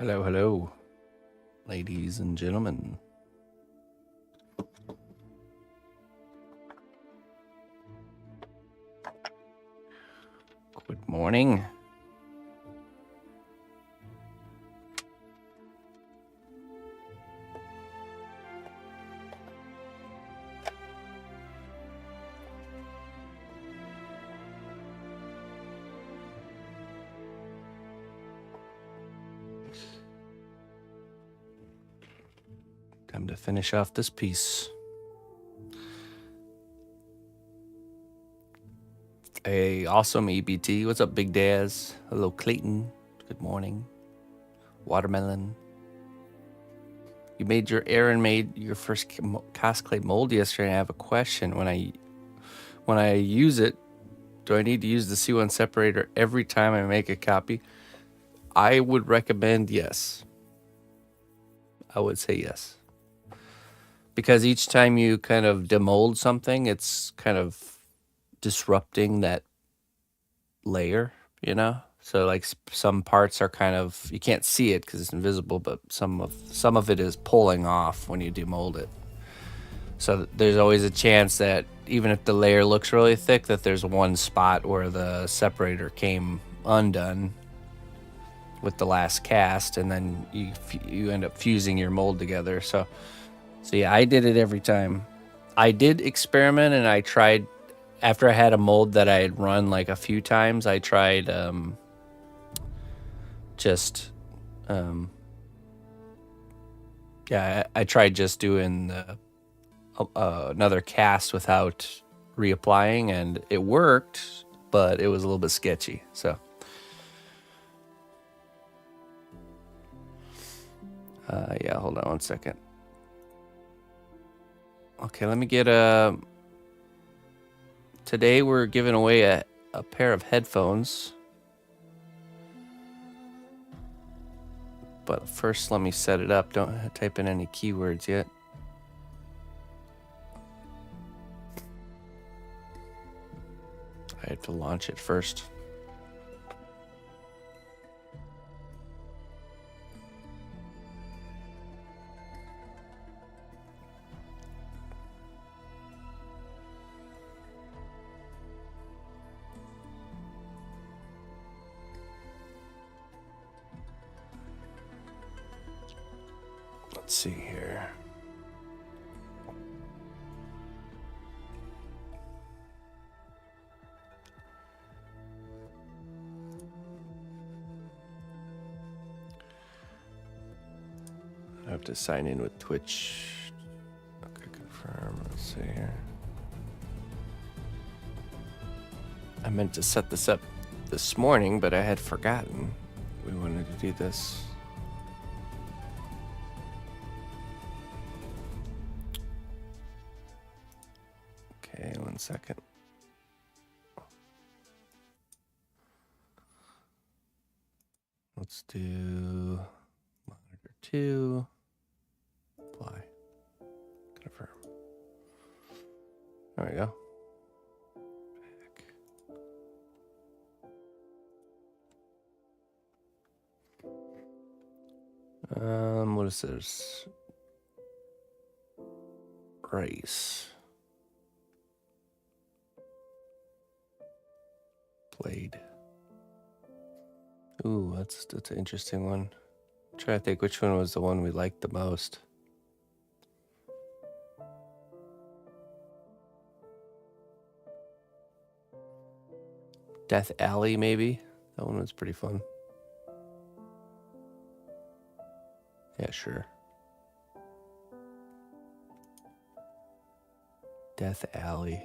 Hello, hello, ladies and gentlemen. Good morning. Time to finish off this piece. Hey, awesome EBT. What's up, Big Daz? Hello, Clayton. Good morning. Watermelon. Aaron made your first cast clay mold yesterday, and I have a question. When I use it, do I need to use the C1 separator every time I make a copy? I would recommend yes. I would say yes. Because each time you kind of demold something, it's kind of disrupting that layer, you know? So like some parts are kind of, you can't see it because it's invisible, but some of it is pulling off when you demold it. So there's always a chance that even if the layer looks really thick, that there's one spot where the separator came undone with the last cast, and then you end up fusing your mold together. So yeah, I did it every time. I did experiment, and I tried, after I had a mold that I had run like a few times, I tried I tried just doing another cast without reapplying, and it worked, but it was a little bit sketchy. So yeah, hold on one second. Okay, let me get today we're giving away a pair of headphones. But first, let me set it up. Don't type in any keywords yet. I have to launch it first. Let's see here. I have to sign in with Twitch. Okay, confirm. Let's see here. I meant to set this up this morning, but I had forgotten we wanted to do this. Okay, 1 second. Let's do monitor 2. Apply. Confirm. There we go. What is this? Race. Blade. Ooh, that's an interesting one. I'm trying to think which one was the one we liked the most. Death Alley, maybe? That one was pretty fun. Yeah, sure. Death Alley.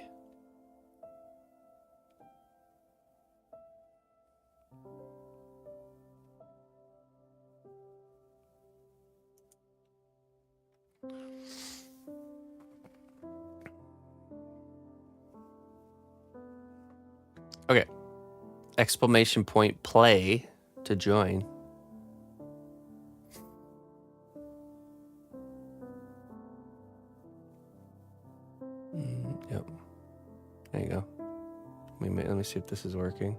Okay. Exclamation point play to join. Yep. There you go. Let me see if this is working.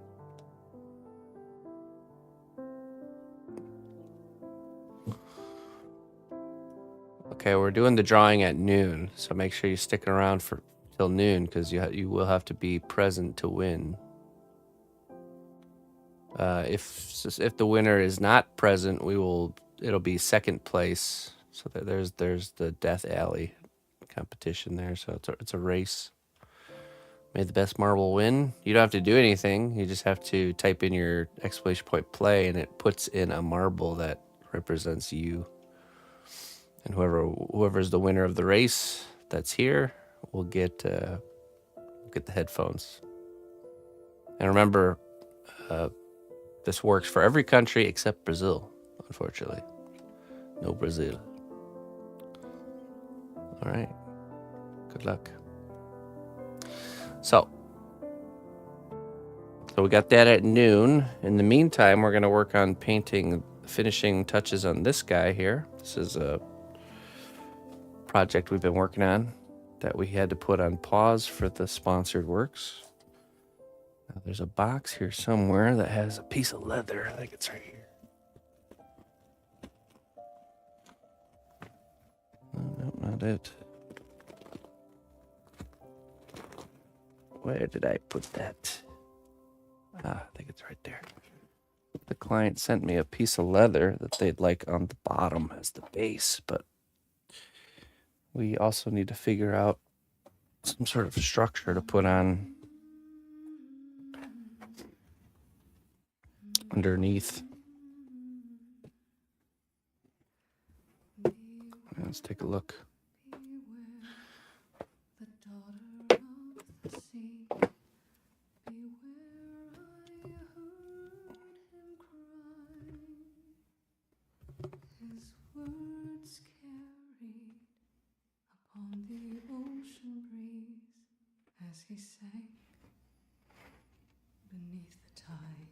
Okay, we're doing the drawing at noon, so make sure you stick around for till noon because you will have to be present to win. If the winner is not present, it'll be second place. So there's the Death Alley competition there. So it's a race. May the best marble win. You don't have to do anything. You just have to type in your exclamation point play, and it puts in a marble that represents you. And whoever's the winner of the race that's here will get the headphones. And remember, this works for every country except Brazil, unfortunately. No Brazil. All right. Good luck. So we got that at noon. In the meantime, we're going to work on finishing touches on this guy here. This is a project we've been working on that we had to put on pause for the sponsored works. Now, there's a box here somewhere that has a piece of leather. I think it's right here. No, not it. Where did I put that? I think it's right there. The client sent me a piece of leather that they'd like on the bottom as the base, but we also need to figure out some sort of structure to put on underneath. Let's take a look. As he sank beneath the tide,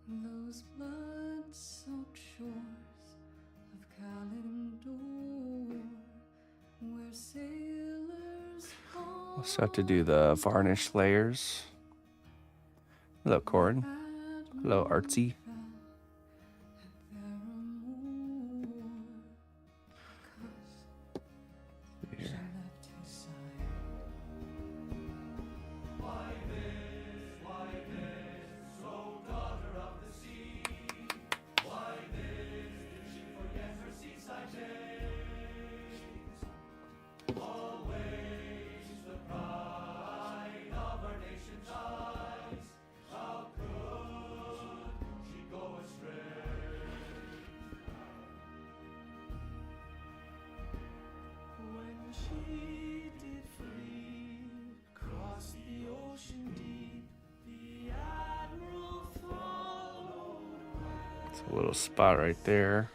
those blood-soaked shores of Calendor, where sailors We'll start to do the varnish layers. Hello, Corin. Hello, Artsy. A little spot right there.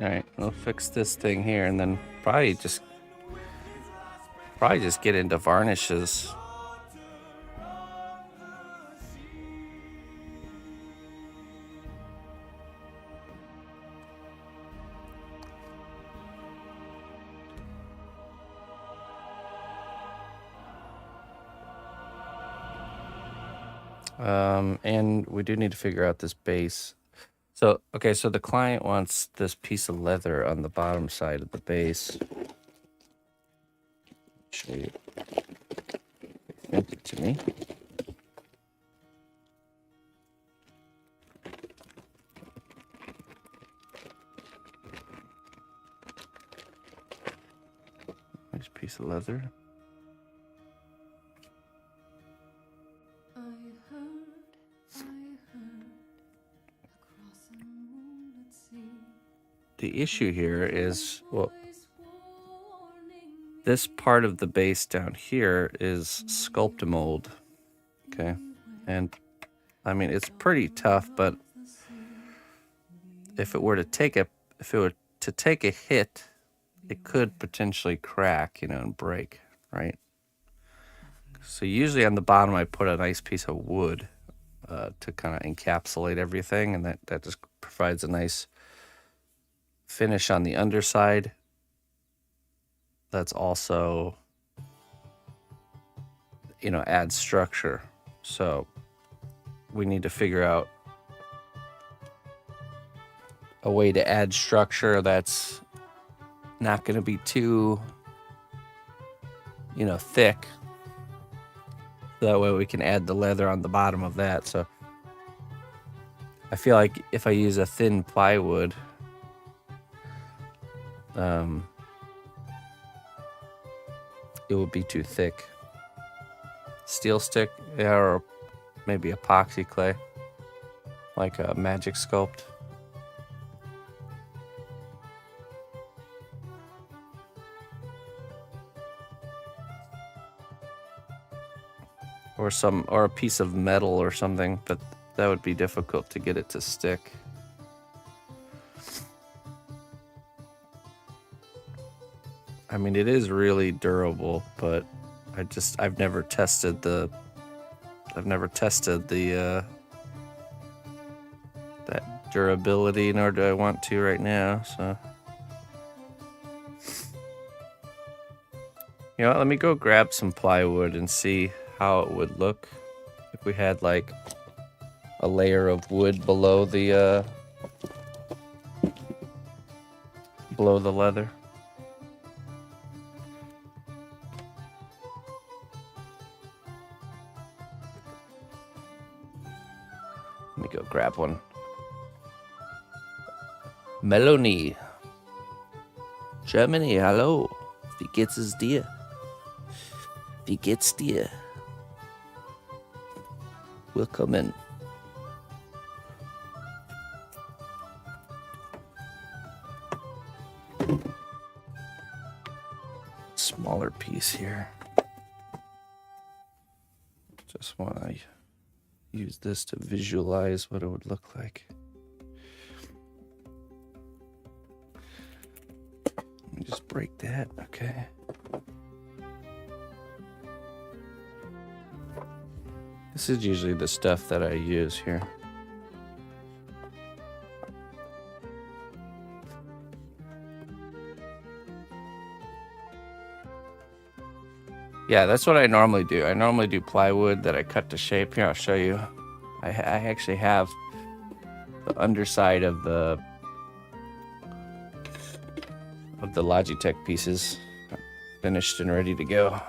All right, we'll fix this thing here and then probably just get into varnishes. And we do need to figure out this base. So, okay, so the client wants this piece of leather on the bottom side of the base. Show you. They sent it to me. Nice piece of leather. The issue here is, well, this part of the base down here is sculpt mold, okay? And I mean, it's pretty tough, but if it were to take a hit, it could potentially crack, you know, and break, right? So usually on the bottom, I put a nice piece of wood to kind of encapsulate everything, and that just provides a nice finish on the underside. That's also, you know, adds structure. So we need to figure out a way to add structure that's not going to be too, you know, thick. That way we can add the leather on the bottom of that. So I feel like if I use a thin plywood, it would be too thick. Steel stick, yeah, or maybe epoxy clay, like a Magic Sculpt. Or a piece of metal or something, but that would be difficult to get it to stick. I mean, it is really durable, but I've never tested the that durability, nor do I want to right now, so. You know what, let me go grab some plywood and see how it would look if we had like a layer of wood below the leather. Let me go grab one. Melanie. Germany, hallo. Wie geht's es dir? Wie geht's dir? Willkommen. Smaller piece here. Just want to use this to visualize what it would look like. Let me just break that, okay. This is usually the stuff that I use here. Yeah, that's what I normally do. I normally do plywood that I cut to shape. Here, I'll show you. I actually have the underside of the Logitech pieces finished and ready to go.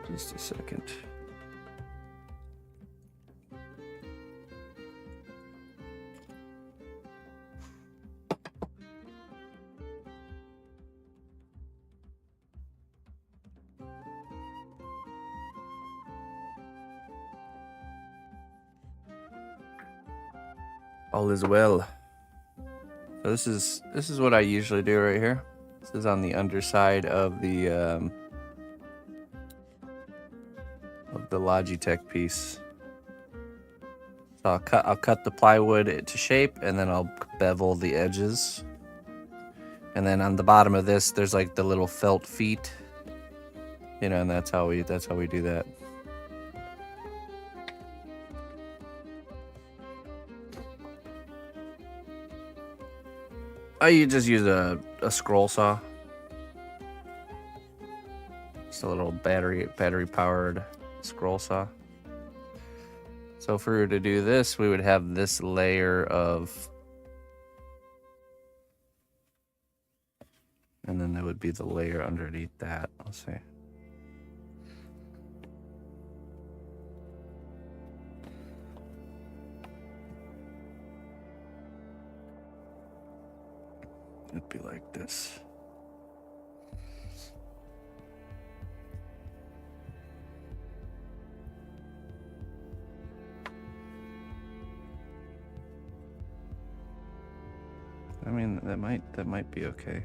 Just a second. All is well. So this is what I usually do right here. This is on the underside of the Logitech piece. So I'll cut the plywood to shape, and then I'll bevel the edges. And then on the bottom of this, there's like the little felt feet, you know, and that's how we do that. I just use a scroll saw. Just a little battery powered scroll saw. So if we were to do this, we would have this layer of, and then there would be the layer underneath that. Let's see. It'd be like this. I mean, that might be okay.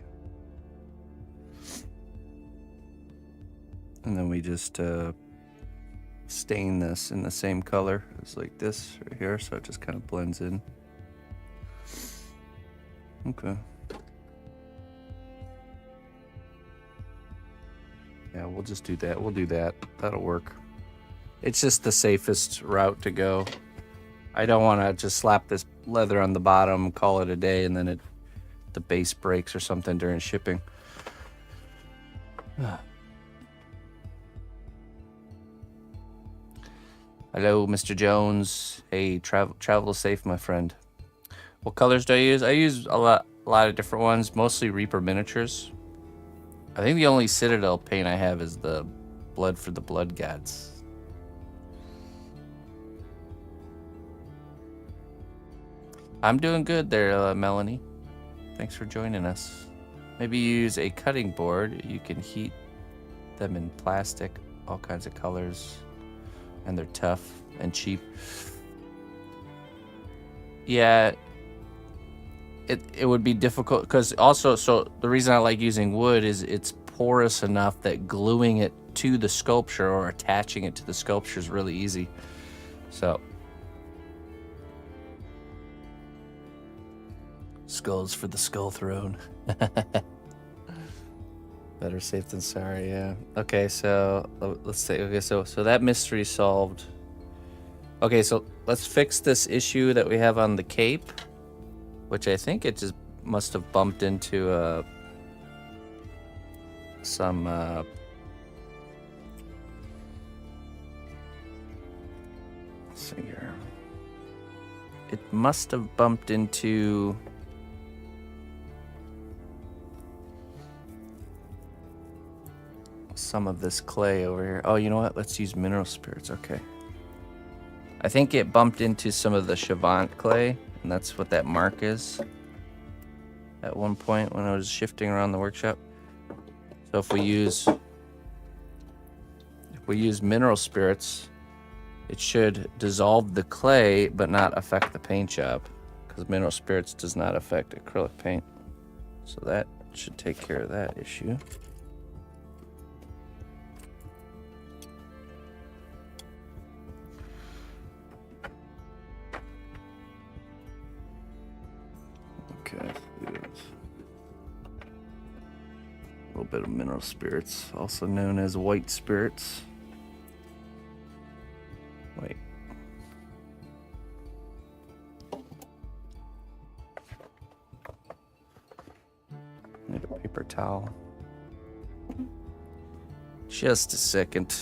And then we just stain this in the same color as like this right here, so it just kind of blends in. Okay. Yeah, we'll just do that. We'll do that. That'll work. It's just the safest route to go. I don't want to just slap this leather on the bottom, call it a day, and then the base breaks or something during shipping. Hello, Mr. Jones. Hey, travel safe, my friend. What colors do I use? I use a lot of different ones, mostly Reaper miniatures. I think the only Citadel paint I have is the Blood for the Blood Gods. I'm doing good there, Melanie. Thanks for joining us. Maybe use a cutting board. You can heat them in plastic, all kinds of colors, and they're tough and cheap. Yeah, it would be difficult because also, so the reason I like using wood is it's porous enough that gluing it to the sculpture or attaching it to the sculpture is really easy. So skulls for the skull throne. Better safe than sorry. Yeah. Okay, so let's say, okay, so that mystery solved. Okay, so let's fix this issue that we have on the cape, which I think it just must have bumped into some let's see here. It must have bumped into some of this clay over here. Oh, you know what? Let's use mineral spirits. Okay. I think it bumped into some of the Chavant clay, and that's what that mark is at one point when I was shifting around the workshop. So if we use mineral spirits, it should dissolve the clay but not affect the paint job, because mineral spirits does not affect acrylic paint. So that should take care of that issue. Okay, a little bit of mineral spirits, also known as white spirits. Wait. Need a paper towel. Just a second.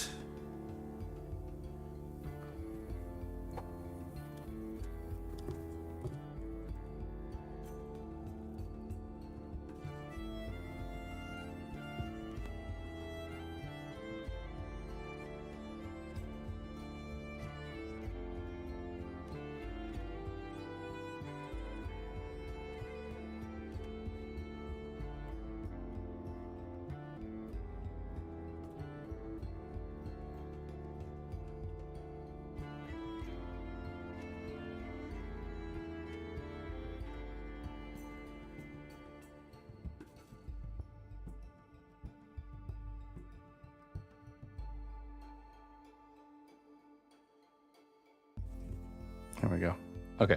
There we go. Okay.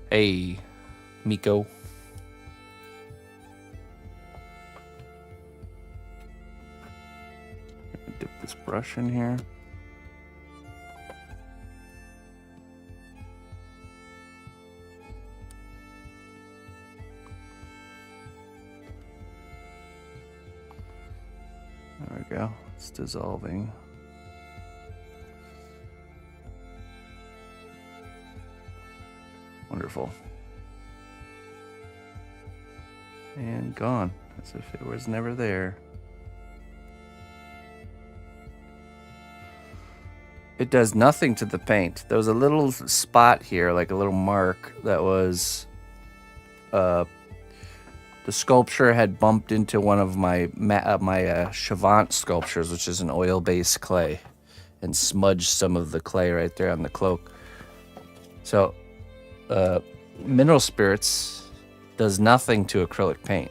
Hey, Miko. Dip this brush in here. There we go. It's dissolving. Wonderful. And gone, as if it was never there. It does nothing to the paint. There was a little spot here, like a little mark that was The sculpture had bumped into one of my Chavant sculptures, which is an oil-based clay, and smudged some of the clay right there on the cloak. So, mineral spirits does nothing to acrylic paint,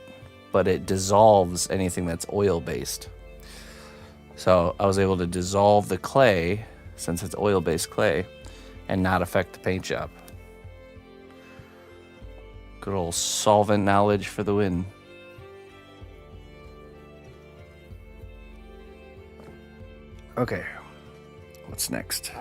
but it dissolves anything that's oil-based. So I was able to dissolve the clay, since it's oil-based clay, and not affect the paint job. Good old solvent knowledge for the win. Okay, what's next?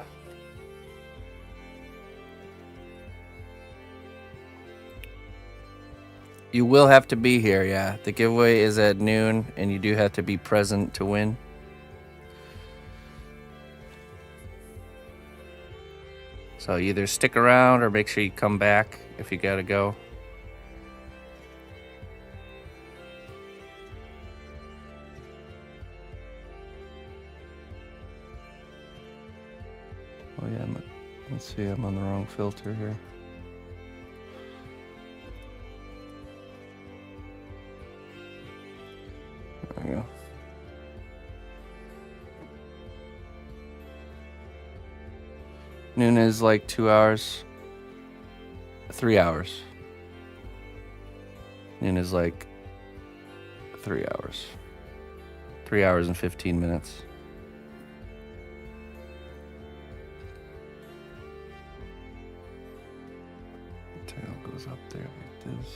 You will have to be here, yeah. The giveaway is at noon, and you do have to be present to win. So either stick around or make sure you come back if you gotta go. Oh yeah, let's see, I'm on the wrong filter here. There we go. Noon is like 2 hours. 3 hours. Noon is like 3 hours. 3 hours and 15 minutes. The tail goes up there like this.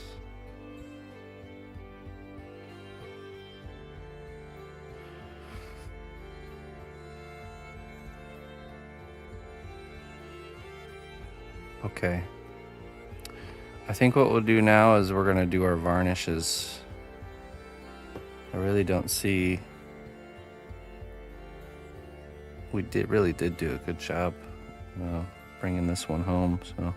Okay. I think what we'll do now is we're gonna do our varnishes. I really don't see. We really did do a good job bringing this one home. So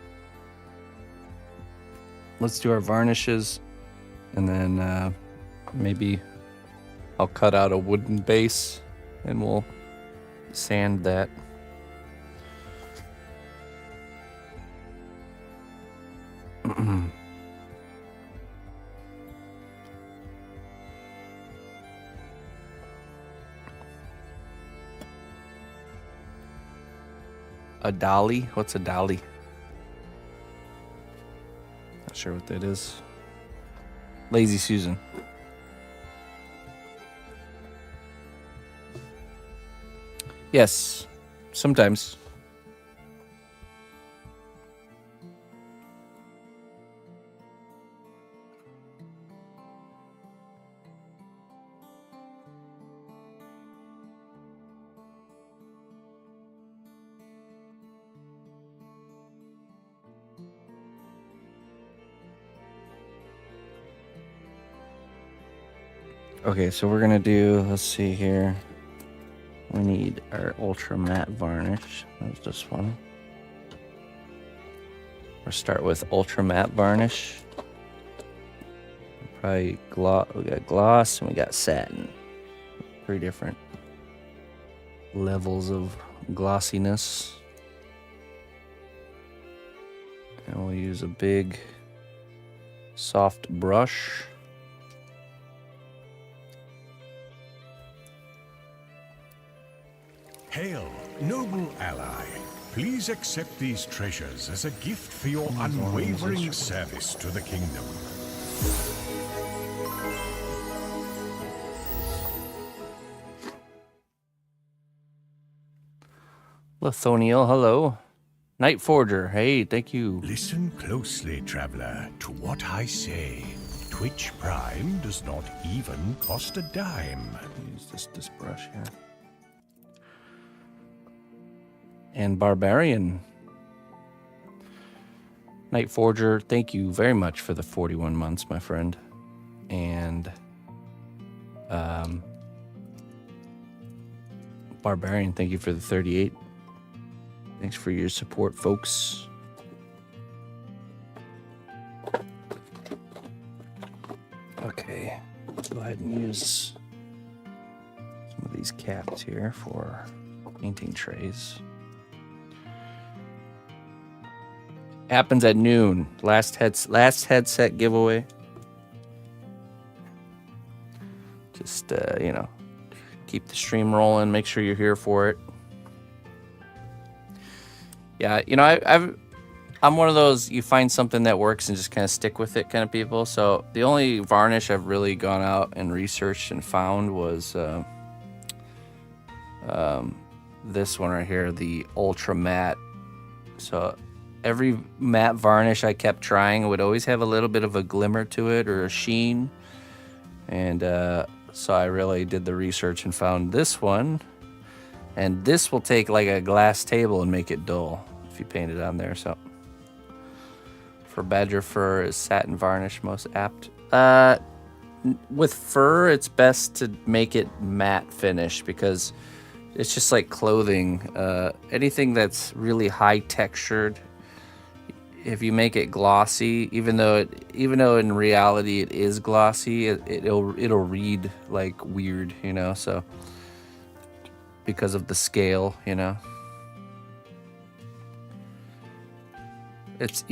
let's do our varnishes, and then maybe I'll cut out a wooden base and we'll sand that. A dolly? What's a dolly? Not sure what that is. Lazy Susan. Yes, sometimes. Okay, so we're gonna do, let's see here. We need our ultra matte varnish. That's this one. We'll start with ultra matte varnish. Probably we got gloss and we got satin. 3 different levels of glossiness. And we'll use a big soft brush. Hail, noble ally. Please accept these treasures as a gift for your unwavering service to the kingdom. Lithoniel, hello. Night Forger, hey, thank you. Listen closely, traveler, to what I say. Twitch Prime does not even cost a dime. Use this brush here. And Barbarian. Night Forger, thank you very much for the 41 months, my friend. And Barbarian, thank you for the 38. Thanks for your support, folks. Okay, let's go ahead and use some of these caps here for painting trays. Happens at noon. Last headset giveaway. Just, keep the stream rolling. Make sure you're here for it. Yeah, I'm one of those, you find something that works and just kind of stick with it kind of people. So the only varnish I've really gone out and researched and found was this one right here, the Ultra Matte. So every matte varnish I kept trying would always have a little bit of a glimmer to it or a sheen. And so I really did the research and found this one. And this will take like a glass table and make it dull if you paint it on there. So for badger fur, is satin varnish most apt? With fur, it's best to make it matte finish because it's just like clothing. Anything that's really high textured, if you make it glossy, even though in reality it is glossy, it'll read like weird, so because of the scale, you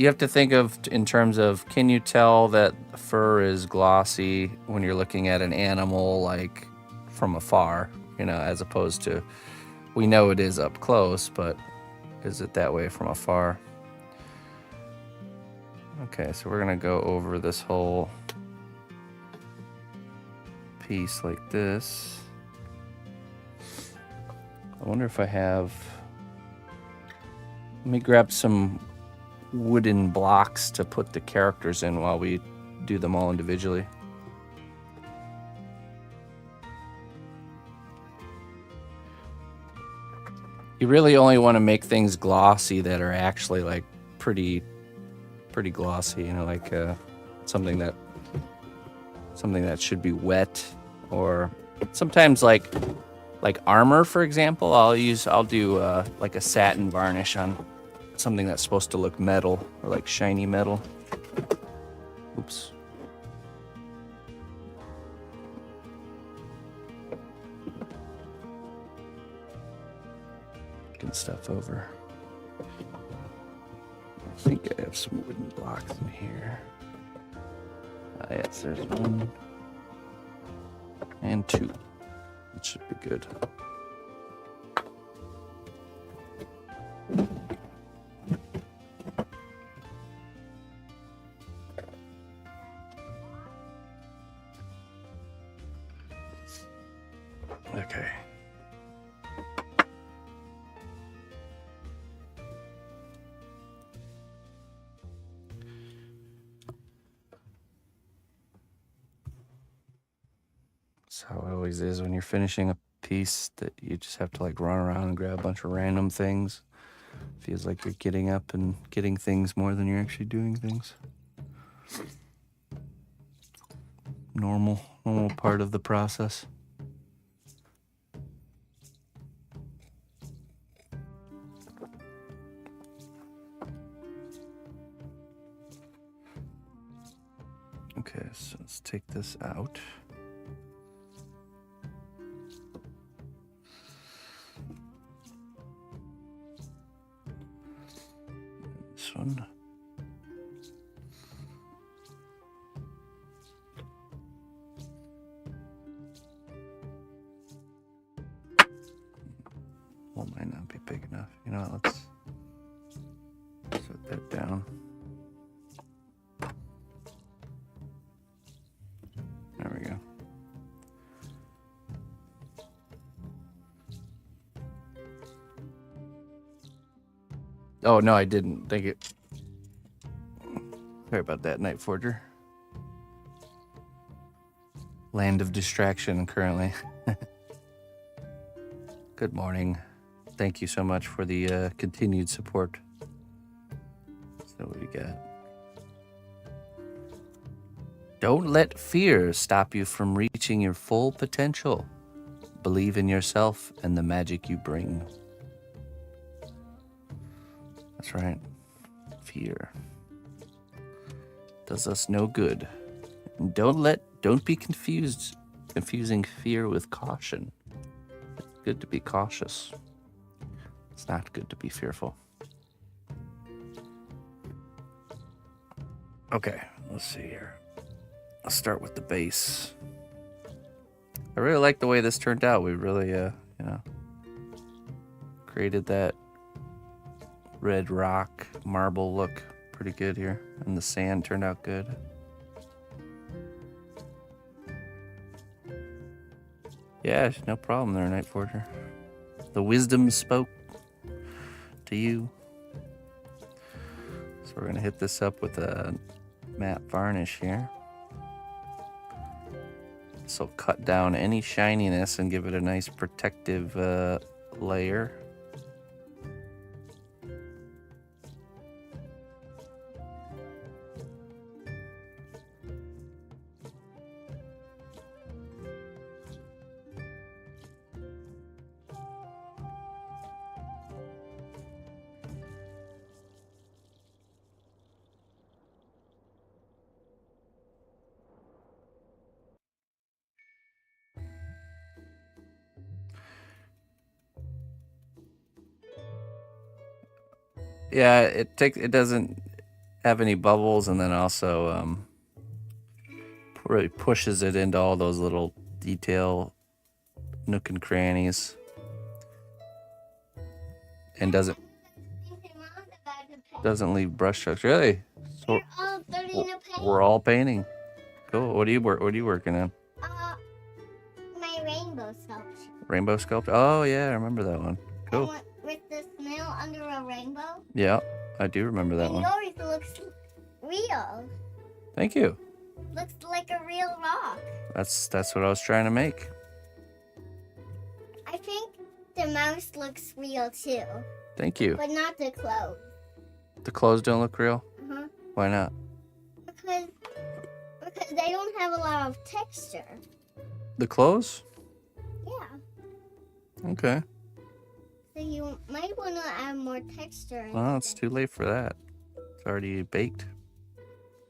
have to think of in terms of, can you tell that fur is glossy when you're looking at an animal like from afar, as opposed to, we know it is up close, but is it that way from afar? Okay, so we're gonna go over this whole piece like this. I wonder if I have, let me grab some wooden blocks to put the characters in while we do them all individually. You really only want to make things glossy that are actually like pretty glossy, like something that should be wet, or sometimes like armor, for example. I'll do like a satin varnish on something that's supposed to look metal or like shiny metal. Oops. Getting stuff over. I think I have some wooden blocks in here. Yes, there's one and two. It should be good. Okay. That's how it always is when you're finishing a piece, that you just have to like run around and grab a bunch of random things. Feels like you're getting up and getting things more than you're actually doing things. Normal part of the process. Okay, so let's take this out. This one. Well, might not be big enough. You know what, let's set that down. There we go. Oh, no, I didn't think it. Sorry about that, Night Forger. Land of distraction currently. Good morning. Thank you so much for the continued support. So what we got? Don't let fear stop you from reaching your full potential. Believe in yourself and the magic you bring. That's right. Fear does us no good. And don't be confusing fear with caution. It's good to be cautious. It's not good to be fearful. Okay, let's see here. I'll start with the base. I really like the way this turned out. We really, you know, created that red rock marble look pretty good here. And the sand turned out good. Yeah, no problem there, Night Forger. The wisdom spoke to you. So we're gonna hit this up with a matte varnish here. This will cut down any shininess and give it a nice protective layer. Yeah, it doesn't have any bubbles, and then also really pushes it into all those little detail nook and crannies, and doesn't leave brush strokes. Really? So we're all painting. Cool. What are you working on? My rainbow sculpture. Rainbow sculpture. Oh yeah, I remember that one. Cool. With the snail under a rainbow. Yeah, I do remember that And one. yours looks real. Thank you. Looks like a real rock. That's what I was trying to make. I think the mouse looks real too, Thank you. but not the clothes. The clothes don't look real? Uh-huh. Why not? Because they don't have a lot of texture. The clothes? Yeah. Okay. So you might want to add more texture. Well, it's too late for that. It's already baked.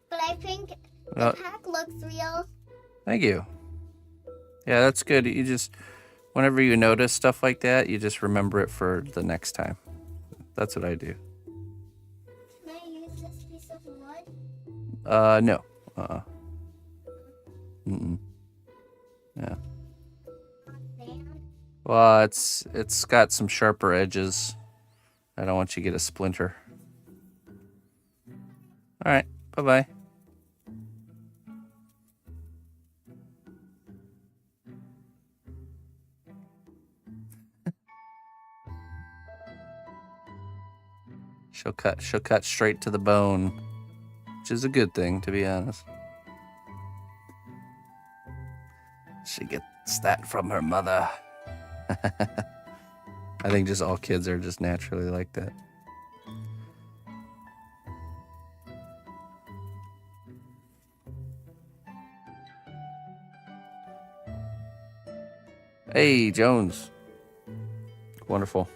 But I think the pack looks real. Thank you. Yeah, that's good. You just, whenever you notice stuff like that, you just remember it for the next time. That's what I do. Can I use this piece of wood? No. Yeah. Sand? Well, it's got some sharper edges. I don't want you to get a splinter. All right. Bye-bye. She'll cut straight to the bone, which is a good thing, to be honest. She gets that from her mother. I think just all kids are just naturally like that. Hey, Jones. Wonderful.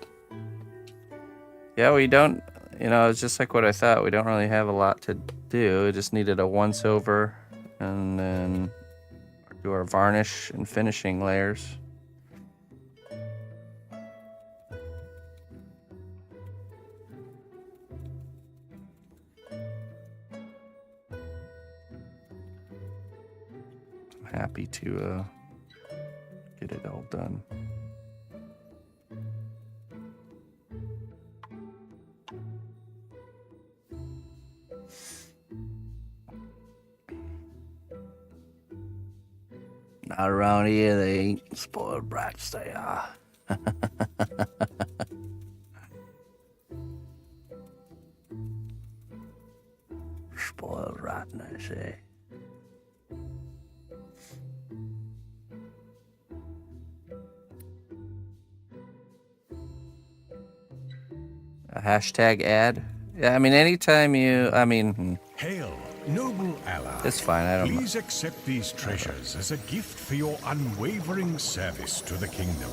Yeah, we don't, it's just like what I thought. We don't really have a lot to do. We just needed a once over and then do our varnish and finishing layers. I'm happy to get it all done. Not around here, they ain't spoiled brats, they are. Spoiled rotten, I say. A hashtag ad? Yeah, I mean, anytime you, Hail, noble ally. It's fine, I don't know. Please accept these treasures as a gift for your unwavering service to the kingdom.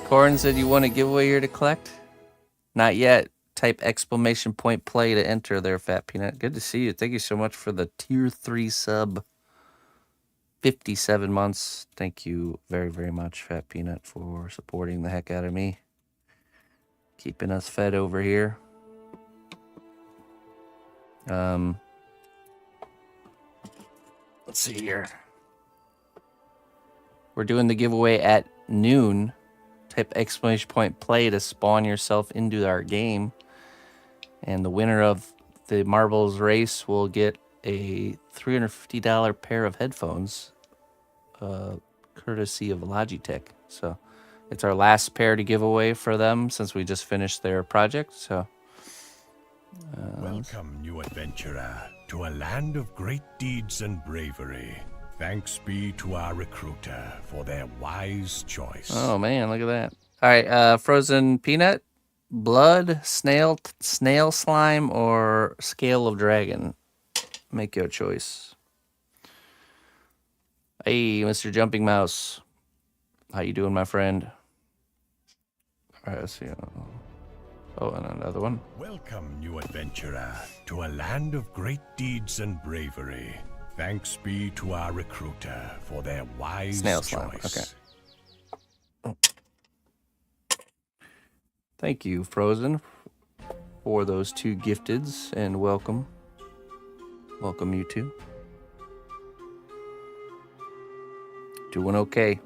Corin said you want a giveaway here to collect? Not yet. Type exclamation point play to enter there, Fat Peanut. Good to see you. Thank you so much for the tier 3 sub. 57 months. Thank you very, very much, Fat Peanut, for supporting the heck out of me. Keeping us fed over here. Let's see here. We're doing the giveaway at noon. Type exclamation point play to spawn yourself into our game. And the winner of the marbles race will get a $350 pair of headphones, courtesy of Logitech. So it's our last pair to give away for them since we just finished their project. So welcome, new adventurer, to a land of great deeds and bravery. Thanks be to our recruiter for their wise choice. oh man, look at that. All right, frozen peanut, blood, snail slime, or scale of dragon. Make your choice. Hey, Mr. Jumping Mouse. How you doing, my friend? All right, let's see. Oh, and another one. Welcome, new adventurer, to a land of great deeds and bravery. Thanks be to our recruiter for their wise Snail slime. choice. Okay. Oh. Thank you, Frozen, for those 2 gifteds, and welcome. Welcome, you two. Doing okay.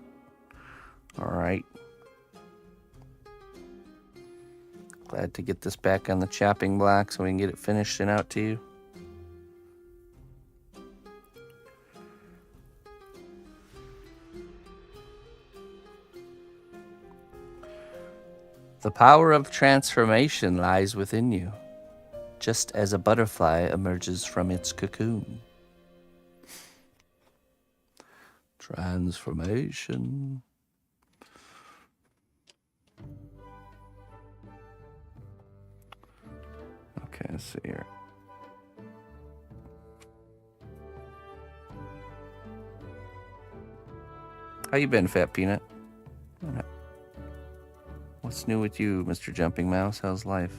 All right. Glad to get this back on the chopping block so we can get it finished and out to you. The power of transformation lies within you, just as a butterfly emerges from its cocoon. Transformation. Okay, let's see here. How you been, Fat Peanut? What's new with you, Mr. Jumping Mouse? How's life?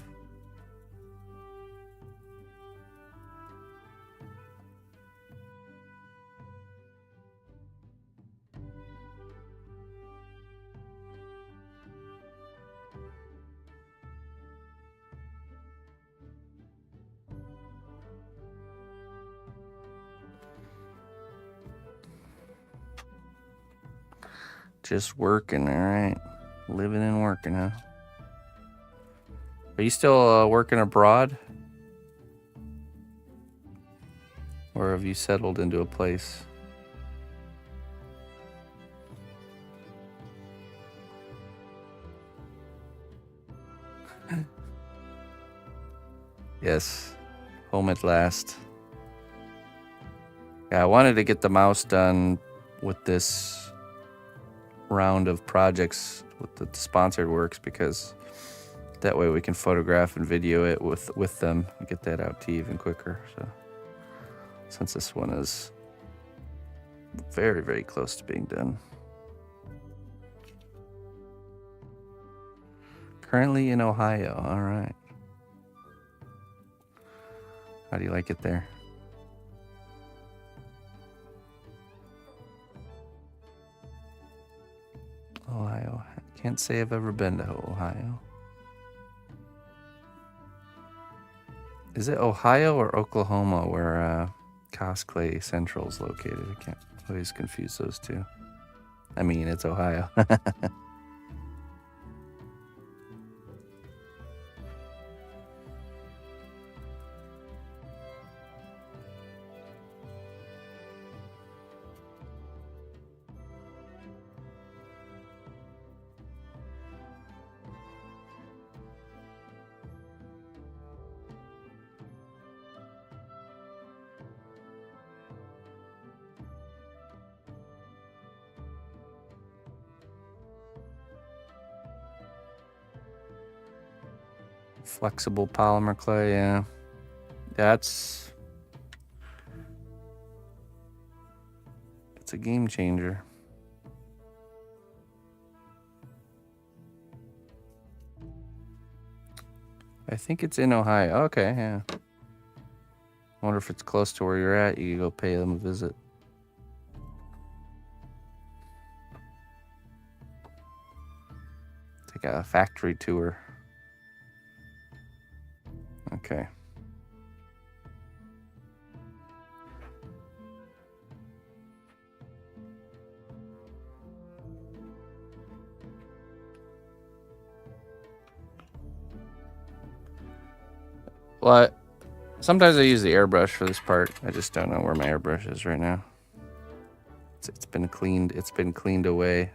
Just working, all right. Living and working, huh? Are you still working abroad? Or have you settled into a place? Yes, home at last. Yeah, I wanted to get the mouse done with this round of projects with the sponsored works because that way we can photograph and video it with them and get that out to you even quicker. So since this one is very, very close to being done. Currently in Ohio. All right. How do you like it there? Ohio. Can't say I've ever been to Ohio. Is it Ohio or Oklahoma where Cosplay Central is located? I can't always confuse those two. I mean, it's Ohio. Flexible polymer clay, yeah. It's a game changer. I think it's in Ohio. Okay, yeah. Wonder if it's close to where you're at. You can go pay them a visit. Take a factory tour. Okay. Well, sometimes I use the airbrush for this part. I just don't know where my airbrush is right now. It's been cleaned. It's been cleaned away.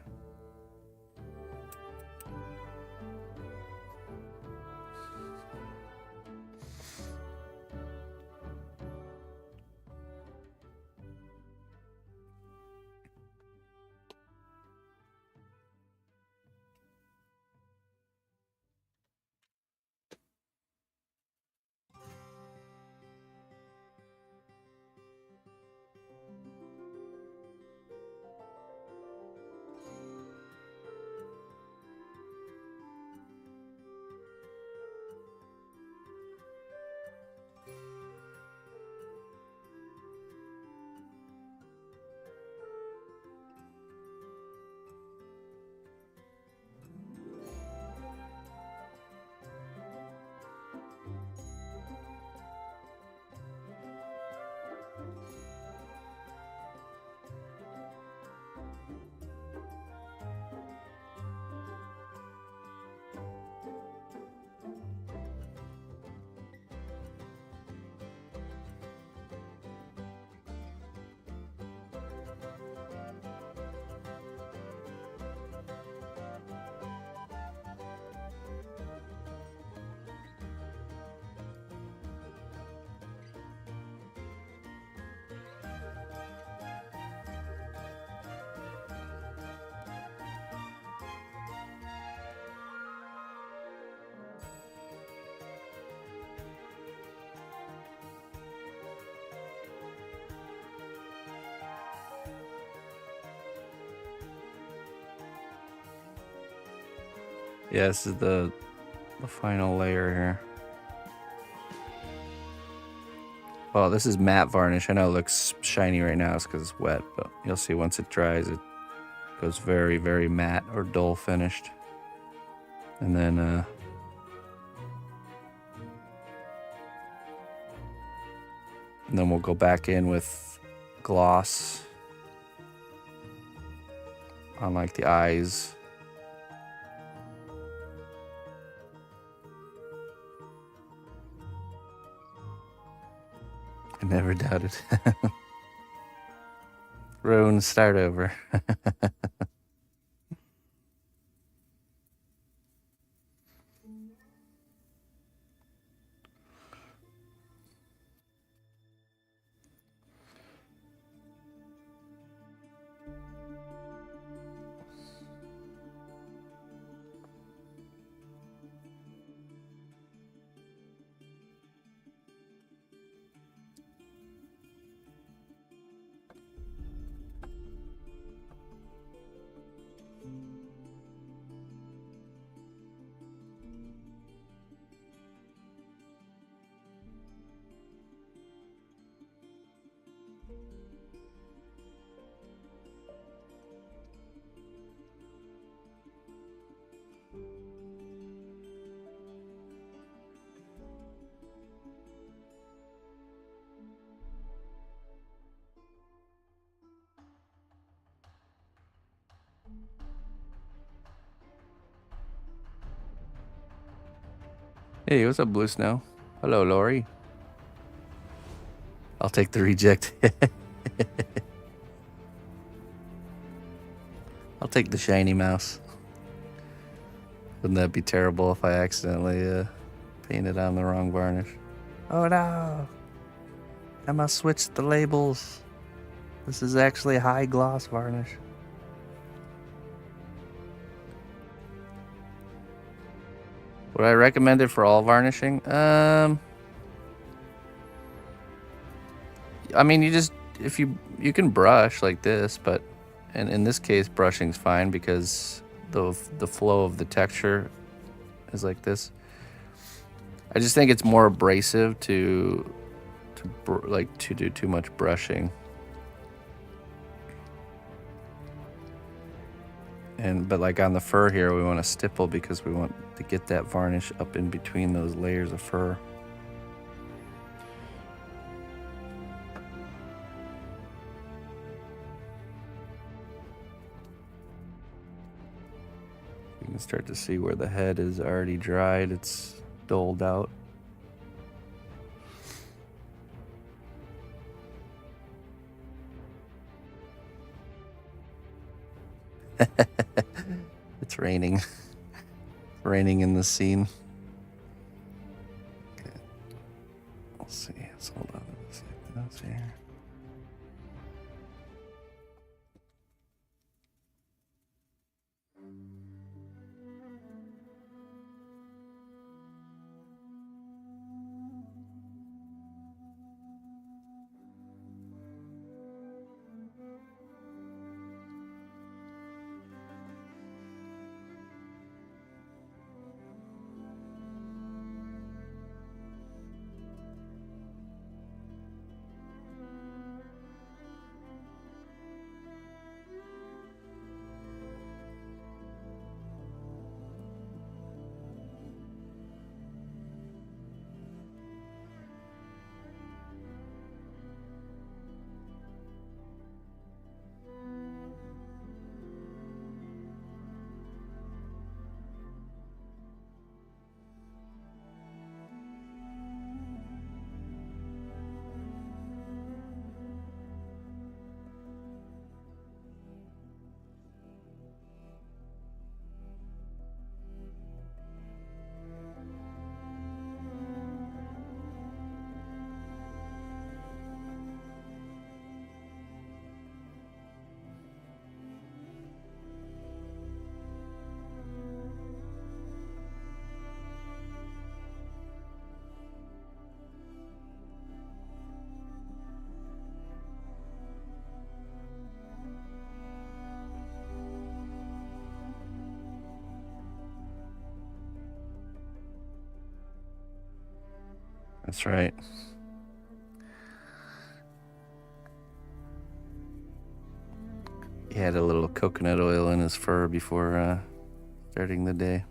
Yeah, this is the final layer here. Oh, this is matte varnish. I know it looks shiny right now. It's because it's wet, but you'll see once it dries, it goes very, very matte or dull finished. And then we'll go back in with gloss on like the eyes. I never doubted. Ruin, start over. Hey, what's up, Blue Snow? Hello, Lori. I'll take the reject. I'll take the shiny mouse. Wouldn't that be terrible if I accidentally painted on the wrong varnish? Oh no! I must switch the labels. This is actually a high gloss varnish. Would I recommend it for all varnishing? I mean, you can brush like this, but in this case, brushing's fine because the flow of the texture is like this. I just think it's more abrasive to do too much brushing. But like on the fur here, we want to stipple because we want to get that varnish up in between those layers of fur. You can start to see where the head is already dried. It's dulled out. It's raining. Raining in the scene. Okay. Let's see. Let's hold on. Let's see what's here. That's right. He had a little coconut oil in his fur before starting the day.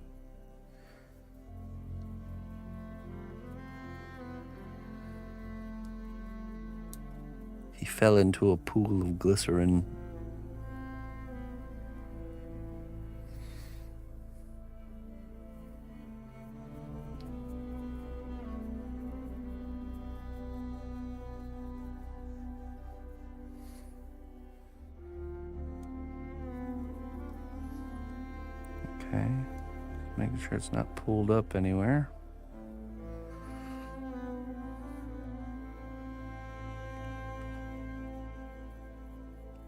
He fell into a pool of glycerin. Okay, making sure it's not pulled up anywhere.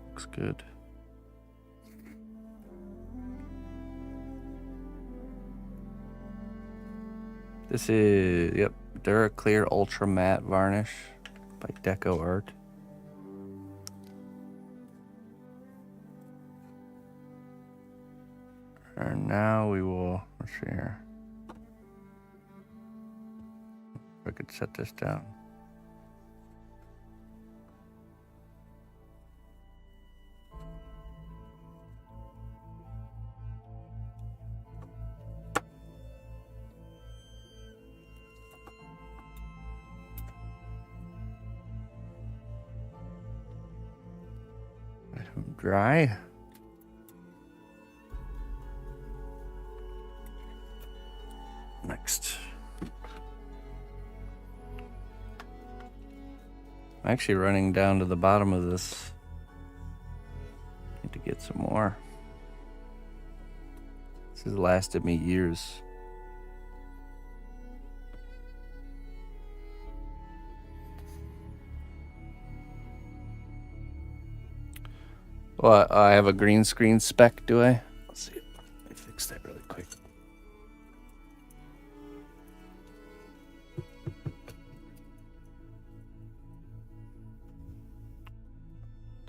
Looks good. This is, yep, Duraclear Ultra Matte Varnish by Deco Art. And now we will, let's see here. I could set this down. Let him dry. Next. I'm actually running down to the bottom of this. Need to get some more. This has lasted me years. Well, I have a green screen spec, do I? Let's see. Let me fix that really quick.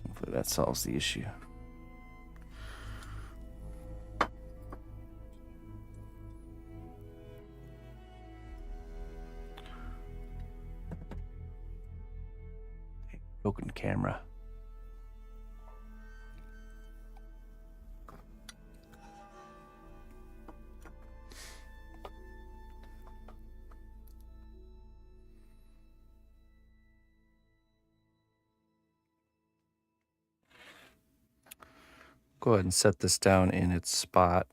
Hopefully that solves the issue. Broken camera. Go ahead and set this down in its spot.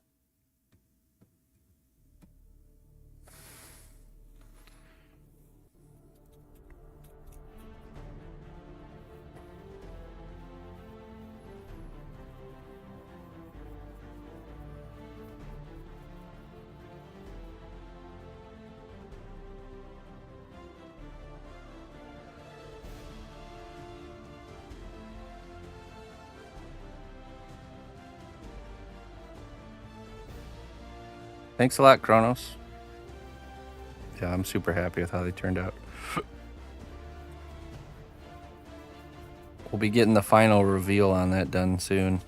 Thanks a lot, Kronos. Yeah, I'm super happy with how they turned out. We'll be getting the final reveal on that done soon.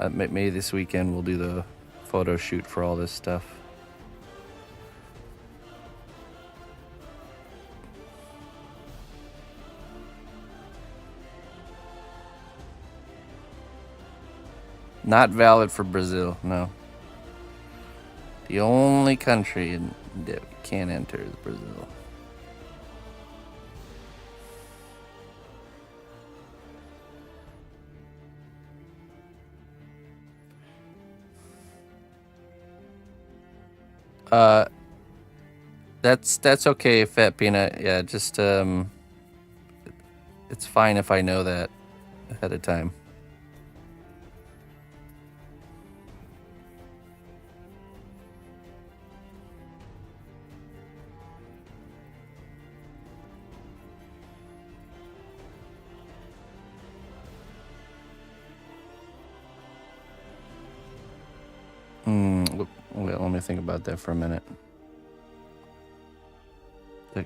Maybe this weekend we'll do the photo shoot for all this stuff. Not valid for Brazil, no. The only country that we can't enter is Brazil. That's okay, Fat Peanut. Yeah, just it's fine if I know that ahead of time. Well, let me think about that for a minute.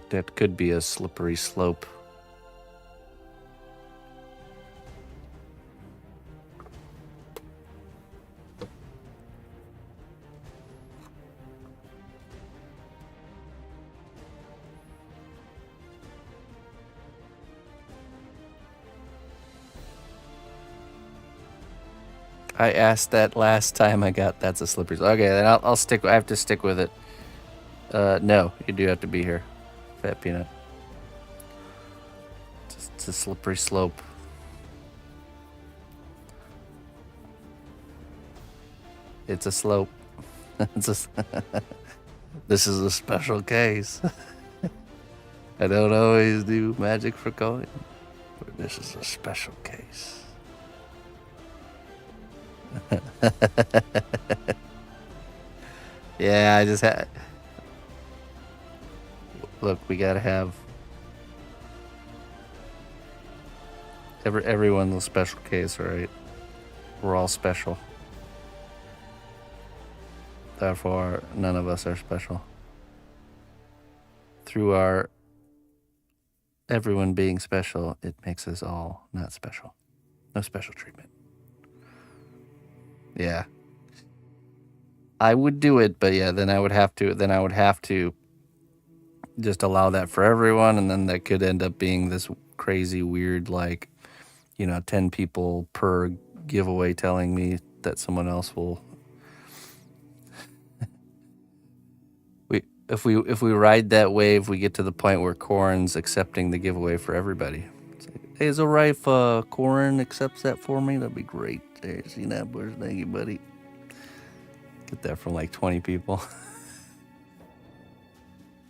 That could be a slippery slope. I asked that last time I got that's a slippery slope. Okay, then I'll stick. I have to stick with it. No, you do have to be here, Fat Peanut. It's a slippery slope. It's a slope. This is a special case. I don't always do magic for coin, but this is a special case. Yeah, I just had. Look, we gotta have everyone's a special case, right? We're all special. Therefore, none of us are special. Through our everyone being special, it makes us all not special. No special treatment. Yeah. I would do it, but yeah, then I would have to just allow that for everyone, and then that could end up being this crazy weird, like, 10 people per giveaway telling me that someone else will. If we ride that wave, we get to the point where Corin's accepting the giveaway for everybody. It's like, hey, is it alright if Corin accepts that for me? That'd be great. There's cnotbusch, thank you, buddy. Get that from like 20 people.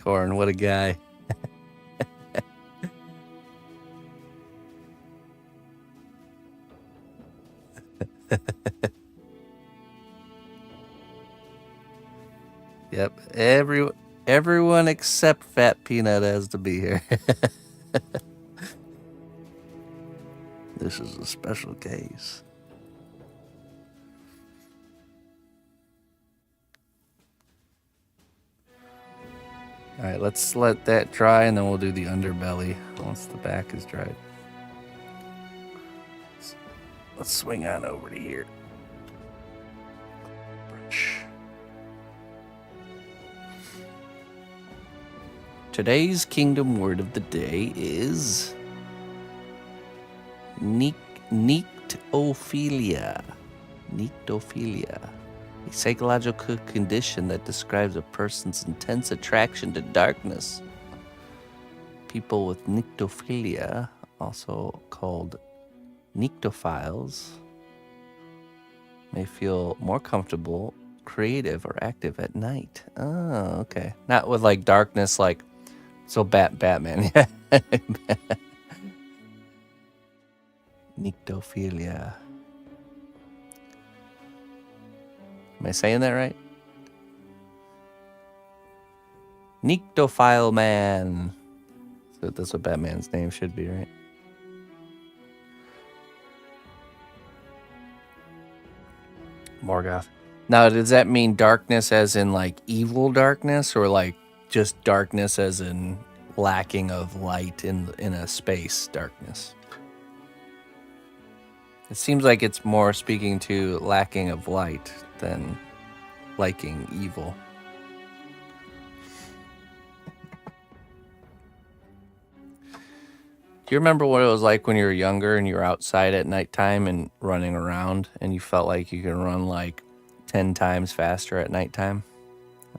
Corin, what a guy. Yep, everyone except Fat Peanut has to be here. This is a special case. All right, let's let that dry, and then we'll do the underbelly once the back is dried. Let's swing on over to here. Today's kingdom word of the day is nyctophilia. Nyctophilia. A psychological condition that describes a person's intense attraction to darkness. People with nyctophilia, also called nyctophiles, may feel more comfortable, creative, or active at night. Oh, okay. Not with like darkness, like so Batman. Nyctophilia. Am I saying that right? Nyctophile man. So that's what Batman's name should be, right? Morgoth. Now, does that mean darkness as in like evil darkness, or like just darkness as in lacking of light in a space darkness? It seems like it's more speaking to lacking of light than liking evil. Do you remember what it was like when you were younger and you were outside at nighttime and running around and you felt like you could run like 10 times faster at nighttime?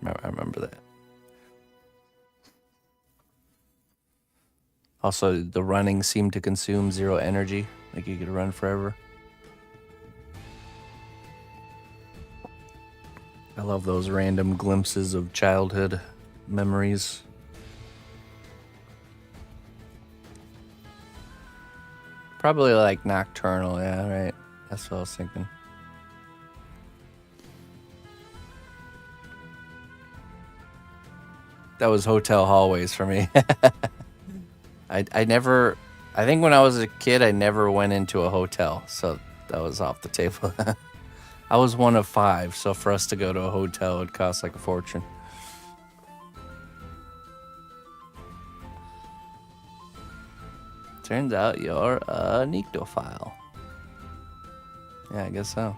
I remember that. Also, the running seemed to consume zero energy, like you could run forever. I love those random glimpses of childhood memories. Probably like nocturnal, yeah, right. That's what I was thinking. That was hotel hallways for me. I think when I was a kid, I never went into a hotel, so that was off the table. I was one of 5, so for us to go to a hotel would cost like a fortune. Turns out you're a nectophile. Yeah, I guess so.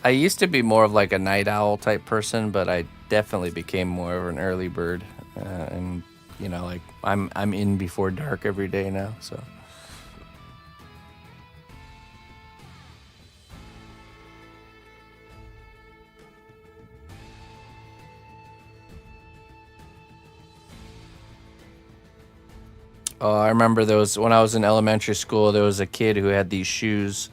I used to be more of like a night owl type person, but I definitely became more of an early bird. And you know, like I'm in before dark every day now, so. Oh, I remember those when I was in elementary school. There was a kid who had these shoes.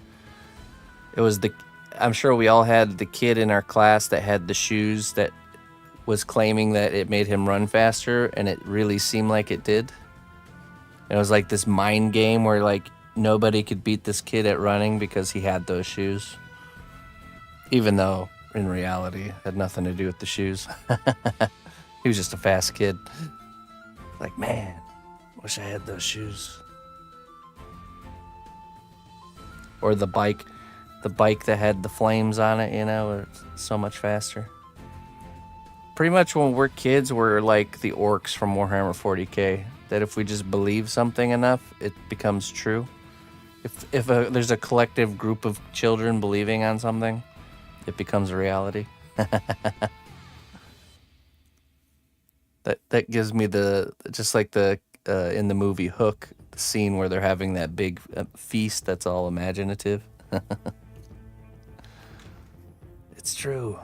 I'm sure we all had the kid in our class that had the shoes that was claiming that it made him run faster, and it really seemed like it did. And it was like this mind game where like nobody could beat this kid at running because he had those shoes. Even though in reality it had nothing to do with the shoes. He was just a fast kid. Like, man, wish I had those shoes. Or the bike that had the flames on it, you know, were so much faster. Pretty much when we're kids, we're like the orcs from Warhammer 40k. That if we just believe something enough, it becomes true. If there's a collective group of children believing on something, it becomes a reality. That gives me just like the in the movie Hook, the scene where they're having that big feast that's all imaginative. It's true.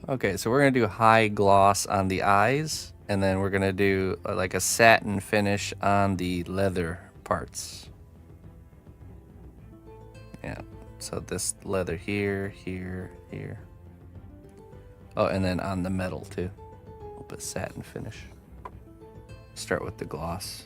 Okay, so we're going to do high gloss on the eyes, and then we're going to do like a satin finish on the leather parts. Yeah, so this leather here, here, here. Oh, and then on the metal too. We'll put satin finish. Start with the gloss.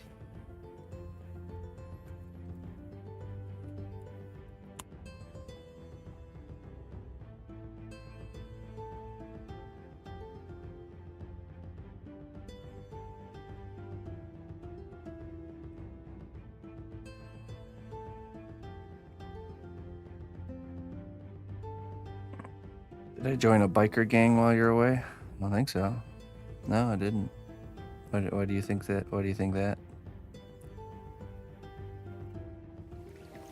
Did I join a biker gang while you're away? I don't think so. No, I didn't. Why do you think that? Why do you think that?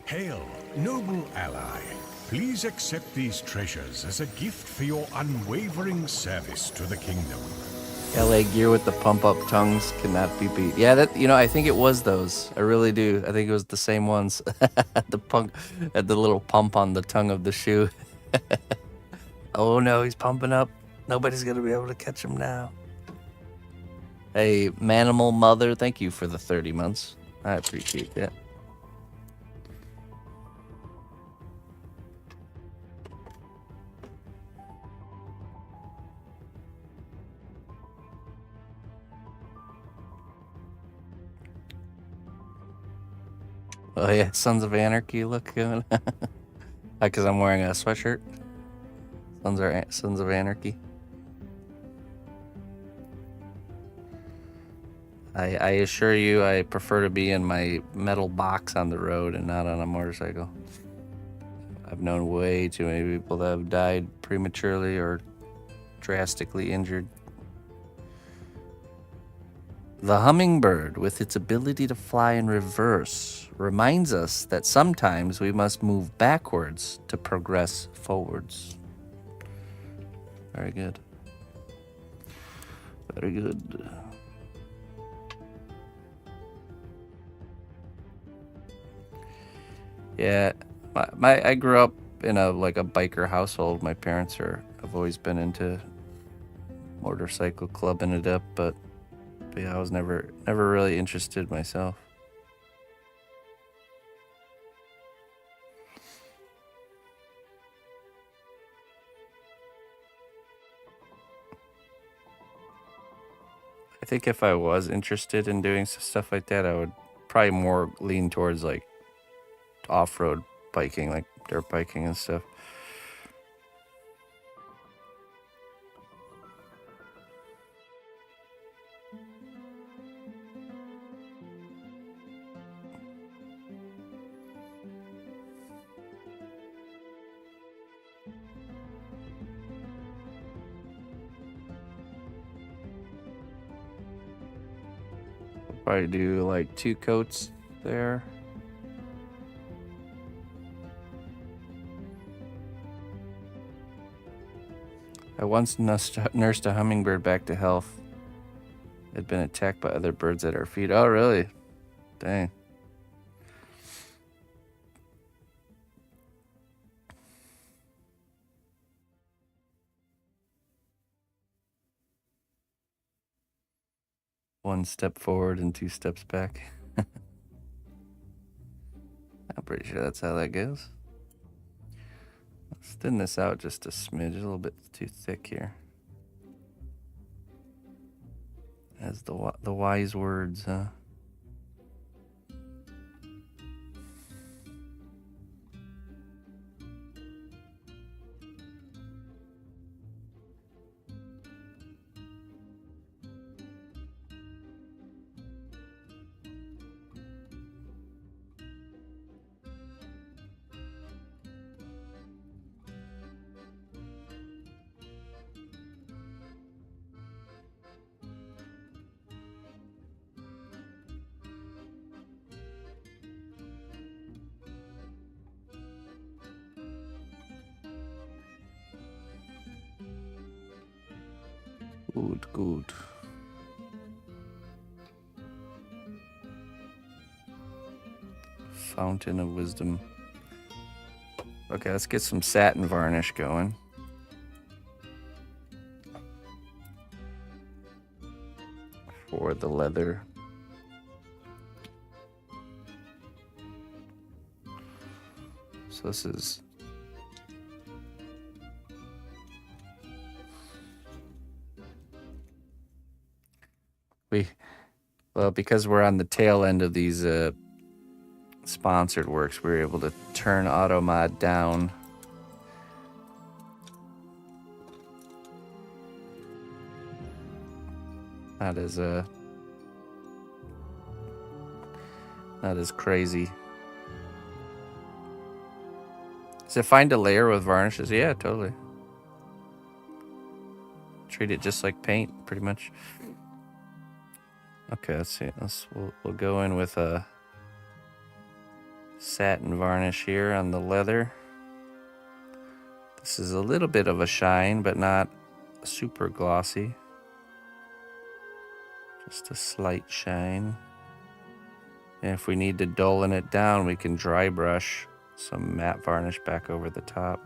Hail, noble ally. Please accept these treasures as a gift for your unwavering service to the kingdom. LA gear with the pump up tongues cannot be beat. Yeah, that, you know, I think it was those. I really do. I think it was the same ones. The punk had the little pump on the tongue of the shoe. Oh no, he's pumping up. Nobody's gonna be able to catch him now. Hey, Manimal Mother, thank you for the 30 months. I appreciate that. Oh yeah, Sons of Anarchy look going. Because I'm wearing a sweatshirt. Sons of Anarchy. I assure you, I prefer to be in my metal box on the road and not on a motorcycle. I've known way too many people that have died prematurely or drastically injured. The hummingbird, with its ability to fly in reverse, reminds us that sometimes we must move backwards to progress forwards. Very good. Very good. Yeah, I grew up in a biker household. My parents have always been into motorcycle clubbing it up, but yeah, I was never really interested myself. I think if I was interested in doing stuff like that, I would probably more lean towards like off-road biking, like dirt biking and stuff. Probably do like 2 coats there. I once nursed a hummingbird back to health. It had been attacked by other birds at our feet. Oh, really? Dang. One step forward and 2 steps back. I'm pretty sure that's how that goes. Let's thin this out just a smidge, a little bit too thick here. As the wise words, huh? Good. Fountain of wisdom. Okay, let's get some satin varnish going. For the leather. So this is because we're on the tail end of these sponsored works, we were able to turn auto mod down. Not as crazy. Does it find a layer with varnishes? Yeah, totally. Treat it just like paint, pretty much. Okay, let's see. We'll go in with a satin varnish here on the leather. This is a little bit of a shine, but not super glossy. Just a slight shine. And if we need to dullien it down, we can dry brush some matte varnish back over the top.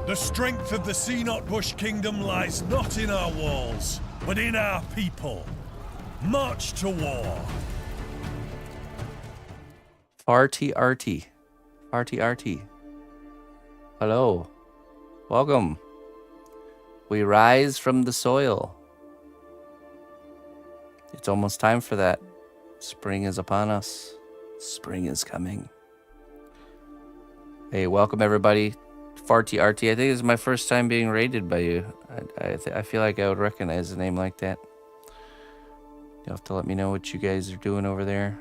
The strength of the cnotbusch kingdom lies not in our walls, but in our people. March to war. Farty Arty. Hello. Welcome. We rise from the soil. It's almost time for that. Spring is upon us. Spring is coming. Hey, welcome everybody. Farty RT. I think this is my first time being rated by you. I feel like I would recognize a name like that. You'll have to let me know what you guys are doing over there.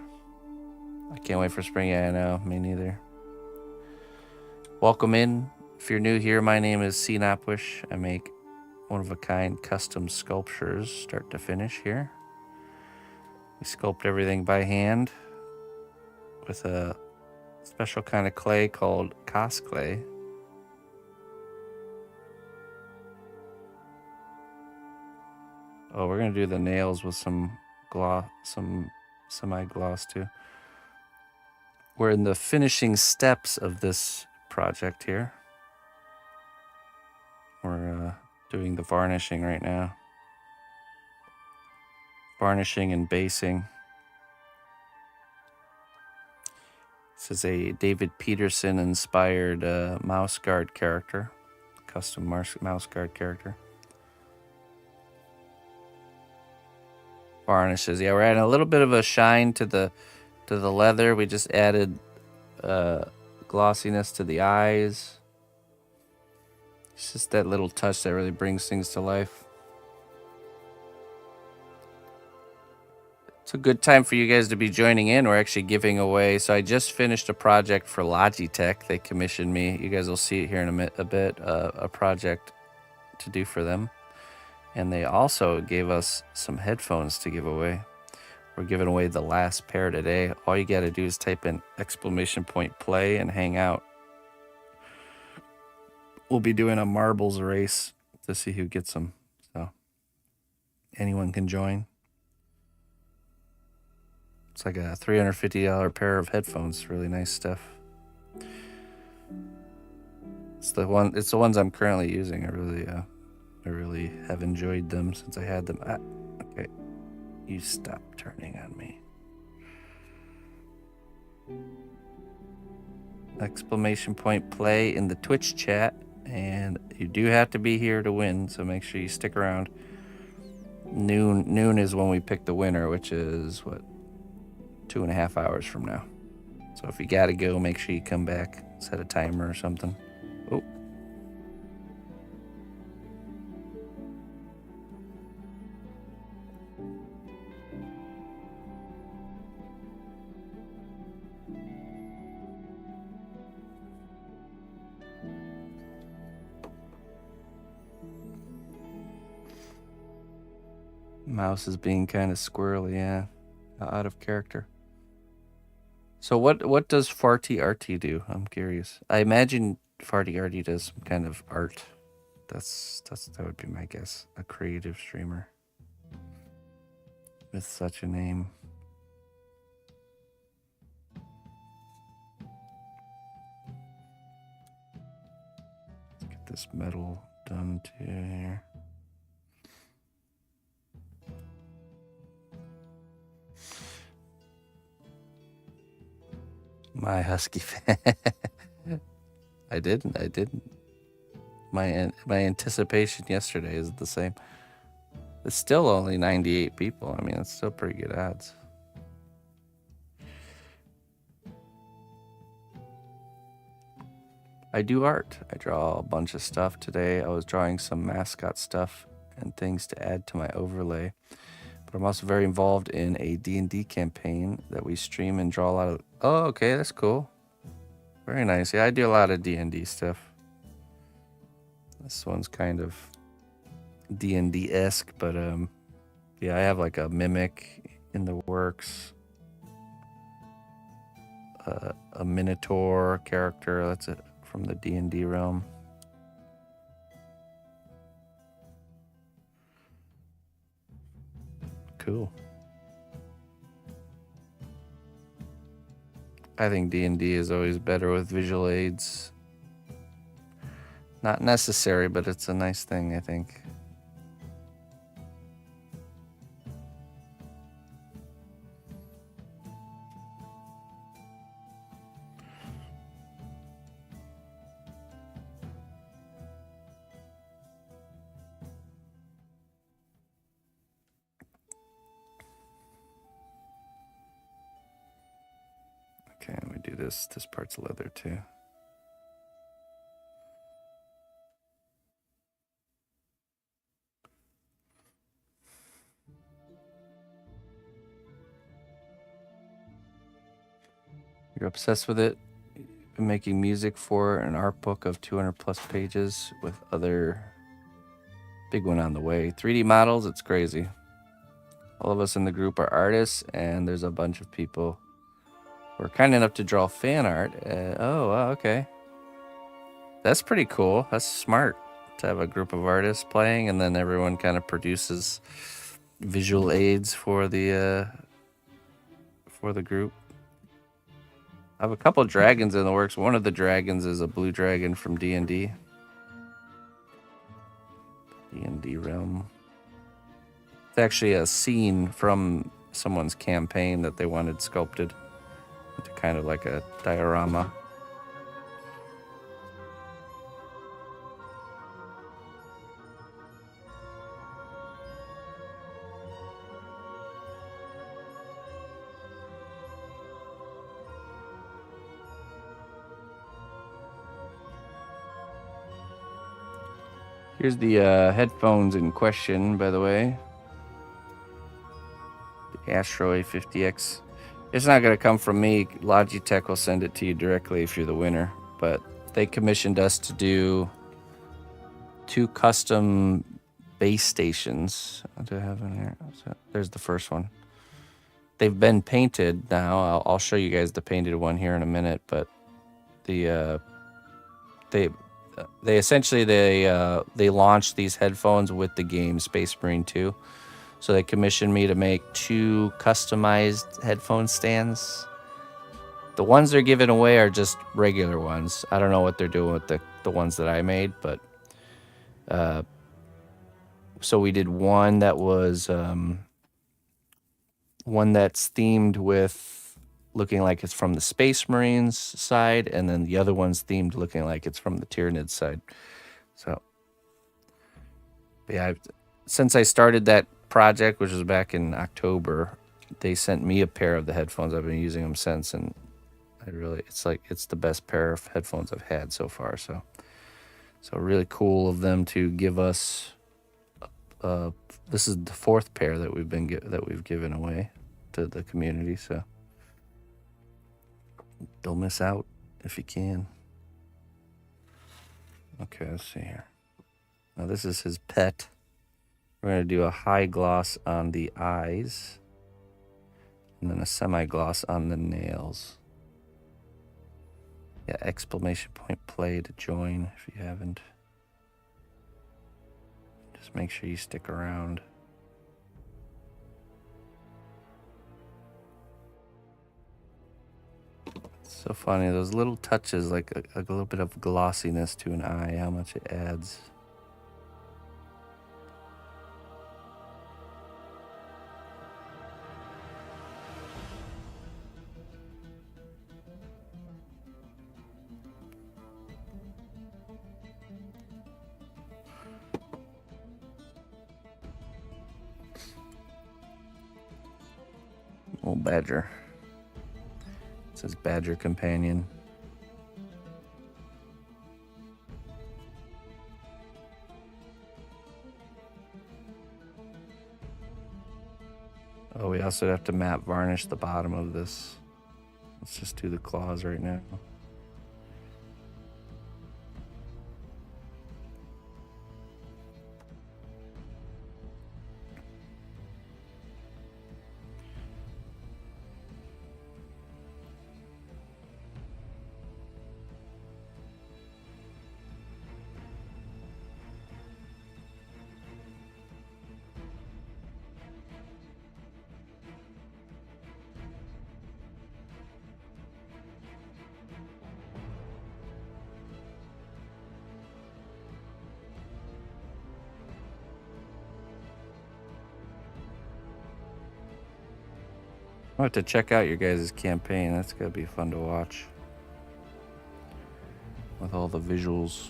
I can't wait for spring. Yeah, I know. Me neither. Welcome in. If you're new here, my name is cnotbusch. I make one-of-a-kind custom sculptures, start to finish here. We sculpt everything by hand with a special kind of clay called cast clay. Oh, we're gonna do the nails with some gloss, some semi-gloss too. We're in the finishing steps of this project here. We're doing the varnishing right now. Varnishing and basing. This is a David Petersen inspired mouse guard character, custom mouse guard character. Varnishes. Yeah, we're adding a little bit of a shine to the leather. We just added glossiness to the eyes. It's just that little touch that really brings things to life. It's a good time for you guys to be joining in. We're actually giving away. So I just finished a project for Logitech. They commissioned me. You guys will see it here in a bit. A project to do for them. And they also gave us some headphones to give away. We're giving away the last pair today. All you got to do is type in !play and hang out. We'll be doing a marbles race to see who gets them. So anyone can join. It's like a $350 pair of headphones. Really nice stuff. It's the ones I'm currently using. I really have enjoyed them since I had them. Okay, you stop turning on me. !play in the Twitch chat, and you do have to be here to win, so make sure you stick around. Noon is when we pick the winner, which is what, 2.5 hours from now. So if you gotta go, make sure you come back, set a timer or something. Oh. Mouse is being kind of squirrely, yeah. Out of character. So what does Farty RT do? I'm curious. I imagine Farty RT does some kind of art. That would be my guess. A creative streamer with such a name. Let's get this metal done too here. My husky fan. I didn't. My anticipation yesterday is the same. It's still only 98 people. I mean, it's still pretty good odds. I do art. I draw a bunch of stuff today. I was drawing some mascot stuff and things to add to my overlay. But I'm also very involved in a D&D campaign that we stream and draw a lot of. Oh, okay, that's cool. Very nice. Yeah, I do a lot of D&D stuff. This one's kind of D&D-esque, but yeah, I have like a mimic in the works. A minotaur character. That's it from the D&D realm. Cool. I think D&D is always better with visual aids. Not necessary, but it's a nice thing, I think. Okay, we do this. This part's leather too. You're obsessed with it. Been making music for an art book of 200 plus pages with other big one on the way. 3D models, it's crazy. All of us in the group are artists, and there's a bunch of people who are kind enough to draw fan art. Oh, wow, okay. That's pretty cool. That's smart to have a group of artists playing, and then everyone kind of produces visual aids for the group. I have a couple dragons in the works. One of the dragons is a blue dragon from D&D. D&D realm. It's actually a scene from someone's campaign that they wanted sculpted into kind of like a diorama. Here's the headphones in question, by the way. The Astro A50X. It's not going to come from me. Logitech will send it to you directly if you're the winner. But they commissioned us to do 2 custom base stations. What do I have in here? There's the first one. They've been painted now. I'll show you guys the painted one here in a minute. But the they essentially they launched these headphones with the game Space Marine 2. So they commissioned me to make 2 customized headphone stands. The ones they're giving away are just regular ones. I don't know what they're doing with the ones that I made, but so we did one that was one that's themed with looking like it's from the Space Marines side, and then the other one's themed looking like it's from the Tyranids side. So, but yeah, since I started that project, which was back in October, they sent me a pair of the headphones. I've been using them since, and it's the best pair of headphones I've had so far. So really cool of them to give us. This is the 4th pair that we've given away to the community. So don't miss out if you can. Okay, let's see here. Now this is his pet. We're going to do a high gloss on the eyes and then a semi-gloss on the nails. Yeah, exclamation point play to join if you haven't. Just make sure you stick around. It's so funny, those little touches, like a little bit of glossiness to an eye, how much it adds. Old badger. It says badger companion. Oh, we also have to matte varnish the bottom of this. Let's just do the claws right now. I'll have to check out your guys' campaign. That's gotta be fun to watch. With all the visuals.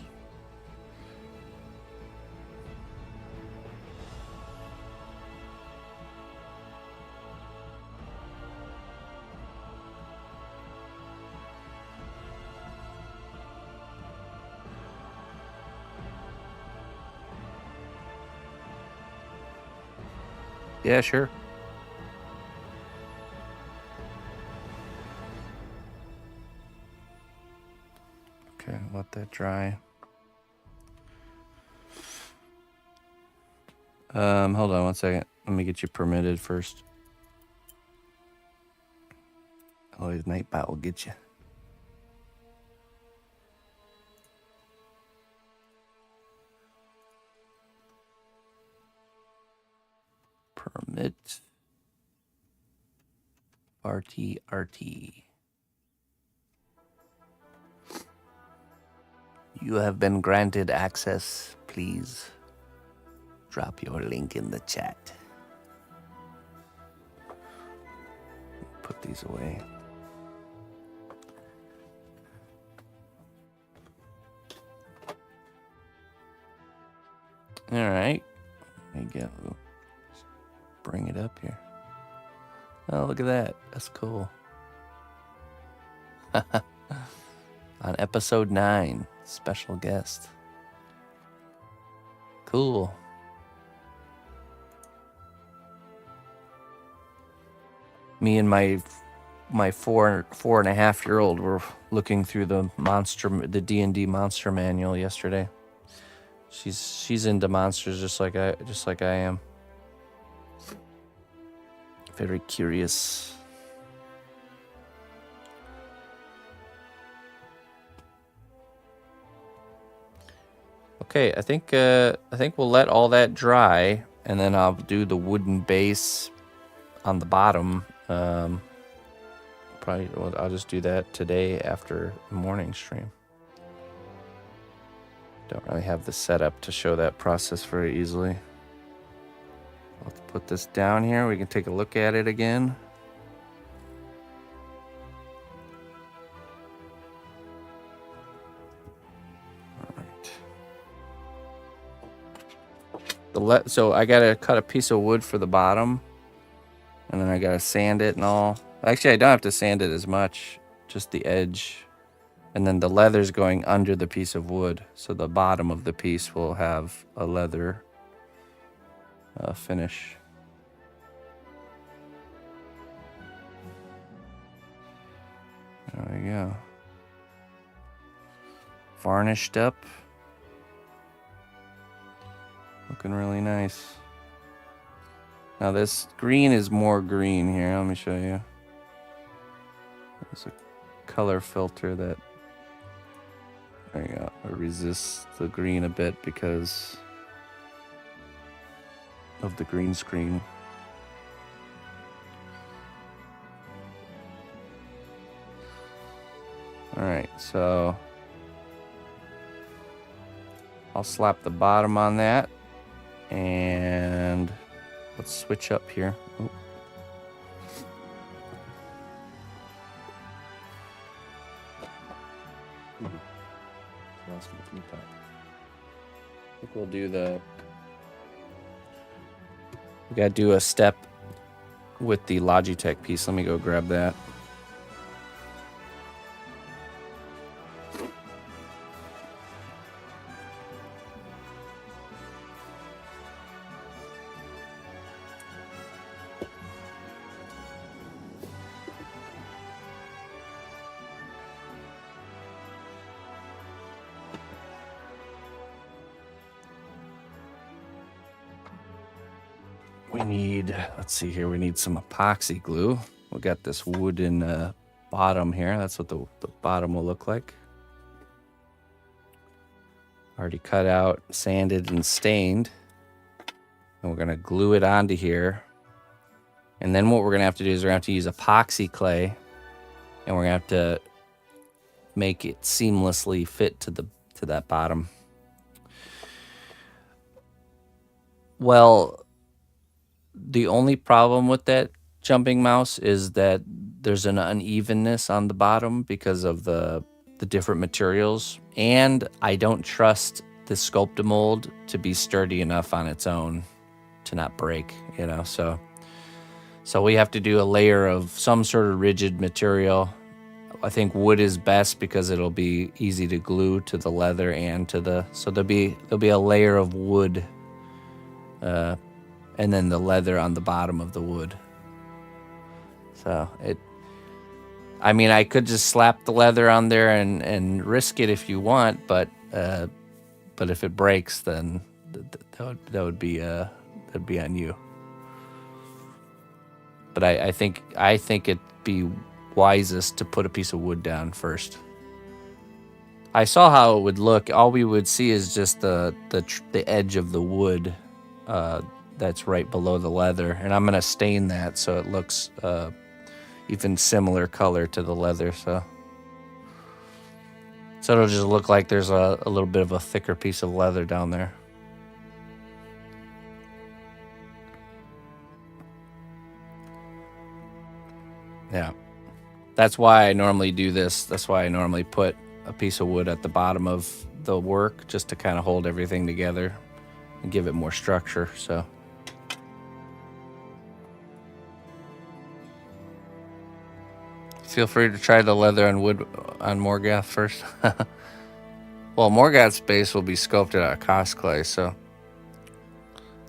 Yeah, sure. Let that dry. Hold on one second. Let me get you permitted first. Always Nightbot will get you. Permit. RT. You have been granted access. Please drop your link in the chat. Put these away. All right. There you go. Bring it up here. Oh, look at that. That's cool. On episode 9, special guest. Cool. Me and my 4.5-year-old were looking through the D&D monster manual yesterday. She's into monsters just like I am. Very curious. Okay, I think we'll let all that dry, and then I'll do the wooden base on the bottom. I'll just do that today after the morning stream. Don't really have the setup to show that process very easily. Let's put this down here. We can take a look at it again. All right. So I gotta cut a piece of wood for the bottom, and then I gotta sand it and all. Actually, I don't have to sand it as much, just the edge. And then the leather's going under the piece of wood, so the bottom of the piece will have a leather finish. There we go. Varnished up. Looking really nice. Now this green is more green here. Let me show you. There's a color filter that, there you go, it resists the green a bit because of the green screen. All right, so I'll slap the bottom on that, and let's switch up here. Oop. I think we'll do we gotta do a step with the Logitech piece. Let me go grab that. We need, let's see here, we need some epoxy glue. We got this wooden bottom here. That's what the bottom will look like. Already cut out, sanded, and stained. And we're gonna glue it onto here. And then what we're gonna have to do is we're gonna have to use epoxy clay, and we're gonna have to make it seamlessly fit to that bottom. Well, the only problem with that jumping mouse is that there's an unevenness on the bottom because of the different materials, and I don't trust the Sculpting mold to be sturdy enough on its own to not break, you know, so we have to do a layer of some sort of rigid material. I think wood is best because it'll be easy to glue to the leather and to the, so there'll be a layer of wood, and then the leather on the bottom of the wood. So I mean, I could just slap the leather on there and risk it if you want, but if it breaks, then that would be that'd be on you. But I think it'd be wisest to put a piece of wood down first. I saw how it would look. All we would see is just the edge of the wood that's right below the leather, and I'm gonna stain that so it looks even similar color to the leather. So it'll just look like there's a little bit of a thicker piece of leather down there. Yeah, that's why I normally do this. That's why I normally put a piece of wood at the bottom of the work, just to kind of hold everything together and give it more structure. So feel free to try the leather and wood on Morgath first. Well, Morgath's base will be sculpted out of cast clay, so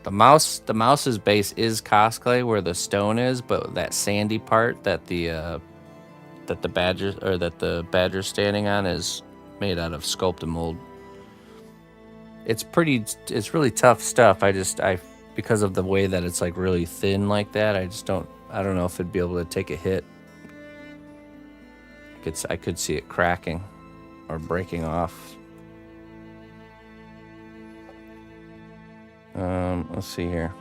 the mouse's base is cast clay where the stone is, but that sandy part that the badger's standing on is made out of sculpted mold. It's really tough stuff. Because of the way that it's like really thin like that, I don't know if it'd be able to take a hit. I could see it cracking or breaking off. Let's see here.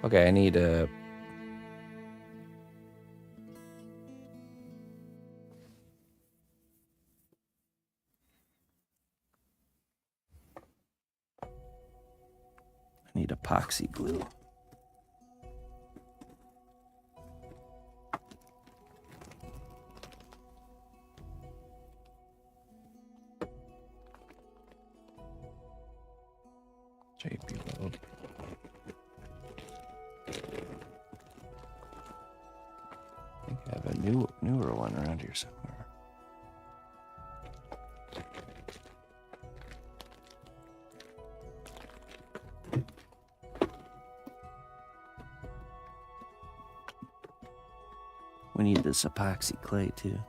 Okay, I need a epoxy glue. JP load. I think I have a newer one around here somewhere. We need this epoxy clay too.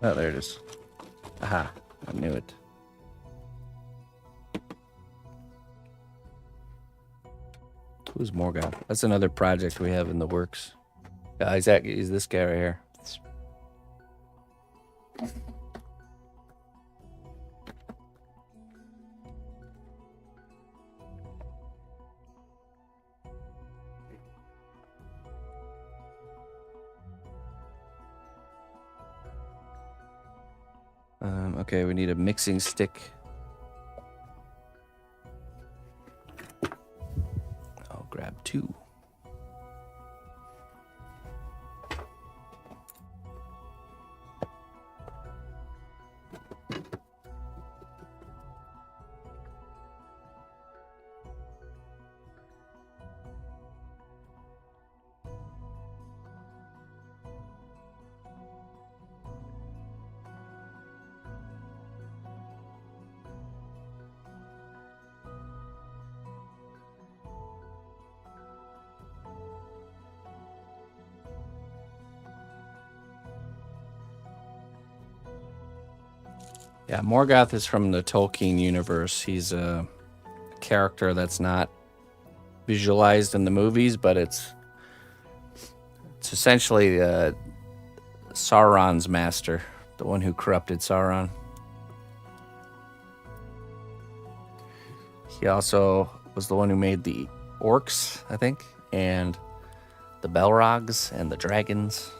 Oh, there it is. Aha, I knew it. Who's Morgoth? That's another project we have in the works. Exactly, he's this guy right here. Okay, we need a mixing stick. I'll grab 2. Yeah, Morgoth is from the Tolkien universe. He's a character that's not visualized in the movies, but it's essentially Sauron's master, the one who corrupted Sauron. He also was the one who made the orcs, I think, and the Balrogs and the dragons.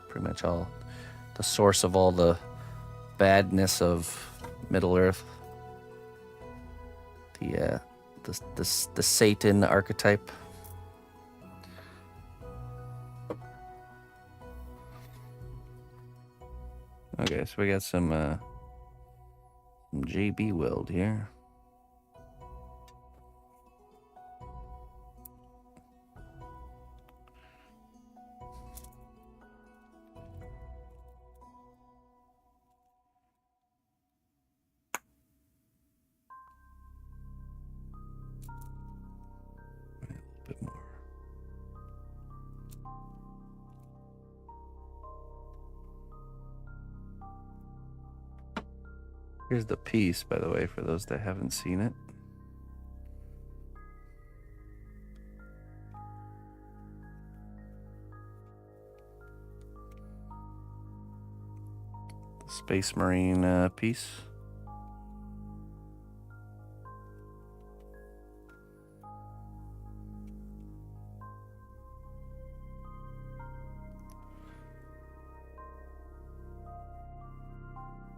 Pretty much all the source of all the badness of Middle-earth. The Satan archetype. Okay, so we got some JB Weld here. A bit more. Here's the piece, by the way, for those that haven't seen it. The Space Marine piece.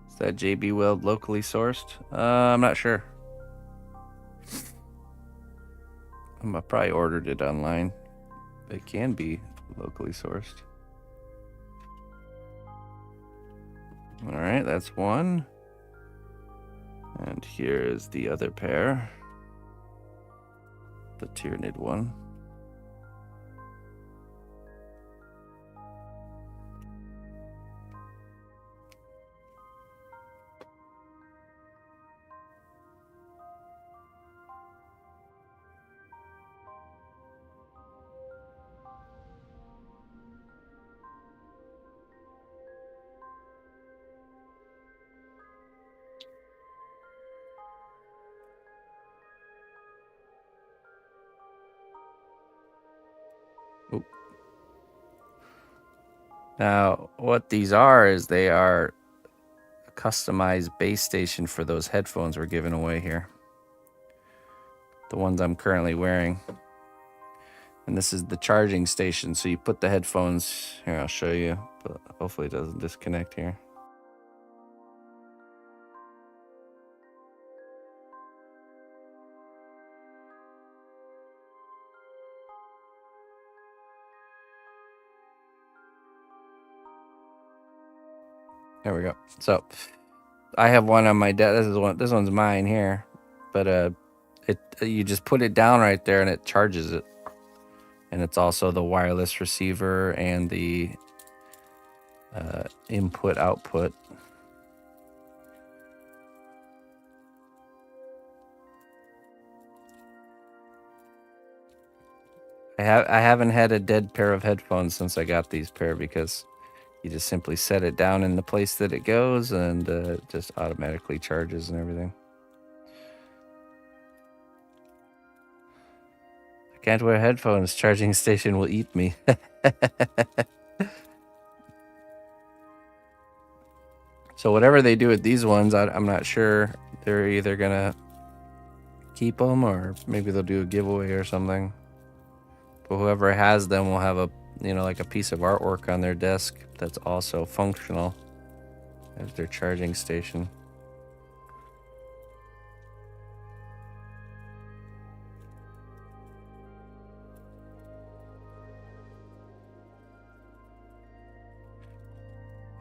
Is that JB Weld locally sourced? I'm not sure. I probably ordered it online. It can be locally sourced. All right, that's one. And here is the other pair. The Tyranid one. Oop. Now, what these are is they are a customized base station for those headphones we're giving away here. The ones I'm currently wearing. And this is the charging station. So you put the headphones here, I'll show you, but hopefully it doesn't disconnect here. There we go. So I have one on my desk. This one's mine here, but you just put it down right there and it charges it. And it's also the wireless receiver and the input output. I haven't had a dead pair of headphones since I got these pair, because you just simply set it down in the place that it goes and it just automatically charges and everything. I can't wear headphones. Charging station will eat me. So whatever they do with these ones, I'm not sure. They're either gonna keep them or maybe they'll do a giveaway or something. But whoever has them will have a, like a piece of artwork on their desk that's also functional as their charging station.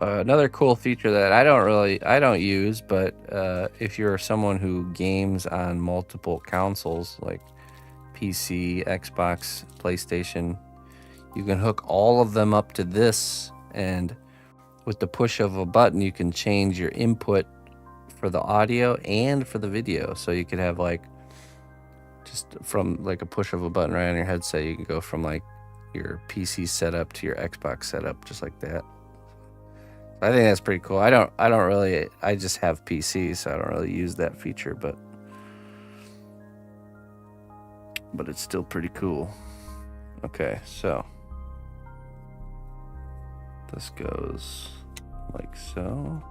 Another cool feature that I don't use, but if you're someone who games on multiple consoles like PC, Xbox, PlayStation, you can hook all of them up to this, and with the push of a button you can change your input for the audio and for the video. So you could have like, just from like a push of a button right on your headset, you can go from like your PC setup to your Xbox setup just like that. I think that's pretty cool. I just have PC, so I don't really use that feature, but it's still pretty cool. Okay, so this goes like so.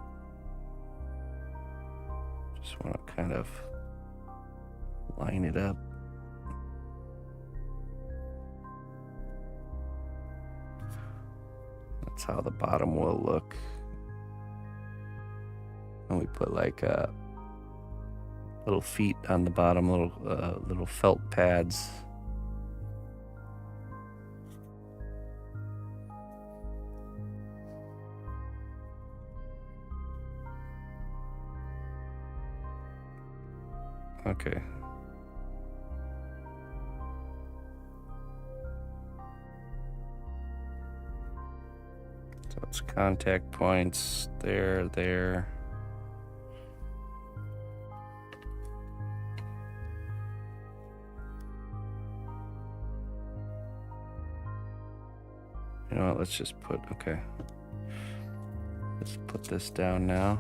Just want to kind of line it up. That's how the bottom will look. And we put like little feet on the bottom, little felt pads. Okay. So it's contact points there. You know what, let's just put, okay. Let's put this down now.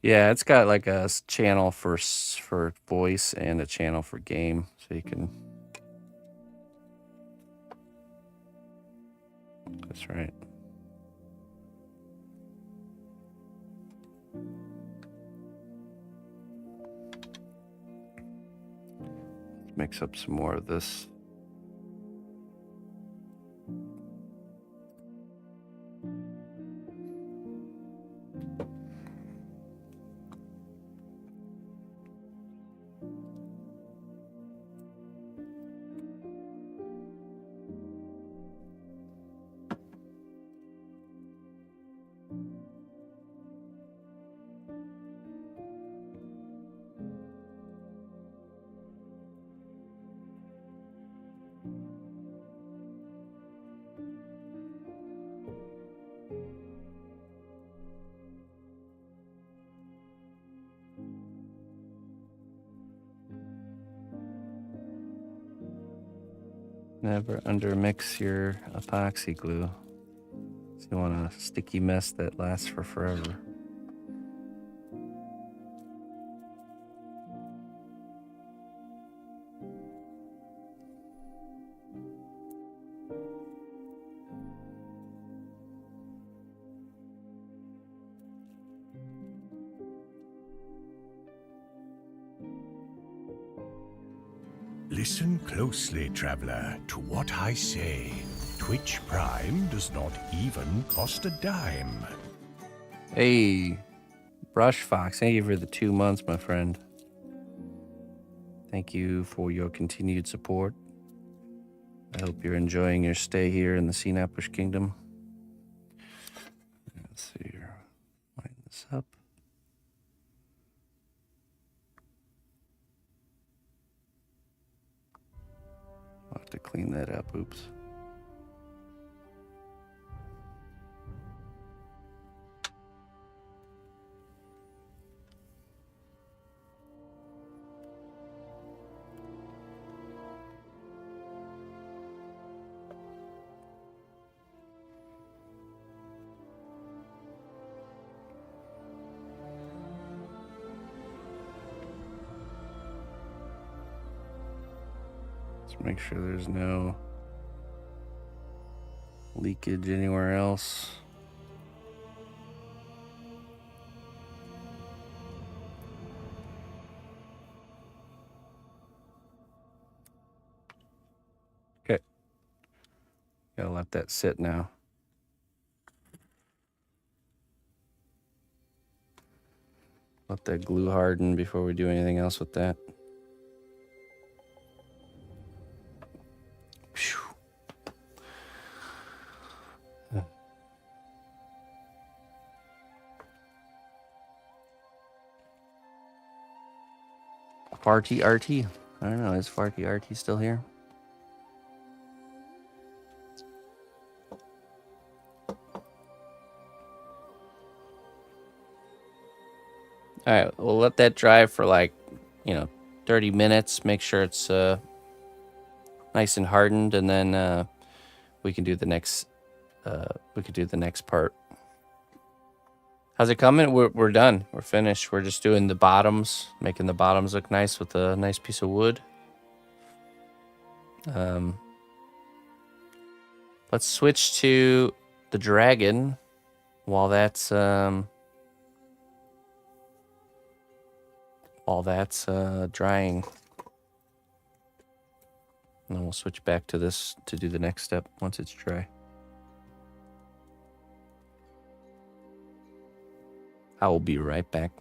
Yeah, it's got like a channel for voice and a channel for game, so you can. That's right. Mix up some more of this. Never undermix your epoxy glue. So you want a sticky mess that lasts for forever. Listen closely, traveler, to what I say. Twitch Prime does not even cost a dime. Hey, Brush Fox, thank you for the 2 months, my friend. Thank you for your continued support. I hope you're enjoying your stay here in the cnotbusch Kingdom. Let's see here. Line this up. I'll have to clean that up. Oops. Let's make sure there's no leakage anywhere else. Okay. Gotta let that sit now. Let that glue harden before we do anything else with that. Phew. Farty RT. I don't know, is Farty RT still here? All right, we'll let that dry for like, 30 minutes. Make sure it's nice and hardened, and then we can do the next. We could do the next part. How's it coming? We're done. We're finished. We're just doing the bottoms, making the bottoms look nice with a nice piece of wood. Let's switch to the dragon while that's drying. And then we'll switch back to this to do the next step once it's dry. I will be right back.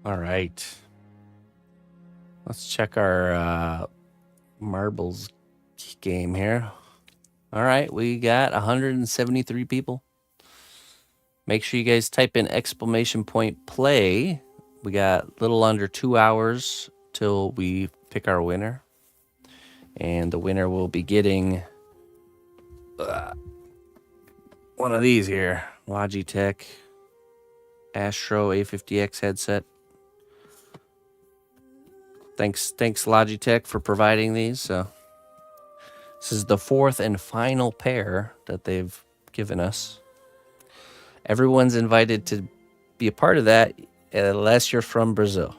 All right. Let's check our marbles game here. All right, we got 173 people. Make sure you guys type in !play. We got a little under 2 hours till we pick our winner. And the winner will be getting one of these here. Logitech Astro A50X headset. Thanks Logitech for providing these. So this is the fourth and final pair that they've given us. Everyone's invited to be a part of that unless you're from Brazil.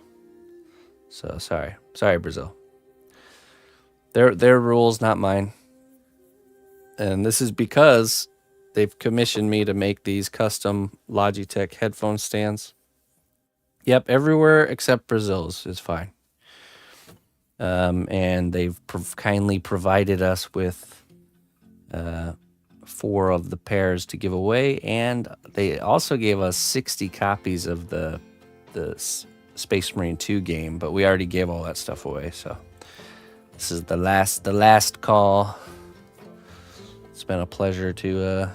So sorry Brazil. Their rules, not mine. And this is because they've commissioned me to make these custom Logitech headphone stands. Yep, everywhere except Brazil's is fine. And they've kindly provided us with 4 of the pairs to give away, and they also gave us 60 copies of the Space Marine 2 game, but we already gave all that stuff away, so this is the last call. It's been a pleasure to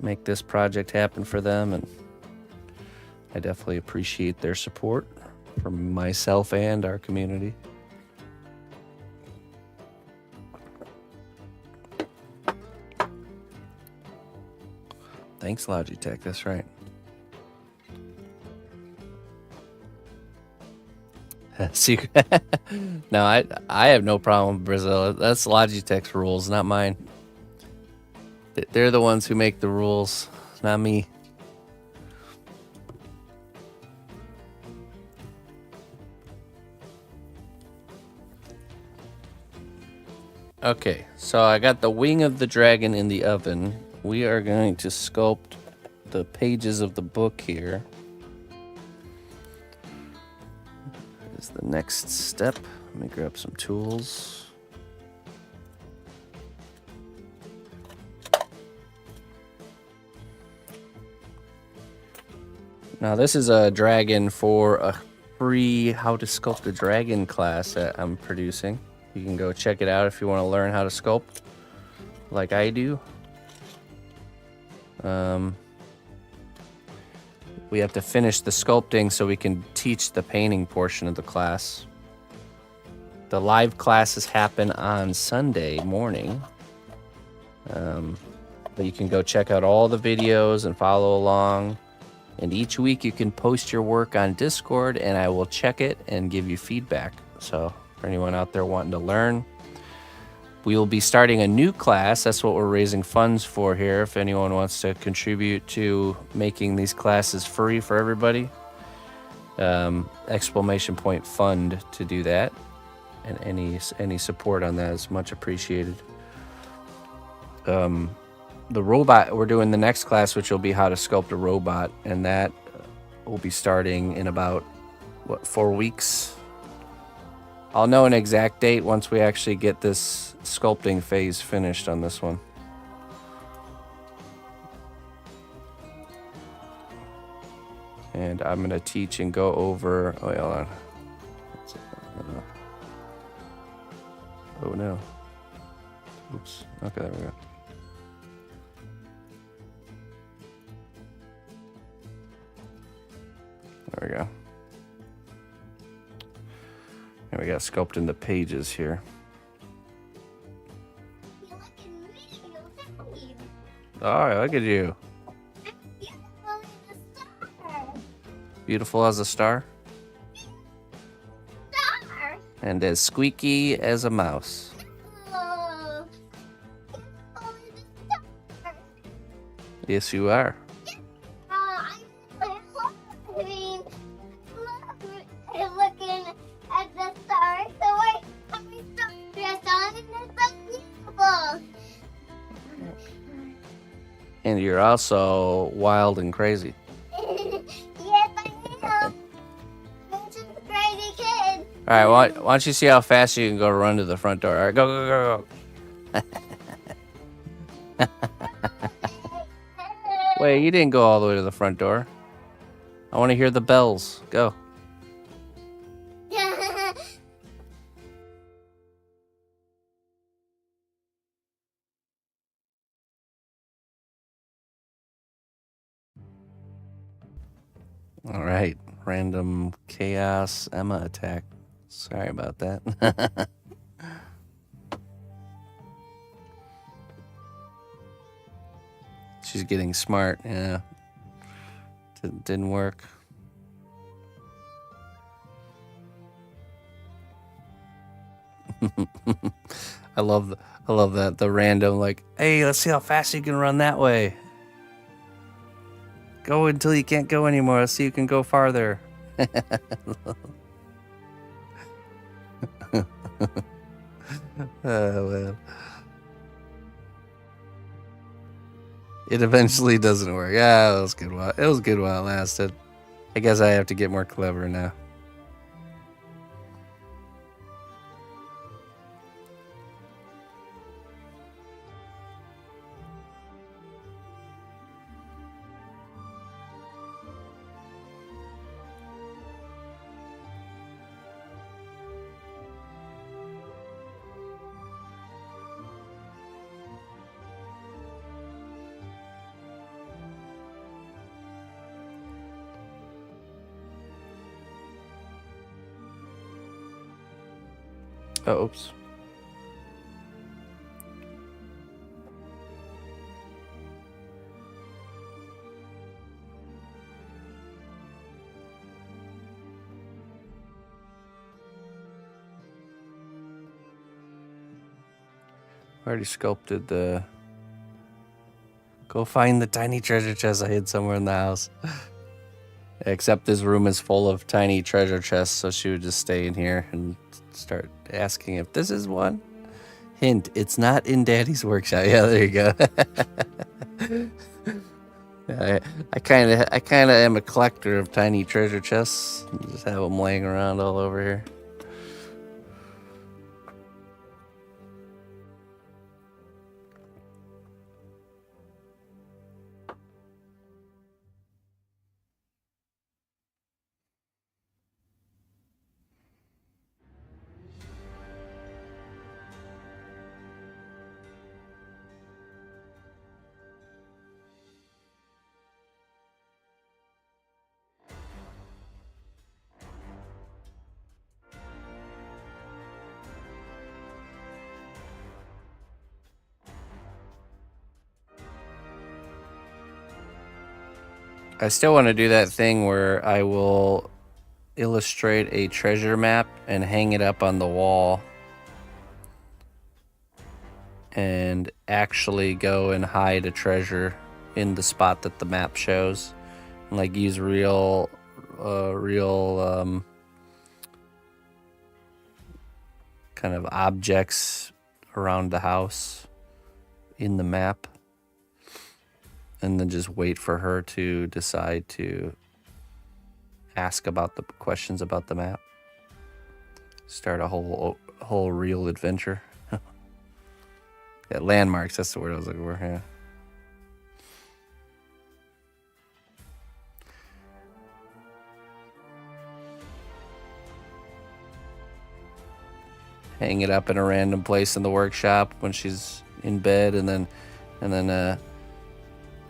make this project happen for them, and I definitely appreciate their support from myself and our community. Thanks, Logitech. That's right. No, I have no problem with Brazil. That's Logitech's rules, not mine. They're the ones who make the rules, not me. Okay, so I got the wing of the dragon in the oven. We are going to sculpt the pages of the book here. Is the next step. Let me grab some tools. Now this is a dragon for a free How to Sculpt a Dragon class that I'm producing. You can go check it out if you want to learn how to sculpt like I do. We have to finish the sculpting so we can teach the painting portion of the class. The live classes happen on Sunday morning. But you can go check out all the videos and follow along. And each week you can post your work on Discord and I will check it and give you feedback. So for anyone out there wanting to learn, we will be starting a new class. That's what we're raising funds for here. If anyone wants to contribute to making these classes free for everybody, exclamation point fund to do that. And any support on that is much appreciated. The robot, we're doing the next class, which will be how to sculpt a robot. And that will be starting in about, 4 weeks? I'll know an exact date once we actually get this sculpting phase finished on this one. And I'm going to teach and go over... Oh, wait, hold on. Oh, no. Oops. Okay, there we go. There we go. And we got sculpting the pages here. You're looking really happy. Oh, look at you. Beautiful as a star. Beautiful as a star. Star. And as squeaky as a mouse. Oh, beautiful as a star. Yes, you are. I'm looking at the stars, so I have my star dress on, and it's so beautiful. And you're also wild and crazy. Yes, I am. I'm just a crazy kid. All right, why don't you see how fast you can go run to the front door? All right, go. Wait, you didn't go all the way to the front door. I want to hear the bells. Go. All right, random chaos Emma attack. Sorry about that. She's getting smart. Yeah, didn't work. I love that the random like, hey, let's see how fast you can run that way. Go until you can't go anymore. Let's see you can go farther. Oh, well. It eventually doesn't work. Yeah, it was good while it lasted. I guess I have to get more clever now. Oh, oops. Already sculpted the... Go find the tiny treasure chest I hid somewhere in the house. Except this room is full of tiny treasure chests, so she would just stay in here and start asking if this is one. Hint, it's not in Daddy's workshop. Yeah, there you go. I kind of am a collector of tiny treasure chests. Just have them laying around all over here. I still want to do that thing where I will illustrate a treasure map and hang it up on the wall and actually go and hide a treasure in the spot that the map shows. Like use real kind of objects around the house in the map, and then just wait for her to decide to ask about the questions about the map. Start a whole real adventure. Yeah, landmarks, that's the word I was looking for, yeah. Hang it up in a random place in the workshop when she's in bed, and then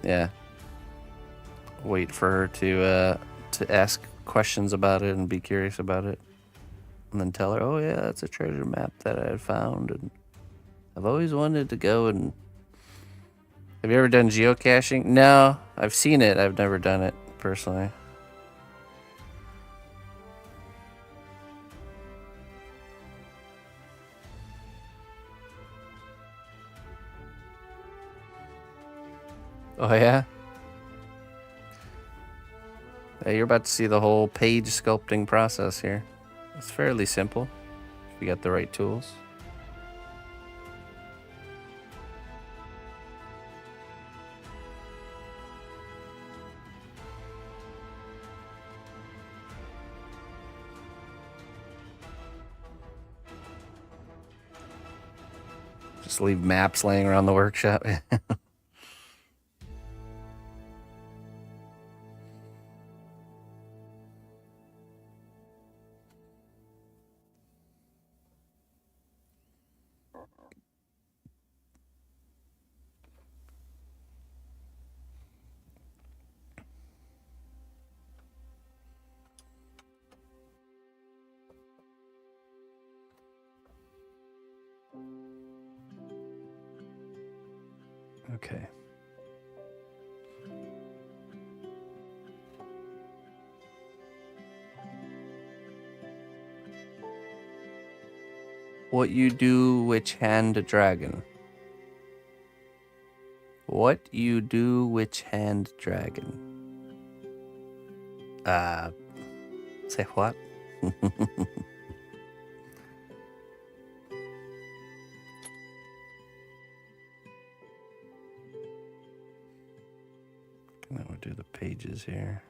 yeah, wait for her to ask questions about it and be curious about it, and then tell her, oh yeah, that's a treasure map that I had found, and I've always wanted to go. And have you ever done geocaching? No, I've seen it. I've never done it personally. Oh yeah? Yeah, you're about to see the whole page sculpting process here. It's fairly simple if you got the right tools. Just leave maps laying around the workshop. Okay. What you do which hand a dragon? What you do which hand dragon? Say what? Now we'll do the pages here.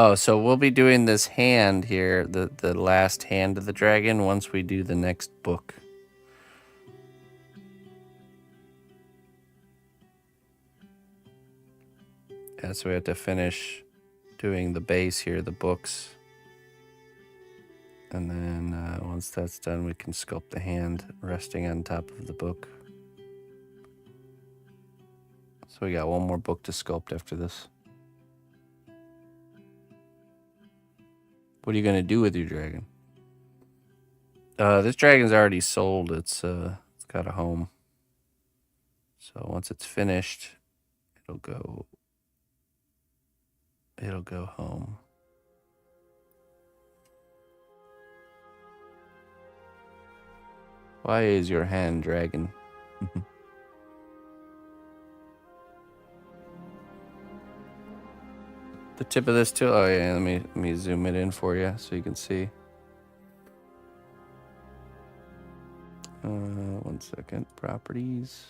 Oh, so we'll be doing this hand here, the last hand of the dragon, once we do the next book. Yeah, so we have to finish doing the base here, the books. And then once that's done, we can sculpt the hand resting on top of the book. So we got one more book to sculpt after this. What are you gonna do with your dragon? This dragon's already sold. It's got a home. So once it's finished, it'll go home. Why is your hand dragon? The tip of this tool. Oh yeah, let me zoom it in for you so you can see. 1 second. Properties.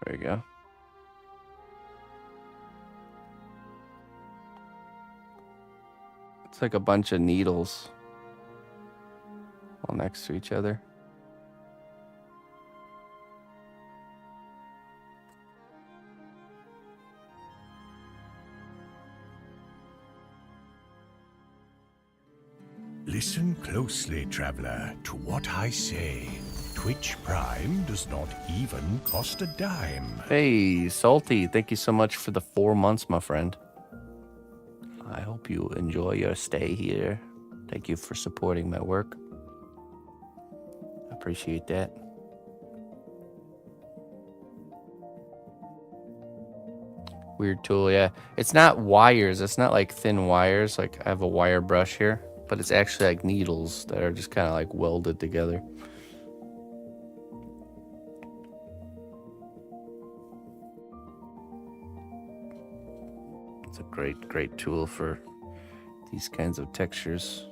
There you go. It's like a bunch of needles all next to each other. Listen closely, traveler, to what I say. Twitch Prime does not even cost a dime. Hey, Salty, thank you so much for the 4 months, my friend. I hope you enjoy your stay here. Thank you for supporting my work. I appreciate that. Weird tool, yeah. It's not wires. It's not like thin wires. Like I have a wire brush here, but it's actually like needles that are just kind of like welded together. It's a great tool for these kinds of textures.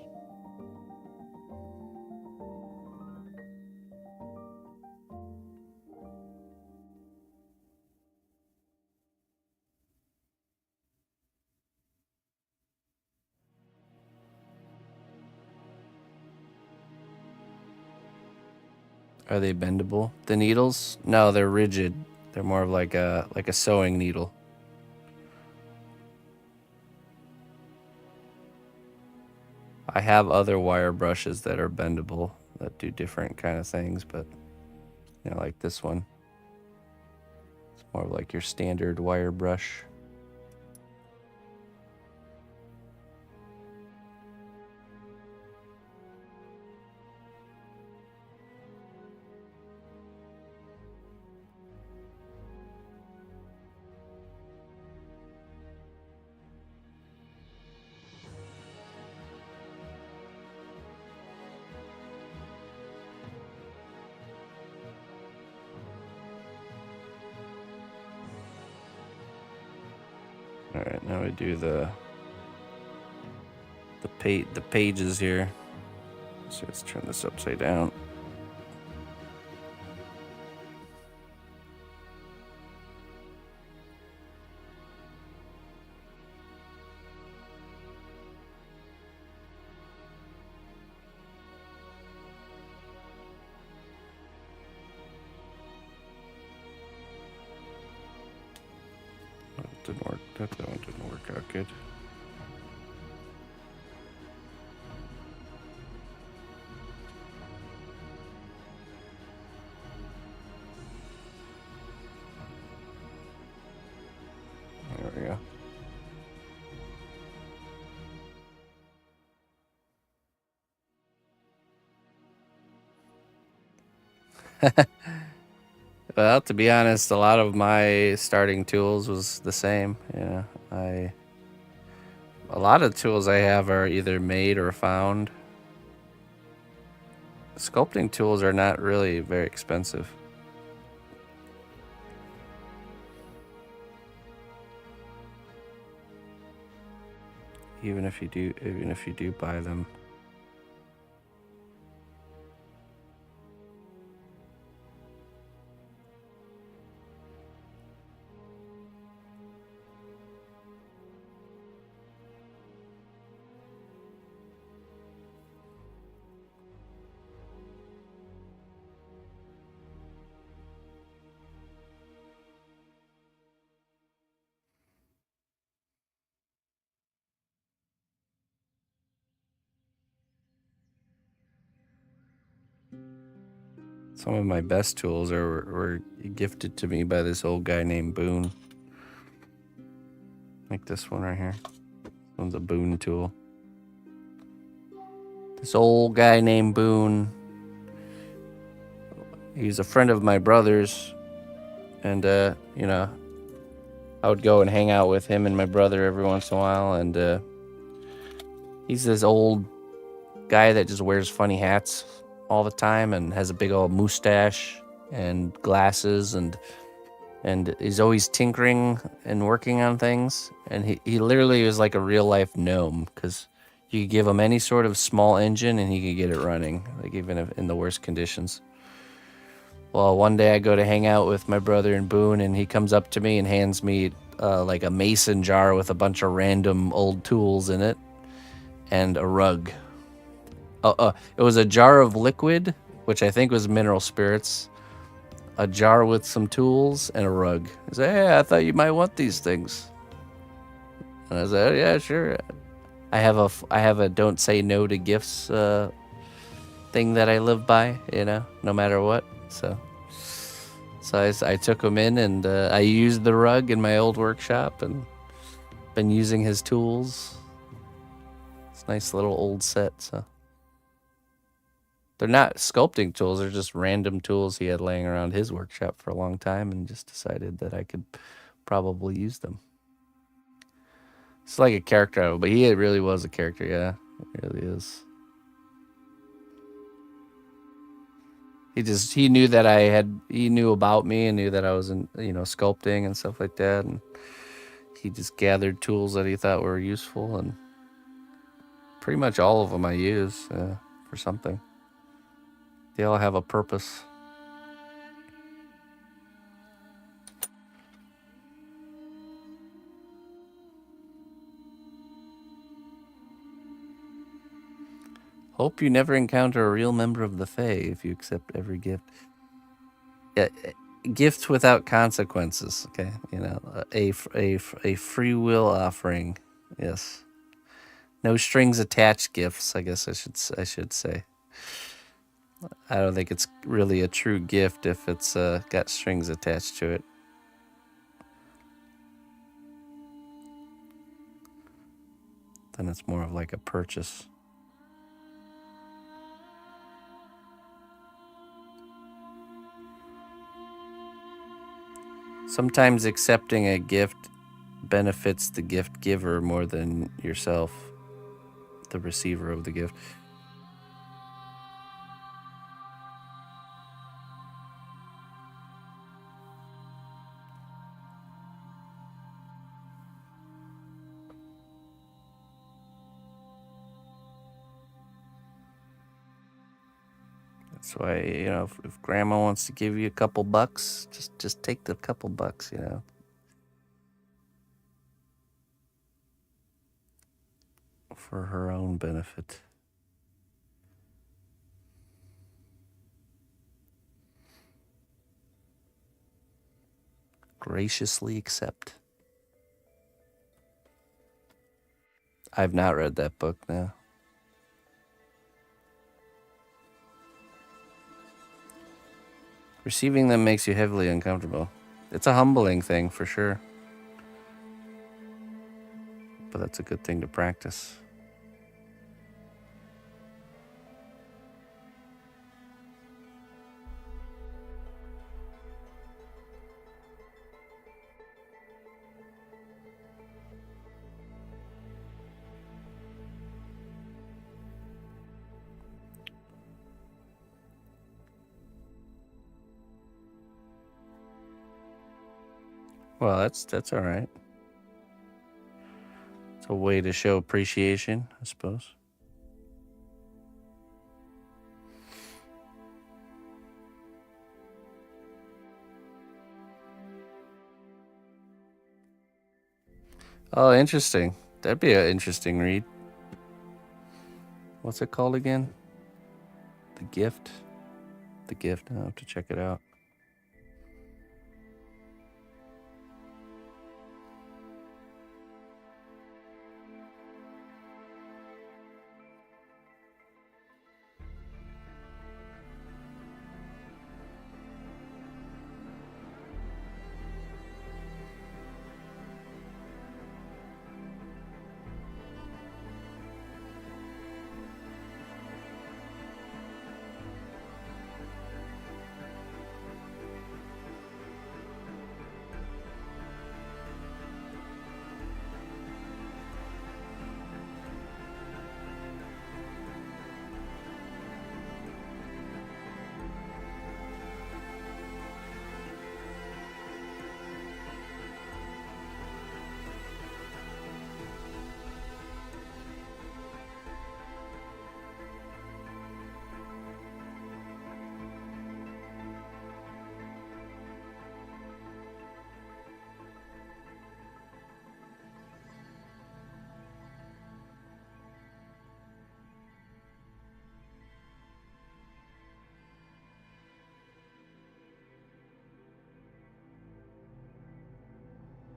Are they bendable? The needles? No, they're rigid. They're more of like a sewing needle. I have other wire brushes that are bendable that do different kind of things, but you know, like this one. It's more of like your standard wire brush. All right, now we do the pages here. So let's turn this upside down. Didn't work. That one didn't work out good. There we go. Well, to be honest, a lot of my starting tools was the same. Yeah, a lot of tools I have are either made or found. Sculpting tools are not really very expensive. Even if you do buy them. Some of my best tools were gifted to me by this old guy named Boone. Like this one right here. This one's a Boone tool. This old guy named Boone. He's a friend of my brother's. And, you know, I would go and hang out with him and my brother every once in a while. And he's this old guy that just wears funny hats all the time and has a big old mustache and glasses and he's always tinkering and working on things. And he literally is like a real life gnome, because you could give him any sort of small engine and he could get it running, like even if in the worst conditions. Well, one day I go to hang out with my brother in Boone, and he comes up to me and hands me like a mason jar with a bunch of random old tools in it and a rug. It was a jar of liquid, which I think was mineral spirits, a jar with some tools, and a rug. He said, "Hey, I thought you might want these things." And I said, "Oh, yeah, sure." I have a don't say no to gifts thing that I live by, you know, no matter what. So I took him in, and I used the rug in my old workshop and been using his tools. It's a nice little old set, so. They're not sculpting tools, they're just random tools he had laying around his workshop for a long time and just decided that I could probably use them. It's like a character, but he really was a character, yeah. It really is. He knew that he knew about me and knew that I was in, you know, sculpting and stuff like that, and he just gathered tools that he thought were useful, and pretty much all of them I use for something. They all have a purpose. Hope you never encounter a real member of the Fae if you accept every gift. Yeah, gifts without consequences. Okay, you know, a free will offering. Yes, no strings attached gifts. I guess I should say. I don't think it's really a true gift if it's got strings attached to it. Then it's more of like a purchase. Sometimes accepting a gift benefits the gift giver more than yourself, the receiver of the gift. That's why, you know, if grandma wants to give you a couple bucks, just take the couple bucks, you know. For her own benefit. Graciously accept. I've not read that book now. Receiving them makes you heavily uncomfortable. It's a humbling thing for sure. But that's a good thing to practice. Well, that's all right. It's a way to show appreciation, I suppose. Oh, interesting. That'd be an interesting read. What's it called again? The Gift? The Gift. I'll have to check it out.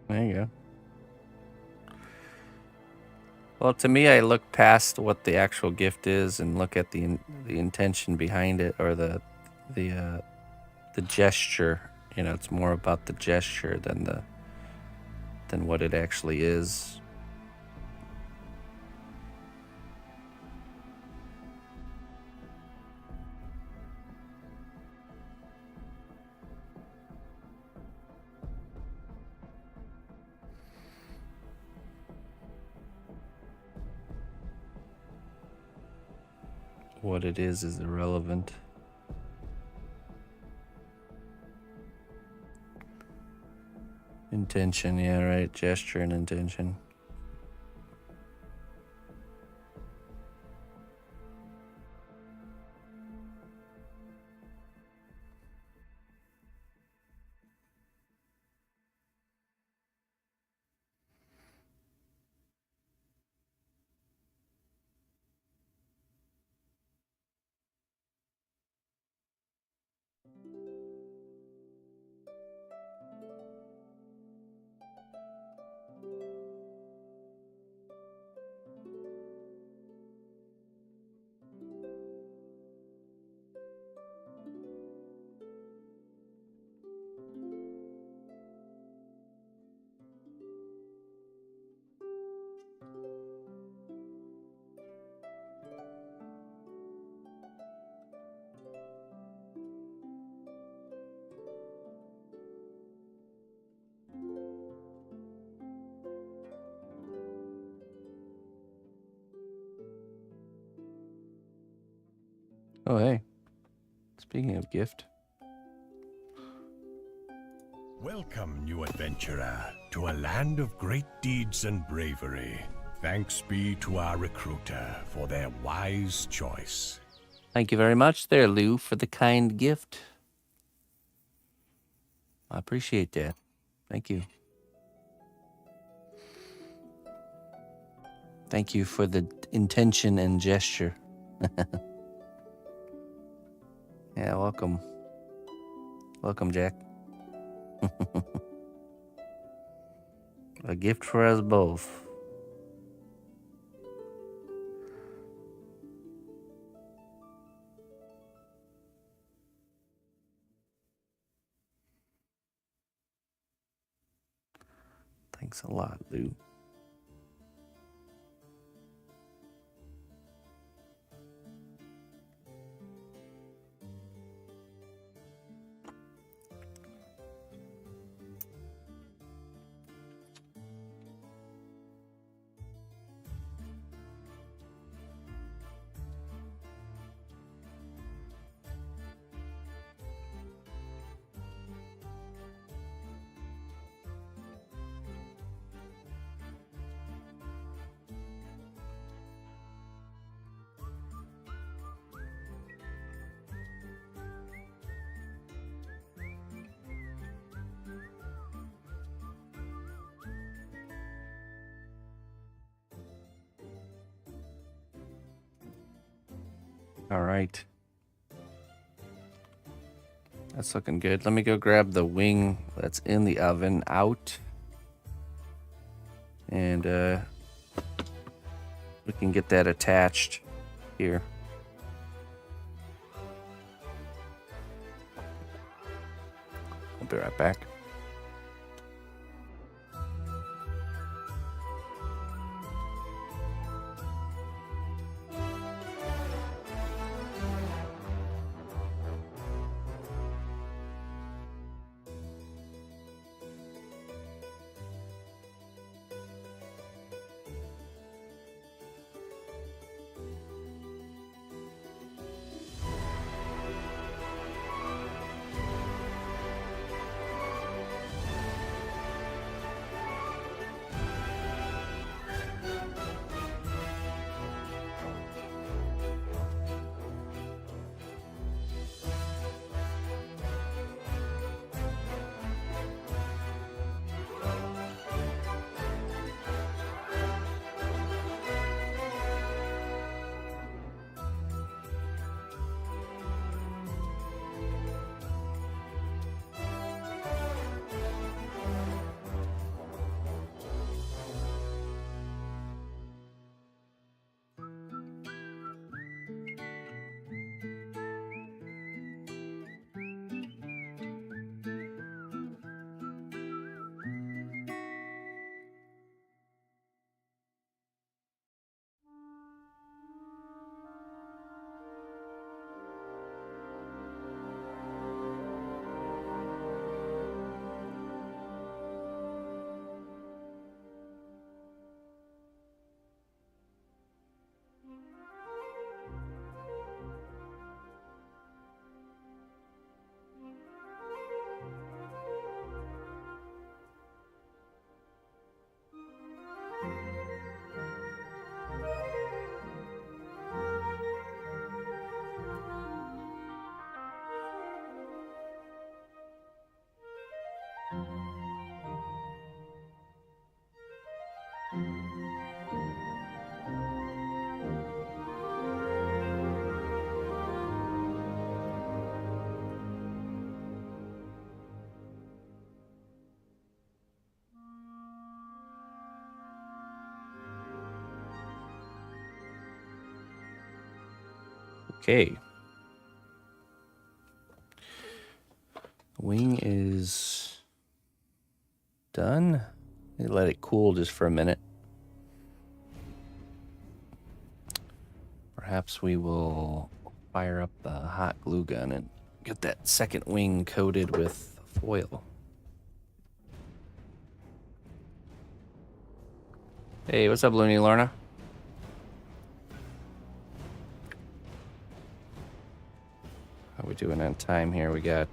There you go. Well, to me, I look past what the actual gift is and look at the intention behind it, or the gesture. You know, it's more about the gesture than what it actually is. What it is irrelevant. Intention, yeah, right. Gesture and intention. Oh, hey. Speaking of gift. Welcome, new adventurer, to a land of great deeds and bravery. Thanks be to our recruiter for their wise choice. Thank you very much there, Lou, for the kind gift. I appreciate that. Thank you. Thank you for the intention and gesture. Yeah, welcome. Welcome, Jack. A gift for us both. Thanks a lot, Lou. All right. That's looking good. Let me go grab the wing that's in the oven out. And we can get that attached here. I'll be right back. Okay. Wing is done. Let it cool just for a minute. Perhaps we will fire up the hot glue gun and get that second wing coated with foil. Hey, what's up, Looney Lorna? How we doing on time here? We got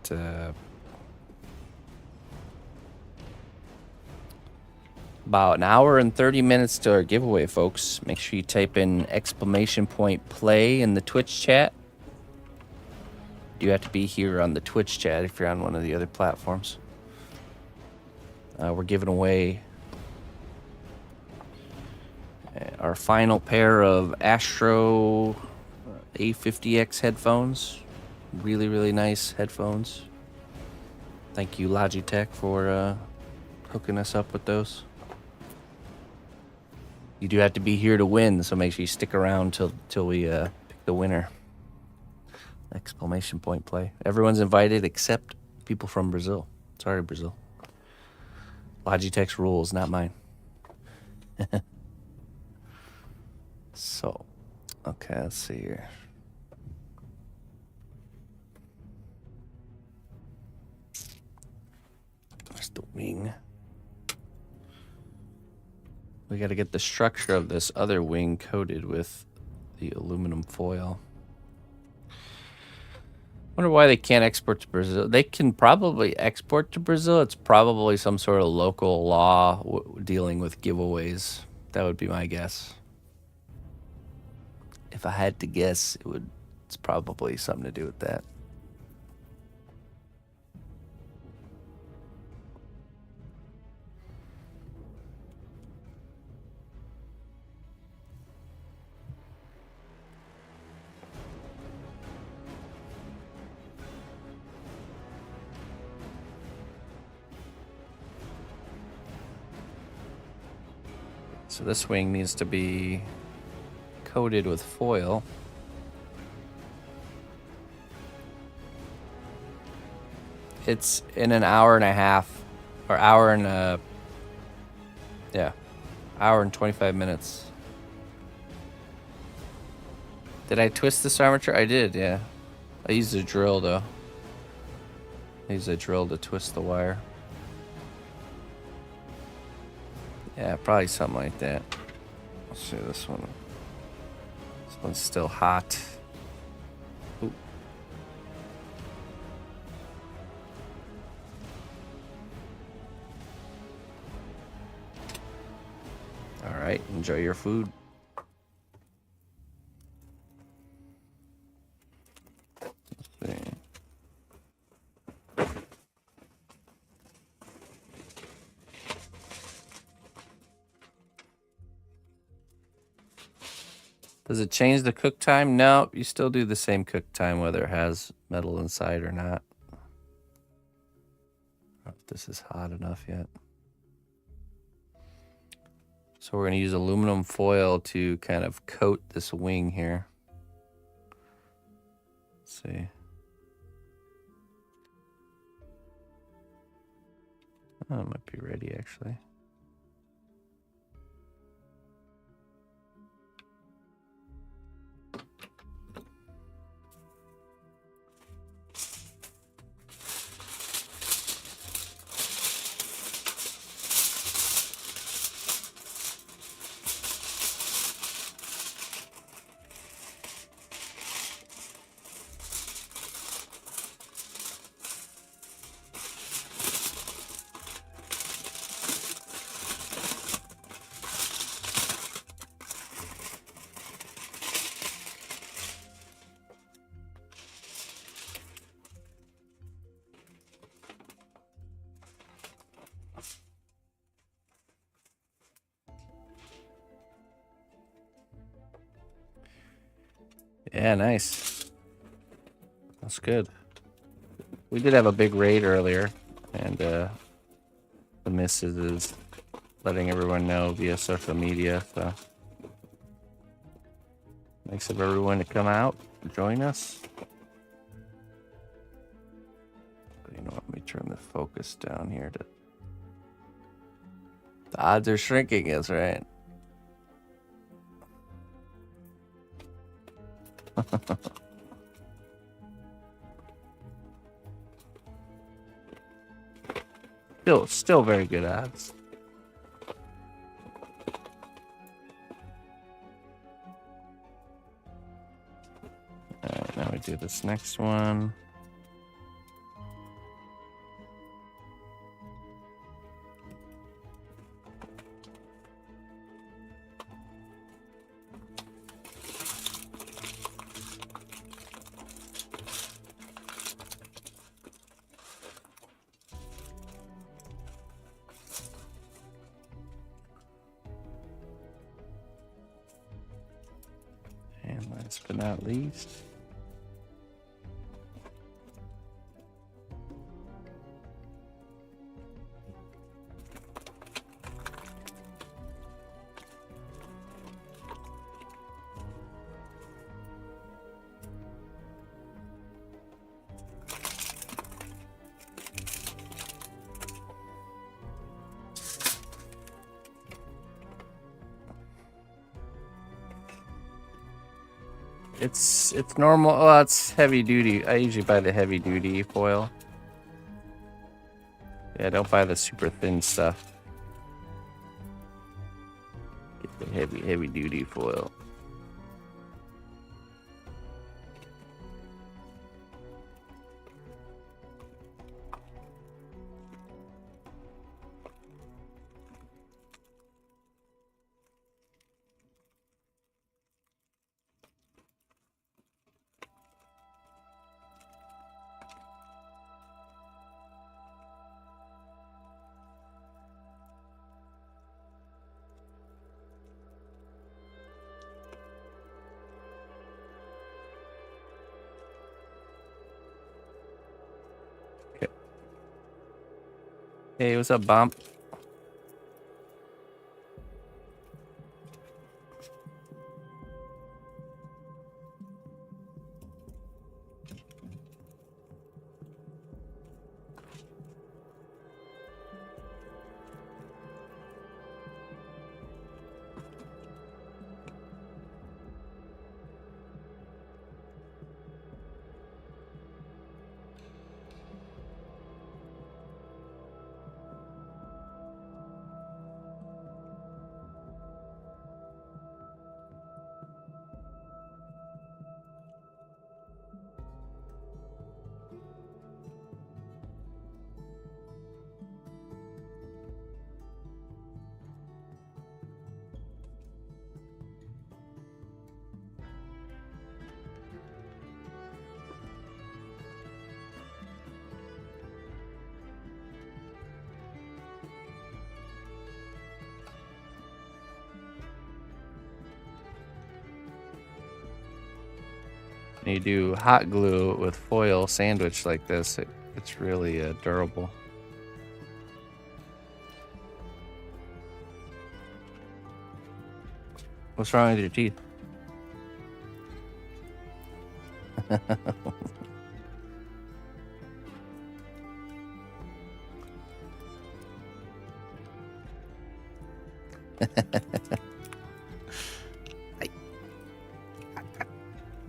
about an hour and 30 minutes to our giveaway, folks. Make sure you type in !play in the Twitch chat. You have to be here on the Twitch chat if you're on one of the other platforms. We're giving away our final pair of Astro A50X headphones. Really, really nice headphones. Thank you, Logitech, for hooking us up with those. You do have to be here to win, so make sure you stick around till we pick the winner. ! Play. Everyone's invited except people from Brazil. Sorry, Brazil. Logitech's rules, not mine. So, okay, let's see here. There's the wing. We got to get the structure of this other wing coated with the aluminum foil. Wonder why they can't export to Brazil. They can probably export to Brazil. It's probably some sort of local law dealing with giveaways. That would be my guess. If I had to guess, it's probably something to do with that. So this wing needs to be coated with foil. It's in an hour and a half, or hour and hour and 25 minutes. Did I twist this armature? I did, yeah. I used a drill though. I used a drill to twist the wire. Yeah, probably something like that. Let's see this one. This one's still hot. Ooh. All right, enjoy your food. Let's see. Does it change the cook time? No, you still do the same cook time whether it has metal inside or not. I don't know if this is hot enough yet. So we're going to use aluminum foil to kind of coat this wing here. Let's see. Oh, it might be ready actually. Yeah, nice. That's good. We did have a big raid earlier, and the missus is letting everyone know via social media, so nice of everyone to come out and join us. But you know what, let me turn the focus down here to... The odds are shrinking us, right? Still very good odds. Alright, now we do this next one. And last but not least, it's normal. Oh, it's heavy duty. I usually buy the heavy duty foil. Yeah, don't buy the super thin stuff. Get the heavy duty foil. Hey, what's up, Bomb? And you do hot glue with foil sandwich like this, it's really durable. What's wrong with your teeth?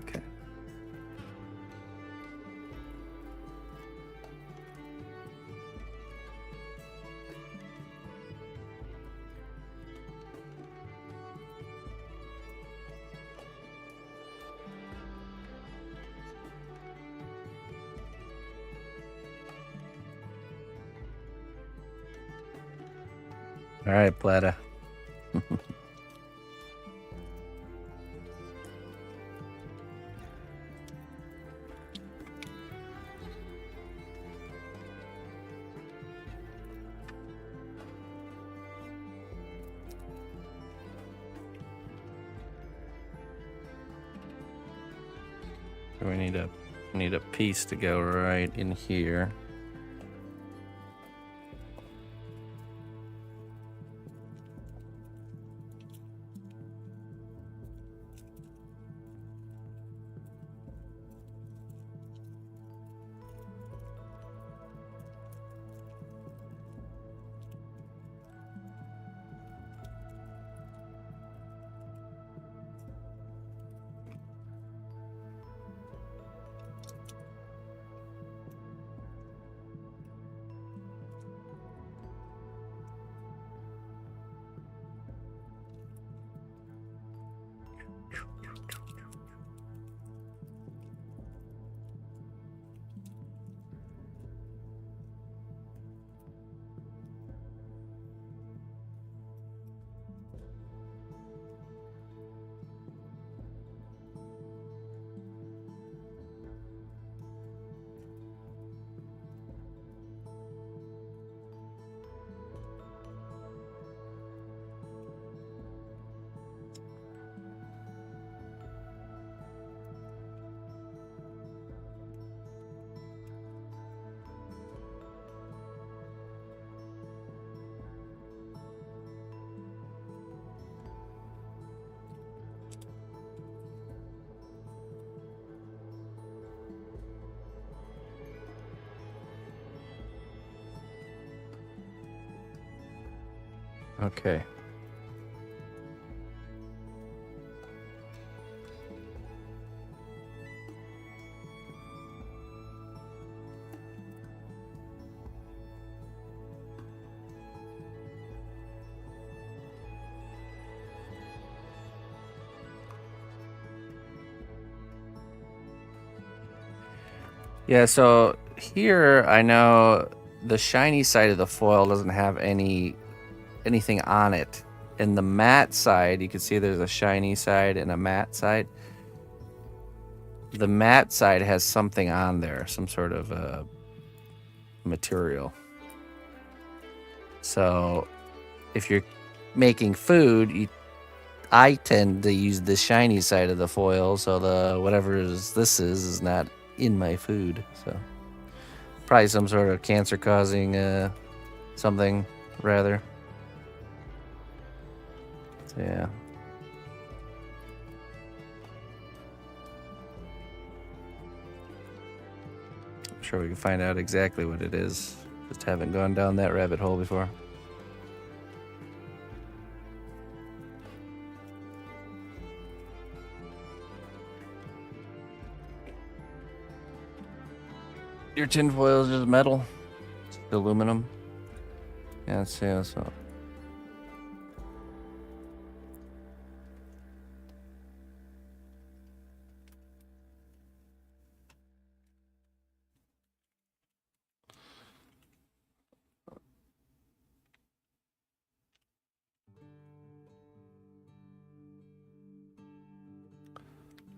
Okay. All right, Plata. We need a piece to go right in here. Okay. Yeah, so here I know the shiny side of the foil doesn't have anything on it. In the matte side, you can see there's a shiny side and a matte side. The matte side has something on there, some sort of material. So if you're making food, I tend to use the shiny side of the foil, so the whatever this is not in my food. So probably some sort of cancer-causing something, rather. So yeah. I'm sure we can find out exactly what it is. Just haven't gone down that rabbit hole before. Your tinfoil is just metal. It's aluminum. Yeah, let's see. So.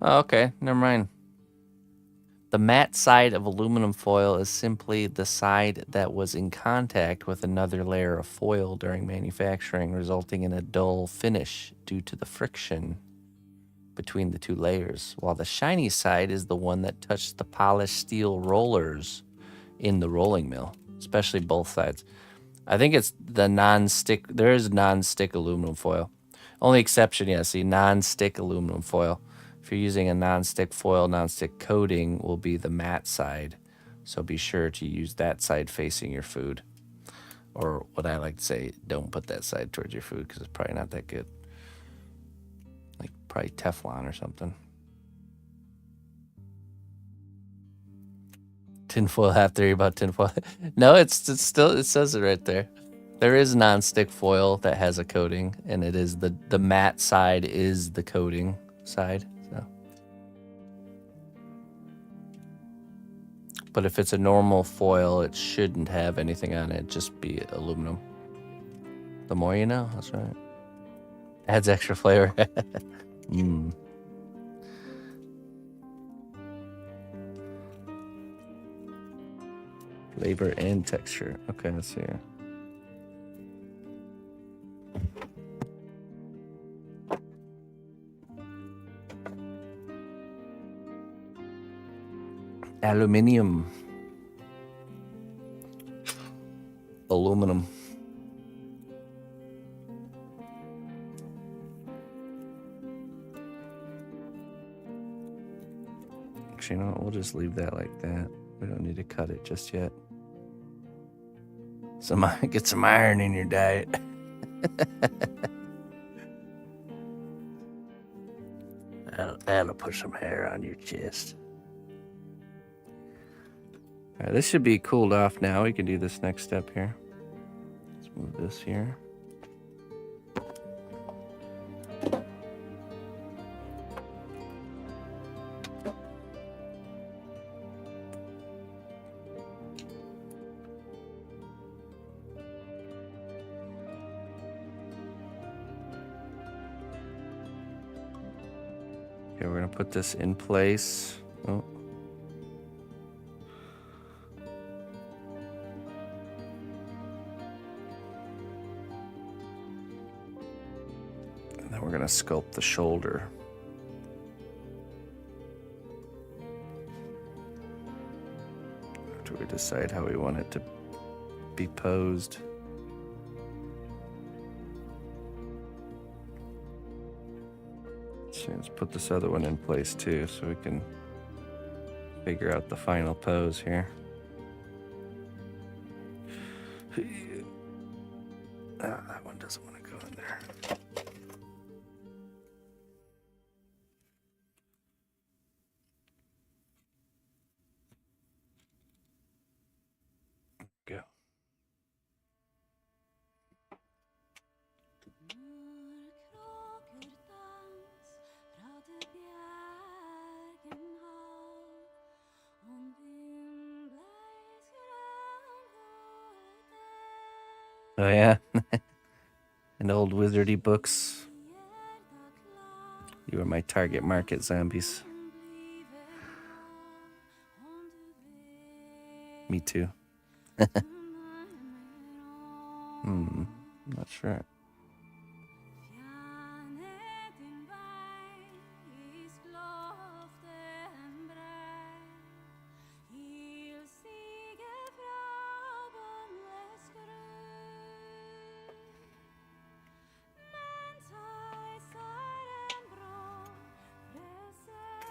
Oh, okay, never mind. The matte side of aluminum foil is simply the side that was in contact with another layer of foil during manufacturing, resulting in a dull finish due to the friction between the two layers, while the shiny side is the one that touched the polished steel rollers in the rolling mill, especially both sides. I think it's the non-stick. There is non-stick aluminum foil. Only exception, yeah, see, non-stick aluminum foil. If you're using a non-stick foil, non-stick coating will be the matte side. So be sure to use that side facing your food. Or what I like to say, don't put that side towards your food because it's probably not that good. Like probably Teflon or something. Tinfoil half theory about tinfoil. No, it's still, it says it right there. There is non-stick foil that has a coating, and it is the matte side is the coating side. So, but if it's a normal foil, it shouldn't have anything on it. Just be aluminum. The more you know. That's right. Adds extra flavor. Flavor and texture. Okay, let's see here. Aluminium. Aluminum. Actually, you know what? We'll just leave that like that. We don't need to cut it just yet. Get some iron in your diet. That'll put some hair on your chest. All right, this should be cooled off now. We can do this next step here. Let's move this here. Okay, we're gonna put this in place. Oh. And then we're gonna sculpt the shoulder. After we decide how we want it to be posed. Let's put this other one in place too so we can figure out the final pose here. That one doesn't want to go in there. Go. Oh yeah, and old wizardy books. You are my target market, zombies. Me too. Not sure.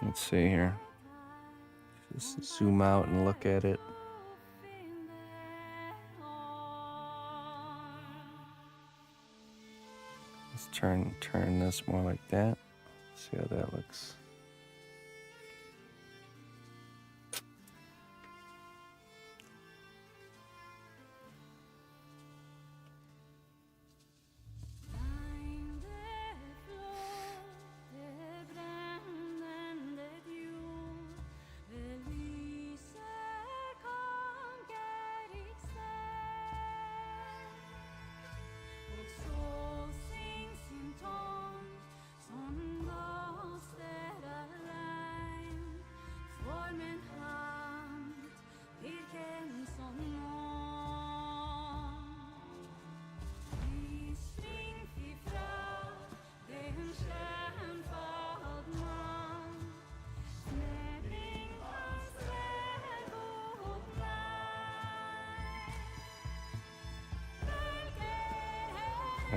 Let's see here. Just zoom out and look at it. Let's turn this more like that. See how that looks.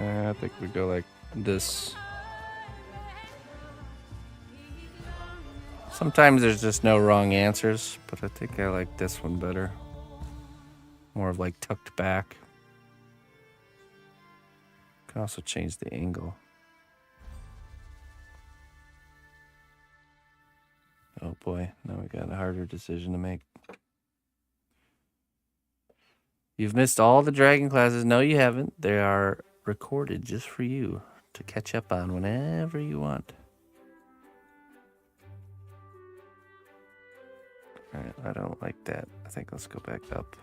I think we go like this. Sometimes there's just no wrong answers, but I think I like this one better. More of like tucked back. Can also change the angle. Oh boy, now we got a harder decision to make. You've missed all the dragon classes. No, you haven't. They are recorded just for you to catch up on whenever you want. All right, I don't like that. I think let's go back up.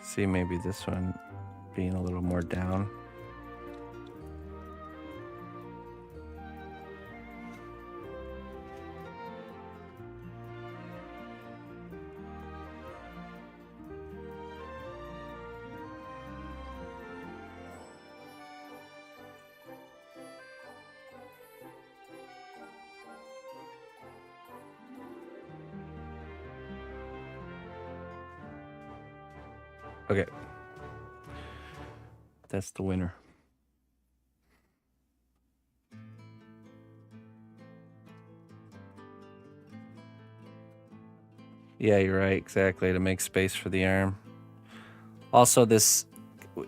See maybe this one being a little more down. Okay. That's the winner. Yeah, you're right. Exactly. To make space for the arm. Also, this,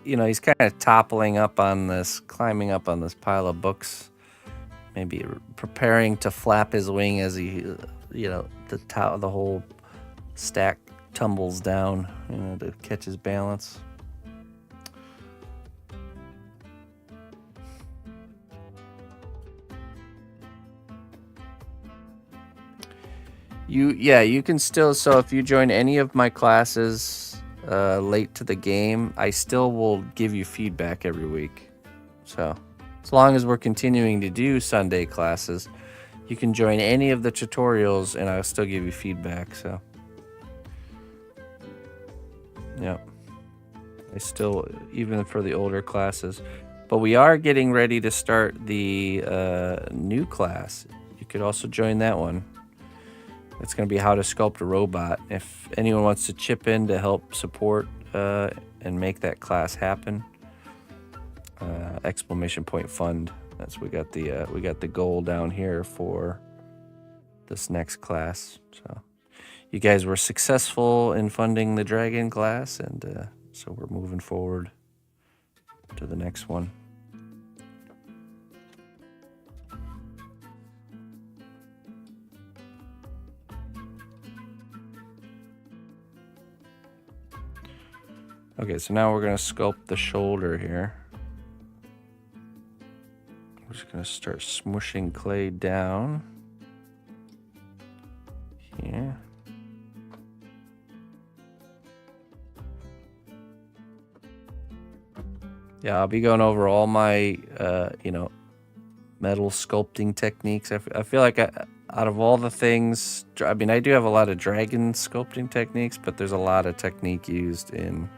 you know, he's kind of toppling up on this, climbing up on this pile of books. Maybe preparing to flap his wing as he, you know, the whole stack tumbles down, you know, to catch his balance. You can still, so if you join any of my classes late to the game, I still will give you feedback every week. So as long as we're continuing to do Sunday classes, you can join any of the tutorials and I'll still give you feedback. So yeah, I still, even for the older classes, but we are getting ready to start the new class. You could also join that one. It's going to be how to sculpt a robot. If anyone wants to chip in to help support and make that class happen, exclamation point fund. That's we got the goal down here for this next class. So you guys were successful in funding the dragon class, and so we're moving forward to the next one. Okay, so now we're going to sculpt the shoulder here. We're just going to start smushing clay down here. Yeah, I'll be going over all my, you know, metal sculpting techniques. I feel like out of all the things, I mean, I do have a lot of dragon sculpting techniques, but there's a lot of technique used in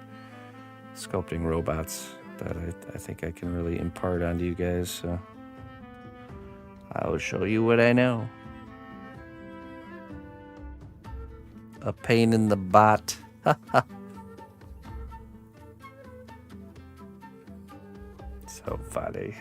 sculpting robots that I think I can really impart onto you guys. So I will show you what I know. A pain in the butt. So funny.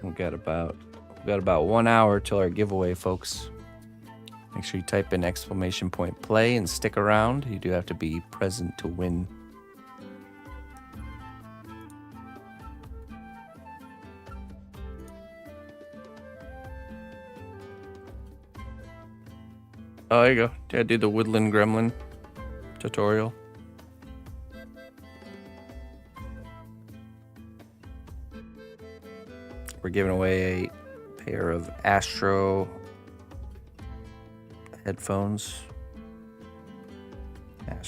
We got about 1 hour till our giveaway, folks. Make sure you type in exclamation point play and stick around. You do have to be present to win. Oh, there you go. Yeah, I did the woodland gremlin tutorial. We're giving away a pair of Astro headphones.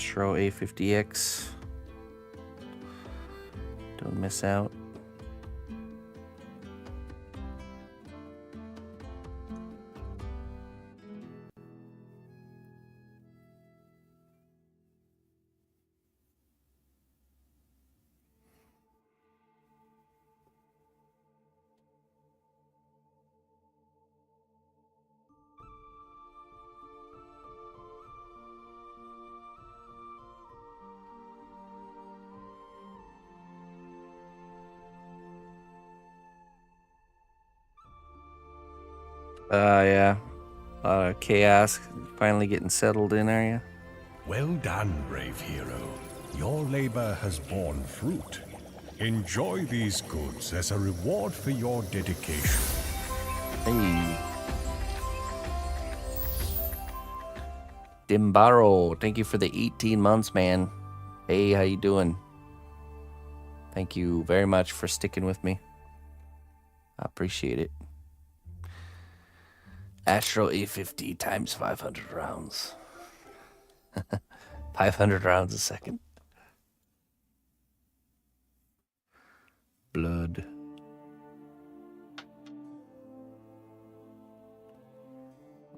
Astro A50X. Don't miss out. Yeah. A lot of chaos. Finally getting settled in, are you? Well done, brave hero. Your labor has borne fruit. Enjoy these goods as a reward for your dedication. Hey. Dimbaro, thank you for the 18 months, man. Hey, how you doing? Thank you very much for sticking with me. I appreciate it. Astro A50 times 500 rounds. 500 rounds a second. Blood.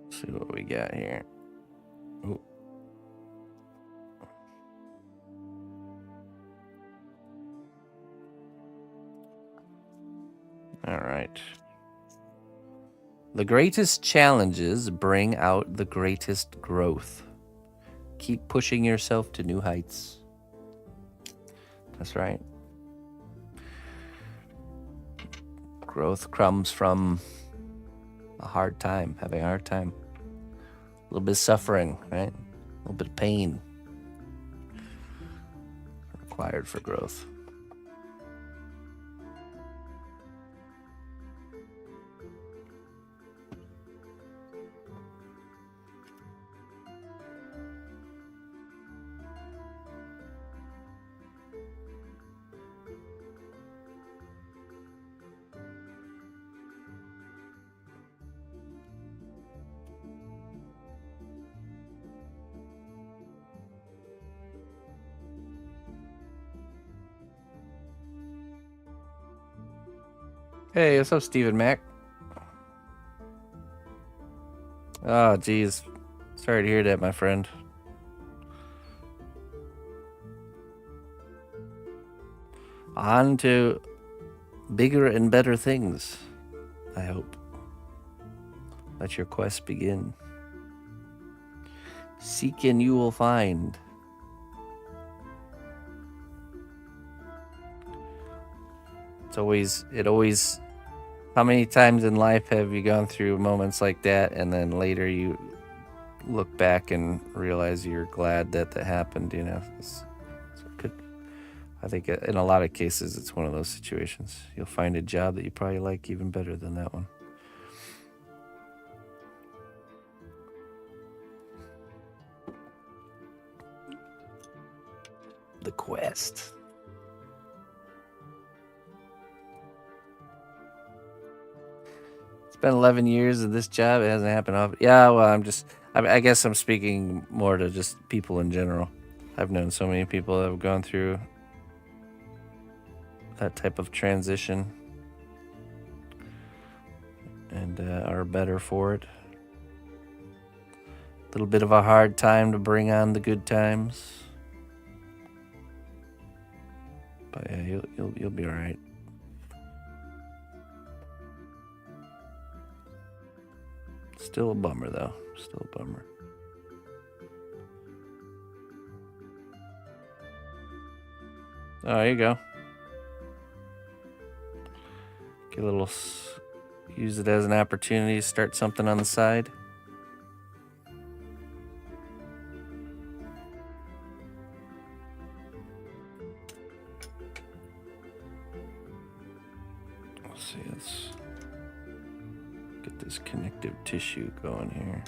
Let's see what we got here. Ooh. All right. The greatest challenges bring out the greatest growth. Keep pushing yourself to new heights. That's right. Growth comes from a hard time, having a hard time. A little bit of suffering, right? A little bit of pain required for growth. Hey, what's up, Stephen Mac? Oh, geez. Sorry to hear that, my friend. On to bigger and better things, I hope. Let your quest begin. Seek and you will find. It always, how many times in life have you gone through moments like that and then later you look back and realize you're glad that happened, you know? I think in a lot of cases it's one of those situations. You'll find a job that you probably like even better than that one. The quest. It's been 11 years of this job. It hasn't happened often. Yeah, well, I guess I'm speaking more to just people in general. I've known so many people that have gone through that type of transition and are better for it. A little bit of a hard time to bring on the good times. But yeah, you'll be all right. Still a bummer, though. Still a bummer. Oh, there you go. Get a little... Use it as an opportunity to start something on the side. Let's see, let's get this connective tissue going here.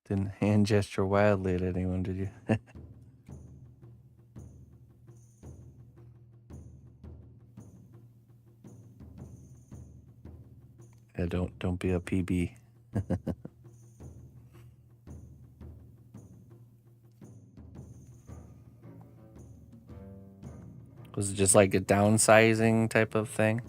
Didn't hand gesture wildly at anyone, did you? Yeah, don't be a PB. Was it just like a downsizing type of thing?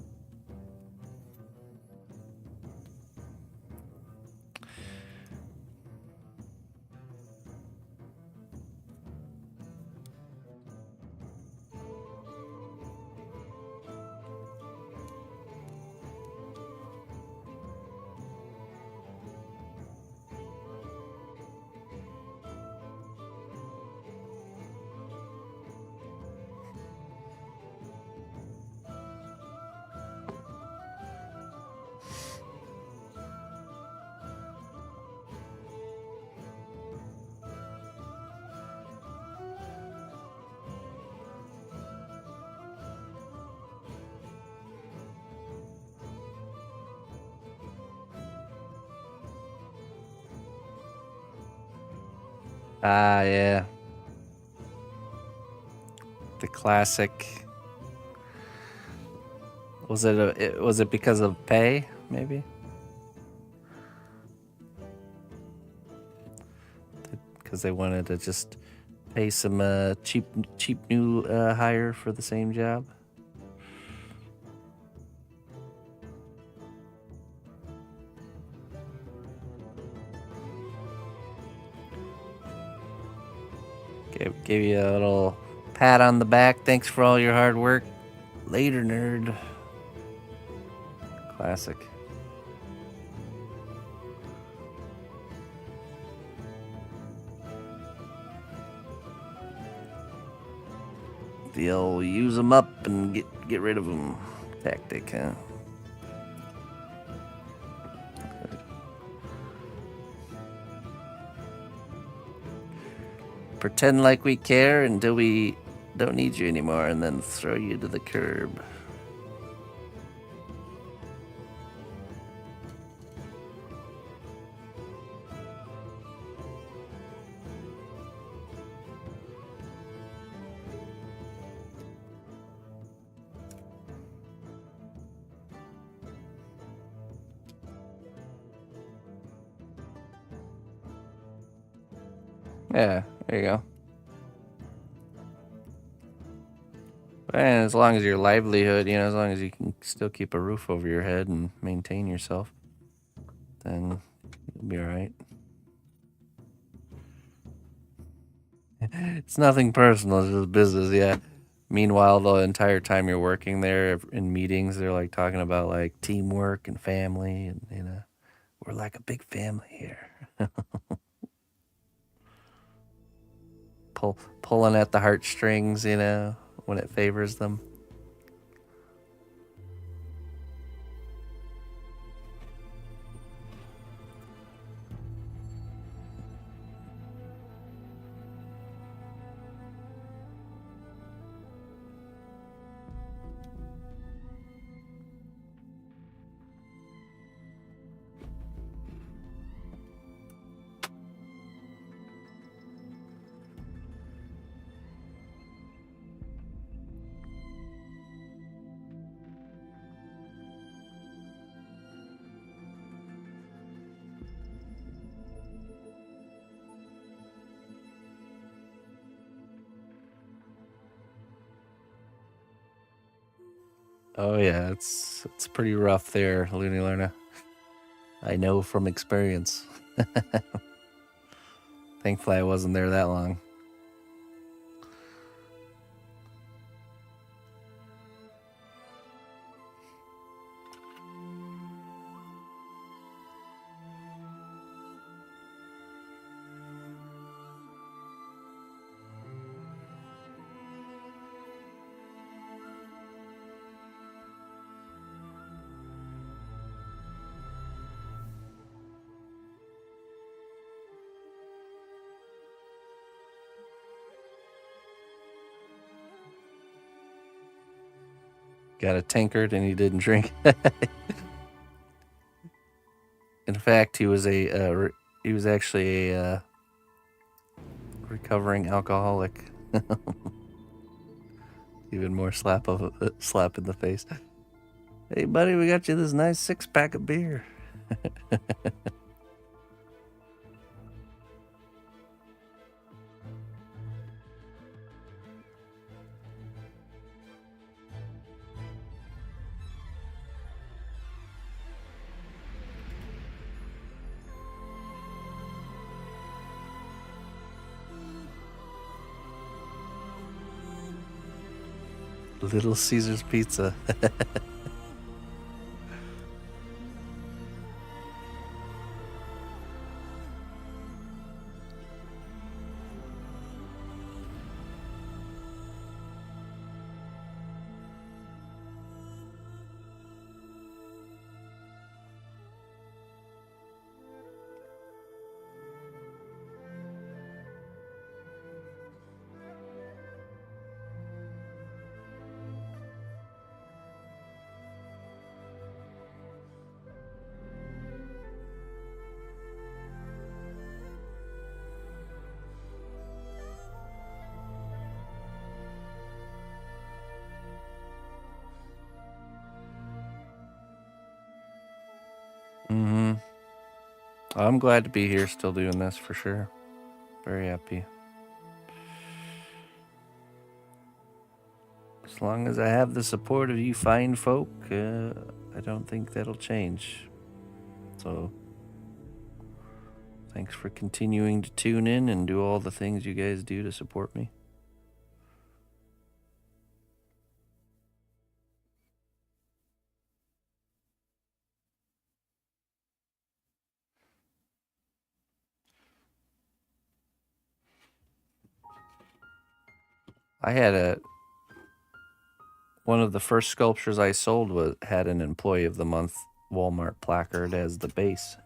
Ah, yeah. The classic. Was it because of pay, maybe? Because they wanted to just pay some cheap new hire for the same job. Gave you a little pat on the back. Thanks for all your hard work. Later, nerd. Classic. The old use them up and get rid of them tactic, huh? Pretend like we care until we don't need you anymore, and then throw you to the curb. Yeah, there you go. And as long as your livelihood, as long as you can still keep a roof over your head and maintain yourself, then you'll be all right. It's nothing personal, it's just business, yeah. Meanwhile, the entire time you're working there in meetings, they're like talking about like teamwork and family, and we're like a big family here. Pulling at the heartstrings, when it favors them. Oh yeah, it's pretty rough there, Looney Lerna. I know from experience. Thankfully, I wasn't there that long. Got a tankard and he didn't drink. In fact, he was a he was actually a recovering alcoholic. Even more slap in the face. Hey, buddy, we got you this nice 6-pack of beer. Little Caesar's Pizza. Mm-hmm. I'm glad to be here still doing this for sure. Very happy. As long as I have the support of you fine folk, I don't think that'll change. So, thanks for continuing to tune in and do all the things you guys do to support me. I had one of the first sculptures I sold had an Employee of the Month Walmart placard as the base.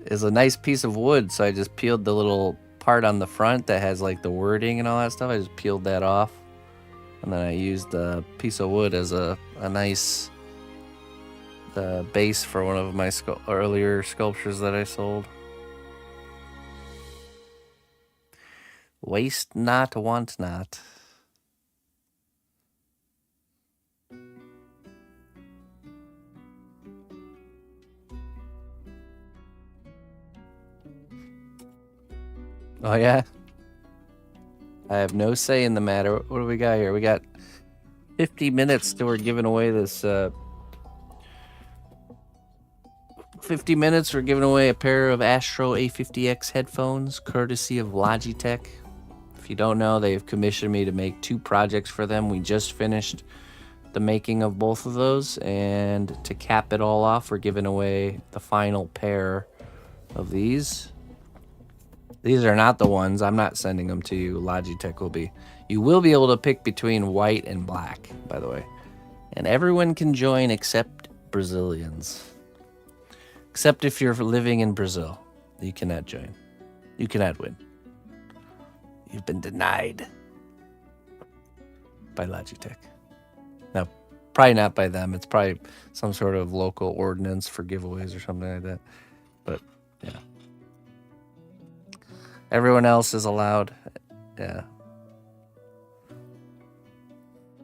It's a nice piece of wood, so I just peeled the little part on the front that has like the wording and all that stuff. I just peeled that off, and then I used the piece of wood as a nice base for one of my earlier sculptures that I sold. Waste not, want not. Oh, yeah? I have no say in the matter. What do we got here? We got 50 minutes till we're giving away this. 50 minutes, we're giving away a pair of Astro A50X headphones, courtesy of Logitech. If you don't know, they've commissioned me to make 2 projects for them. We just finished the making of both of those, and to cap it all off, we're giving away the final pair of these. These are not the ones. I'm not sending them to you. Logitech will be. You will be able to pick between white and black, by the way. And everyone can join except Brazilians. Except if you're living in Brazil. You cannot join. You cannot win. You've been denied by Logitech. Now, probably not by them. It's probably some sort of local ordinance for giveaways or something like that. But, yeah. Everyone else is allowed. Yeah.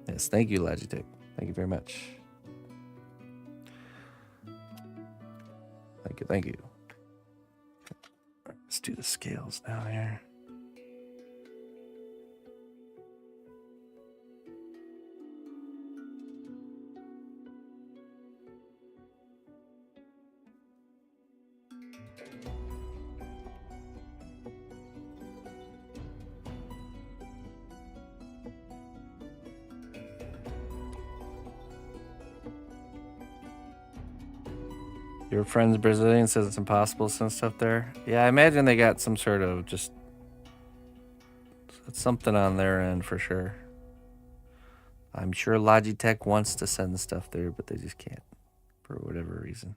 Yes, thank you, Logitech. Thank you very much. Thank you, thank you. Let's do the scales now here. Your friend's Brazilian says it's impossible to send stuff there. Yeah, I imagine they got some sort of just something on their end for sure. I'm sure Logitech wants to send stuff there, but they just can't for whatever reason.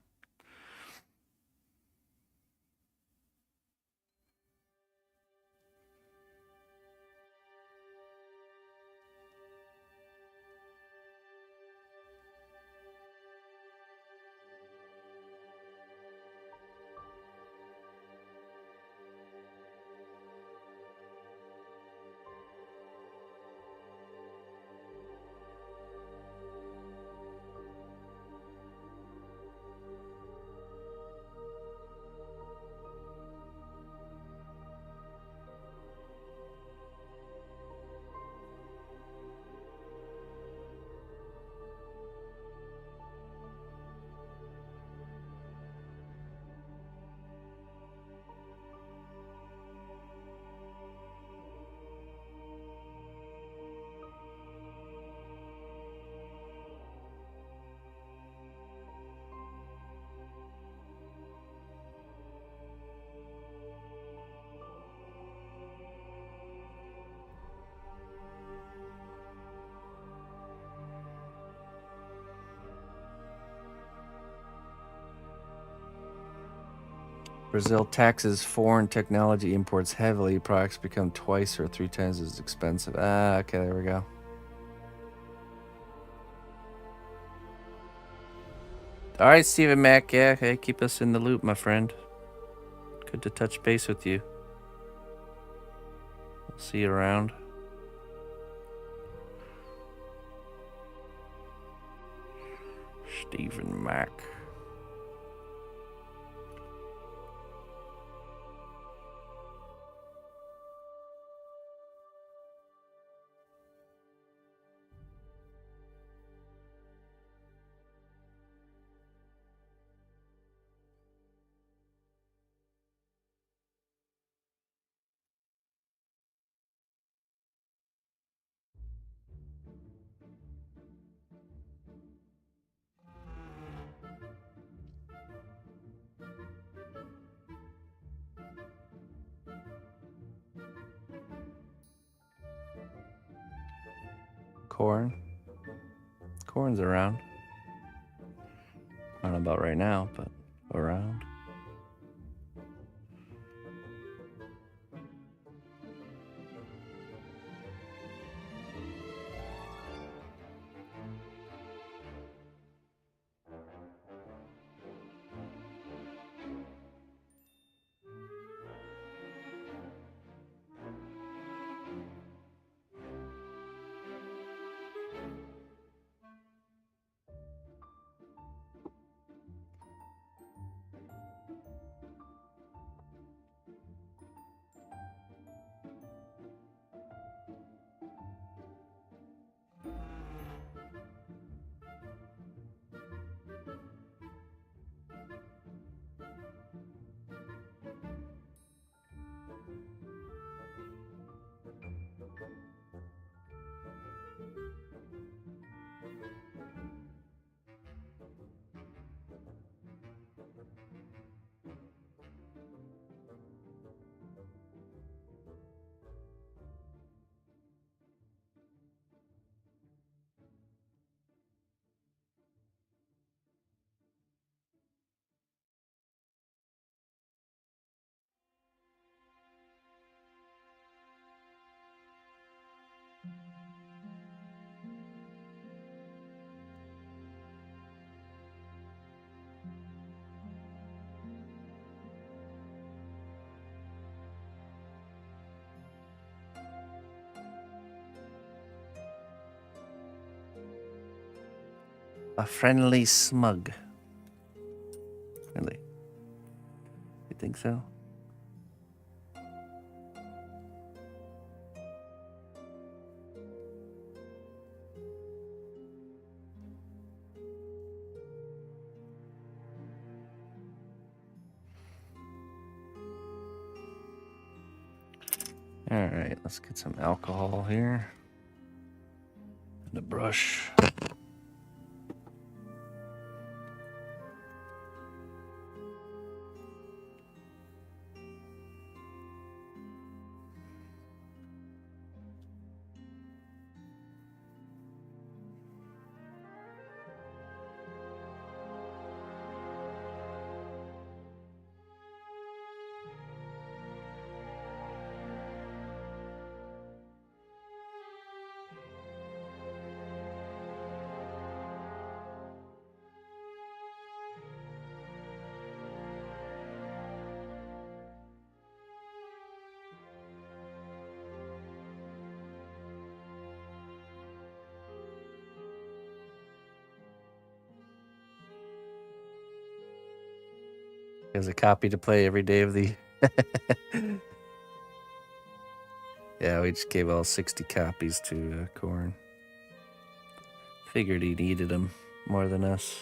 Brazil taxes foreign technology imports heavily. Products become twice or 3 times as expensive. Ah, okay, there we go. All right, Stephen Mack. Yeah, hey, keep us in the loop, my friend. Good to touch base with you. We'll see you around. Stephen Mack. Corn. Corn's around. I don't know about right now, but around. A friendly smug. Really? You think so? All right, let's get some alcohol here. And a brush. There's a copy to play every day of the... Yeah, we just gave all 60 copies to Corn. Figured he needed them more than us.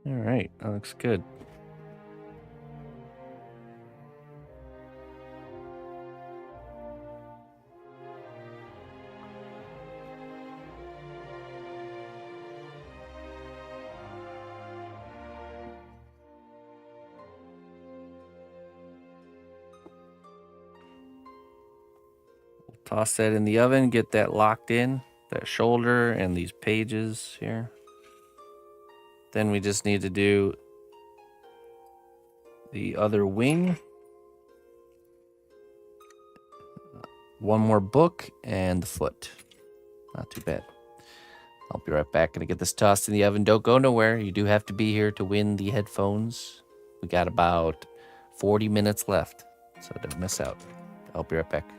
All right, that looks good. Toss that in the oven, get that locked in, that shoulder and these pages here. Then we just need to do the other wing. One more book and the foot. Not too bad. I'll be right back. Gonna get this tossed in the oven. Don't go nowhere. You do have to be here to win the headphones. We got about 40 minutes left, so don't miss out. I'll be right back.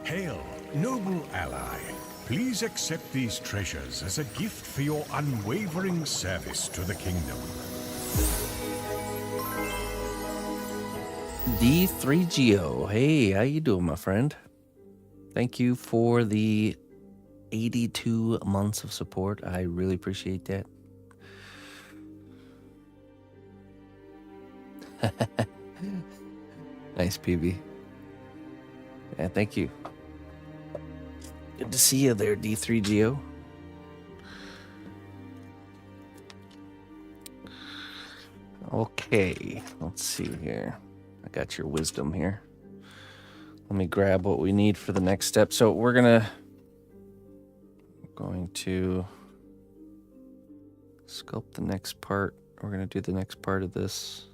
Hail, noble ally. Please accept these treasures as a gift for your unwavering service to the kingdom. D3Geo. Hey, how you doing, my friend? Thank you for the 82 months of support. I really appreciate that. Nice, PB. Yeah, thank you. Good to see you there, D3Geo. Okay, let's see here. I got your wisdom here. Let me grab what we need for the next step. So we're going to sculpt the next part. We're going to do the next part of this.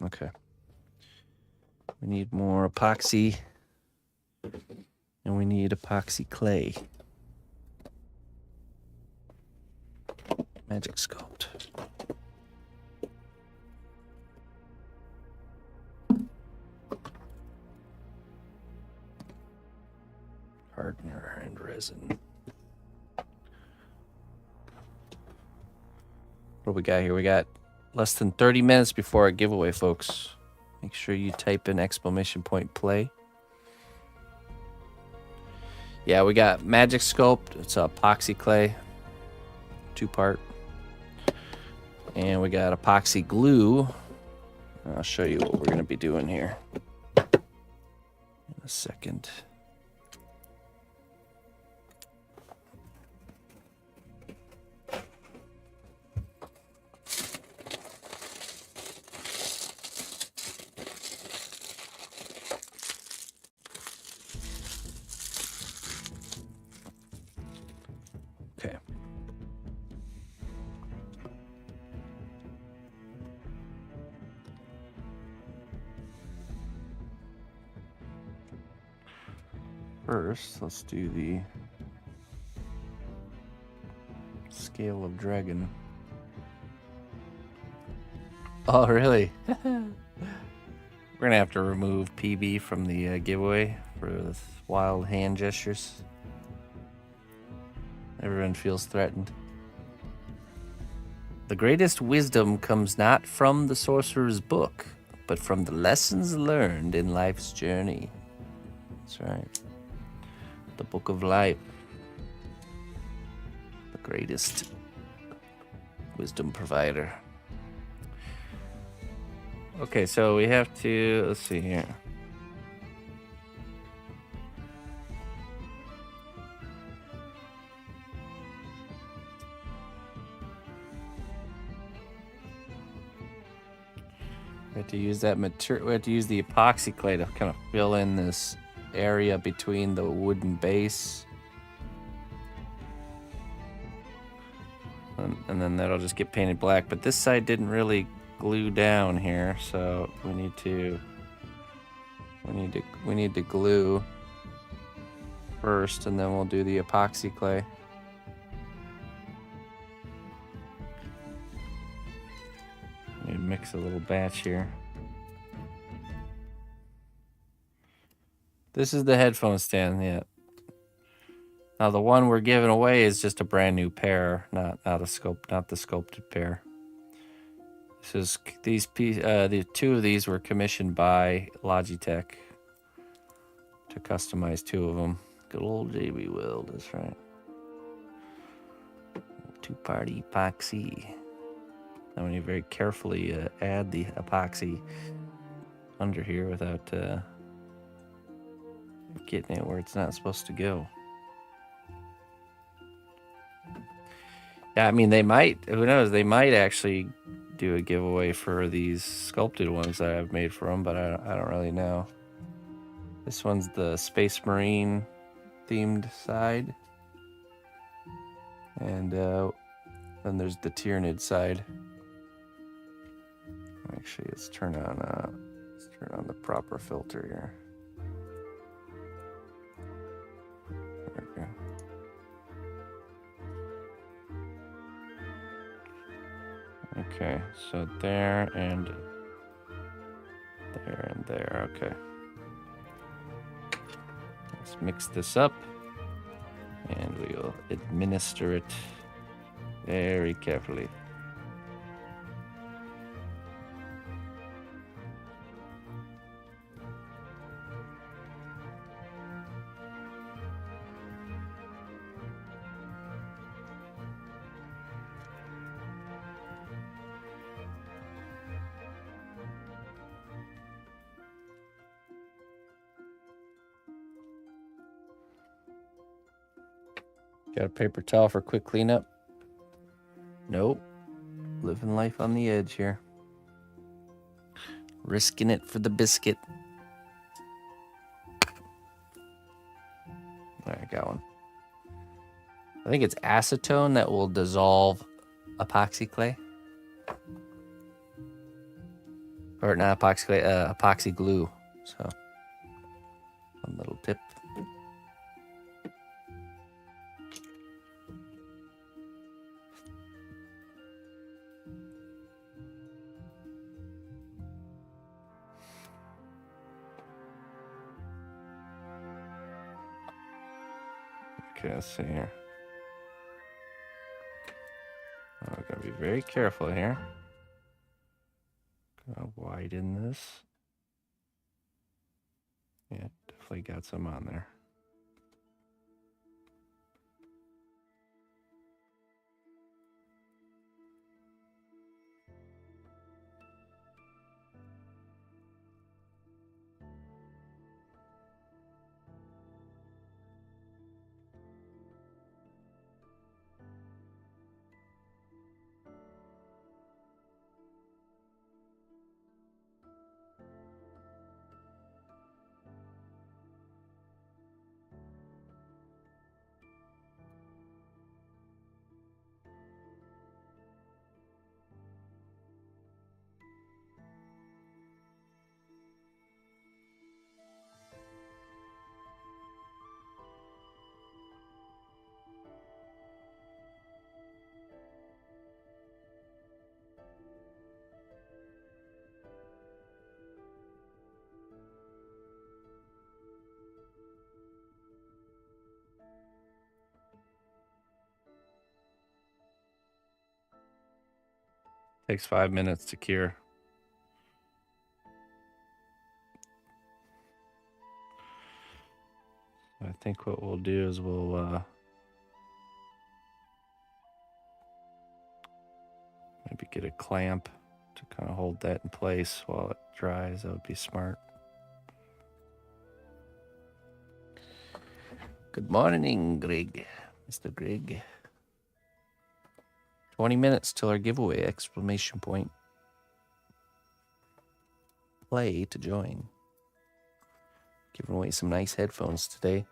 Okay. We need more epoxy. And we need epoxy clay. Magic sculpt. Hardener and resin. What do we got here? We got less than 30 minutes before our giveaway, folks. Make sure you type in !point play. Yeah, we got Magic Sculpt. It's a epoxy clay. 2-part. And we got epoxy glue. I'll show you what we're going to be doing here in a second. Okay. First, let's do the scale of dragon. Oh, really? We're gonna have to remove PB from the giveaway for the wild hand gestures. Everyone feels threatened. The greatest wisdom comes not from the sorcerer's book, but from the lessons learned in life's journey. That's right. The book of life. The greatest wisdom provider. Okay, so we have to, let's see here. We have to use that material. We have to use the epoxy clay to kind of fill in this area between the wooden base. And then that'll just get painted black. But this side didn't really glue down here, so we need to glue first, and then we'll do the epoxy clay. Mix a little batch here. This is the headphone stand, yeah. Now the one we're giving away is just a brand new pair, not the sculpted pair. This is the 2 of these were commissioned by Logitech to customize 2 of them. Good old JB Weld, that's right. 2-part epoxy. Now we need to very carefully add the epoxy under here without getting it where it's not supposed to go. Yeah, I mean, they might, who knows, they might actually do a giveaway for these sculpted ones that I've made for them, but I don't really know. This one's the Space Marine themed side. And then there's the Tyranid side. Actually, let's turn on the proper filter here. There we go. Okay, so there and there and there. Okay. Let's mix this up and we will administer it very carefully. Got a paper towel for quick cleanup? Nope. Living life on the edge here. Risking it for the biscuit. There, I got one. I think it's acetone that will dissolve epoxy clay. Or not epoxy clay, epoxy glue. So, one little tip. Okay, let's see here. Oh, I gotta be very careful here. Gonna widen this. Yeah, definitely got some on there. Takes 5 minutes to cure. I think what we'll do is we'll maybe get a clamp to kind of hold that in place while it dries. That would be smart. Good morning, Greg. Mr. Greg. 20 minutes till our giveaway, exclamation point. Play to join. Giving away some nice headphones today.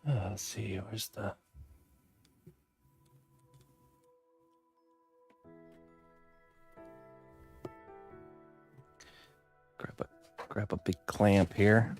Let's see, where's the... Grab a big clamp here.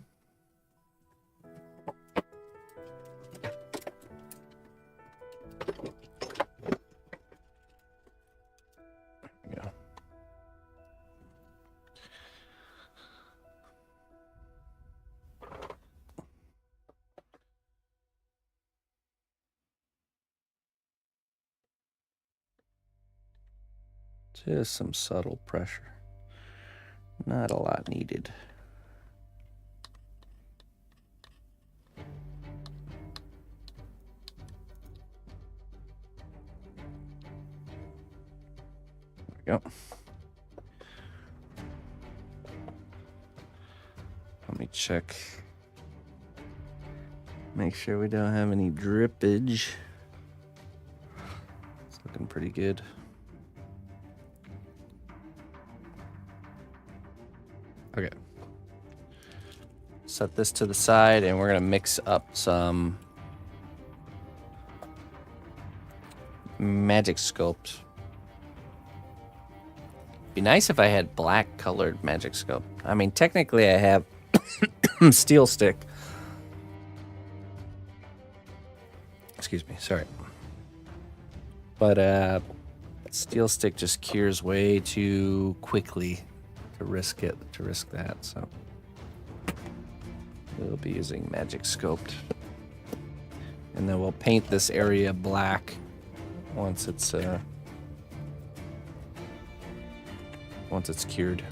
Just some subtle pressure. Not a lot needed. There we go. Let me check. Make sure we don't have any drippage. It's looking pretty good. Okay. Set this to the side and we're gonna mix up some Magic Sculpt. Be nice if I had black colored Magic Sculpt. I mean, technically I have Steel Stick. Excuse me, sorry. But Steel stick just cures way too quickly to risk that, so we'll be using magic sculpt. And then we'll paint this area black once it's cured.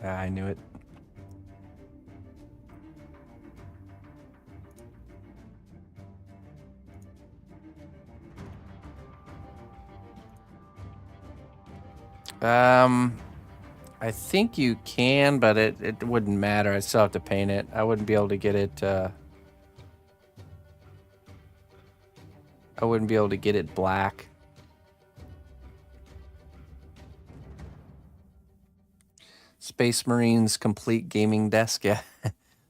I knew it. I think you can, but it wouldn't matter. I still have to paint it. I wouldn't be able to get it, black. Space Marines complete gaming desk, yeah.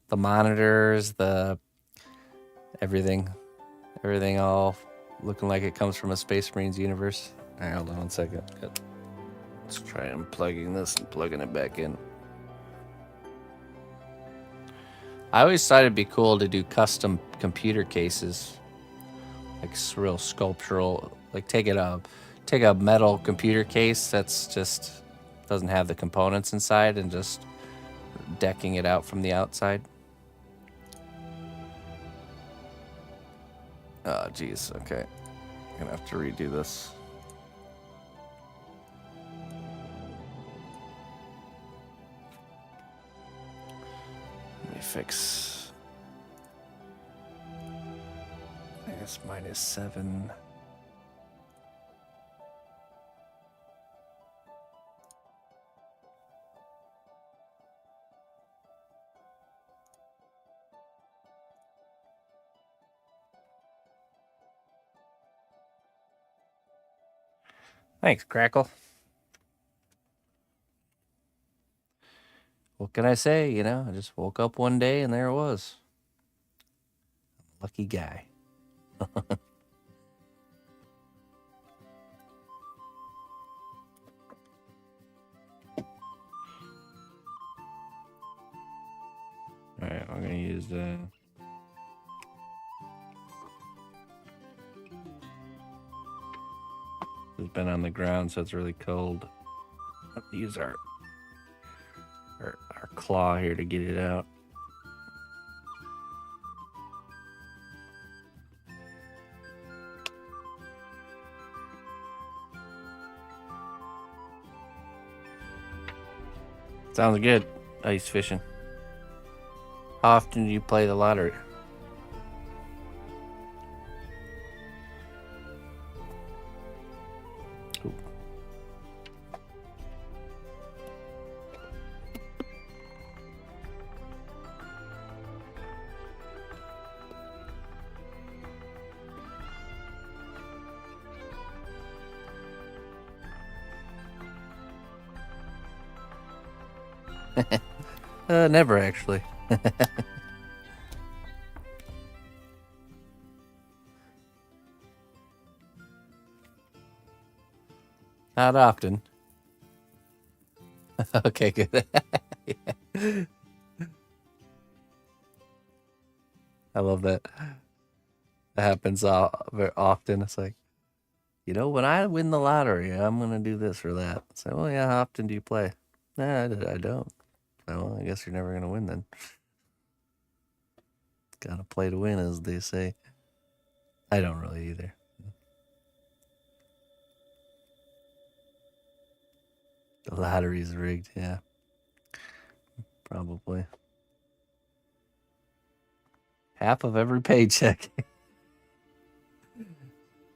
The monitors, everything all looking like it comes from a Space Marines universe. All right, hold on 1 second. Let's try unplugging this and plugging it back in. I always thought it'd be cool to do custom computer cases, like real sculptural. Like take a metal computer case that's just doesn't have the components inside and just decking it out from the outside. Oh, geez. Okay, I'm gonna have to redo this. Fix. I guess -7. Thanks, Crackle. What can I say? You know, I just woke up one day and there it was. Lucky guy. Alright, I'm gonna use the it's been on the ground, so it's really cold. Let's use our claw here to get it out. Sounds good. Ice fishing. How often do you play the lottery? Ooh. Never actually. Not often. Okay, good. Yeah. I love that. That happens very often. It's like, you know, when I win the lottery, I'm gonna do this or that. So, well, yeah, how often do you play? Nah, I don't. Well, I guess you're never gonna win then. Gotta play to win, as they say. I don't really either. The lottery's rigged, yeah. Probably. Half of every paycheck.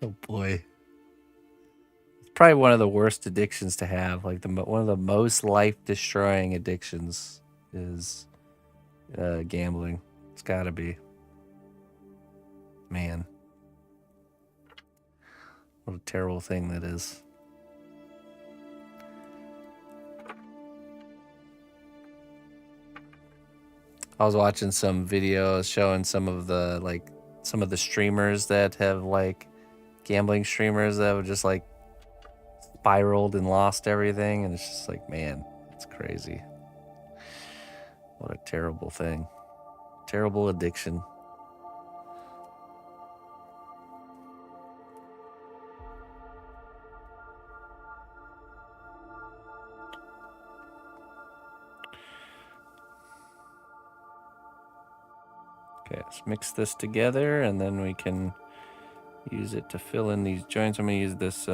Oh boy. It's probably one of the worst addictions to have. Like one of the most life-destroying addictions is gambling. It's gotta be. Man. What a terrible thing that is. I was watching some videos showing some of the streamers that have like gambling streamers that have just like spiraled and lost everything, and it's just like, man, it's crazy. What a terrible thing. Terrible addiction. Okay, let's mix this together, and then we can use it to fill in these joints. I'm going to use this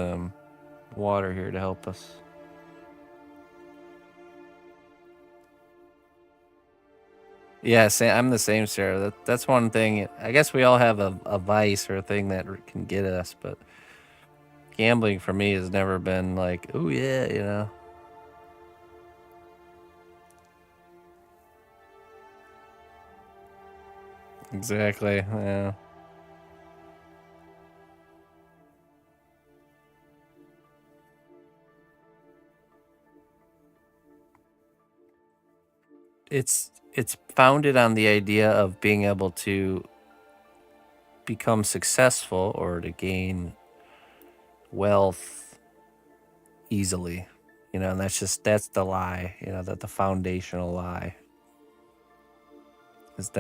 water here to help us. Yeah, I'm the same, Sarah. That's one thing. I guess we all have a vice or a thing that can get us, but gambling for me has never been like, oh yeah, you know. Exactly. Yeah. It's founded on the idea of being able to become successful or to gain wealth easily, you know, and that's the lie, you know, that the foundational lie is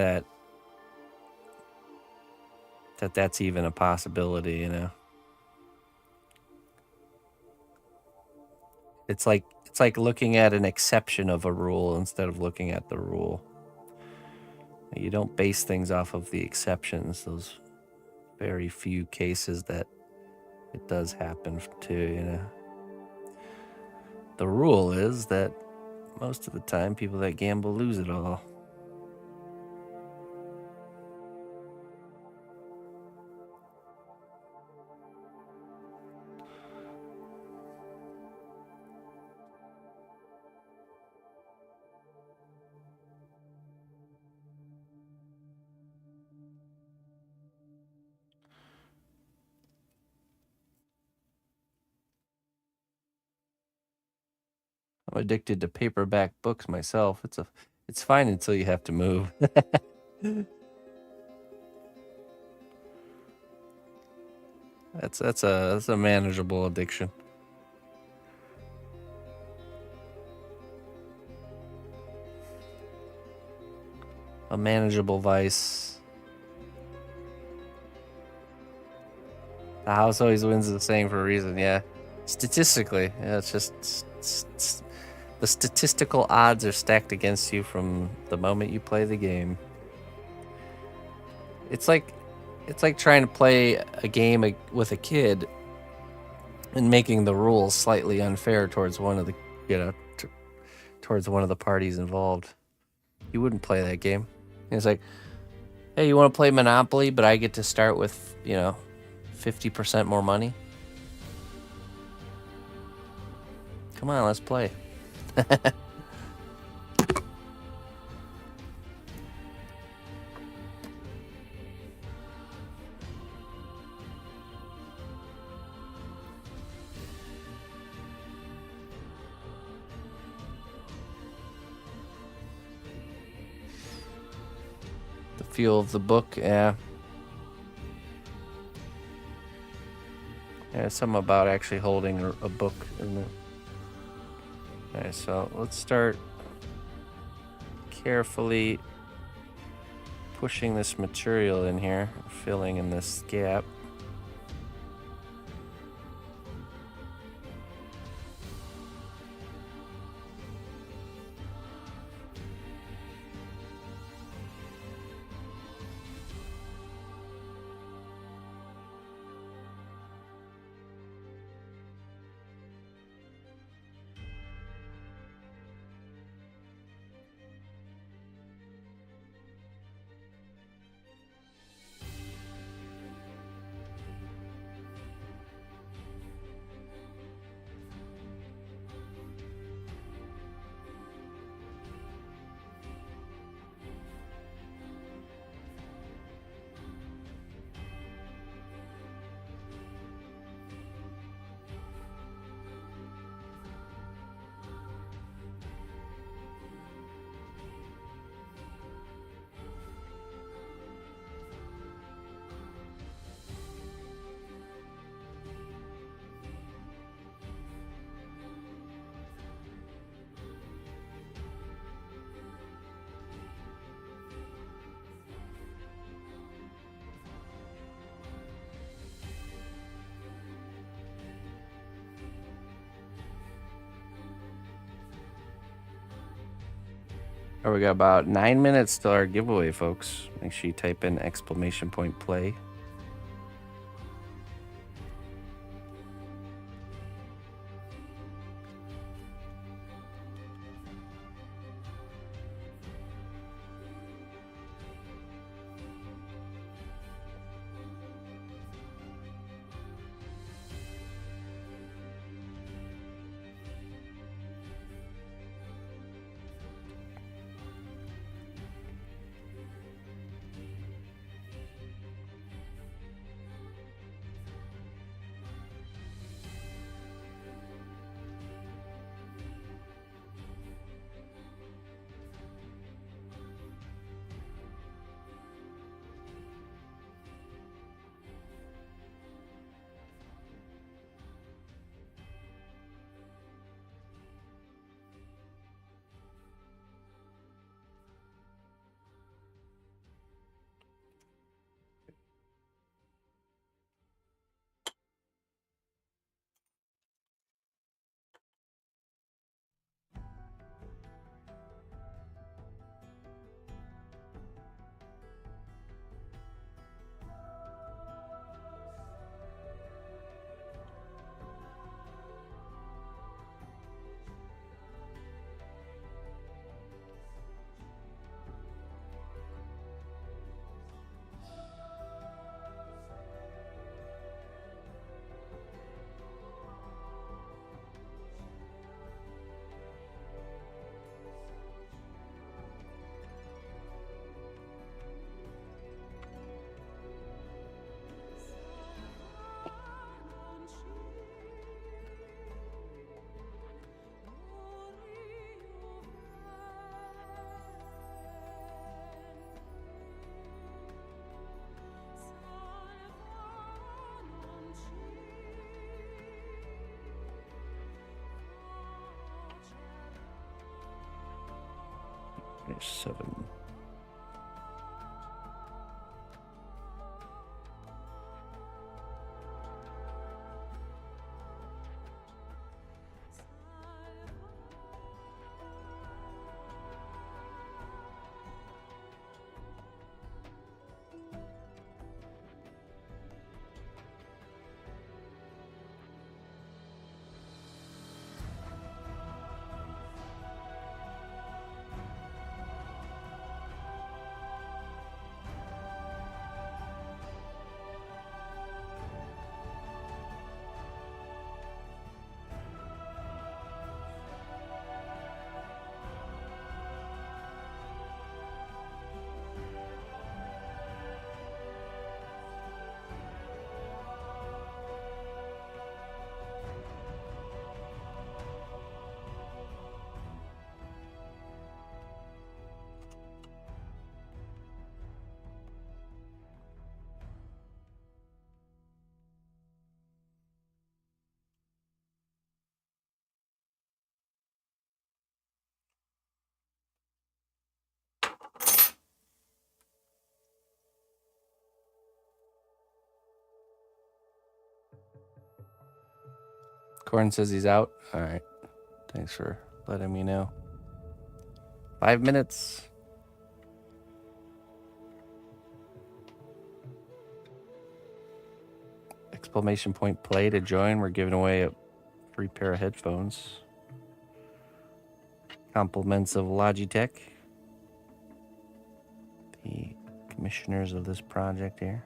that's even a possibility, you know. It's like looking at an exception of a rule instead of looking at the rule. You don't base things off of the exceptions, those very few cases that it does happen to, you know. The rule is that most of the time people that gamble lose it all. I'm addicted to paperback books myself. It's fine until you have to move. That's a manageable addiction. A manageable vice. The house always wins the same for a reason, yeah. Statistically, yeah, it's just the statistical odds are stacked against you from the moment you play the game. It's like trying to play a game with a kid and making the rules slightly unfair towards one of the, you know, towards one of the parties involved. You wouldn't play that game. It's like, hey, you want to play Monopoly, but I get to start with, you know, 50% more money? Come on, let's play. The feel of the book, yeah. Yeah, something about actually holding a book, isn't it? Alright, so let's start carefully pushing this material in here, filling in this gap. Oh, we got about 9 minutes till our giveaway, folks. Make sure you type in !play. There's 7. Corin says he's out. All right. Thanks for letting me know. 5 minutes. !play to join. We're giving away a free pair of headphones. Compliments of Logitech, the commissioners of this project here.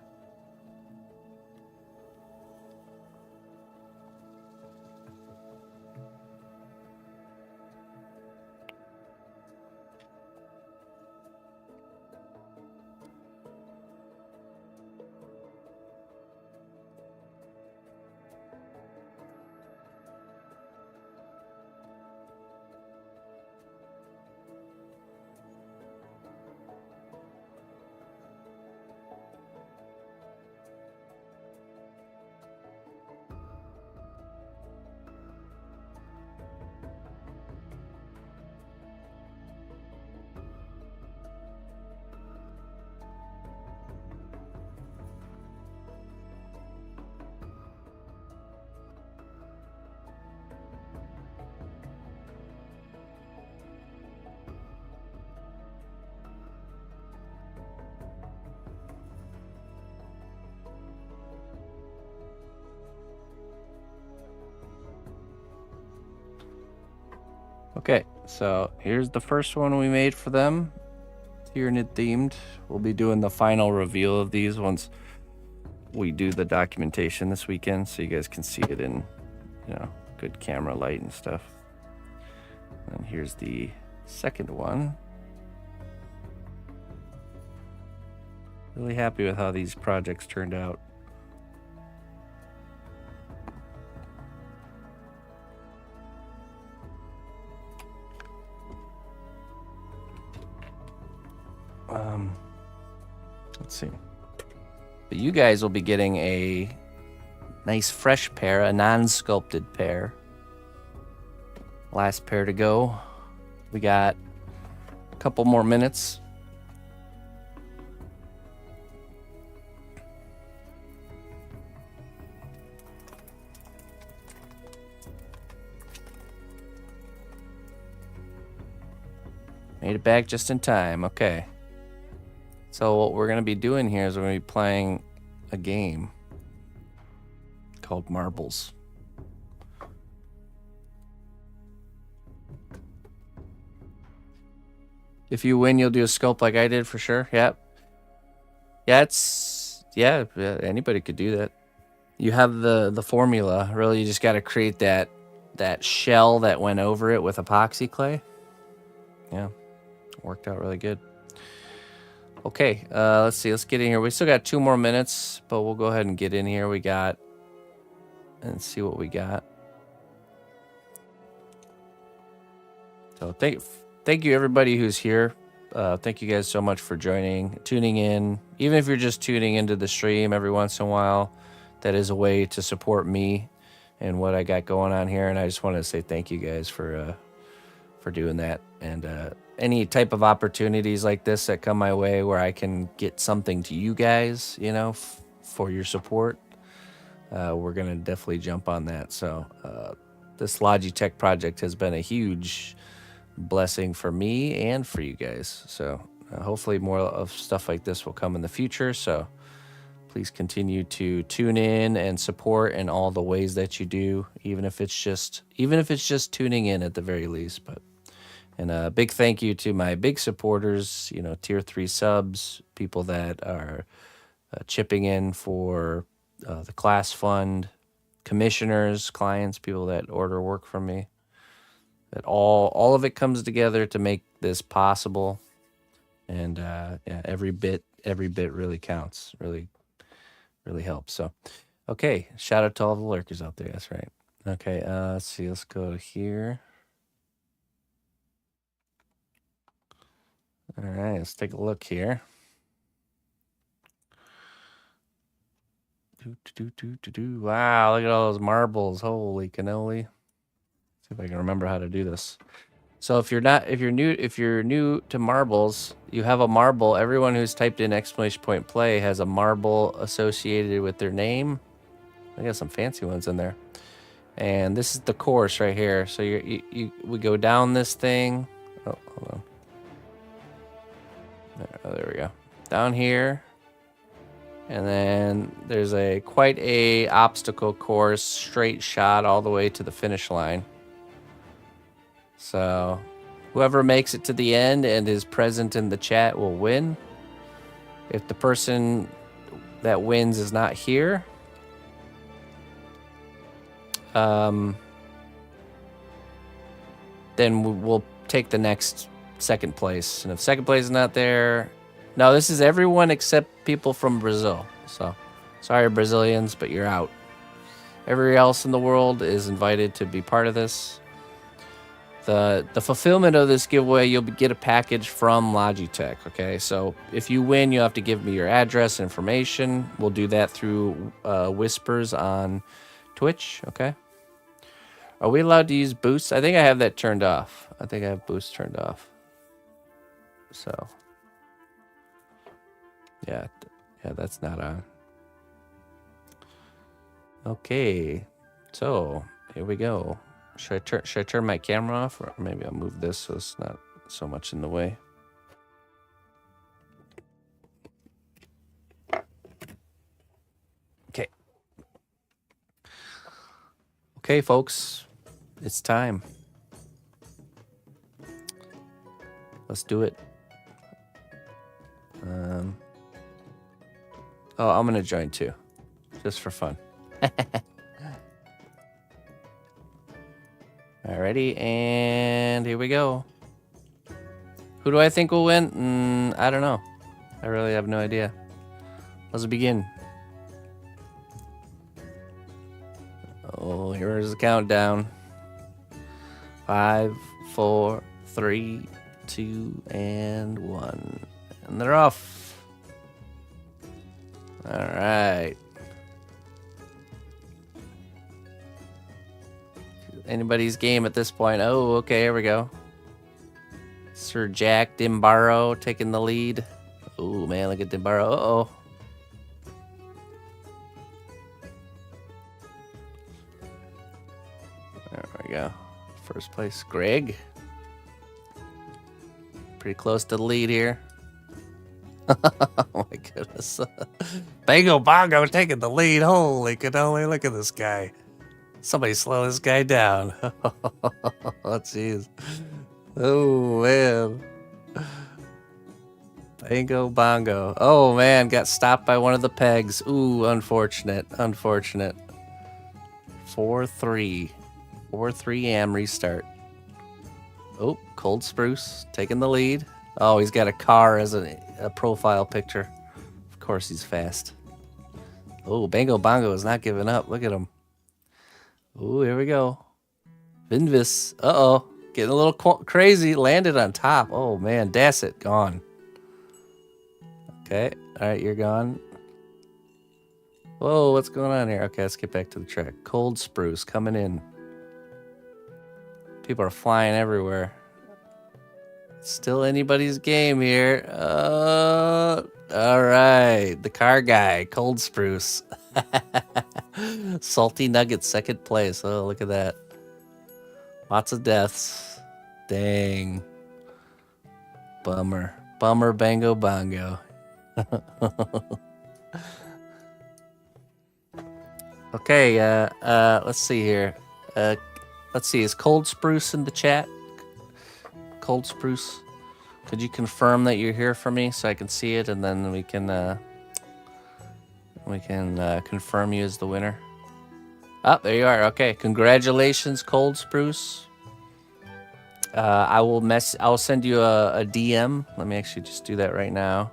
Okay, so here's the first one we made for them. Tyranid themed. We'll be doing the final reveal of these once we do the documentation this weekend, so you guys can see it in, you know, good camera light and stuff. And here's the second one. Really happy with how these projects turned out. Let's see. But you guys will be getting a nice fresh pair, a non-sculpted pair. Last pair to go. We got a couple more minutes. Made it back just in time. Okay. So what we're going to be doing here is we're going to be playing a game called Marbles. If you win, you'll do a sculpt like I did for sure. Yep. Yeah, anybody could do that. You have the formula. Really, you just got to create that shell that went over it with epoxy clay. Yeah. Worked out really good. Okay, let's see. Let's get in here. We still got 2 more minutes, but we'll go ahead and get in here. And see what we got. So thank you everybody who's here. Thank you guys so much for tuning in. Even if you're just tuning into the stream every once in a while, that is a way to support me and what I got going on here. And I just want to say thank you guys for doing that. And any type of opportunities like this that come my way where I can get something to you guys, you know, for your support, we're going to definitely jump on that. So this Logitech project has been a huge blessing for me and for you guys. So hopefully more of stuff like this will come in the future. So please continue to tune in and support in all the ways that you do, even if it's just tuning in at the very least. And a big thank you to my big supporters, you know, tier 3 subs, people that are chipping in for the class fund, commissioners, clients, people that order work from me. That all of it comes together to make this possible. And yeah, every bit really counts, really helps. So, okay, shout out to all the lurkers out there. That's right. Okay, let's see. Let's go to here. All right, let's take a look here. Wow, look at all those marbles. Holy cannoli. See if I can remember how to do this. So if you're new to marbles, you have a marble. Everyone who's typed in !play has a marble associated with their name. I got some fancy ones in there. And this is the course right here. So we go down this thing. Oh, hold on. Oh, there we go. Down here. And then there's quite a obstacle course, straight shot all the way to the finish line. So whoever makes it to the end and is present in the chat will win. If the person that wins is not here, then we'll take the next second place. And if second place is not there, no, this is everyone except people from Brazil. So sorry, Brazilians, but you're out. Everybody else in the world is invited to be part of this. The fulfillment of this giveaway, you'll get a package from Logitech, okay? So if you win, you have to give me your address and information. We'll do that through Whispers on Twitch, okay? Are we allowed to use boosts? I think I have that turned off. I think I have boosts turned off. So, yeah, that's not on. Okay, so here we go. Should I turn my camera off, or maybe I'll move this so it's not so much in the way? Okay. Okay, folks, it's time. Let's do it. Oh, I'm gonna join too, just for fun. Alrighty, and here we go. Who do I think will win? I don't know. I really have no idea. Let's begin. Oh, here's the countdown. 5, 4, 3, 2, and 1. And they're off. All right. Anybody's game at this point. Oh, okay, here we go. Sir Jack Dimbaro taking the lead. Oh, man, look at Dimbaro. Uh-oh. There we go. First place, Greg. Pretty close to the lead here. Oh my goodness. Bango Bongo taking the lead. Holy cannoli, look at this guy. Somebody slow this guy down. Oh, jeez. Oh, man. Bango Bongo. Oh, man, got stopped by one of the pegs. Ooh, unfortunate. Unfortunate. 4-3. 4-3 am restart. Oh, Cold Spruce taking the lead. Oh, he's got a car as a profile picture. Of course he's fast. Oh, Bango Bongo is not giving up. Look at him. Oh, here we go. Vinvis. Uh-oh. Getting a little crazy. Landed on top. Oh, man. Dasset gone. Okay. All right, you're gone. Whoa, what's going on here? Okay, let's get back to the track. Cold Spruce coming in. People are flying everywhere. Still anybody's game here. All right. The car guy, Cold Spruce. Salty Nugget, second place. Oh, look at that. Lots of deaths. Dang. Bummer. Bummer, Bango Bongo. Okay, let's see here. Let's see, is Cold Spruce in the chat? Cold Spruce, could you confirm that you're here for me so I can see it, and then we can confirm you as the winner? Oh, there you are. Okay, congratulations, Cold Spruce. I'll send you a DM. Let me actually just do that right now,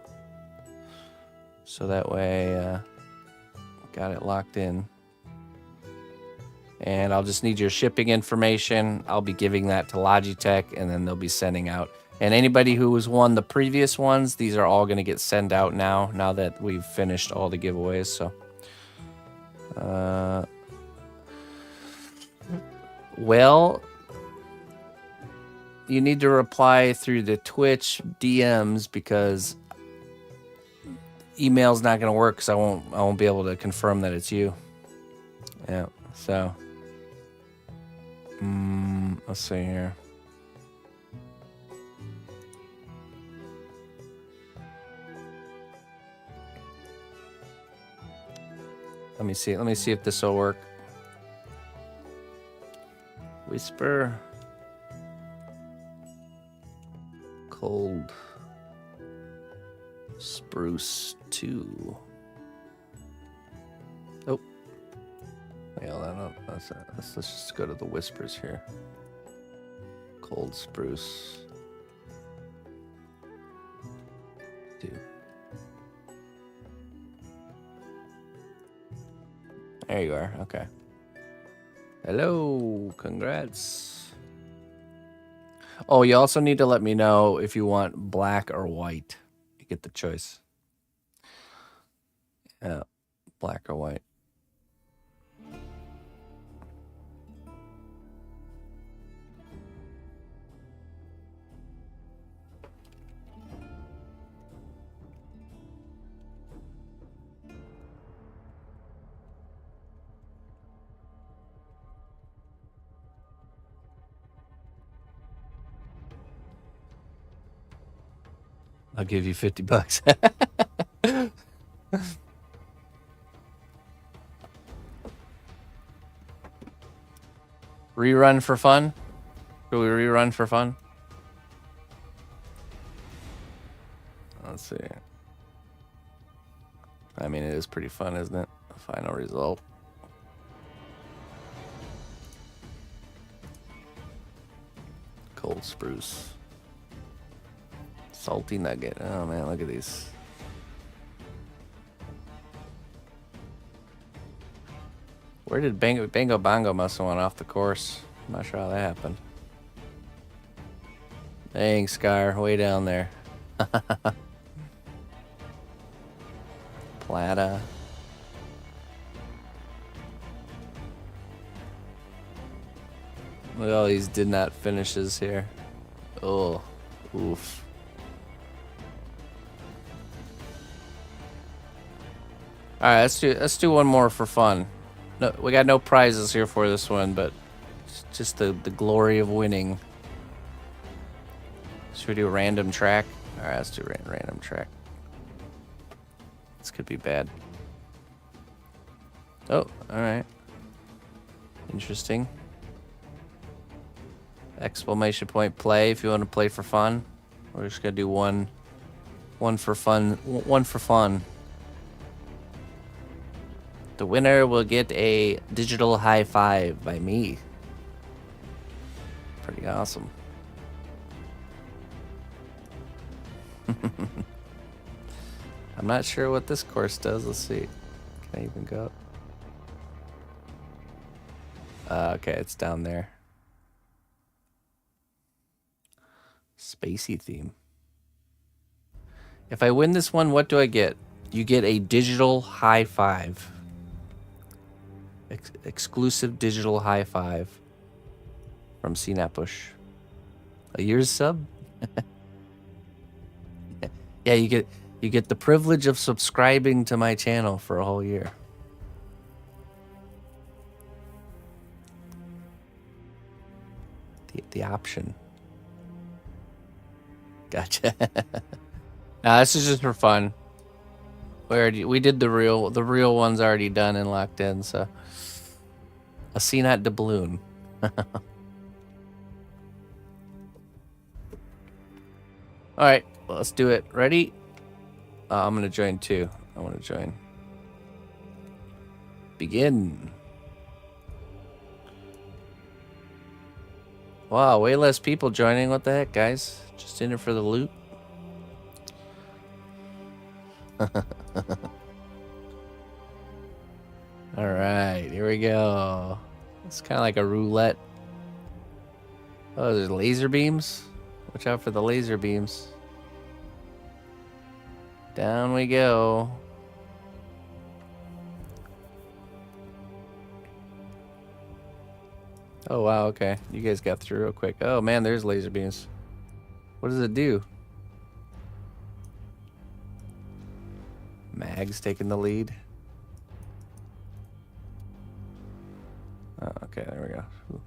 so that way got it locked in. And I'll just need your shipping information. I'll be giving that to Logitech, and then they'll be sending out. And anybody who has won the previous ones, these are all going to get sent out now that we've finished all the giveaways. So, well, you need to reply through the Twitch DMs because email's not going to work because I won't be able to confirm that it's you. Yeah, so. Let's see here. Let me see. Let me see if this will work. Whisper. Cold Spruce 2. Oh. Well, let's just go to the whispers here. Cold Spruce 2. There you are. Okay. Hello. Congrats. Oh, you also need to let me know if you want black or white. You get the choice. Yeah, black or white. I'll give you $50. Rerun for fun? Should we rerun for fun? I mean, it is pretty fun, isn't it? Final result. Cold spruce. Salty nugget. Oh man, look at these. Where did Bingo Bongo must have went off the course? I'm not sure how that happened. Dang, Scar, way down there. Plata. Look at all these did not finishes here. Oh, oof. All right, let's do one more for fun. No, we got no prizes here for this one, but it's just the glory of winning. Should we do a random track? All right, let's do random track. This could be bad. Oh, all right. Interesting. Exclamation point play if you want to play for fun. We're just gonna do one for fun. One for fun. The winner will get a digital high five by me. Pretty awesome. I'm not sure what this course does. Let's see. Can I even go? Okay, it's down there. Spacey theme. If I win this one, what do I get? You get a digital high five. Exclusive digital high five from cnotbusch. A year's sub? Yeah, you get the privilege of subscribing to my channel for a whole year. The option. Gotcha. Nah, this is just for fun. We did the real one's already done and locked in, so a cnot doubloon. All right, well, let's do it. Ready? I'm gonna join too. I want to join. Begin. Wow, way less people joining. What the heck, guys? Just in it for the loot. All right, here we go. It's kind of like a roulette. Oh, there's laser beams. Watch out for the laser beams. Down we go. Oh, wow, okay. You guys got through real quick. Oh, man, there's laser beams. What does it do? Mag's taking the lead. Oh, okay, there we go. Ooh.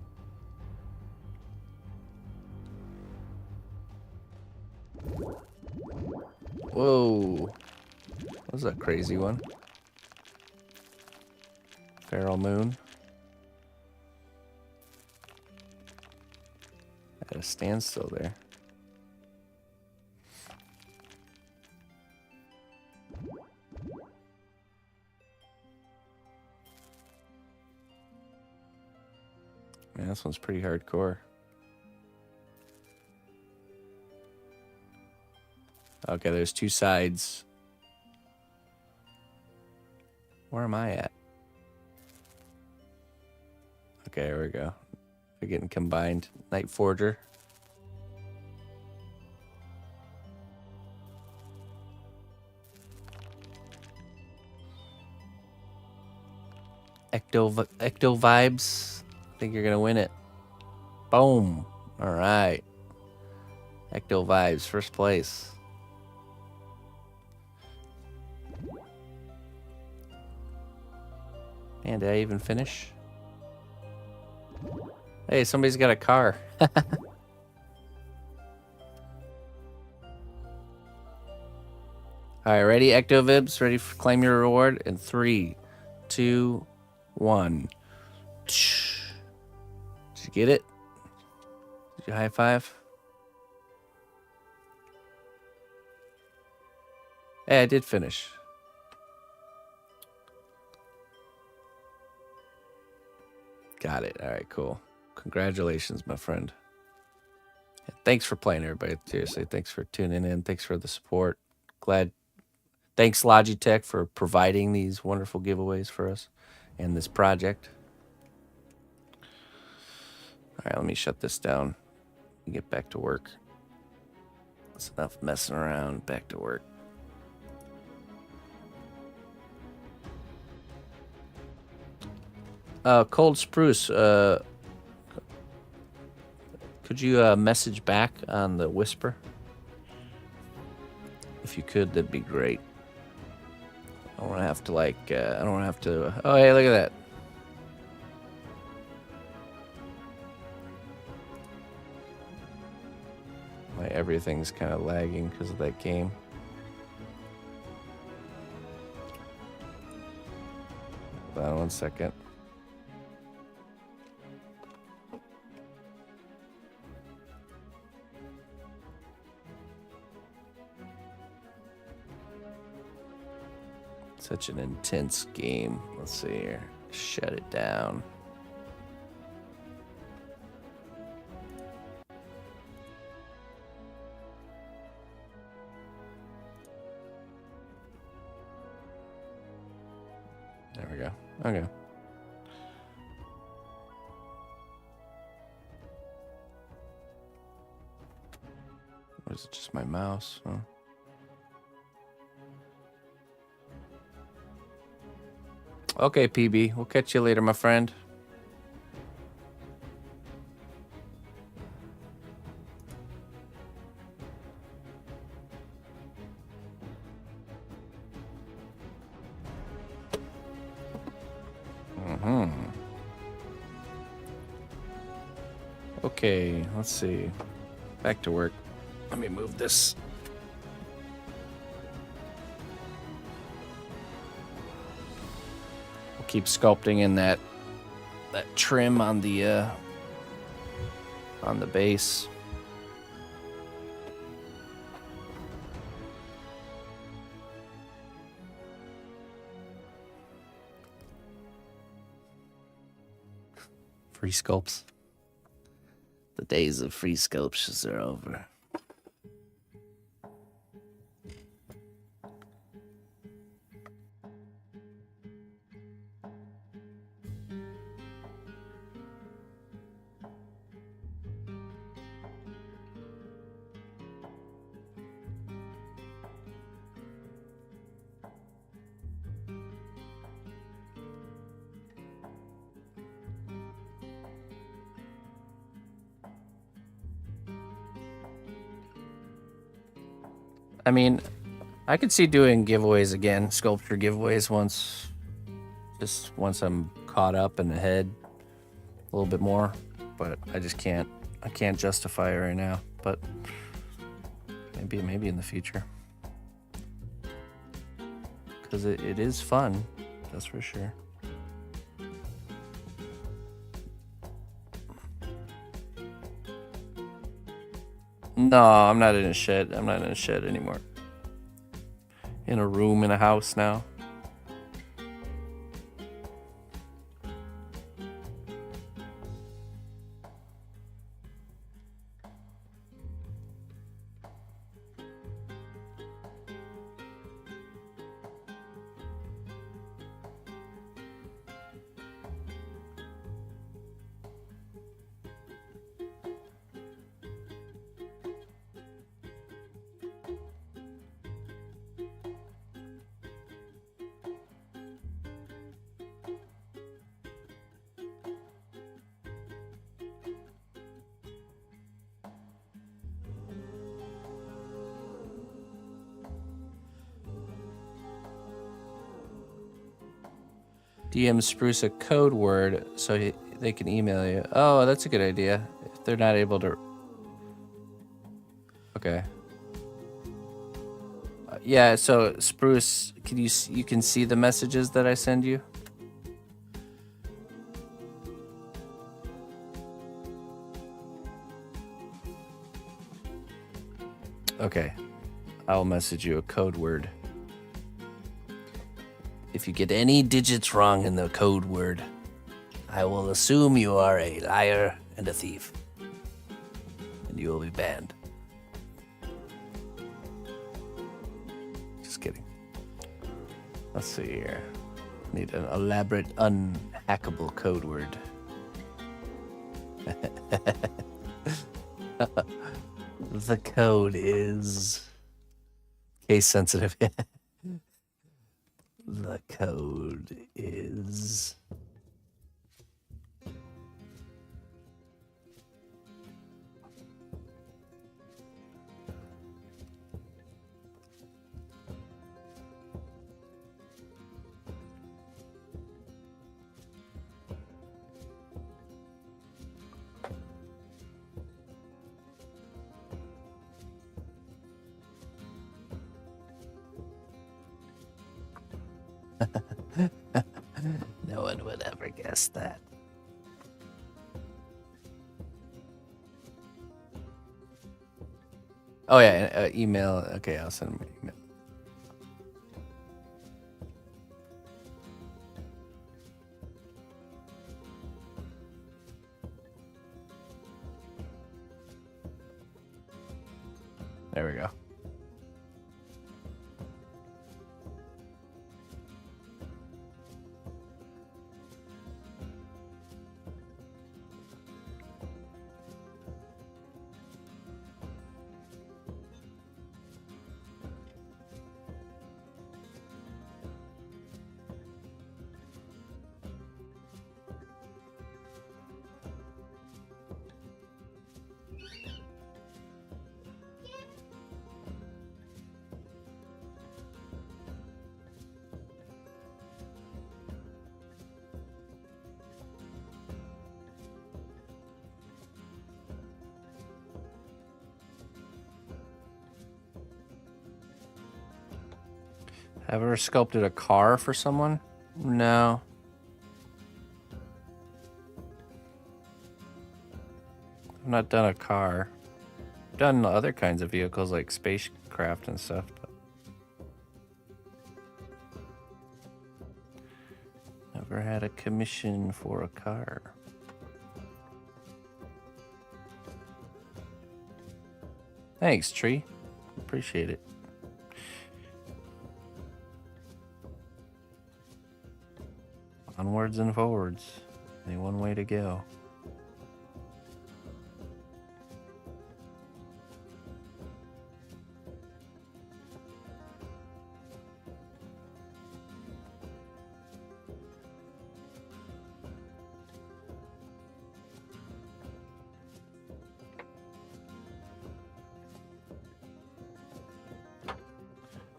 Whoa. What was that crazy one? Feral moon. At a standstill there. Man, this one's pretty hardcore. Okay, there's two sides. Where am I at? Okay, here we go. They're getting combined. Night Forger. Ecto Vibes. I think you're gonna win it. Boom. All right. Ecto Vibes, first place. And did I even finish? Hey, somebody's got a car. All right, ready? Ectovibs, ready for claim your reward? In 3, 2, 1. Did you get it? Did you high five? Hey, I did finish. Got it. All right, cool. Congratulations, my friend. And thanks for playing, everybody. Seriously, thanks for tuning in. Thanks for the support. Thanks, Logitech, for providing these wonderful giveaways for us and this project. All right, let me shut this down and get back to work. That's enough messing around. Back to work. Cold Spruce, could you message back on the whisper? If you could, that'd be great. I don't want to have to I don't want to have to. Oh, hey, look at that. Everything's kind of lagging because of that game. Hold on 1 second. Such an intense game. Let's see here. Shut it down. There we go. Okay. Or is it just my mouse? Huh? Okay, PB. We'll catch you later, my friend. Okay, let's see. Back to work. Let me move this. We'll keep sculpting in that trim on the base. Free sculpts. The days of free sculptures are over. I mean, I could see doing giveaways again, sculpture giveaways once I'm caught up and ahead a little bit more, but I just can't. I can't justify it right now, but maybe in the future, because it is fun, that's for sure. No, I'm not in a shed. I'm not in a shed anymore. In a room in a house now. DM Spruce a code word so they can email you. Oh, that's a good idea. If they're not able to... Okay. Yeah, so Spruce, you can see the messages that I send you? Okay. I'll message you a code word. If you get any digits wrong in the code word, I will assume you are a liar and a thief. And you will be banned. Just kidding. Let's see here. Need an elaborate, unhackable code word. The code is case sensitive. The code is no one would ever guess that. Oh yeah, email. Okay, I'll send him an email. There we go. Have I ever sculpted a car for someone? No. I've not done a car. I've done other kinds of vehicles like spacecraft and stuff. But never had a commission for a car. Thanks, Tree. Appreciate it. Onwards and forwards. Only one way to go.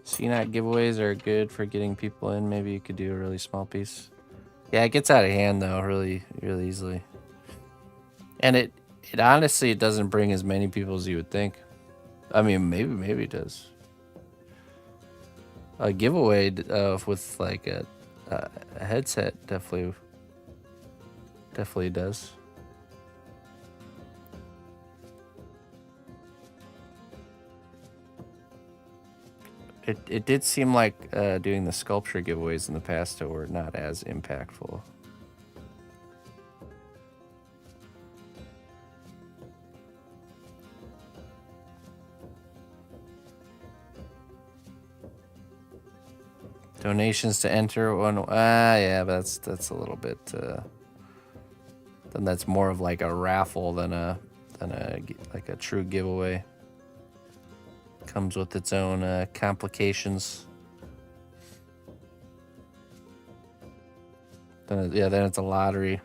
CNOT giveaways are good for getting people in. Maybe you could do a really small piece. Yeah, it gets out of hand though, really easily. And it honestly, it doesn't bring as many people as you would think. I mean, maybe it does. A giveaway with like a headset definitely does. It did seem like doing the sculpture giveaways in the past were not as impactful. Donations to enter one. Yeah, but that's a little bit. Then that's more of like a raffle than a like a true giveaway. Comes with its own complications. Then it's a lottery.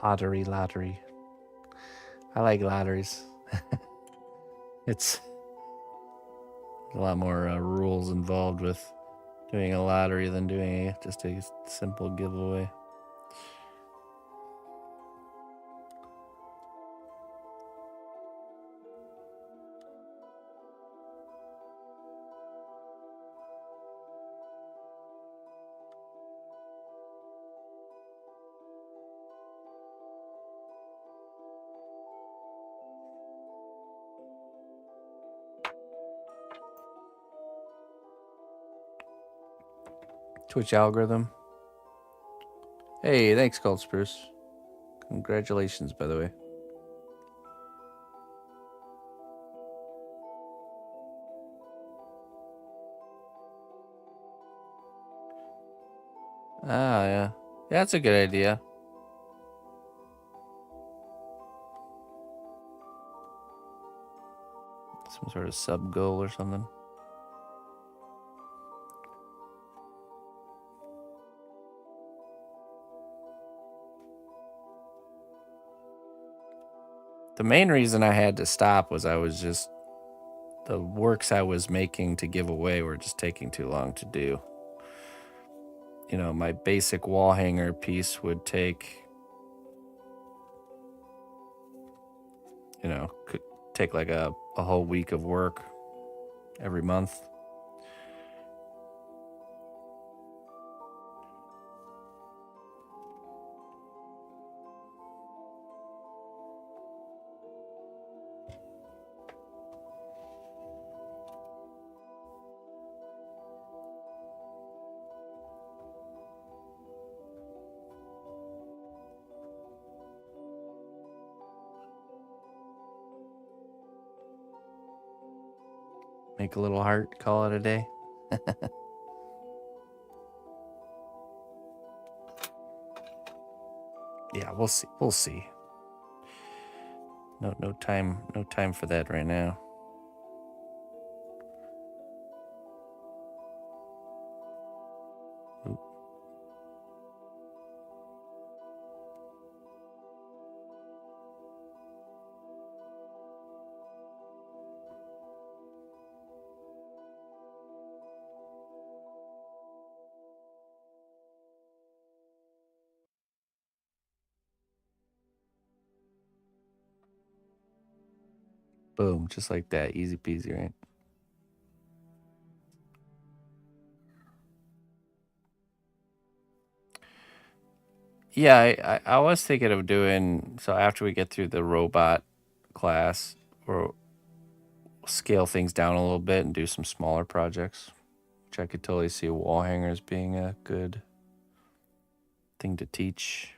Pottery lottery. I like lotteries. It's a lot more rules involved with doing a lottery than doing just a simple giveaway. Twitch algorithm. Hey, thanks, Cold Spruce. Congratulations, by the way. Ah, yeah. That's a good idea. Some sort of sub goal or something. The main reason I had to stop was the works I was making to give away were just taking too long to do. You know, my basic wall hanger piece would take, could take like a whole week of work every month. Make a little heart, call it a day. Yeah, we'll see. We'll see. No time for that right now. Oop. Boom, just like that. Easy peasy, right? Yeah, I was thinking of doing, so after we get through the robot class, or scale things down a little bit and do some smaller projects, which I could totally see wall hangers being a good thing to teach.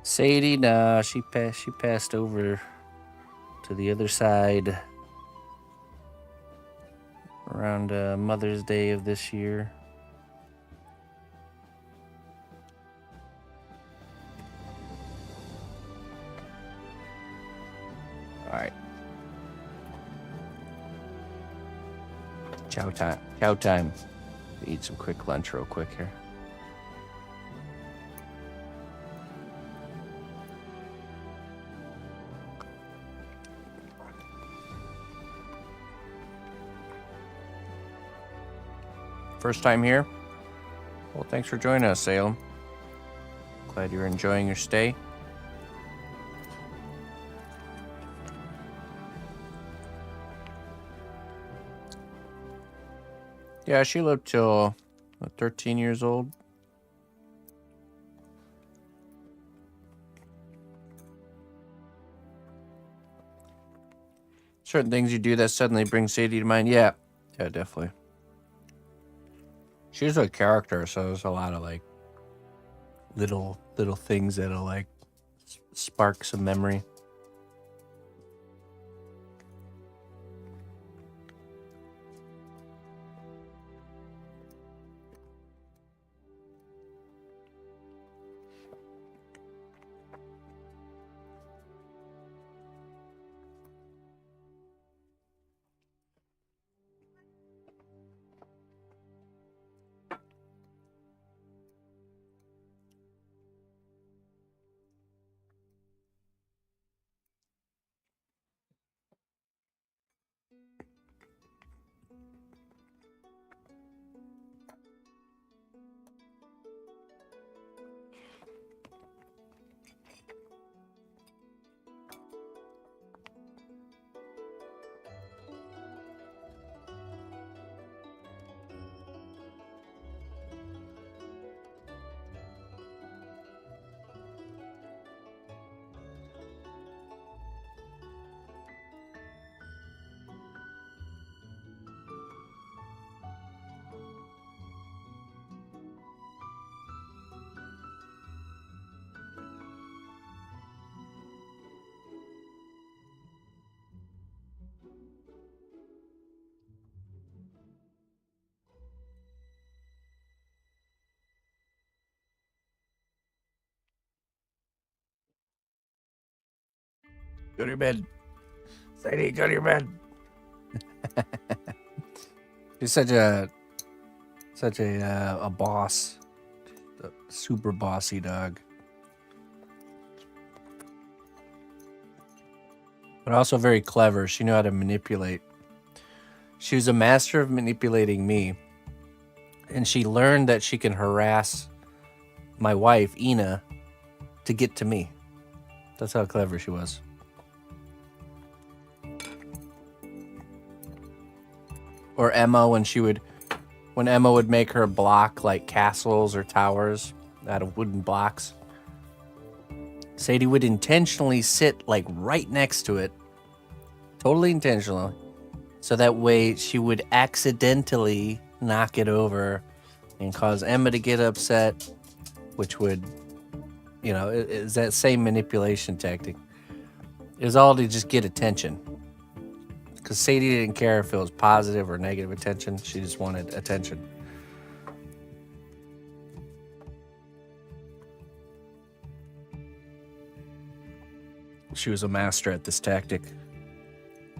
Sadie, nah, she passed over to the other side around Mother's Day of this year. All right. Chow time. Chow time. Eat some quick lunch real quick here. First time here? Well, thanks for joining us, Salem. Glad you're enjoying your stay. Yeah, she lived till 13 years old. Certain things you do that suddenly bring Sadie to mind. Yeah, definitely. She's a character, so there's a lot of like little things that'll like spark some memory. Go to your bed. Sadie, go to your bed. She's such a boss. A super bossy dog. But also very clever. She knew how to manipulate. She was a master of manipulating me. And she learned that she can harass my wife, Ina, to get to me. That's how clever she was. Or Emma, when Emma would make her block like castles or towers out of wooden blocks, Sadie would intentionally sit like right next to it, totally intentionally, so that way she would accidentally knock it over and cause Emma to get upset, which would, is that same manipulation tactic. It was all to just get attention. Because Sadie didn't care if it was positive or negative attention. She just wanted attention. She was a master at this tactic.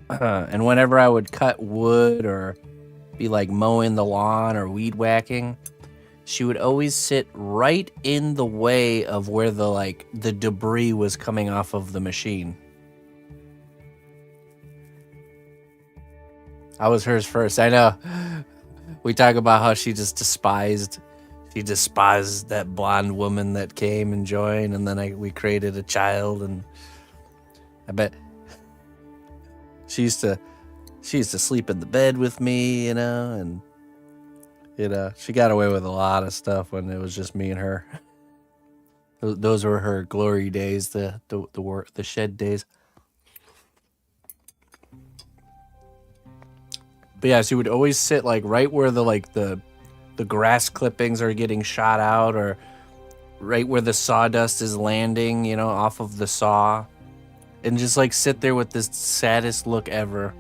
And whenever I would cut wood or be like mowing the lawn or weed whacking, she would always sit right in the way of where the debris was coming off of the machine. I was hers first. I know. We talk about how she despised that blonde woman that came and joined, and then we created a child, and I bet she used to sleep in the bed with me, and she got away with a lot of stuff when it was just me and her. Those were her glory days, the shed days. But yeah, she would always sit like right where the grass clippings are getting shot out, or right where the sawdust is landing, off of the saw, and just like sit there with this saddest look ever,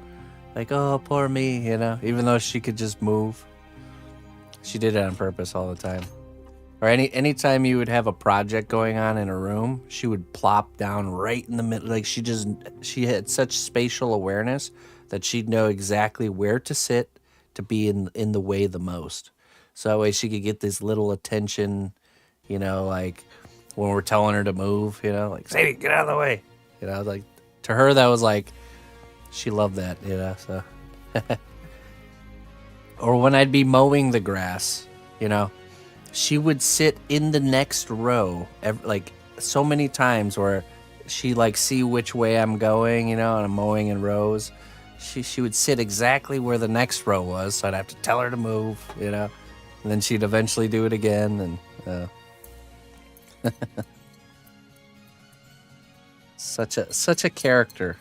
like, oh, poor me, even though she could just move. She did it on purpose all the time. Or anytime you would have a project going on in a room, she would plop down right in the middle. Like she had such spatial awareness that she'd know exactly where to sit to be in the way the most. So that way she could get this little attention, like when we're telling her to move, like, Sadie, get out of the way. Like to her that was like, she loved that, so. Or when I'd be mowing the grass, you know, she would sit in the next row, like so many times where she like see which way I'm going, you know, and I'm mowing in rows. She would sit exactly where the next row was, so I'd have to tell her to move, you know, and then she'd eventually do it again, and such a character.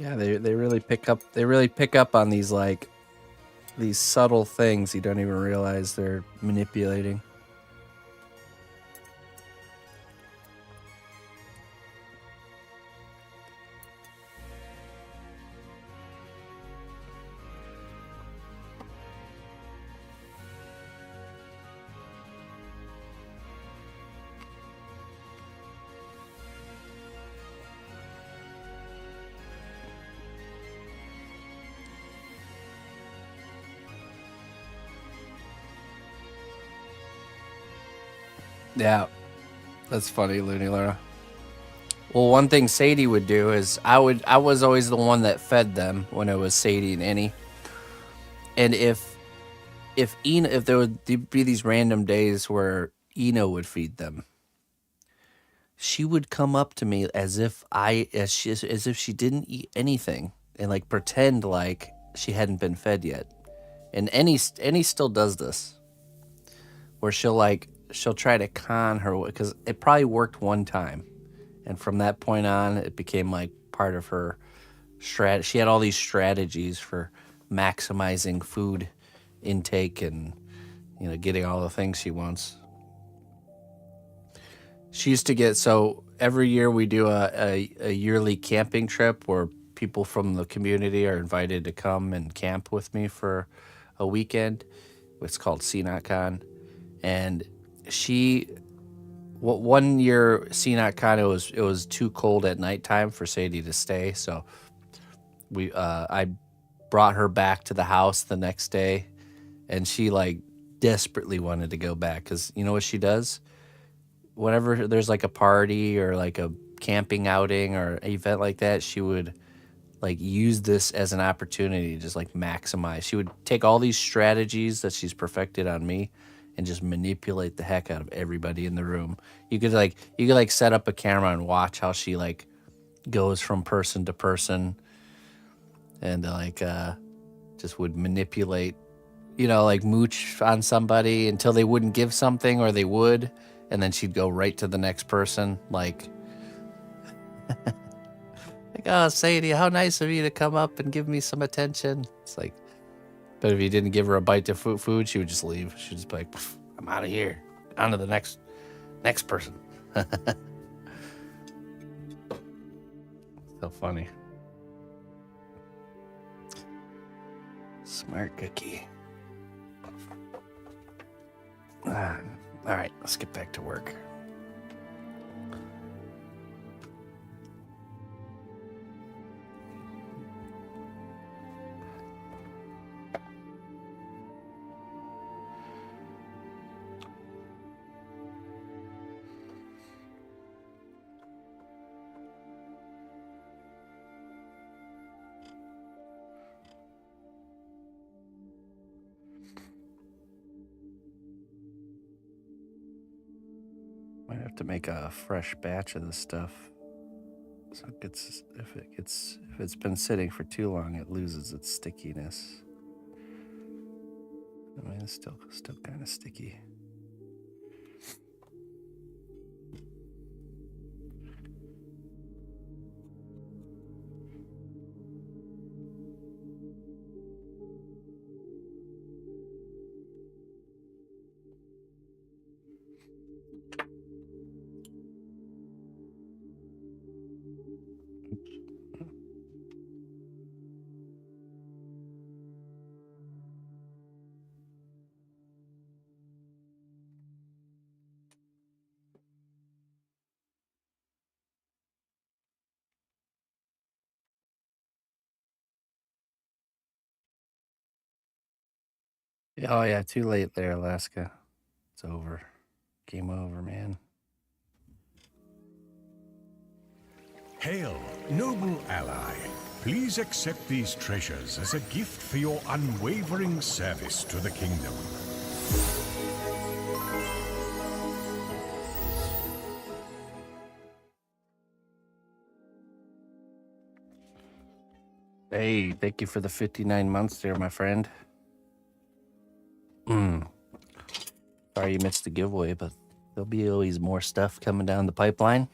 Yeah, they really pick up on these like these subtle things you don't even realize they're manipulating. Yeah, that's funny, Looney Luna. Well, one thing Sadie would do is I was always the one that fed them when it was Sadie and Annie. And if there would be these random days where Eno would feed them, she would come up to me as if she didn't eat anything and like pretend like she hadn't been fed yet. And Annie still does this, where she'll try to con her because it probably worked one time, and from that point on, it became like part of her strat. She had all these strategies for maximizing food intake and getting all the things she wants. She used to get so every year we do a yearly camping trip where people from the community are invited to come and camp with me for a weekend. It's called cnotcon, and she one year cnotcon it was too cold at nighttime for Sadie to stay, so I brought her back to the house the next day, and she like desperately wanted to go back because you know what she does whenever there's like a party or like a camping outing or an event like that, she would like use this as an opportunity to just like maximize. She would take all these strategies that she's perfected on me and just manipulate the heck out of everybody in the room. You could like set up a camera and watch how she like goes from person to person and like just would manipulate, like mooch on somebody until they wouldn't give something or they would, and then she'd go right to the next person like oh, Sadie, how nice of you to come up and give me some attention. It's like, but if you didn't give her a bite to food, she would just leave. She'd just be like, I'm out of here. On to the next person. So funny. Smart cookie. All right, let's get back to work. Might have to make a fresh batch of this stuff. So if it's been sitting for too long, it loses its stickiness. I mean, it's still kind of sticky. Oh yeah, too late there, Alaska. It's over. Game over, man. Hail, noble ally. Please accept these treasures as a gift for your unwavering service to the kingdom. Hey, thank you for the 59 months there, my friend. Sorry you missed the giveaway, but there'll be always more stuff coming down the pipeline.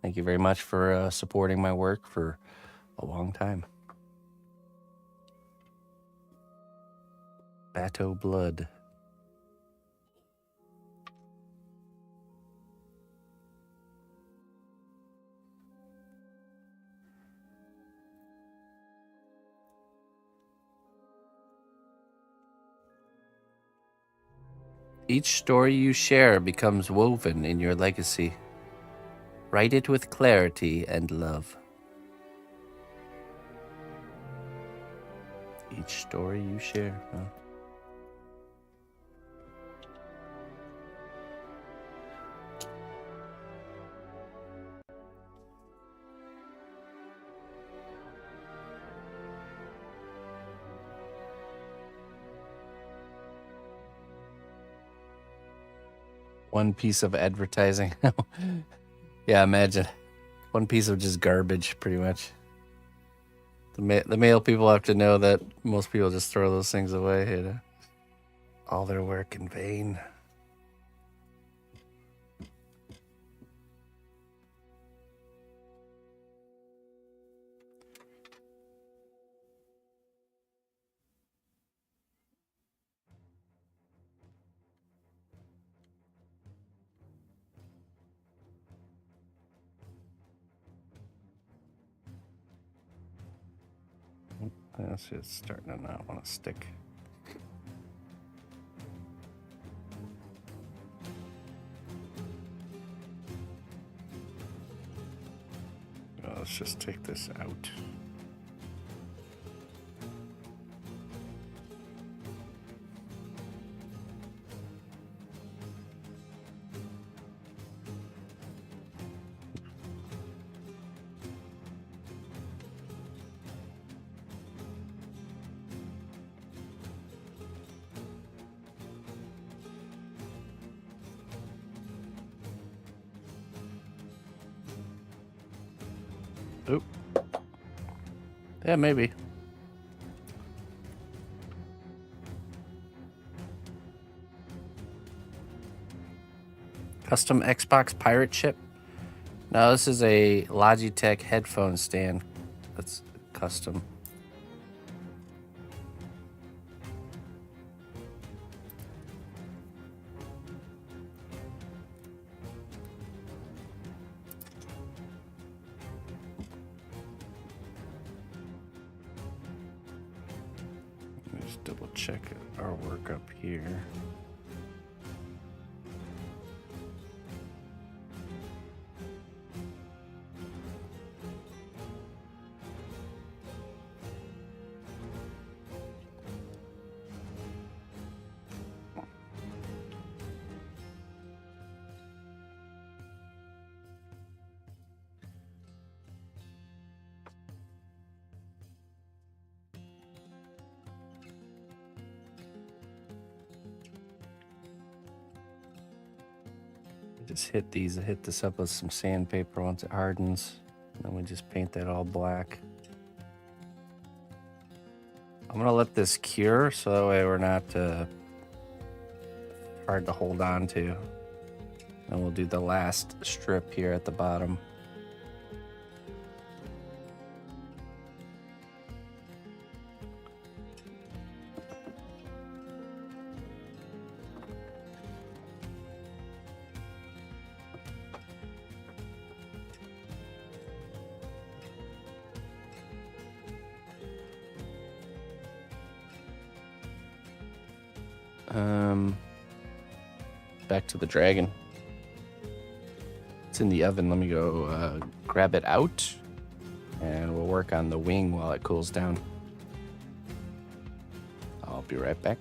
Thank you very much for supporting my work for a long time. Bateau Blood. Each story you share becomes woven in your legacy. Write it with clarity and love. Each story you share, huh? One piece of advertising. Yeah, imagine. One piece of just garbage, pretty much. The male people have to know that most people just throw those things away. You know? All their work in vain. That's just starting to not want to stick. Let's just take this out. Oop. Yeah, maybe. Custom Xbox pirate chip? No, this is a Logitech headphone stand. That's custom. Just double check our work up here. Just hit this up with some sandpaper once it hardens. And then we just paint that all black. I'm gonna let this cure so that way we're not hard to hold on to. And we'll do the last strip here at the bottom. Back to the dragon. It's in the oven. Let me go grab it out, and we'll work on the wing while it cools down. I'll be right back.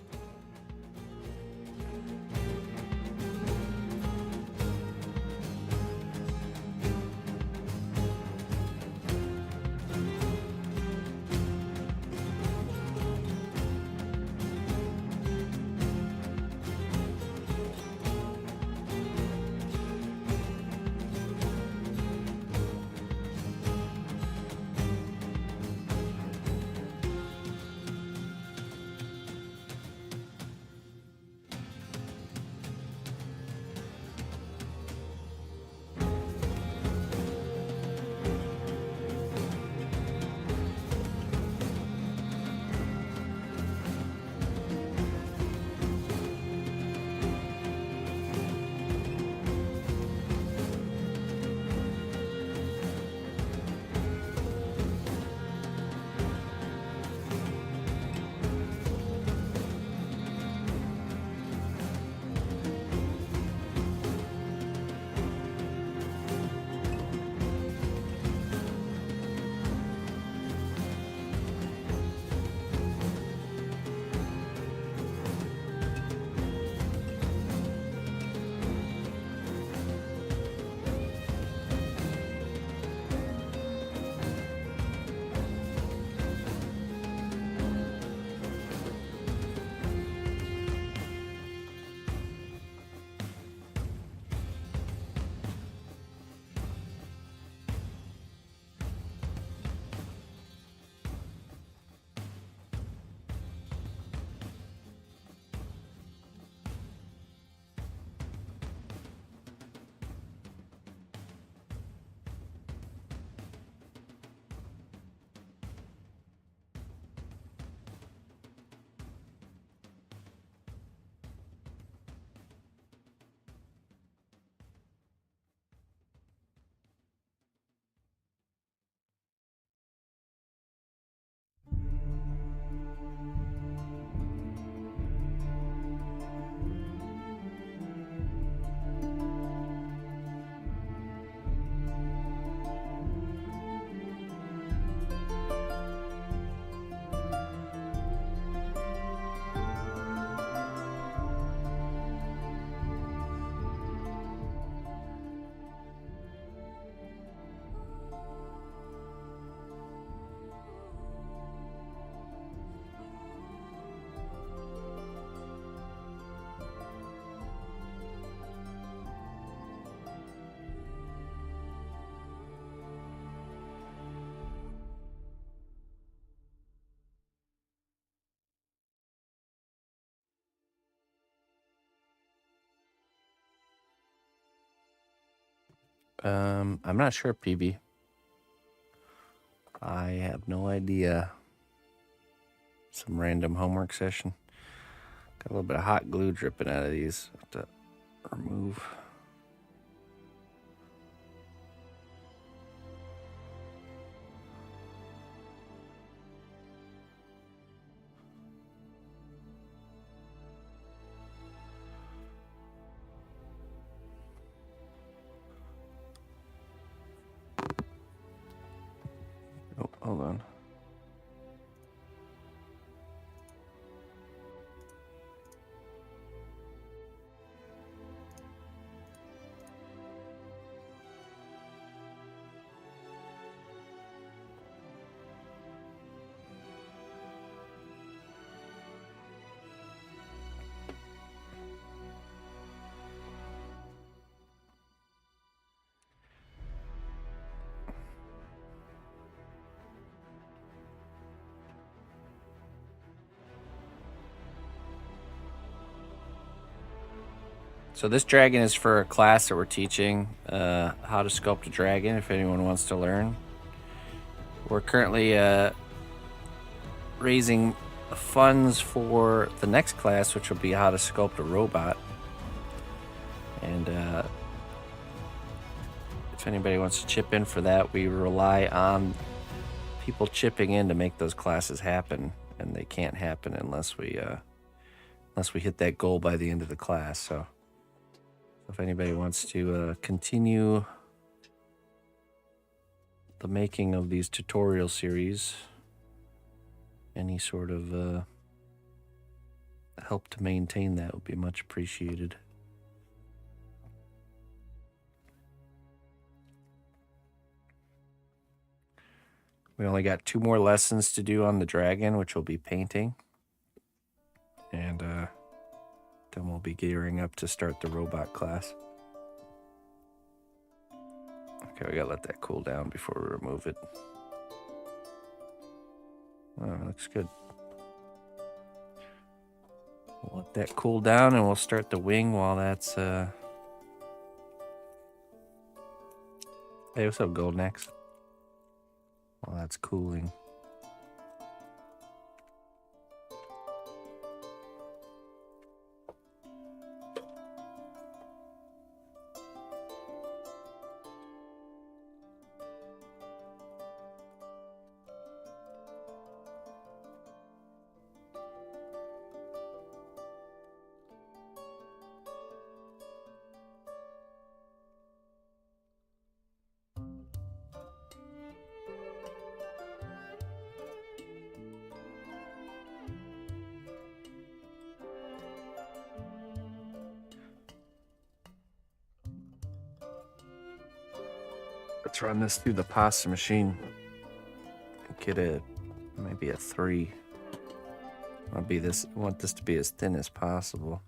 I'm not sure, PB. I have no idea. Some random homework session. Got a little bit of hot glue dripping out of these. Have to remove. Oh, hold on. So this dragon is for a class that we're teaching, how to sculpt a dragon, if anyone wants to learn. We're currently raising funds for the next class, which will be how to sculpt a robot. And if anybody wants to chip in for that, we rely on people chipping in to make those classes happen, and they can't happen unless we hit that goal by the end of the class. So if anybody wants to continue the making of these tutorial series, any sort of help to maintain that would be much appreciated. We only got 2 more lessons to do on the dragon, which will be painting. And then we'll be gearing up to start the robot class. Okay, we gotta let that cool down before we remove it. Oh, it looks good. We'll let that cool down and we'll start the wing while that's... Hey, what's up, Goldenex? While that's cooling. Let's run this through the pasta machine. Get maybe a 3. I want this to be as thin as possible.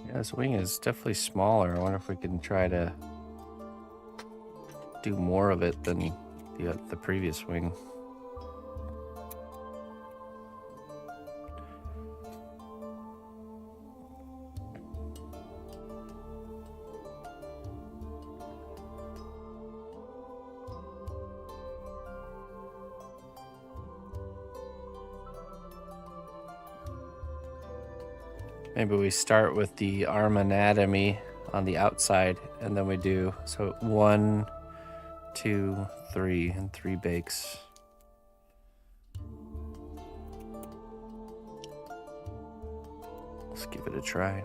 Yeah, this wing is definitely smaller. I wonder if we can try to do more of it than the previous wing. Maybe we start with the arm anatomy on the outside, and then we do, so 1, 2, 3, and 3 bakes. Let's give it a try.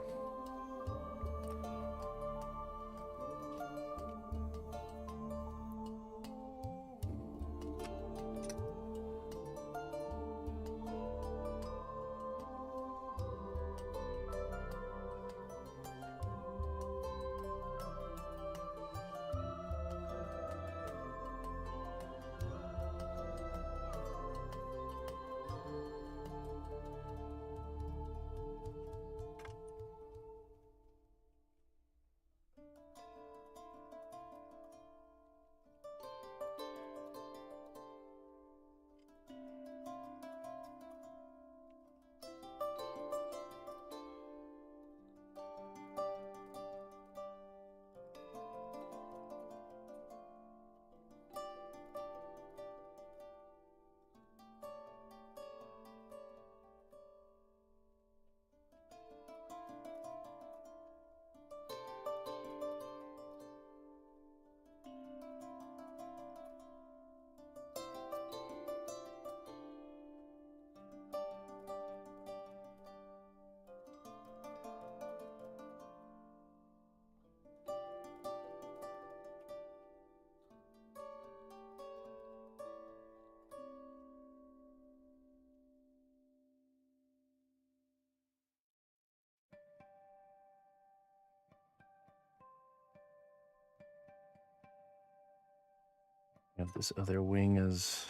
Have this other wing as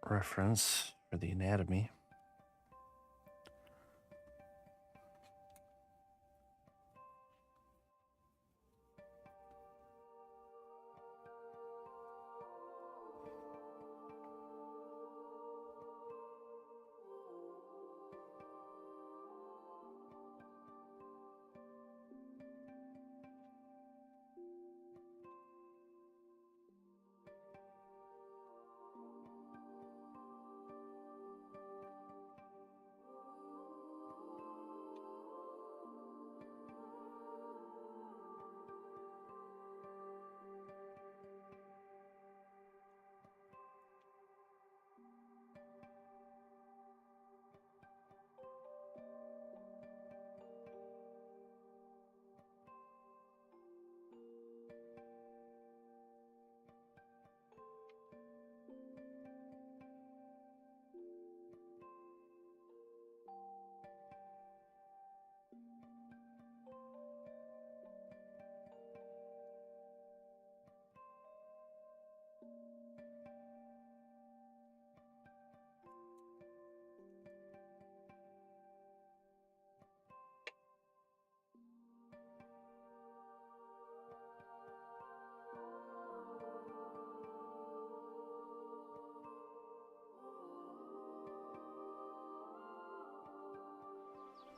reference for the anatomy.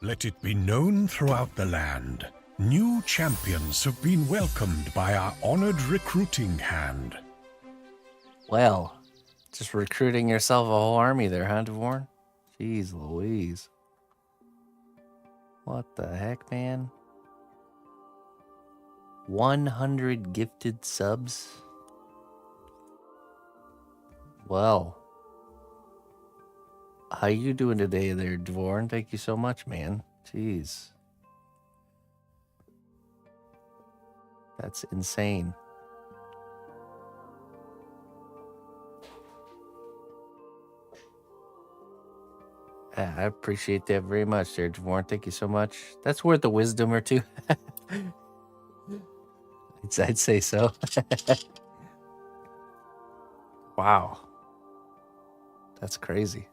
Let it be known throughout the land, new champions have been welcomed by our honored recruiting hand. Well, just recruiting yourself a whole army there, huh, Dvorn? Jeez Louise. What the heck, man? 100 gifted subs? Well, how you doing today there, Dvorn? Thank you so much, man. Jeez. That's insane. Yeah, I appreciate that very much there, Dvorn. Thank you so much. That's worth a wisdom or two. I'd say so. Wow. That's crazy.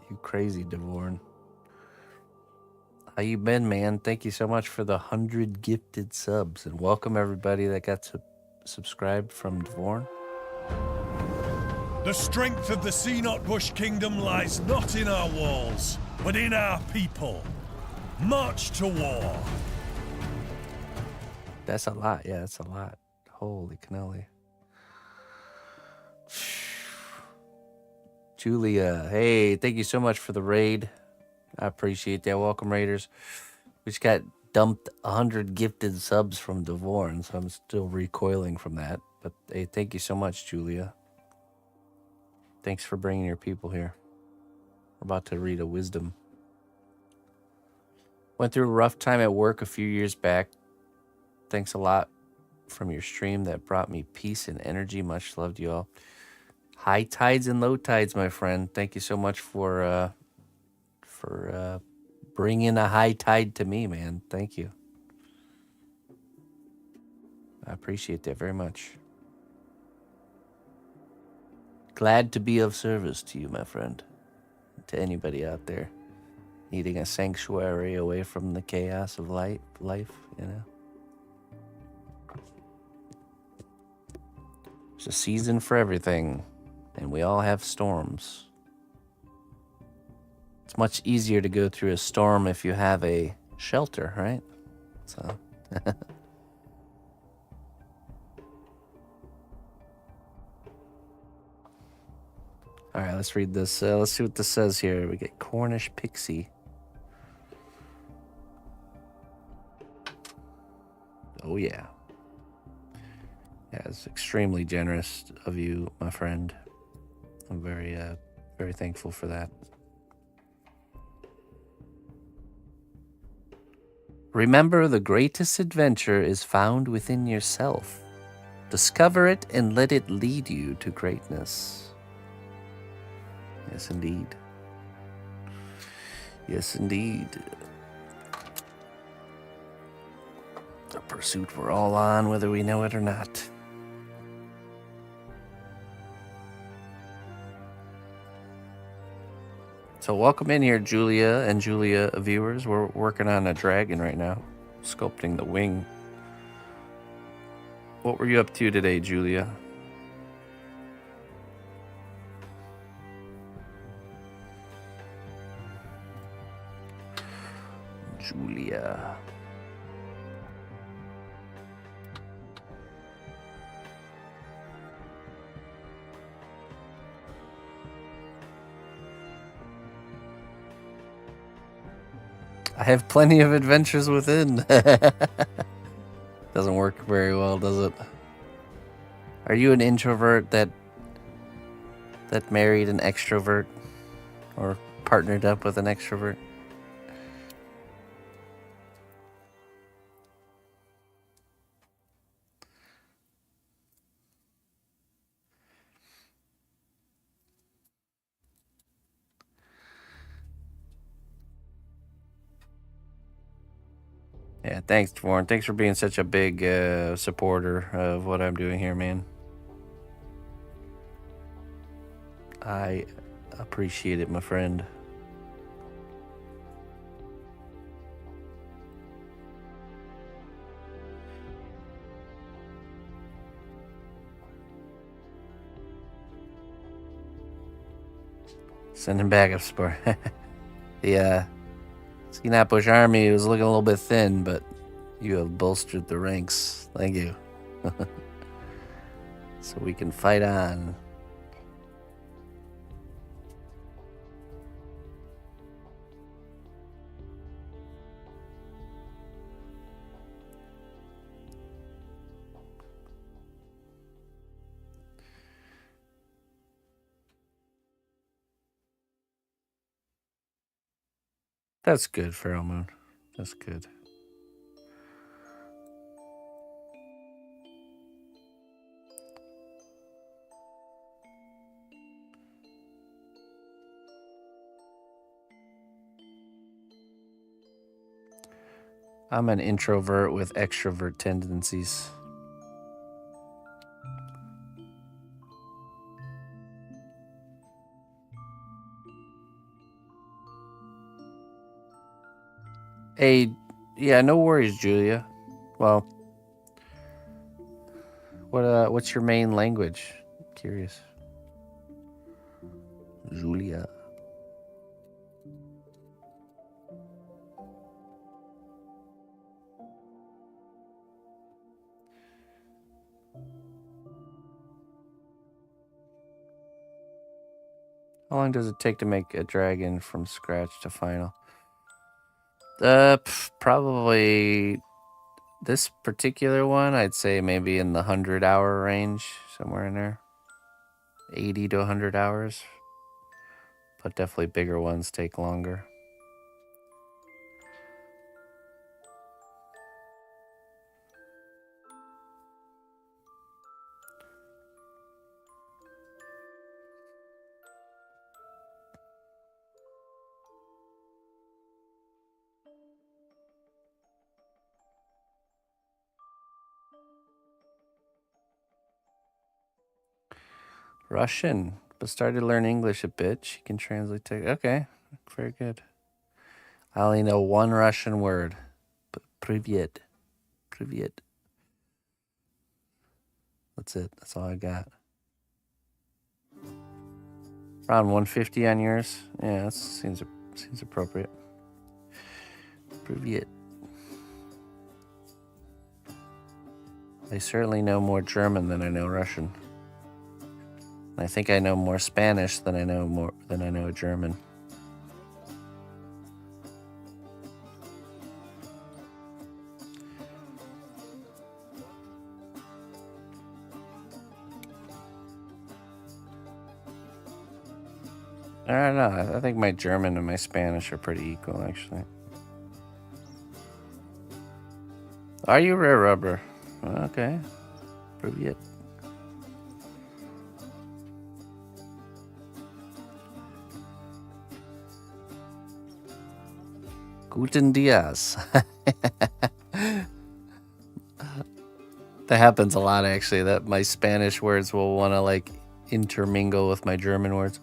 You crazy, Dvorn. How you been, man? Thank you so much for the 100 gifted subs. And welcome everybody that got to subscribe from Dvorn. The strength of the cnotbusch kingdom lies not in our walls, but in our people. March to war. That's a lot. Yeah, that's a lot. Holy cannoli. Julia, hey, thank you so much for the raid. I appreciate that. Welcome, Raiders. We just got dumped 100 gifted subs from Dvorn, so I'm still recoiling from that. But hey, thank you so much, Julia. Thanks for bringing your people here. We're about to read a wisdom. Went through a rough time at work a few years back. Thanks a lot from your stream that brought me peace and energy. Much love to you all. High tides and low tides, my friend. Thank you so much for bringing a high tide to me, man. Thank you. I appreciate that very much. Glad to be of service to you, my friend. To anybody out there needing a sanctuary away from the chaos of life, you know. There's a season for everything, and we all have storms. It's much easier to go through a storm if you have a shelter, right? So all right, let's read this. Let's see what this says here. We get Cornish Pixie. Oh, yeah. Yeah, it's extremely generous of you, my friend. I'm very thankful for that. Remember, the greatest adventure is found within yourself. Discover it and let it lead you to greatness. Yes, indeed. Yes, indeed. A pursuit we're all on, whether we know it or not. So welcome in here, Julia and Julia viewers. We're working on a dragon right now, sculpting the wing. What were you up to today, Julia? Julia. I have plenty of adventures within. Doesn't work very well, does it? Are you an introvert that married an extrovert or partnered up with an extrovert? Yeah, thanks, Warren. Thanks for being such a big supporter of what I'm doing here, man. I appreciate it, my friend. Sending backup support. The cnotbusch army was looking a little bit thin, but you have bolstered the ranks. Thank you. So we can fight on. That's good, Feral Moon. That's good. I'm an introvert with extrovert tendencies. Hey, yeah, no worries, Julia. Well, what's your main language? Curious. Julia. How long does it take to make a dragon from scratch to final? Probably this particular one, I'd say maybe in the 100-hour range, somewhere in there. 80 to 100 hours. but definitely bigger ones take longer. Russian, but started to learn English a bit. She can translate to. Okay, very good. I only know one Russian word. Privyet. Privyet. That's it. That's all I got. Around 150 on yours. Yeah, that seems appropriate. Privyet. I certainly know more German than I know Russian. I think I know more Spanish than I know German. I don't know. I think my German and my Spanish are pretty equal, actually. Are you rare rubber? Okay. Privyet. Guten dias. That happens a lot, actually, that my Spanish words will want to like intermingle with my German words.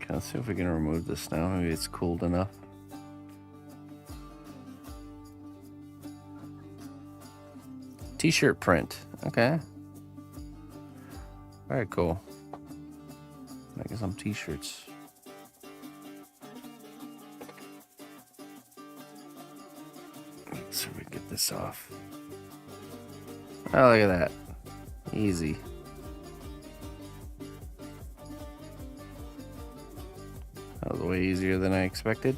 Let's see if we can remove this now. Maybe it's cooled enough. T-shirt print. Okay. Very cool. Making some t-shirts. Let's see if we can get this off. Oh, look at that. Easy. That was way easier than I expected.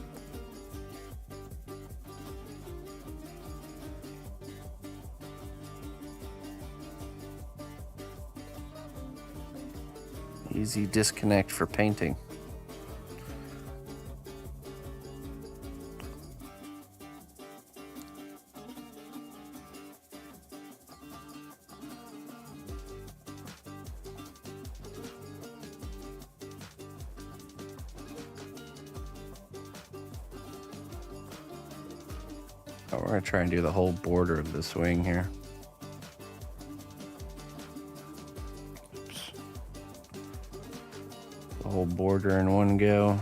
Easy disconnect for painting. Oh, we're gonna try and do the whole border of this wing here. Oops. The whole border in one go.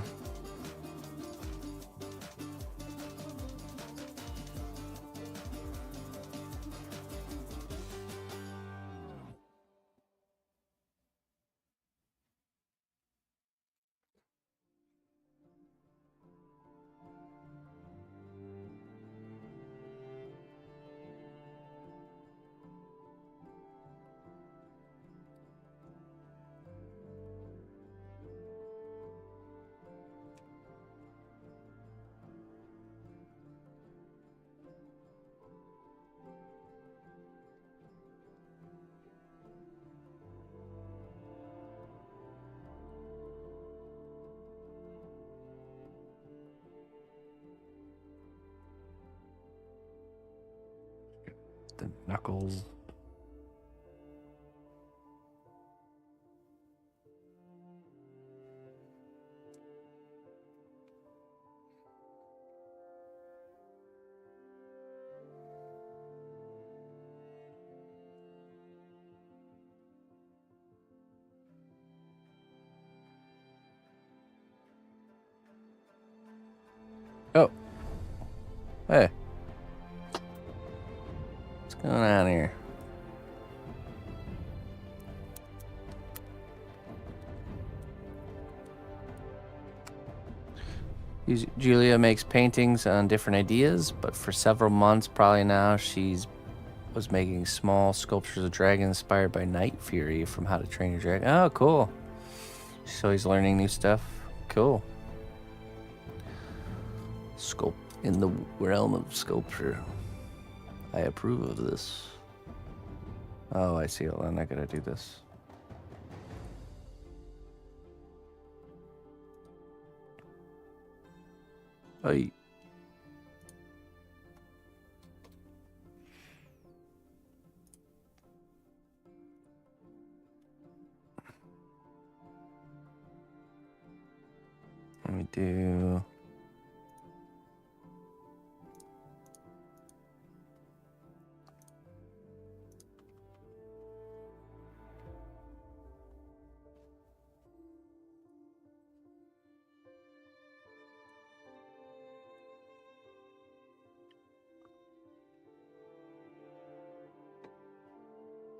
The knuckles. Oh. Hey. What's going on here? Julia makes paintings on different ideas, but for several months, probably now, was making small sculptures of dragons inspired by Night Fury from How to Train Your Dragon. Oh, cool. So he's learning new stuff. Cool. Sculpt in the realm of sculpture. I approve of this. Oh, I see. Hold on, I gotta do this. Hey. Let me do...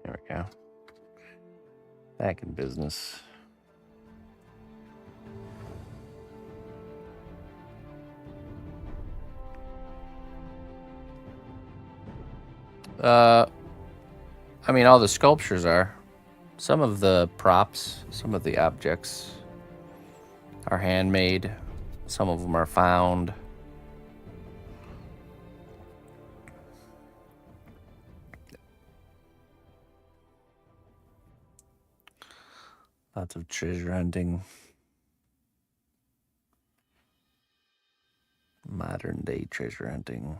There we go. Back in business. I mean, all the sculptures are. Some of the props, some of the objects are handmade. Some of them are found. Lots of treasure hunting. Modern day treasure hunting.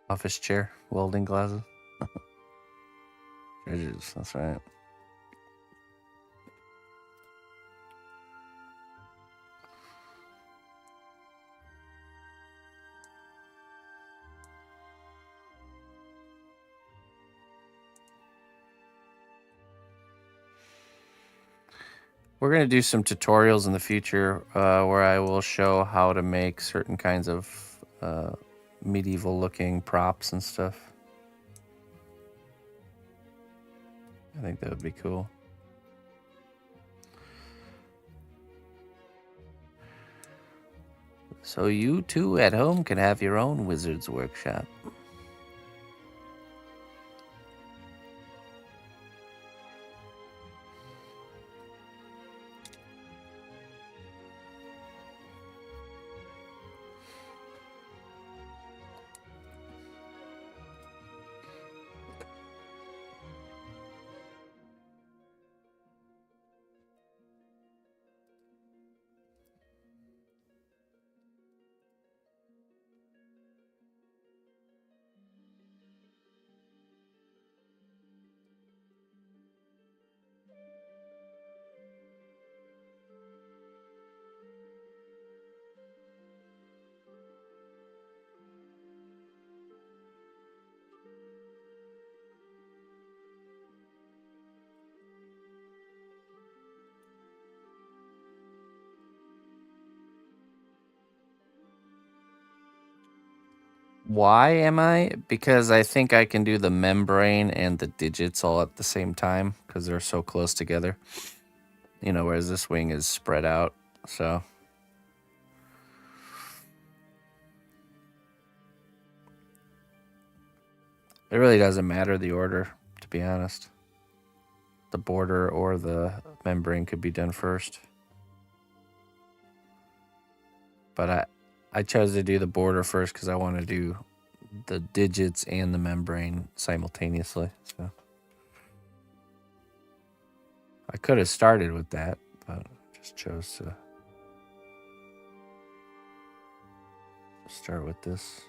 Office chair, welding glasses. Treasures, that's right. We're going to do some tutorials in the future where I will show how to make certain kinds of medieval looking props and stuff. I think that would be cool. So you too at home can have your own wizard's workshop. Why am I? Because I think I can do the membrane and the digits all at the same time because they're so close together. You know, whereas this wing is spread out, so. It really doesn't matter the order, to be honest. The border or the membrane could be done first. But I chose to do the border first because I want to do the digits and the membrane simultaneously. So I could have started with that, but I just chose to start with this.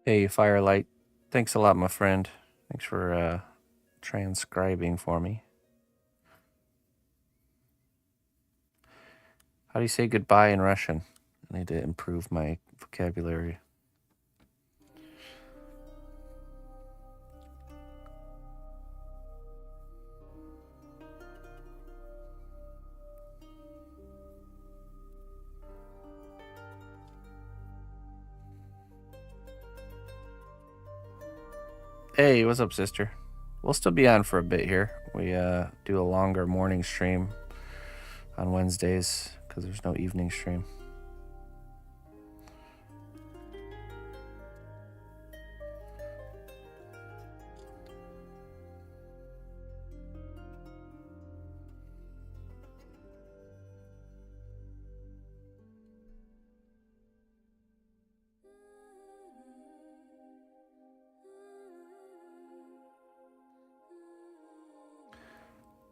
Hey, Firelight. Thanks a lot, my friend. Thanks for transcribing for me. How do you say goodbye in Russian? I need to improve my vocabulary. Hey, what's up, sister? We'll still be on for a bit here. We do a longer morning stream on Wednesdays because there's no evening stream.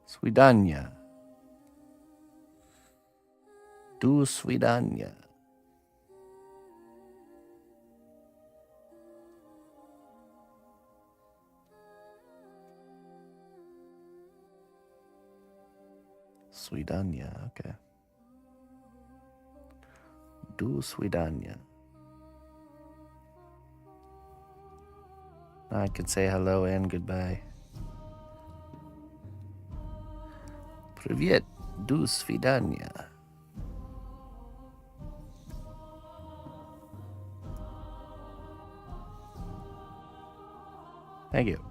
Swidania. Do Swidania. Swidania, okay. Do Swidania. Now I can say hello and goodbye. Привет, do Swidania. Thank you.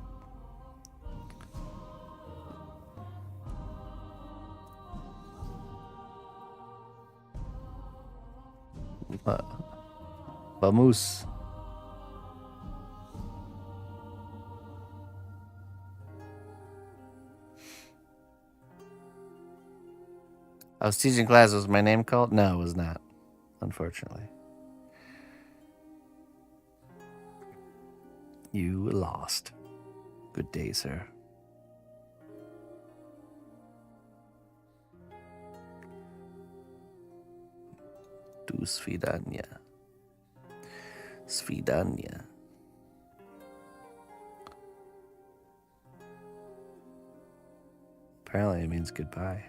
Vamos. I was teaching class. Was my name called? No, it was not, unfortunately. You lost. Good day, sir. Do Svidania. Svidania. Apparently it means goodbye.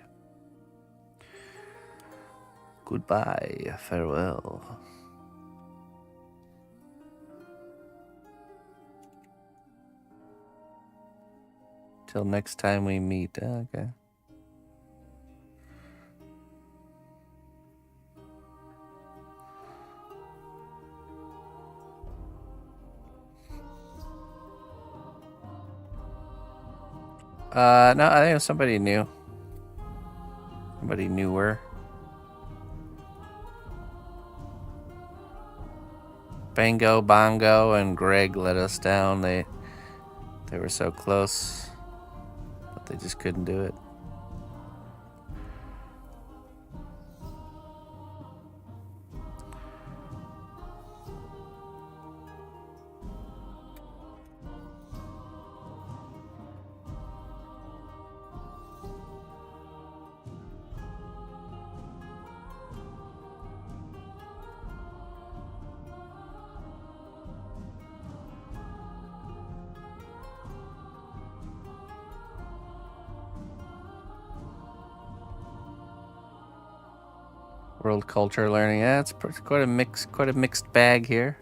Goodbye, farewell. Till next time we meet. Okay. No, I think it was somebody new. Somebody newer. Bango, Bongo, and Greg let us down. They were so close, but they just couldn't do it. World culture learning. Yeah, it's quite a mixed bag here.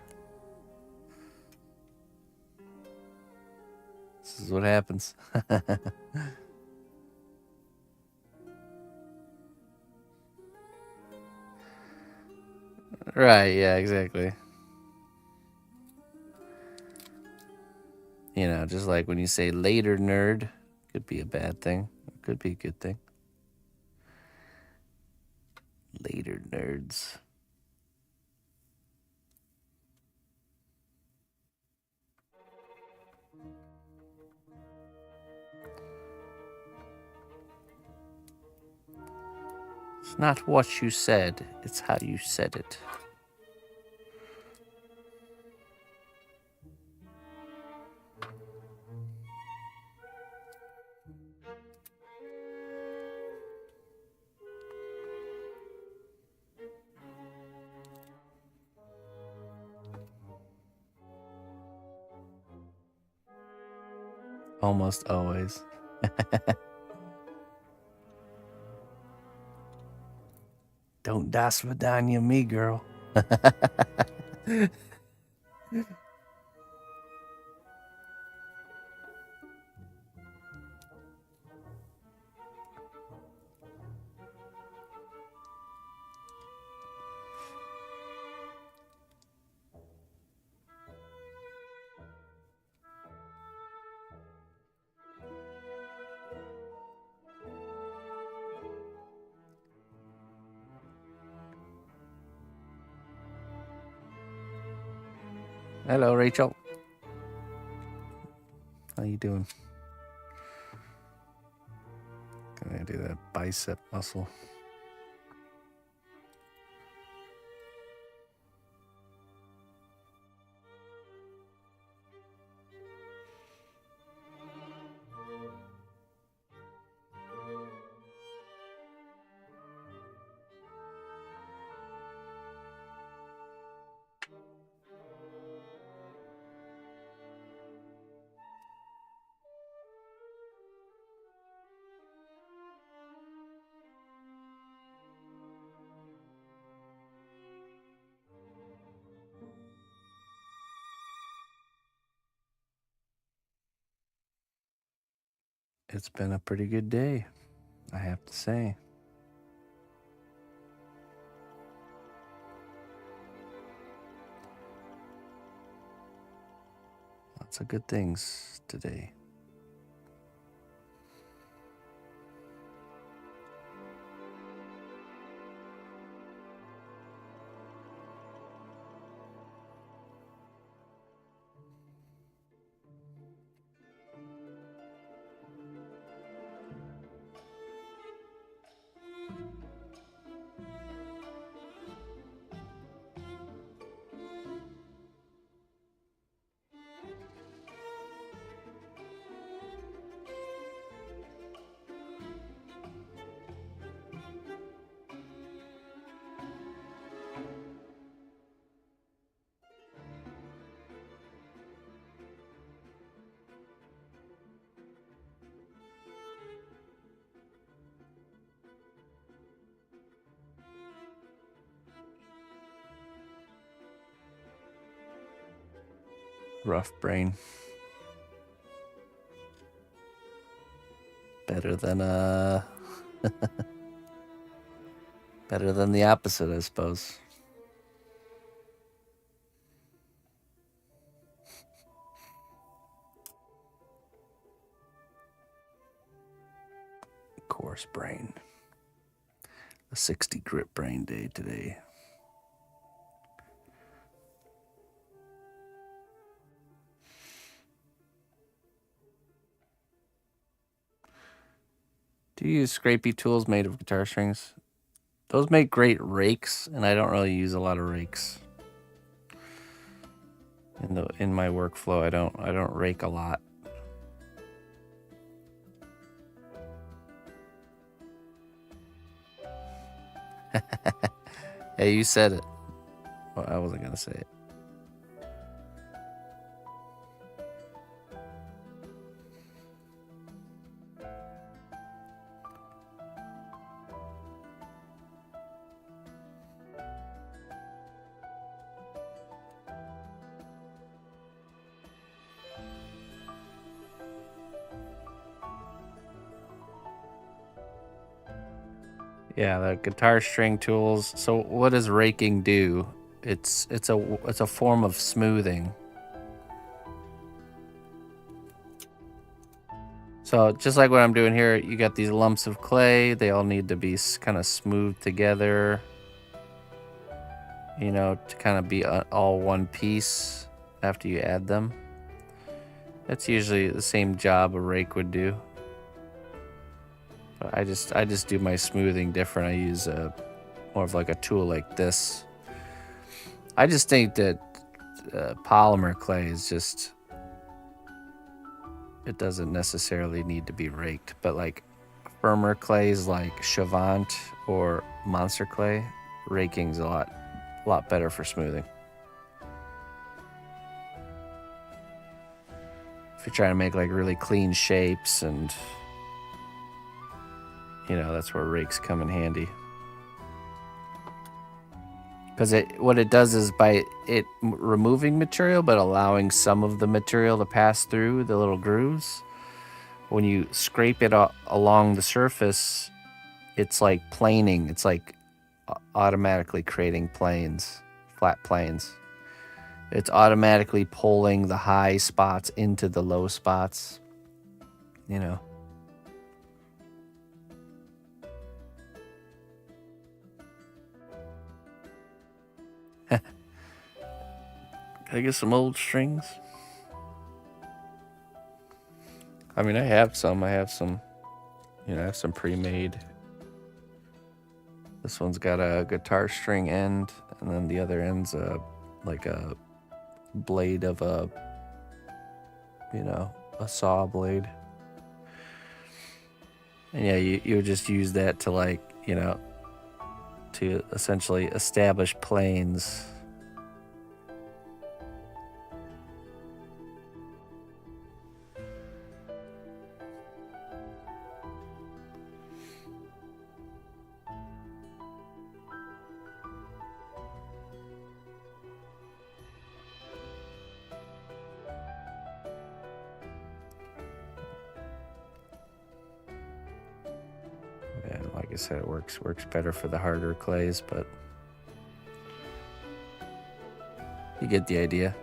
This is what happens. Right, yeah, exactly. You know, just like when you say later nerd, could be a bad thing. It could be a good thing. Later nerds. It's not what you said, it's how you said it. Almost always. Don't das Vidania me, girl. Hello, Rachel. How you doing? Gonna do that bicep muscle. It's been a pretty good day, I have to say. Lots of good things today. Rough brain. Better than better than the opposite, I suppose. Coarse brain. A 60 grit brain day today. Do you use scrapey tools made of guitar strings? Those make great rakes, and I don't really use a lot of rakes. In my workflow, I don't rake a lot. Hey, you said it. Well, I wasn't gonna say it. Yeah, the guitar string tools. So what does raking do? It's a form of smoothing. So just like what I'm doing here, you got these lumps of clay. They all need to be kind of smoothed together, you know, to kind of be all one piece after you add them. That's usually the same job a rake would do. But I just do my smoothing different. I use more of like a tool like this. I just think that polymer clay is just, it doesn't necessarily need to be raked, but like firmer clays like Chavant or Monster Clay, raking's a lot better for smoothing. if you're trying to make like really clean shapes, and you know, that's where rakes come in handy. Because what it does is by it removing material but allowing some of the material to pass through the little grooves, when you scrape it along the surface, it's like planing. It's like automatically creating planes, flat planes. It's automatically pulling the high spots into the low spots, you know. Can I get some old strings? I mean, I have some, you know, I have some pre-made. This one's got a guitar string end, and then the other end's like a blade of a, you know, a saw blade. And yeah, you would just use that to, like, you know, to essentially establish planes. And like I said, it works better for the harder clays, but you get the idea.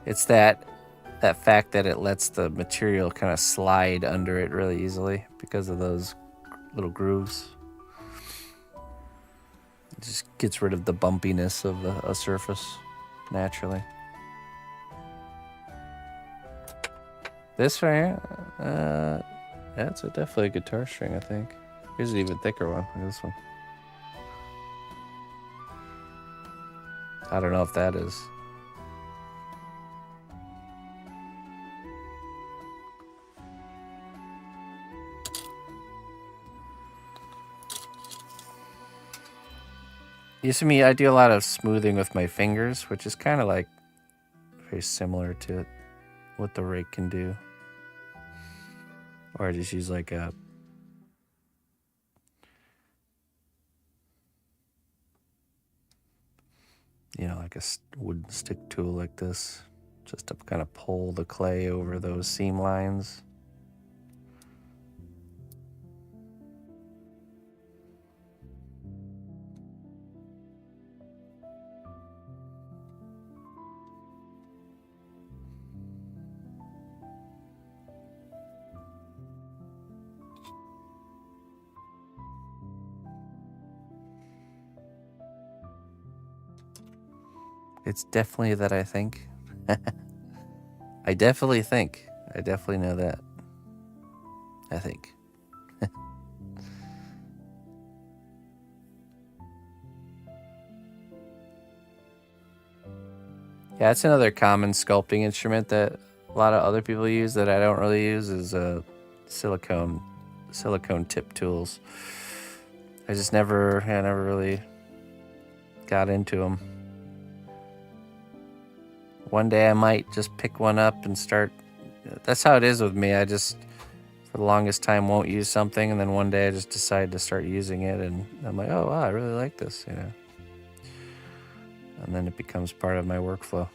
It's that fact that it lets the material kind of slide under it really easily because of those little grooves. It just gets rid of the bumpiness of a surface naturally. This right here, that's definitely a guitar string, I think. Here's an even thicker one. Look at this one. I don't know if that is. You see me, I do a lot of smoothing with my fingers, which is kind of like very similar to what the rake can do. Or I just use like a like a wooden stick tool like this, just to kind of pull the clay over those seam lines. It's definitely that I think. I definitely think. I definitely know that. I think. Yeah, it's another common sculpting instrument that a lot of other people use that I don't really use is silicone tip tools. I just never really got into them. One day I might just pick one up and start. That's how it is with me. I just, for the longest time, won't use something, and then one day I just decide to start using it, and I'm like, oh wow, I really like this, you know. And then it becomes part of my workflow.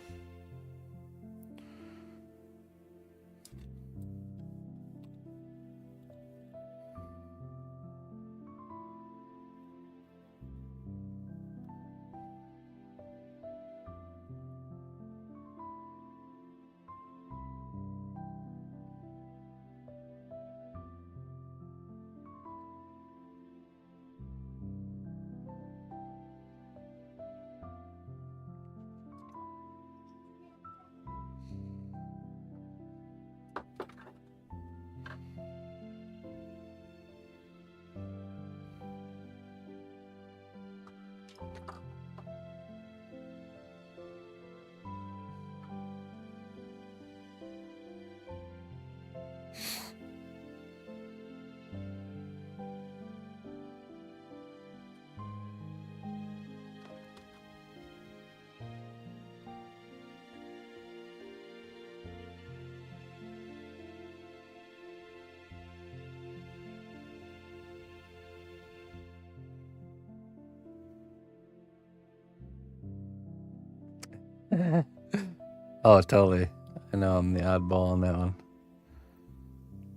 Oh, totally. I know I'm the oddball on that one.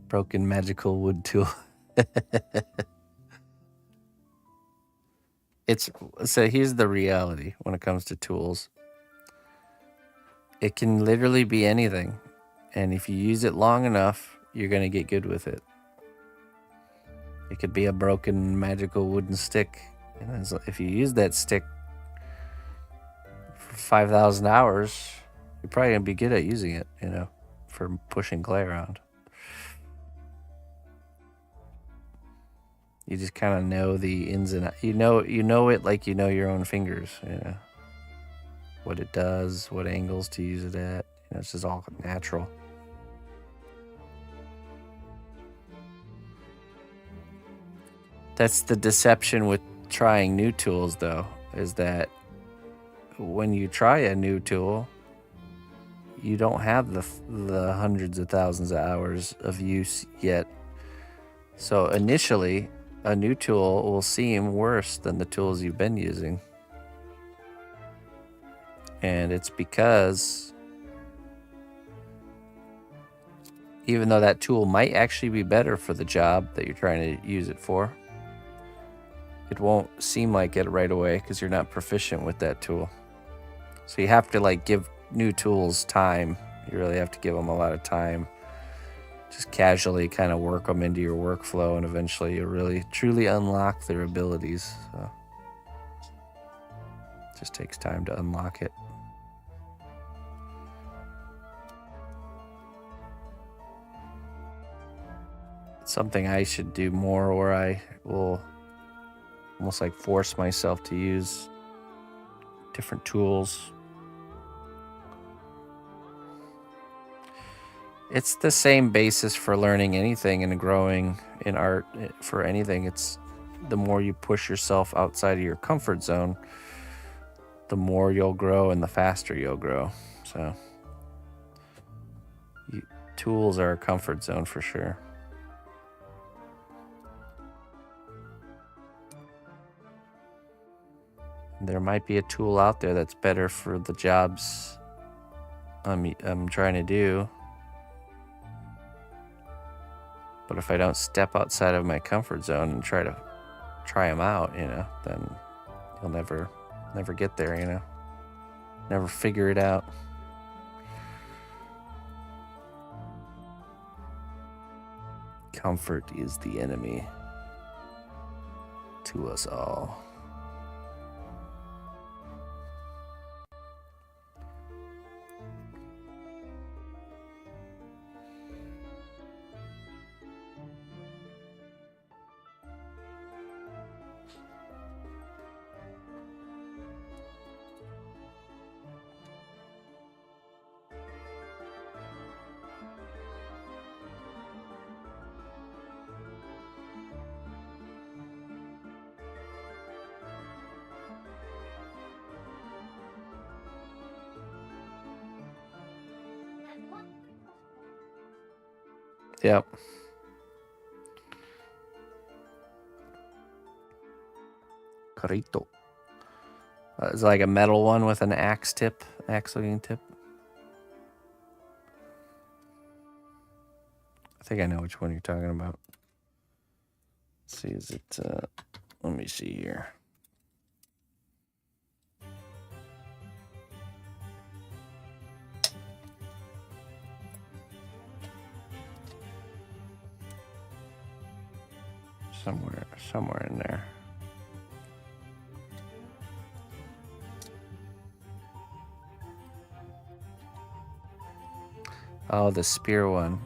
Broken magical wood tool. So here's the reality when it comes to tools. It can literally be anything. And if you use it long enough, you're going to get good with it. It could be a broken magical wooden stick. And if you use that stick for 5,000 hours, you're probably going to be good at using it, for pushing clay around. You just kind of know the ins and outs. You know it like you know your own fingers, what it does, what angles to use it at. It's just all natural. That's the deception with trying new tools, though, is that when you try a new tool, you don't have the hundreds of thousands of hours of use yet. So initially, a new tool will seem worse than the tools you've been using. And it's because even though that tool might actually be better for the job that you're trying to use it for, it won't seem like it right away because you're not proficient with that tool. So you have to give new tools time. You really have to give them a lot of time. Just casually kind of work them into your workflow, and eventually you'll really truly unlock their abilities. So it just takes time to unlock it. It's something I should do more, where I will almost force myself to use different tools. It's the same basis for learning anything and growing in art for anything. It's the more you push yourself outside of your comfort zone, the more you'll grow and the faster you'll grow. So tools are a comfort zone for sure. There might be a tool out there that's better for the jobs I'm trying to do. But if I don't step outside of my comfort zone and try them out, then you'll never get there, never figure it out. Comfort is the enemy to us all. Yep. Carrito. It's like a metal one with an axe-looking tip. I think I know which one you're talking about. Let's see, is it, let me see here. Somewhere in there. Oh, the spear one.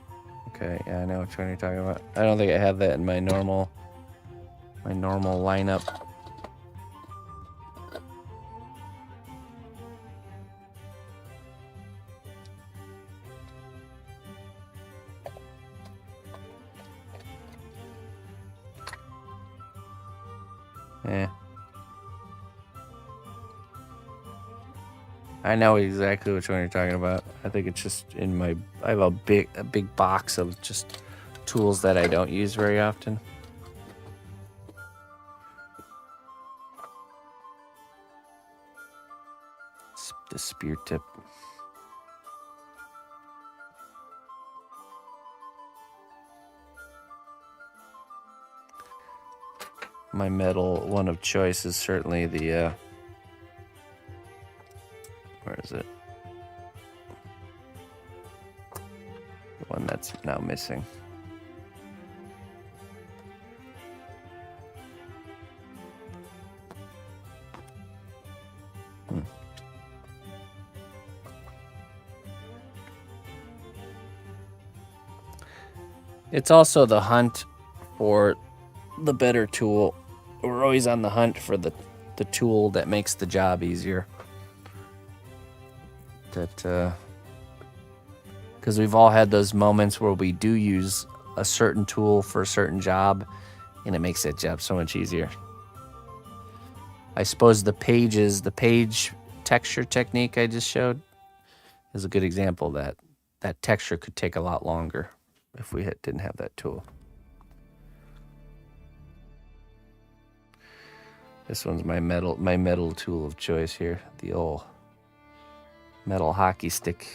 Okay, yeah, I know which one you're talking about. I don't think I have that in my normal lineup. Yeah. I know exactly which one you're talking about. I think it's just I have a big box of just tools that I don't use very often. the spear tip. My metal one of choice is certainly the, where is it? The one that's now missing. It's also the hunt for the better tool. We're always on the hunt for the tool that makes the job easier. That, because we've all had those moments where we do use a certain tool for a certain job, and it makes that job so much easier. I suppose the page texture technique I just showed is a good example that that texture could take a lot longer if we didn't have that tool. This one's my metal tool of choice here, the old metal hockey stick.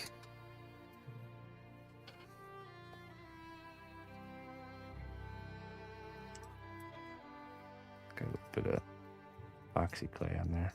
Got a bit of epoxy clay on there.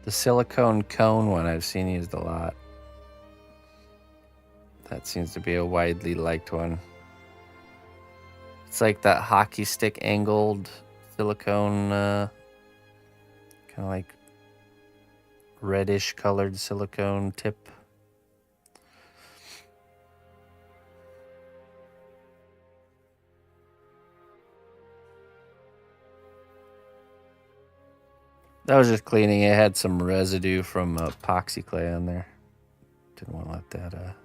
The silicone cone one I've seen used a lot. That seems to be a widely liked one. It's like that hockey stick angled silicone, kind of like reddish colored silicone tip. I was just cleaning. It had some residue from epoxy clay on there. Didn't want to let that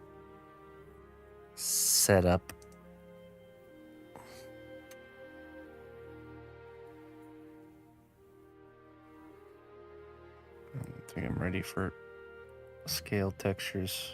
set up. I think I'm ready for scale textures.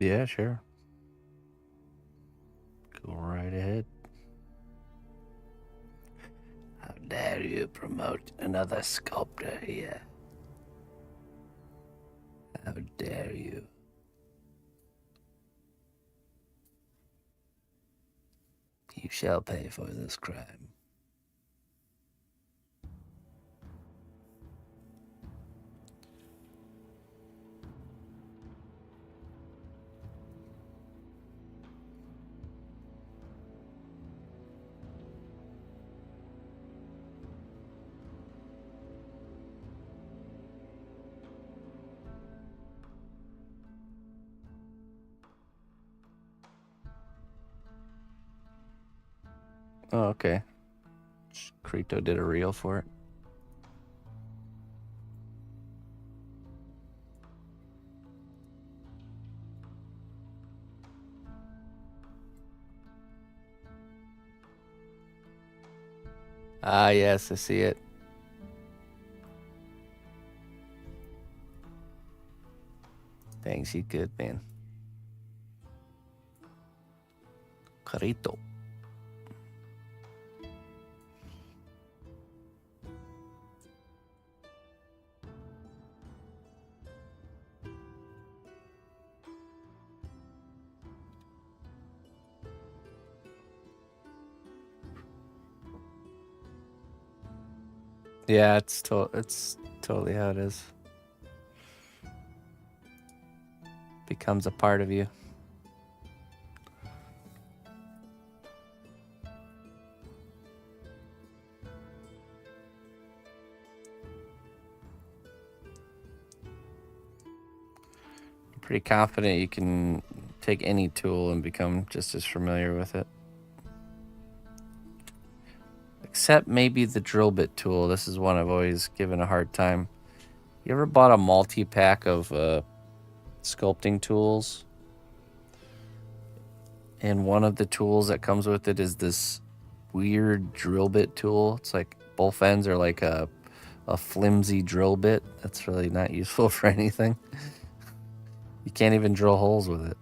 Yeah, sure. Go right ahead. How dare you promote another sculptor here? How dare you? You shall pay for this crime. Oh, okay. Krito did a reel for it. Ah, yes, I see it. Thanks, you good, man. Krito. Yeah, it's totally how it is. Becomes a part of you. I'm pretty confident you can take any tool and become just as familiar with it. Except maybe the drill bit tool. This is one I've always given a hard time. You ever bought a multi-pack of sculpting tools? And one of the tools that comes with it is this weird drill bit tool. It's like both ends are like a flimsy drill bit that's really not useful for anything. You can't even drill holes with it.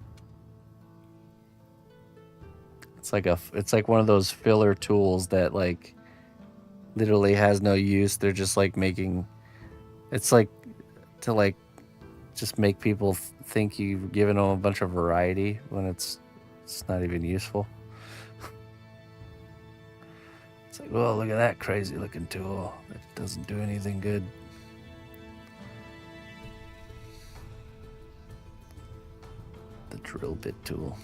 It's like one of those filler tools that like literally has no use. They're just like making, it's like to like just make people think you've given them a bunch of variety when it's not even useful. It's like, well, look at that crazy looking tool. It doesn't do anything good. The drill bit tool.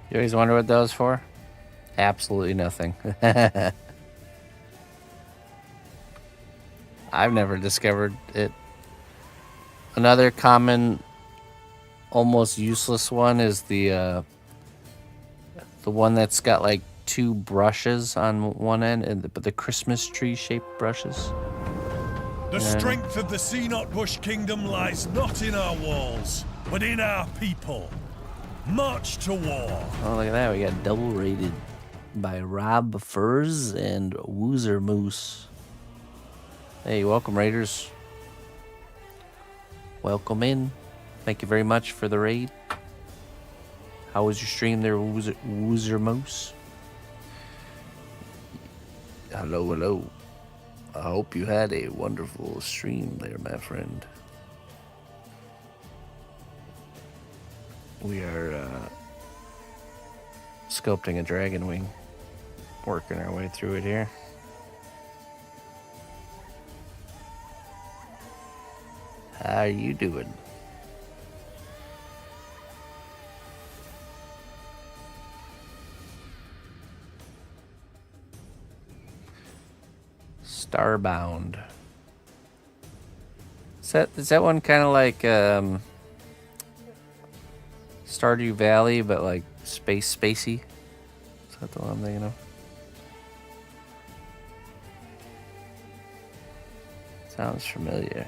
You always wonder what that was for? Absolutely nothing. I've never discovered it. Another common, almost useless one is the one that's got like 2 brushes on one end, but the Christmas tree shaped brushes. The strength of the cnotbusch kingdom lies not in our walls, but in our people. March to war. Oh, look at that. We got double rated by Rob Furs and Woozer Moose. Hey, welcome, Raiders. Welcome in. Thank you very much for the raid. How was your stream there, Woozer Moose? Hello, hello. I hope you had a wonderful stream there, my friend. We are sculpting a dragon wing. Working our way through it here. How are you doing? Starbound. Is that one kind of like Stardew Valley, but like spacey? Is that the one I'm thinking of? Sounds familiar.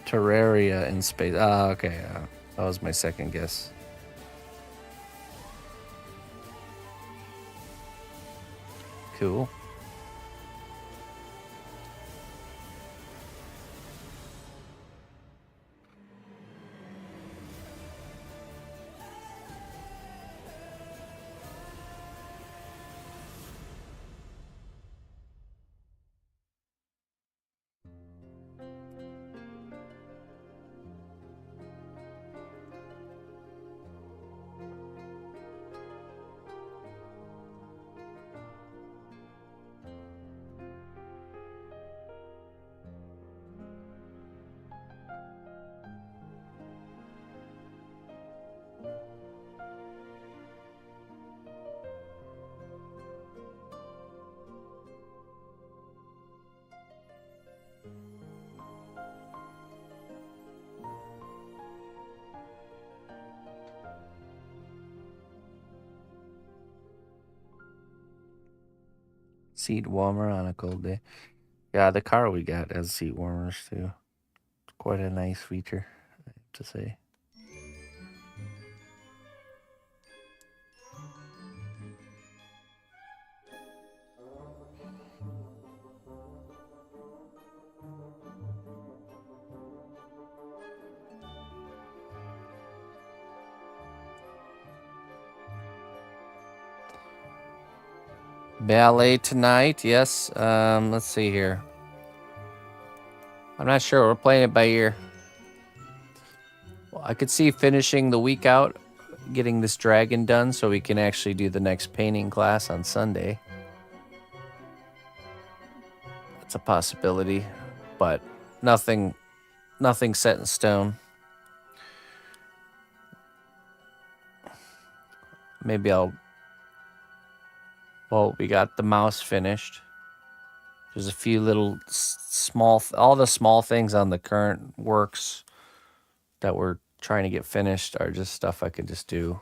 Terraria in space. Ah, okay. That was my second guess. Cool. Seat warmer on a cold day. Yeah, the car we got has seat warmers too. Quite a nice feature, I have to say. Ballet tonight, yes. Let's see here. I'm not sure. We're playing it by ear. Well, I could see finishing the week out, getting this dragon done so we can actually do the next painting class on Sunday. That's a possibility, but nothing set in stone. Maybe well, we got the mouse finished. There's a few little all the small things on the current works that we're trying to get finished are just stuff I can just do.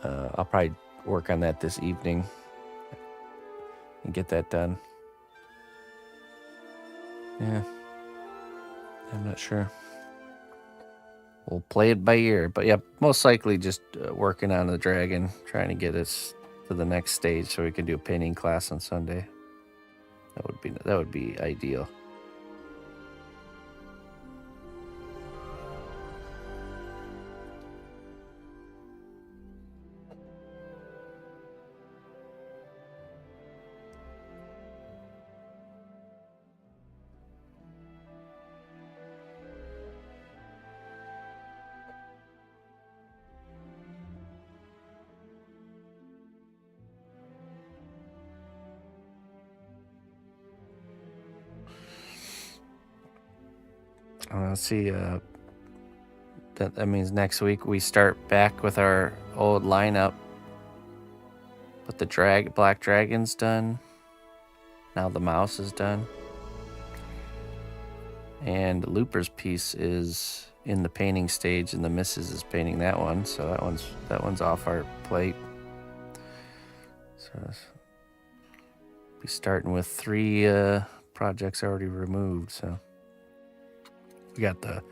I'll probably work on that this evening and get that done. Yeah, I'm not sure. We'll play it by ear, but yeah, most likely just working on the dragon, trying to get us to the next stage so we can do a painting class on Sunday. That would be ideal. Let's see. That means next week we start back with our old lineup. But the black dragon's done. Now the mouse is done. And Looper's piece is in the painting stage, and the missus is painting that one, so that one's off our plate. So be starting with 3 projects already removed. So we got the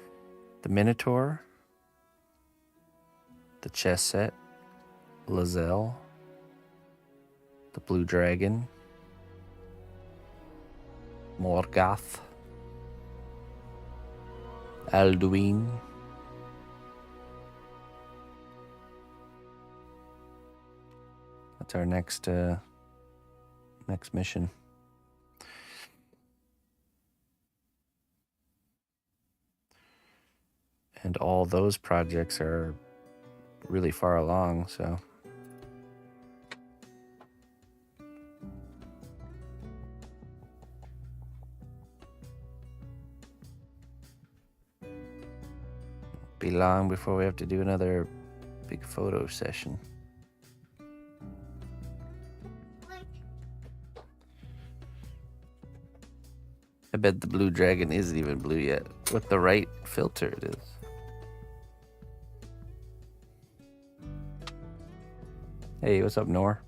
Minotaur, the chess set, Lazelle, the Blue Dragon, Morgoth, Alduin, that's our next mission. And all those projects are really far along, so be long before we have to do another big photo session. I bet the Blue Dragon isn't even blue yet. With the right filter, it is. Hey, what's up, Nor?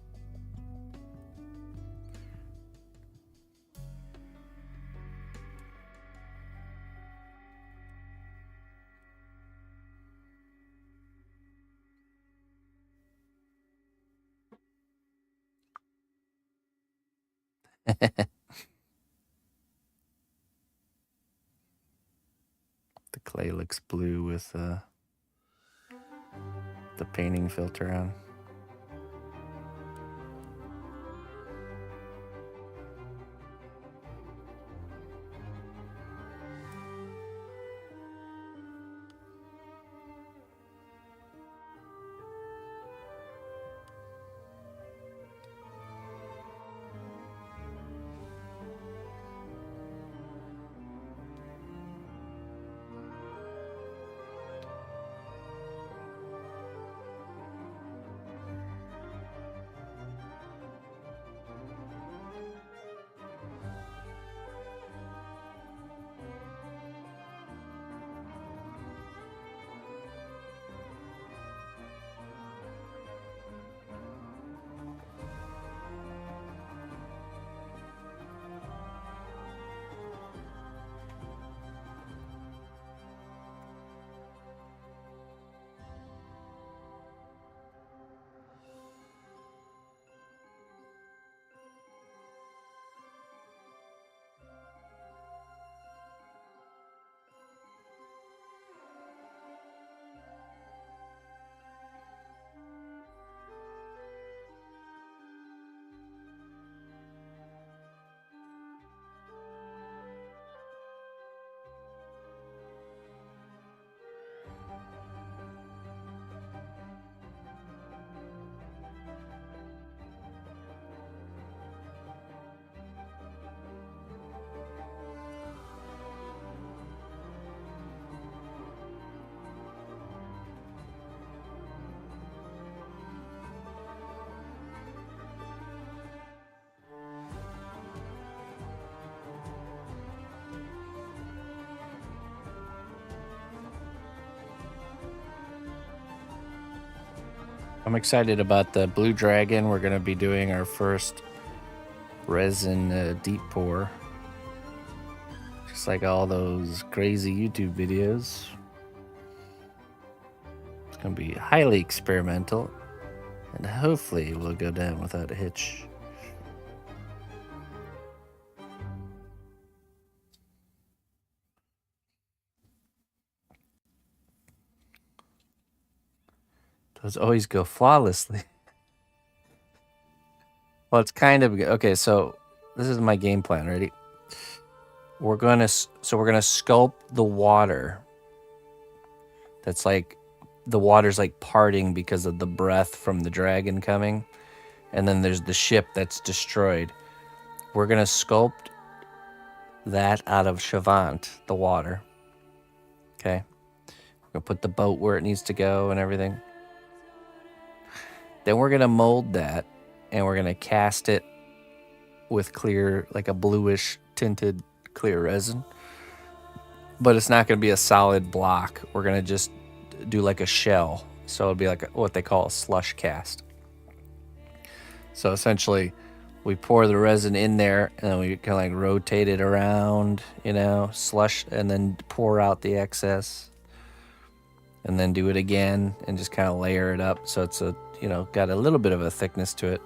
The clay looks blue with the painting filter on. I'm excited about the Blue Dragon. We're going to be doing our first resin deep pour. Just like all those crazy YouTube videos. It's going to be highly experimental. And hopefully we'll go down without a hitch. Those always go flawlessly. Well, it's kind of okay. So this is my game plan. Ready? We're gonna sculpt the water. That's like the water's like parting because of the breath from the dragon coming, and then there's the ship that's destroyed. We're gonna sculpt that out of Shavant, the water. Okay. We're gonna put the boat where it needs to go and everything. Then we're gonna mold that, and we're gonna cast it with clear, like a bluish tinted clear resin. but it's not going to be a solid block. We're going to just do like a shell. So it'll be like what they call a slush cast. So essentially, we pour the resin in there and then we kind of like rotate it around, you know, slush, and then pour out the excess. And then do it again and just kind of layer it up so it's a, you know, got a little bit of a thickness to it.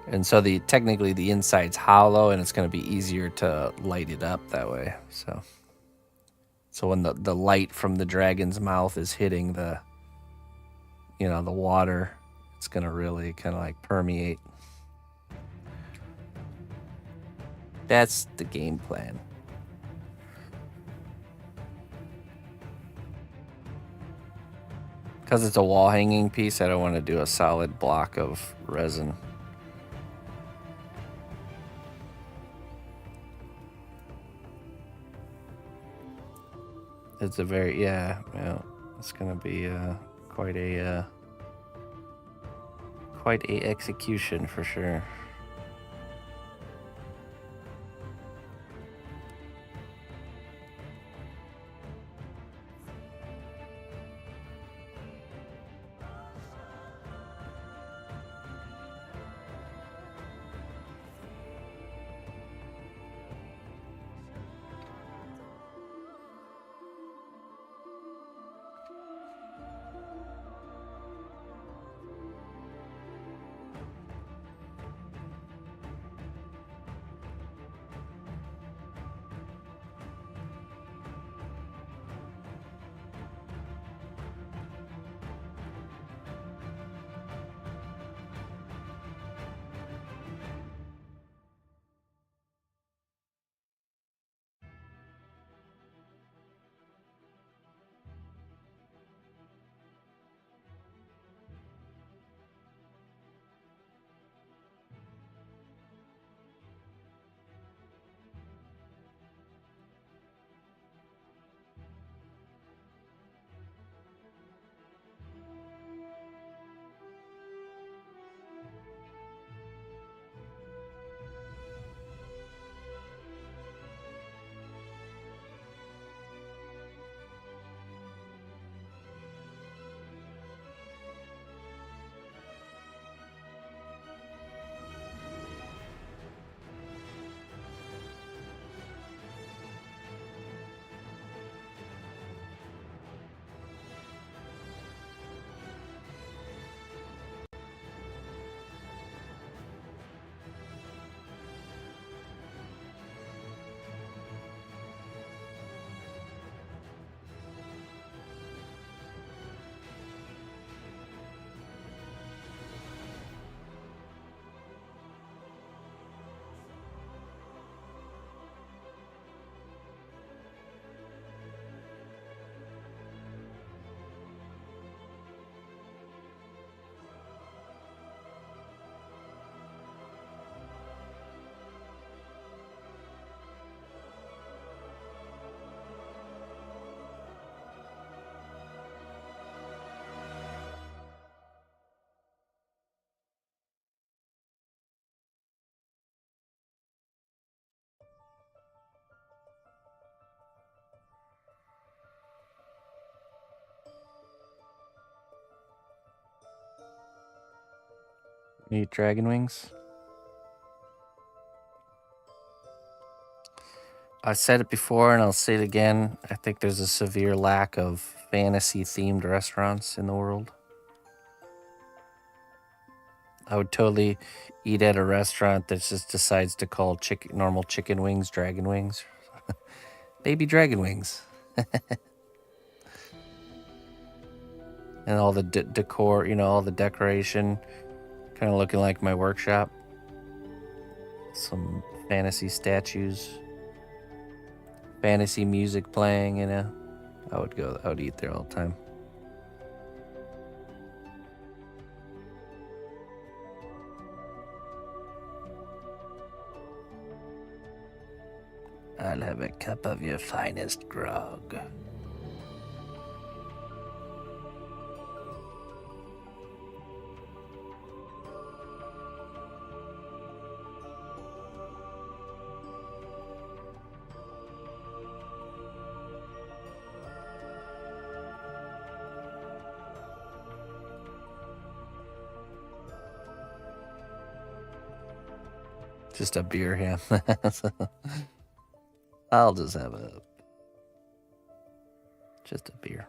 And so technically the inside's hollow and it's going to be easier to light it up that way. So when the light from the dragon's mouth is hitting the, you know, the water, it's going to really kind of like permeate. That's the game plan. Because it's a wall hanging piece, I don't want to do a solid block of resin. It's a very, yeah, it's going to be quite a execution for sure. Need dragon wings? I said it before and I'll say it again. I think there's a severe lack of fantasy themed restaurants in the world. I would totally eat at a restaurant that just decides to call normal chicken wings dragon wings. Baby dragon wings. And all the decor, you know, all the decoration kind of looking like my workshop. Some fantasy statues. Fantasy music playing, you know. I would eat there all the time. I'll have a cup of your finest grog. Just a beer, yeah. I'll just have just a beer.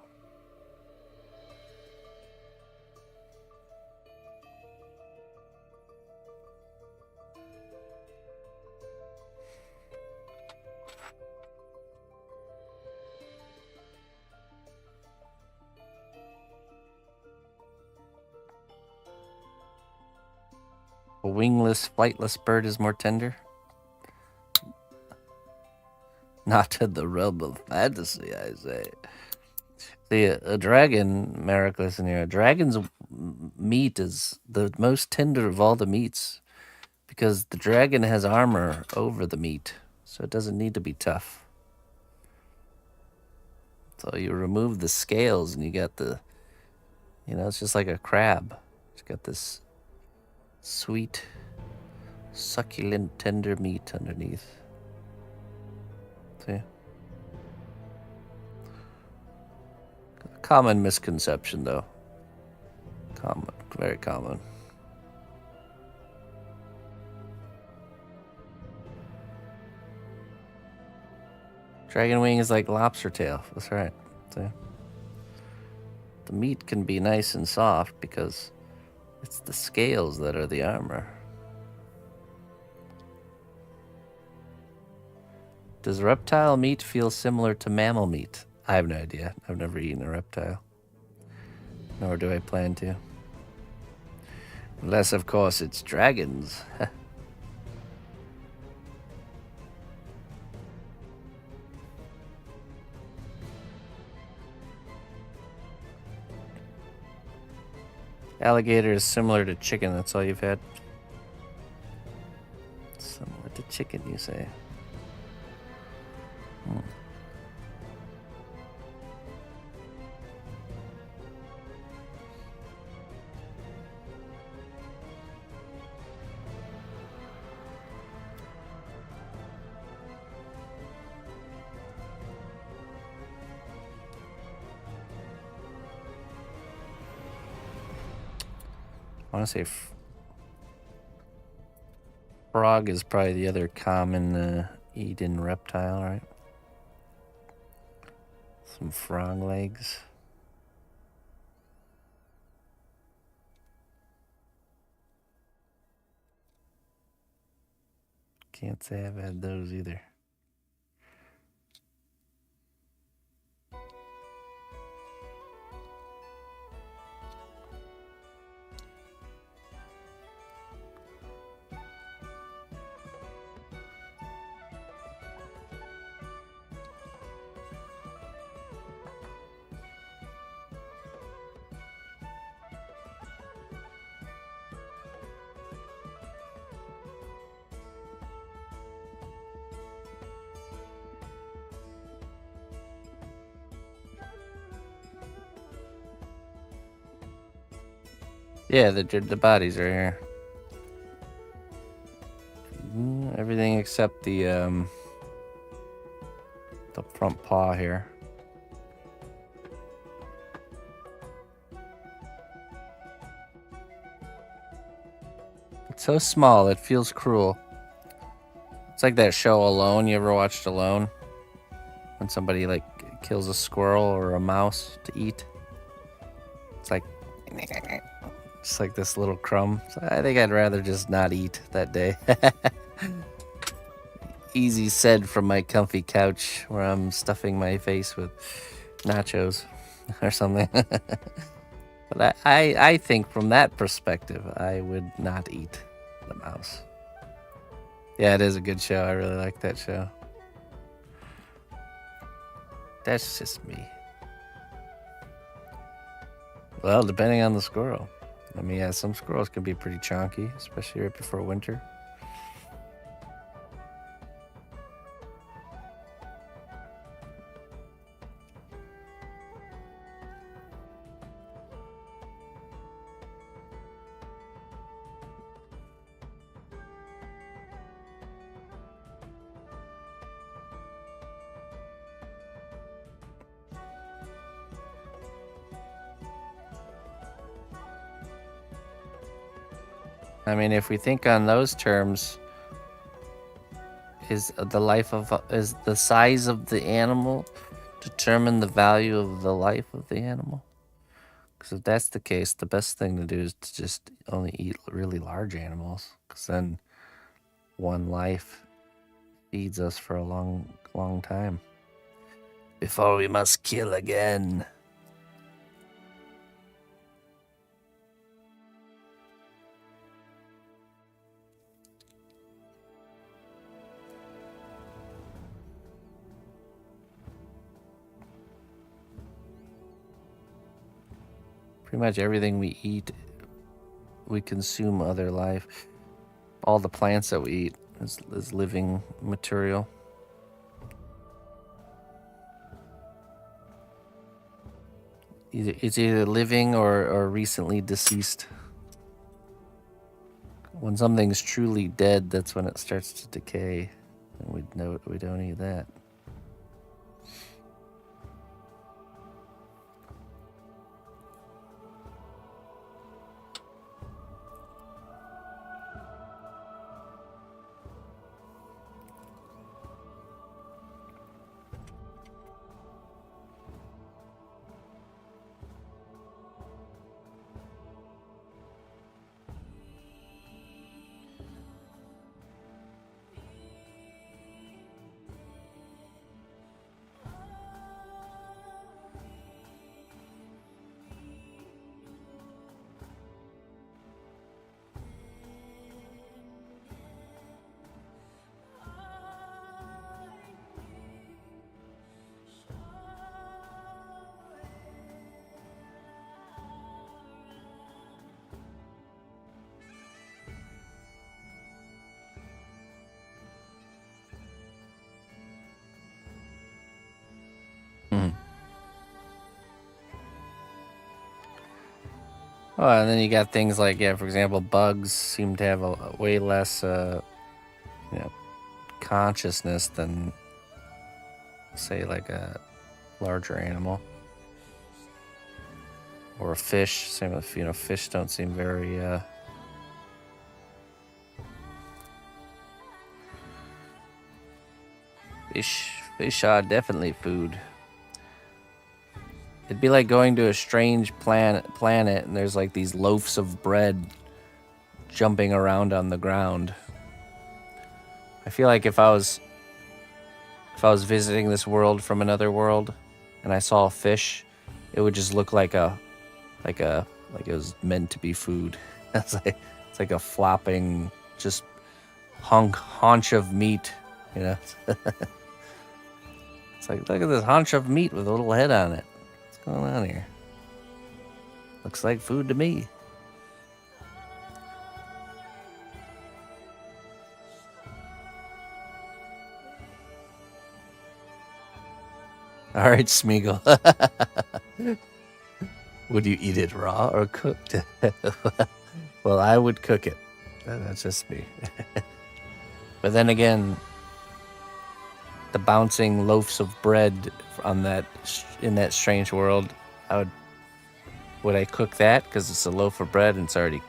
A wingless, flightless bird is more tender. Not to the realm of fantasy, I say. See, a dragon, Merrick, listen here. A dragon's meat is the most tender of all the meats because the dragon has armor over the meat, so it doesn't need to be tough. So you remove the scales and you got the, it's just like a crab. It's got this sweet, succulent, tender meat underneath. See? Common misconception, though. Common, very common. Dragon wing is like lobster tail. That's right. See? The meat can be nice and soft because it's the scales that are the armor. Does reptile meat feel similar to mammal meat? I have no idea. I've never eaten a reptile. Nor do I plan to. Unless, of course, it's dragons. Alligator is similar to chicken. That's all you've had? Similar to chicken, you say? I want to say frog is probably the other common eaten reptile, right? Some frog legs. Can't say I've had those either. Yeah, the bodies are here. Everything except the front paw here. It's so small, it feels cruel. It's like that show Alone. You ever watched Alone? When somebody like kills a squirrel or a mouse to eat. It's like just like this little crumb. So I think I'd rather just not eat that day. Easy said from my comfy couch where I'm stuffing my face with nachos or something. But I think from that perspective, I would not eat the mouse. Yeah, it is a good show. I really like that show. That's just me. Well, depending on the squirrel. I mean, yeah, some squirrels can be pretty chunky, especially right before winter. I mean, if we think on those terms, Is the size of the animal determine the value of the life of the animal? Because if that's the case, the best thing to do is to just only eat really large animals. Because then one life feeds us for a long, long time. Before we must kill again. Pretty much everything we eat, we consume other life. All the plants that we eat is living material. It's either living or recently deceased. When something's truly dead, that's when it starts to decay. And we don't eat that. Oh, and then you got things like, for example, bugs seem to have a way less, consciousness than, say, like a larger animal. Or a fish. Same with, fish don't seem very, Fish are definitely food. It'd be like going to a strange planet and there's like these loaves of bread jumping around on the ground. I feel like if I was visiting this world from another world and I saw a fish, it would just look like it was meant to be food. It's like a flopping just haunch of meat, It's like, look at this haunch of meat with a little head on it. What's going on here? Looks like food to me. All right, Smeagol. Would you eat it raw or cooked? Well, I would cook it. That's just me. But then again, the bouncing loaves of bread in that strange world, would I cook that? Because it's a loaf of bread and it's already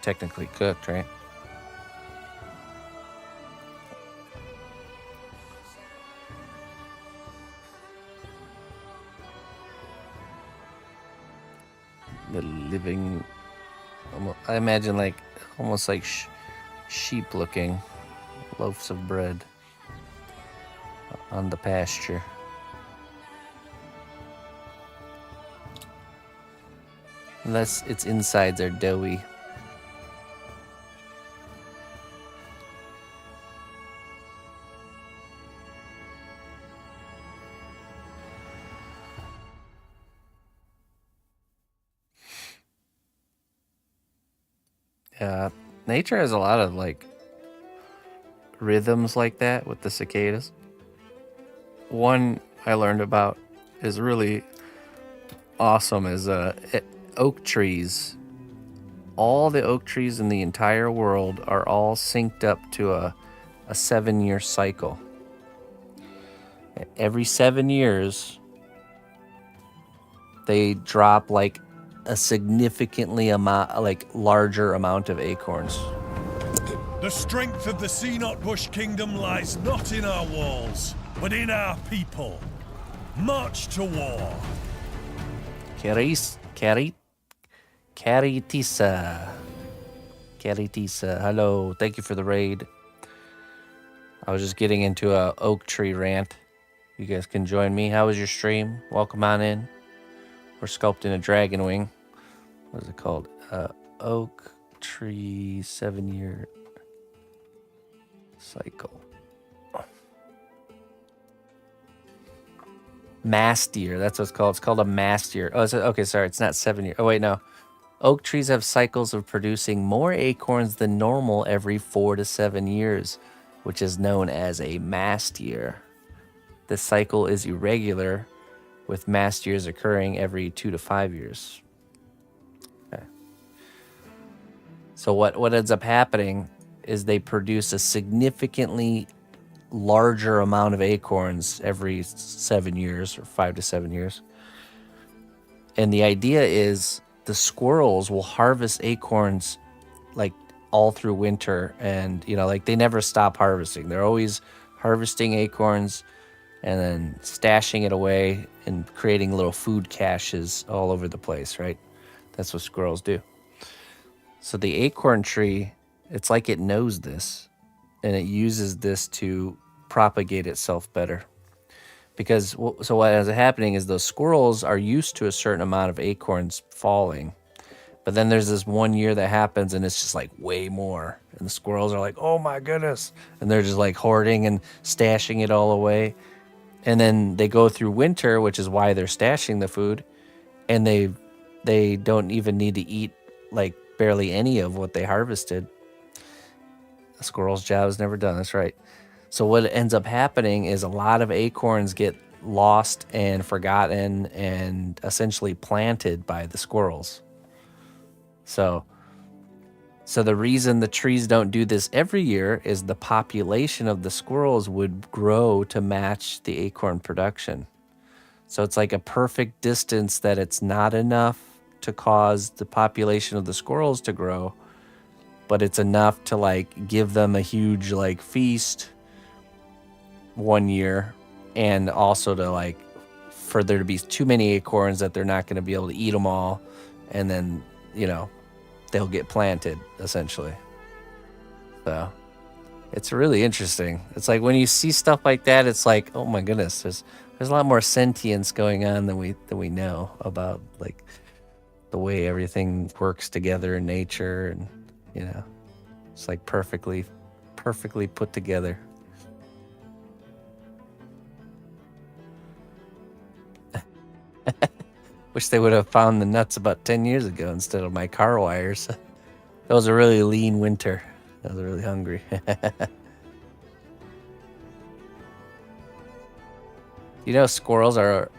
technically cooked, right? The living, I imagine almost like sheep looking loaves of bread on the pasture. Unless its insides are doughy. Nature has a lot of rhythms like that with the cicadas. One I learned about is really awesome is oak trees. All the oak trees in the entire world are all synced up to a 7-year cycle. Every 7 years, they drop a significantly larger amount of acorns. The strength of the cnotbusch kingdom lies not in our walls, but in our people. March to war. Caritisa, hello. Thank you for the raid. I was just getting into a oak tree rant. You guys can join me. How was your stream? Welcome on in. We're sculpting a dragon wing. What is it called? Oak tree 7-year cycle. Mast year. That's what it's called. It's called a mast year. Oh, okay. Sorry, it's not 7 year. Oh, wait, no. Oak trees have cycles of producing more acorns than normal every 4 to 7 years, which is known as a mast year. The cycle is irregular, with mast years occurring every 2 to 5 years. Okay. So what ends up happening is they produce a significantly larger amount of acorns every 7 years or 5 to 7 years. And the idea is the squirrels will harvest acorns like all through winter, and like they never stop harvesting. They're always harvesting acorns and then stashing it away and creating little food caches all over the place, right? That's what squirrels do. So the acorn tree, it's like it knows this, and it uses this to propagate itself better. Because so what ends up happening is those squirrels are used to a certain amount of acorns falling, but then there's this 1 year that happens and it's just like way more, and the squirrels are like, oh my goodness, and they're just like hoarding and stashing it all away. And then they go through winter, which is why they're stashing the food, and they don't even need to eat like barely any of what they harvested. The squirrel's job is never done. That's right. So what ends up happening is a lot of acorns get lost and forgotten and essentially planted by the squirrels. So the reason the trees don't do this every year is the population of the squirrels would grow to match the acorn production. So it's like a perfect distance that it's not enough to cause the population of the squirrels to grow, but it's enough to like give them a huge like feast 1 year, and also to like for there to be too many acorns that they're not going to be able to eat them all, and then they'll get planted essentially. So it's really interesting. It's like when you see stuff like that, it's like, oh my goodness, there's a lot more sentience going on than we know about, like the way everything works together in nature, and it's like perfectly put together. Wish they would have found the nuts about 10 years ago instead of my car wires. That was a really lean winter. I was really hungry. Squirrels are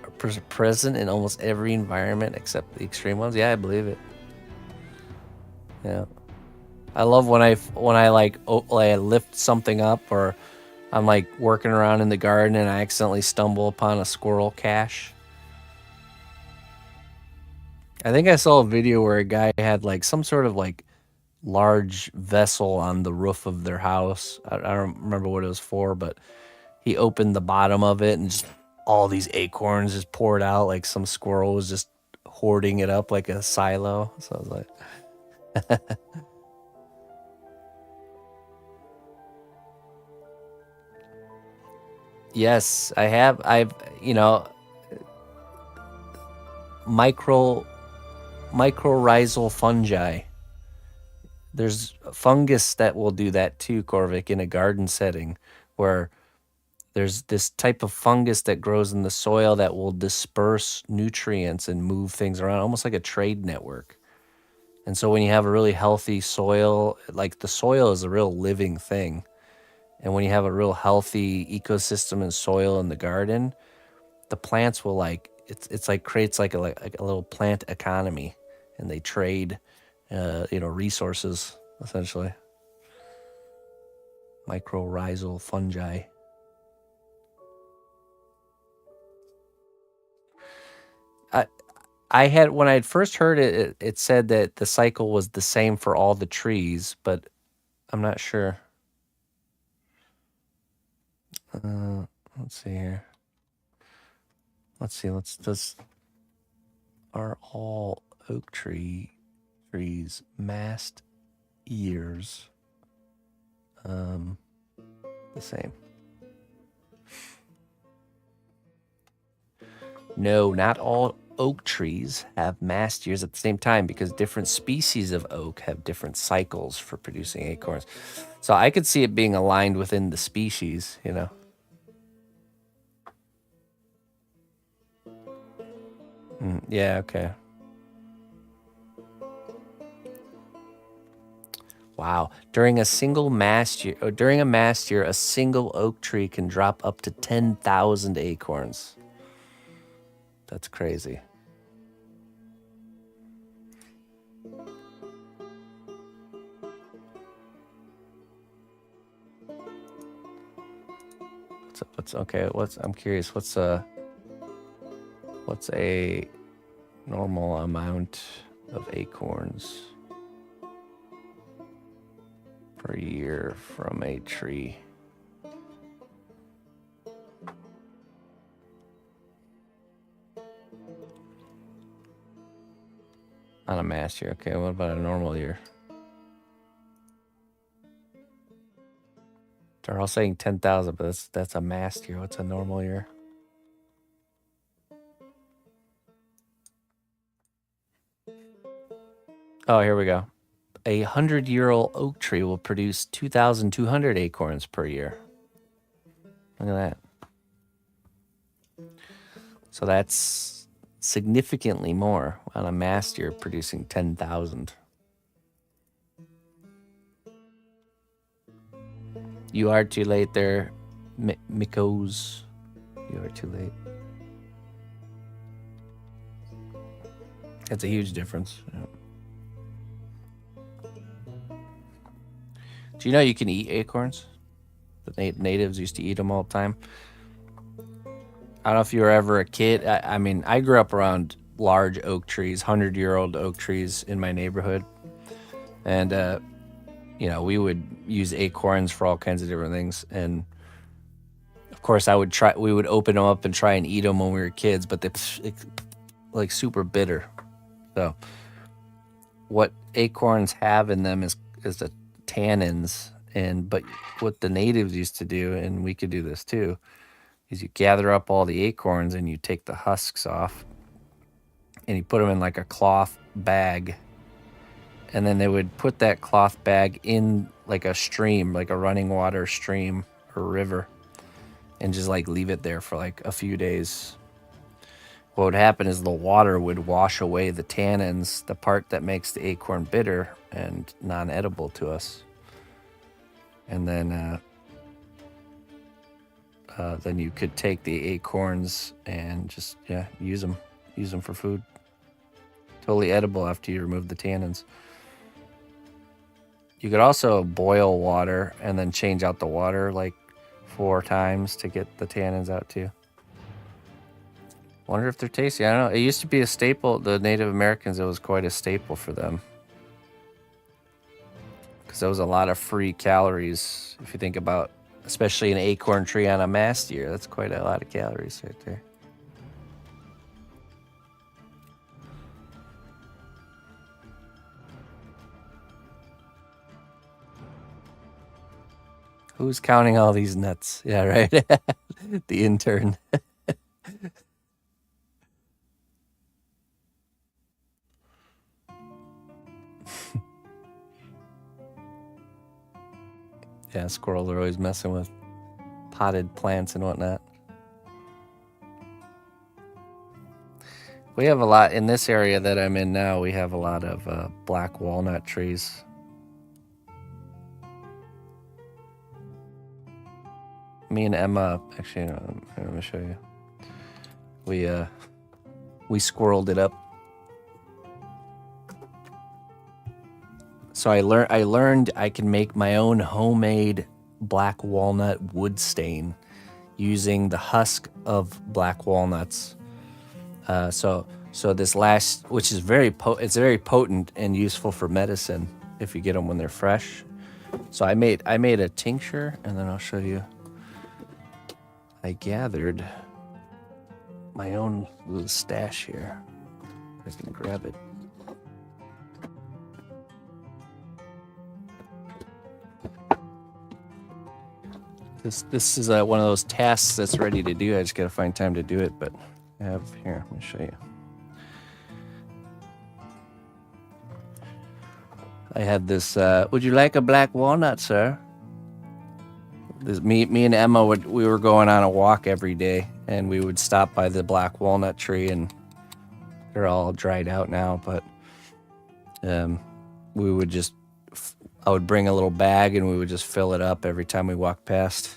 present in almost every environment except the extreme ones. Yeah, I believe it. Yeah. I love when I lift something up, or I'm like working around in the garden and I accidentally stumble upon a squirrel cache. I think I saw a video where a guy had like some sort of like large vessel on the roof of their house. I don't remember what it was for, but he opened the bottom of it and just all these acorns just poured out, like some squirrel was just hoarding it up like a silo. So I was like, yes, I have. I've mycorrhizal fungi. There's fungus that will do that too, Corvic, in a garden setting, where there's this type of fungus that grows in the soil that will disperse nutrients and move things around, almost like a trade network. And so when you have a really healthy soil, like the soil is a real living thing. And when you have a real healthy ecosystem and soil in the garden, the plants will it's like creates like a little plant economy, and they trade, resources essentially. Mycorrhizal fungi. I had, when I had first heard it, it said that the cycle was the same for all the trees, but I'm not sure. Let's see here. Let's see. Are all oak trees mast years the same? No, not all oak trees have mast years at the same time because different species of oak have different cycles for producing acorns. So I could see it being aligned within the species, you know. Yeah, okay. Wow. During a mast year, a single oak tree can drop up to 10,000 acorns. That's crazy. I'm curious, what's a normal amount of acorns per year from a tree? On a mast year. Okay, what about a normal year? They're all saying 10,000, but that's a mast year. What's a normal year? Oh, here we go. A 100-year-old oak tree will produce 2,200 acorns per year. Look at that. So that's significantly more on a mast year, producing 10,000. You are too late there, Mikos. You are too late. That's a huge difference. Yeah. Do you know you can eat acorns? The natives used to eat them all the time. I don't know if you were ever a kid. I mean, I grew up around large oak trees, 100-year-old oak trees in my neighborhood. And, you know, we would use acorns for all kinds of different things. And, of course, we would open them up and try and eat them when we were kids, but they're like super bitter. So what acorns have in them is the tannins. But what the natives used to do, and we could do this too, is you gather up all the acorns and you take the husks off and you put them in like a cloth bag. And then they would put that cloth bag in like a stream, like a running water stream or river, and just like leave it there for like a few days. What would happen is the water would wash away the tannins, the part that makes the acorn bitter and non-edible to us. And then you could take the acorns and just use them for food. Totally edible after you remove the tannins. You could also boil water and then change out the water like 4 times to get the tannins out too. Wonder if they're tasty. I don't know. It used to be a staple. The Native Americans, it was quite a staple for them. Because there was a lot of free calories. If you think about, especially an acorn tree on a mast year, that's quite a lot of calories right there. Who's counting all these nuts? Yeah, right. The intern. Yeah, squirrels are always messing with potted plants and whatnot. We have a lot in this area that I'm in now. We have a lot of black walnut trees. Me and Emma, actually, let me show you. We squirreled it up. So I learned I can make my own homemade black walnut wood stain using the husk of black walnuts. So this which is very very potent and useful for medicine if you get them when they're fresh. So I made a tincture, and then I'll show you. I gathered my own little stash here. I can grab it. This is one of those tasks that's ready to do. I just gotta find time to do it. But I have here. Let me show you. I had this. Would you like a black walnut, sir? Me and Emma we were going on a walk every day, and we would stop by the black walnut tree, and they're all dried out now. But we would just. I would bring a little bag, and we would just fill it up every time we walked past.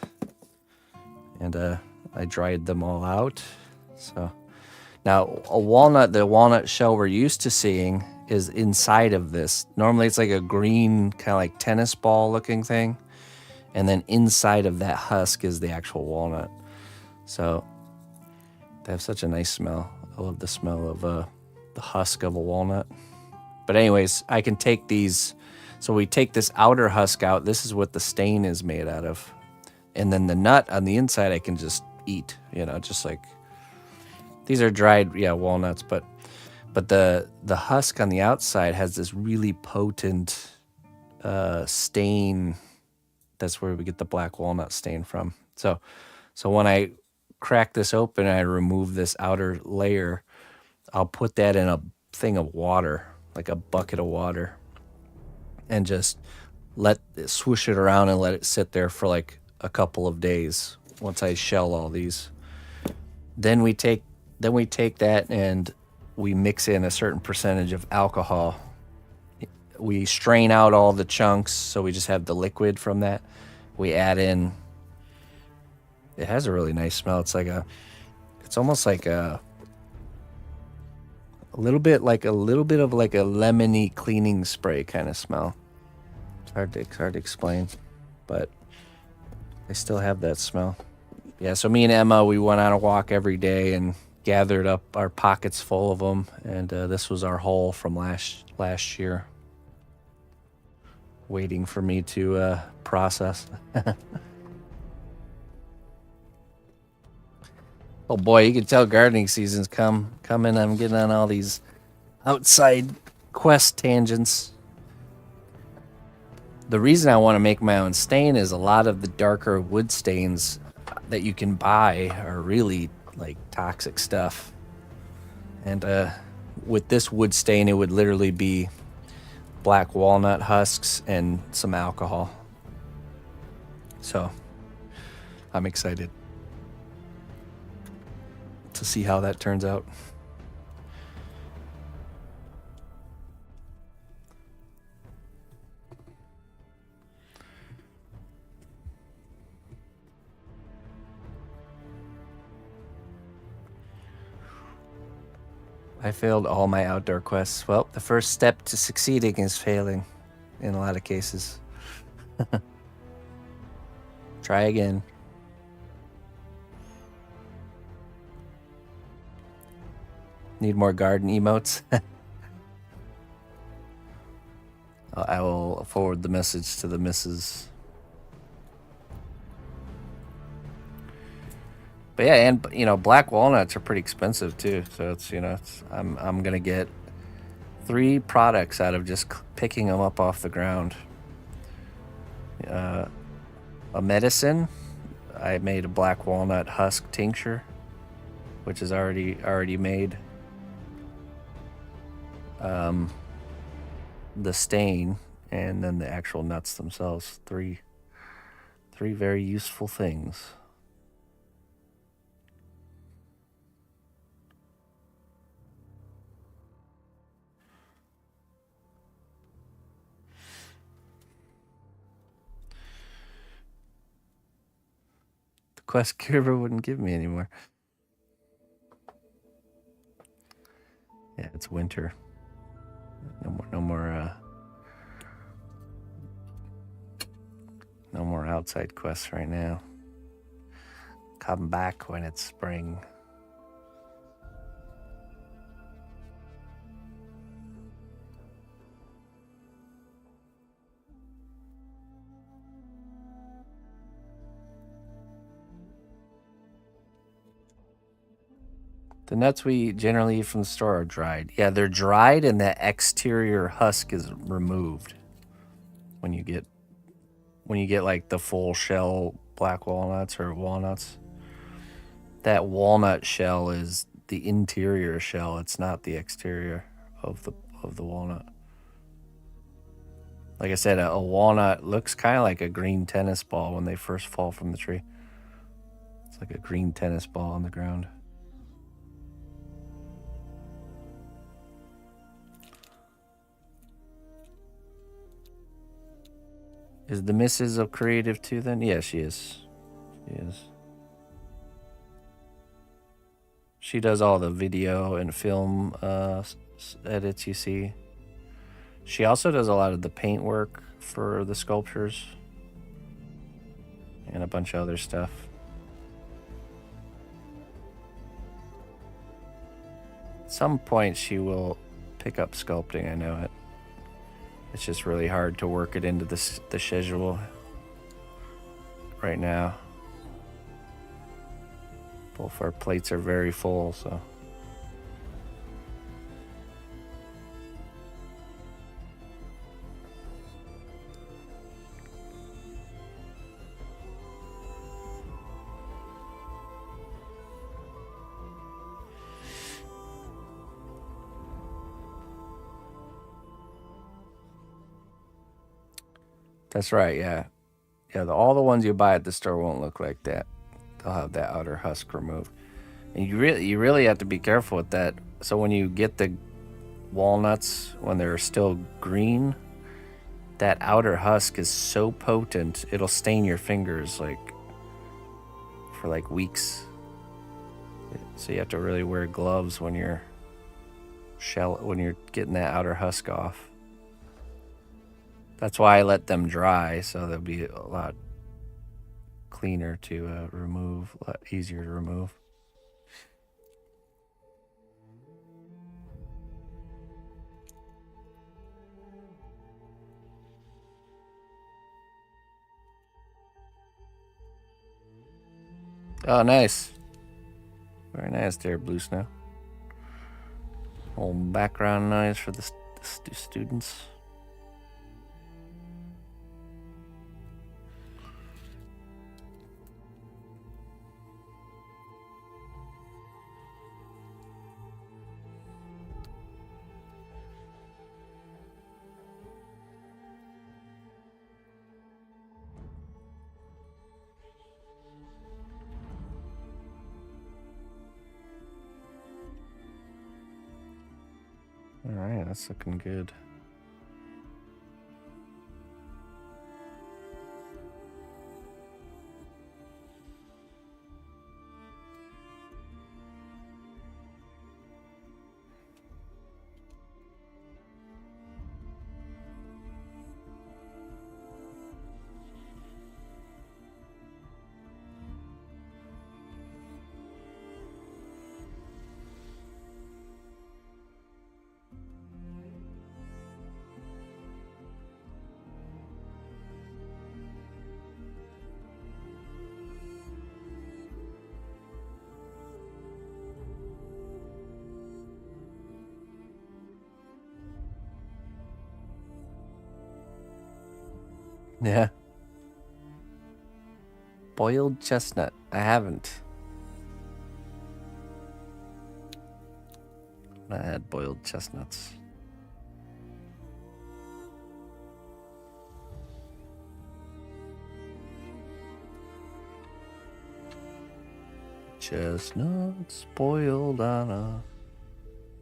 And I dried them all out. So now the walnut shell we're used to seeing is inside of this. Normally it's like a green kind of like tennis ball looking thing, and then inside of that husk is the actual walnut. So they have such a nice smell. I love the smell of the husk of a walnut. But anyways, I can take these. So we take this outer husk out. This is what the stain is made out of. And then the nut on the inside I can just eat, just like these are dried, walnuts, but the husk on the outside has this really potent stain. That's where we get the black walnut stain from. So when I crack this open and I remove this outer layer, I'll put that in a thing of water, like a bucket of water, and just swoosh it around and let it sit there for like a couple of days once I shell all these. Then we take that and we mix in a certain percentage of alcohol. We strain out all the chunks, so we just have the liquid from that. We add in. It has a really nice smell. It's almost like a little bit of like a lemony cleaning spray kind of smell. It's hard to explain, but I still have that smell. Yeah, so me and Emma, we went on a walk every day and gathered up our pockets full of them, and this was our haul from last year. Waiting for me to process. Oh boy, you can tell gardening season's coming. I'm getting on all these outside quest tangents. The reason I want to make my own stain is a lot of the darker wood stains that you can buy are really like toxic stuff. And with this wood stain, it would literally be black walnut husks and some alcohol. So I'm excited to see how that turns out. I failed all my outdoor quests. Well, the first step to succeeding is failing in a lot of cases. Try again. Need more garden emotes? I will forward the message to the missus. But yeah, and black walnuts are pretty expensive too. So I'm gonna get 3 products out of just picking them up off the ground. A medicine. I made a black walnut husk tincture, which is already made. The stain, and then the actual nuts themselves. 3 very useful things. The quest giver wouldn't give me anymore. Yeah, it's winter. No more outside quests right now. Come back when it's spring. The nuts we generally eat from the store are dried. Yeah, they're dried and the exterior husk is removed. When you get like the full shell black walnuts or walnuts, that walnut shell is the interior shell. It's not the exterior of the walnut. Like I said, a walnut looks kind of like a green tennis ball when they first fall from the tree. It's like a green tennis ball on the ground. Is the missus of creative too then? Yeah, she is. She is. She does all the video and film edits you see. She also does a lot of the paint work for the sculptures and a bunch of other stuff. At some point she will pick up sculpting, I know it. It's just really hard to work it into the schedule right now. Both our plates are very full, so. That's right, yeah. Yeah, all the ones you buy at the store won't look like that. They'll have that outer husk removed. And you really have to be careful with that. So when you get the walnuts, when they're still green, that outer husk is so potent, it'll stain your fingers for weeks. So you have to really wear gloves when you're getting that outer husk off. That's why I let them dry, so they'll be a lot cleaner to remove, a lot easier to remove. Oh, nice. Very nice there, Blue Snow. Old background noise for the students. All right, that's looking good. Yeah. Boiled chestnut. I haven't. I had boiled chestnuts. Chestnuts boiled on a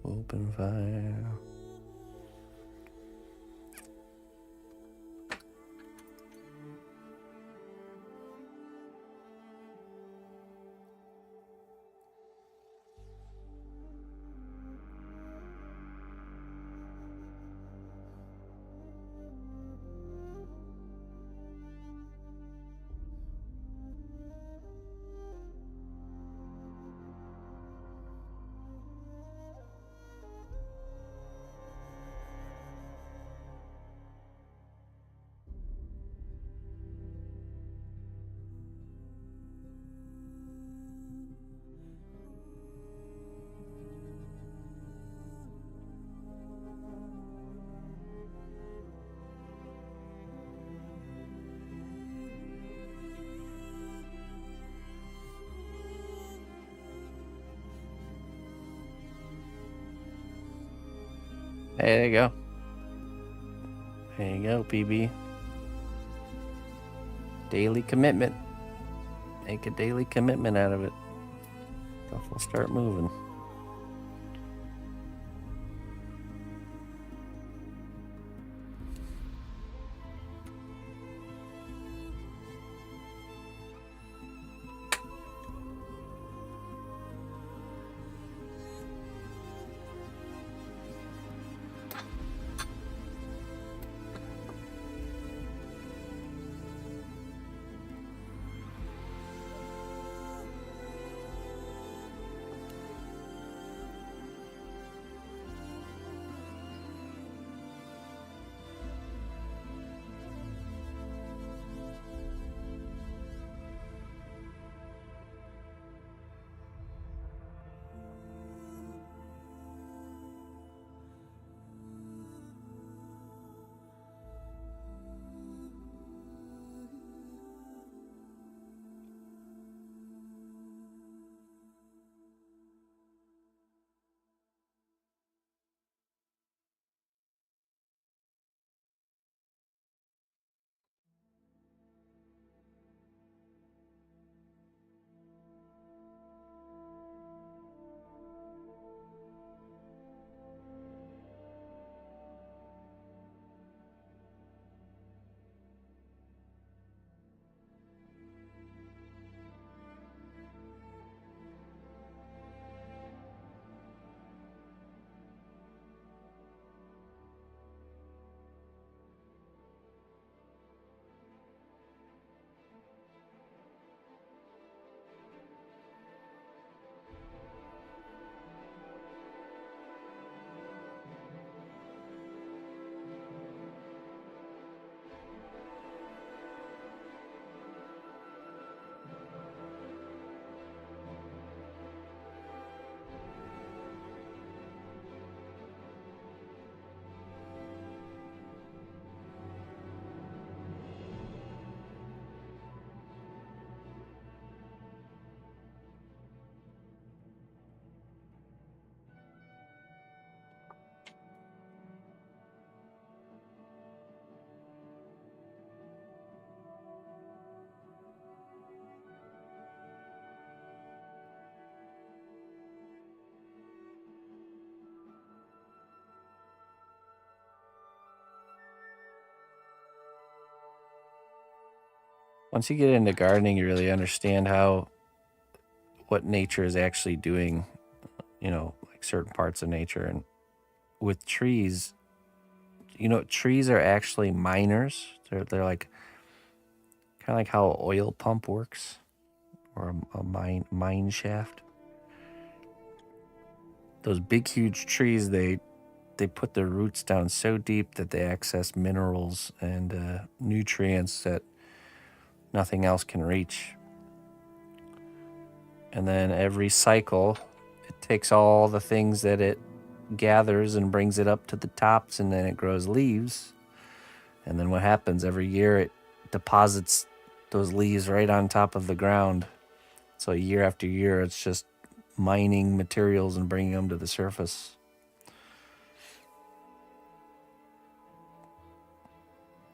open fire. Hey, there you go. There you go, PB. Daily commitment. Make a daily commitment out of it. Stuff will start moving. Once you get into gardening, you really understand what nature is actually doing, like certain parts of nature. And with trees, trees are actually miners. They're like kind of like how an oil pump works or a mine shaft. Those big, huge trees, they put their roots down so deep that they access minerals and nutrients that nothing else can reach. And then every cycle, it takes all the things that it gathers and brings it up to the tops, and then it grows leaves. And then what happens every year, it deposits those leaves right on top of the ground. So year after year, it's just mining materials and bringing them to the surface.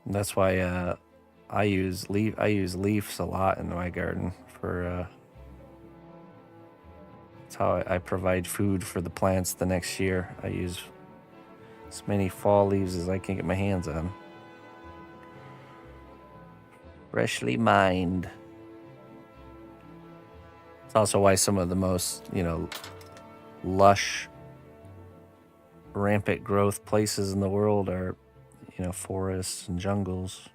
And that's why I use leaves a lot in my garden for that's how I provide food for the plants the next year. I use as many fall leaves as I can get my hands on. Freshly mined. It's also why some of the most, lush, rampant growth places in the world are, forests and jungles.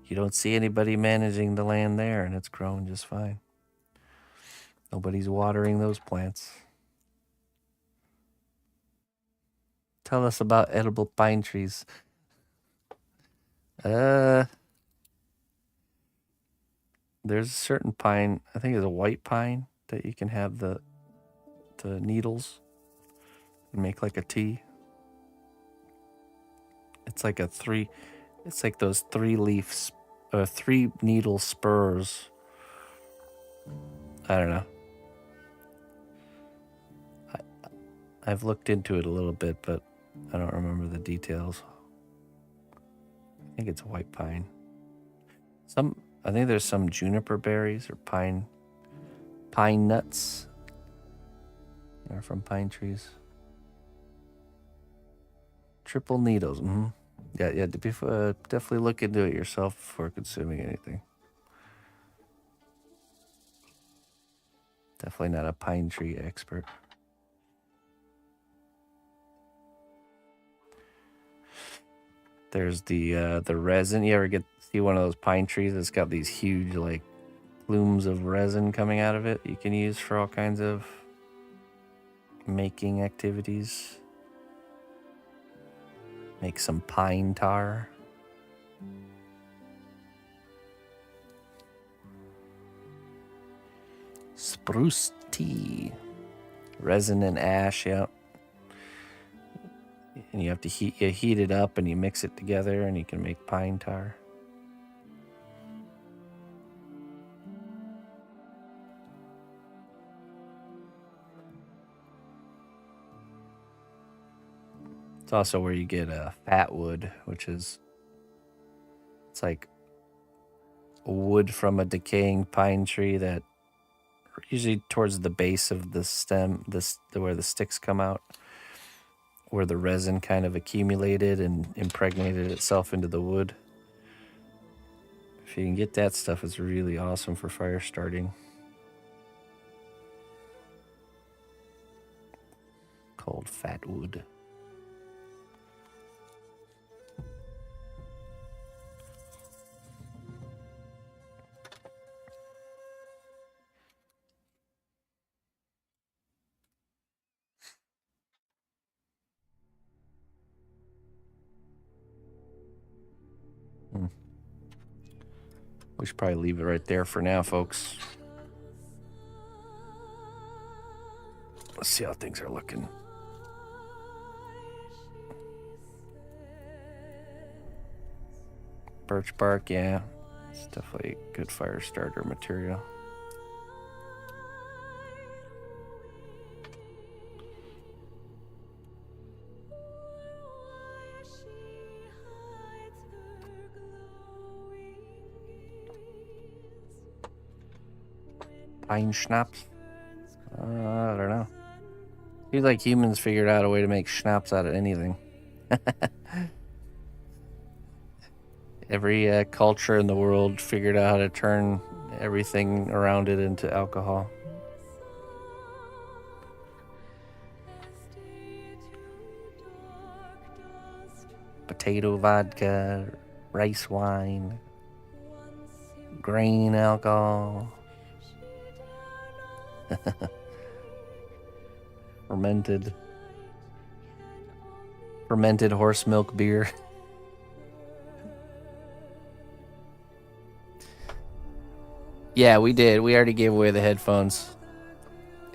You don't see anybody managing the land there, and it's growing just fine. Nobody's watering those plants. Tell us about edible pine trees. There's a certain pine, I think it's a white pine, that you can have the needles and make like a tea. It's like those 3 needle spurs. I don't know. I've looked into it a little bit, but I don't remember the details. I think it's white pine. I think there's some juniper berries or pine nuts. They're from pine trees. Triple needles. Yeah. Definitely look into it yourself before consuming anything. Definitely not a pine tree expert. There's the resin. You ever see one of those pine trees that's got these huge like plumes of resin coming out of it? You can use for all kinds of making activities. Make some pine tar. Spruce tea. Resin and ash, yep. And you have to heat it up and you mix it together and you can make pine tar. It's also where you get fat wood, which is, it's like wood from a decaying pine tree that usually towards the base of the stem, where the sticks come out, where the resin kind of accumulated and impregnated itself into the wood. If you can get that stuff, it's really awesome for fire starting. Called fat wood. We should probably leave it right there for now, folks. Let's see how things are looking. Birch bark, yeah. It's definitely good fire starter material. Pine schnapps? I don't know. Seems like humans figured out a way to make schnapps out of anything. Every culture in the world figured out how to turn everything around it into alcohol. Potato vodka, rice wine, grain alcohol. fermented horse milk beer. Yeah, we did. We already gave away the headphones.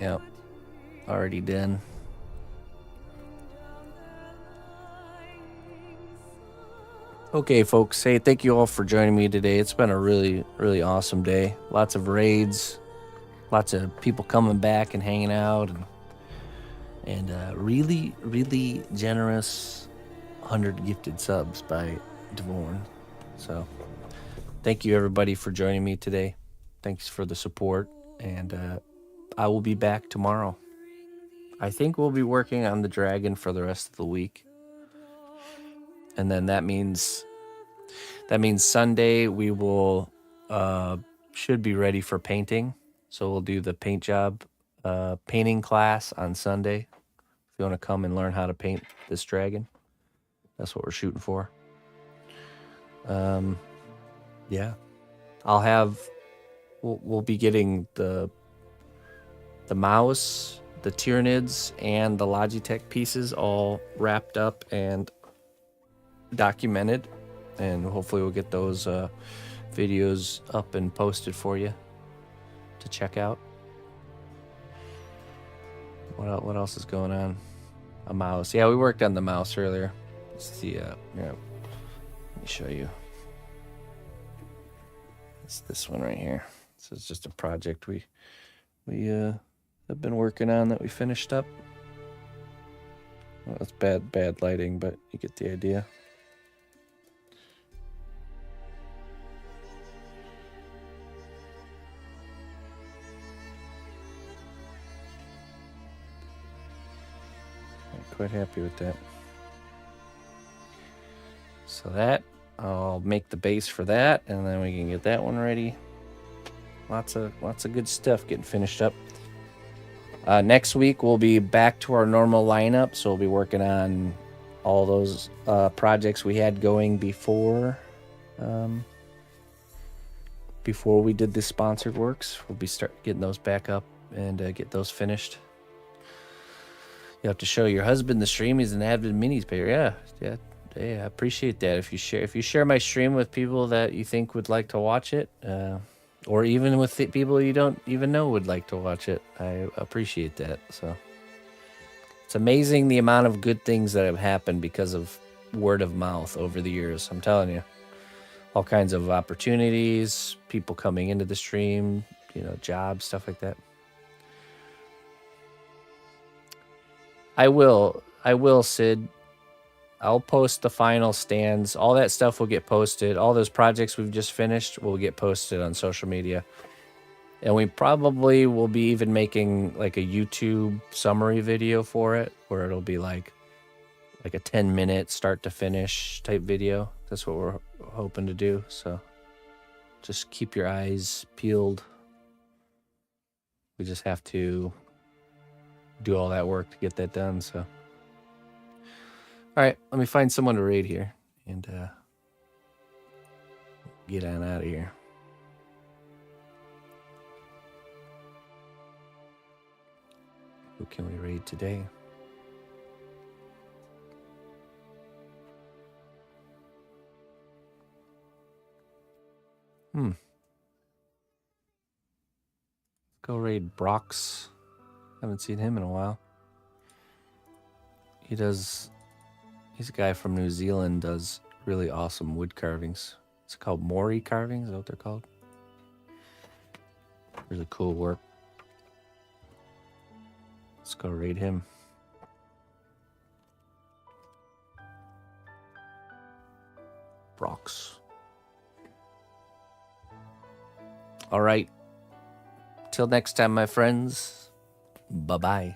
Yep. Already done. Okay, folks. Hey, thank you all for joining me today. It's been a really, really awesome day. Lots of raids. Lots of people coming back and hanging out, and really, really generous 100 gifted subs by Devorn. So thank you everybody for joining me today. Thanks for the support, and I will be back tomorrow. I think we'll be working on the dragon for the rest of the week, and then that means Sunday we will should be ready for painting. So we'll do the paint job painting class on Sunday. If you want to come and learn how to paint this dragon, that's what we're shooting for. Yeah, we'll be getting the mouse, the Tyranids, and the Logitech pieces all wrapped up and documented, and hopefully we'll get those videos up and posted for you to check out. What else is going on? A mouse. Yeah, we worked on the mouse earlier. It's the yeah. Let me show you. It's this one right here. So it's just a project we have been working on that we finished up. Well, it's bad lighting, but you get the idea. I'm quite happy with that. So that, I'll make the base for that, and then we can get that one ready. Lots of good stuff getting finished up. Next week we'll be back to our normal lineup, so we'll be working on all those projects we had going before we did the sponsored works. We'll be start getting those back up and get those finished. You have to show your husband the stream. He's an avid minis player. Yeah, I appreciate that. If you share my stream with people that you think would like to watch it, or even with the people you don't even know would like to watch it, I appreciate that. So it's amazing the amount of good things that have happened because of word of mouth over the years. I'm telling you, all kinds of opportunities, people coming into the stream, jobs, stuff like that. I will, Sid. I'll post the final stands. All that stuff will get posted. All those projects we've just finished will get posted on social media. And we probably will be even making like a YouTube summary video for it, where it'll be like a 10-minute start to finish type video. That's what we're hoping to do. So just keep your eyes peeled. We just have to do all that work to get that done. So, all right, let me find someone to raid here and get on out of here. Who can we raid today? Go raid Brox. Haven't seen him in a while. He's a guy from New Zealand, does really awesome wood carvings. It's called Mori carvings, is that what they're called? Really cool work. Let's go raid him. Brox. All right. Till next time, my friends. Bye-bye.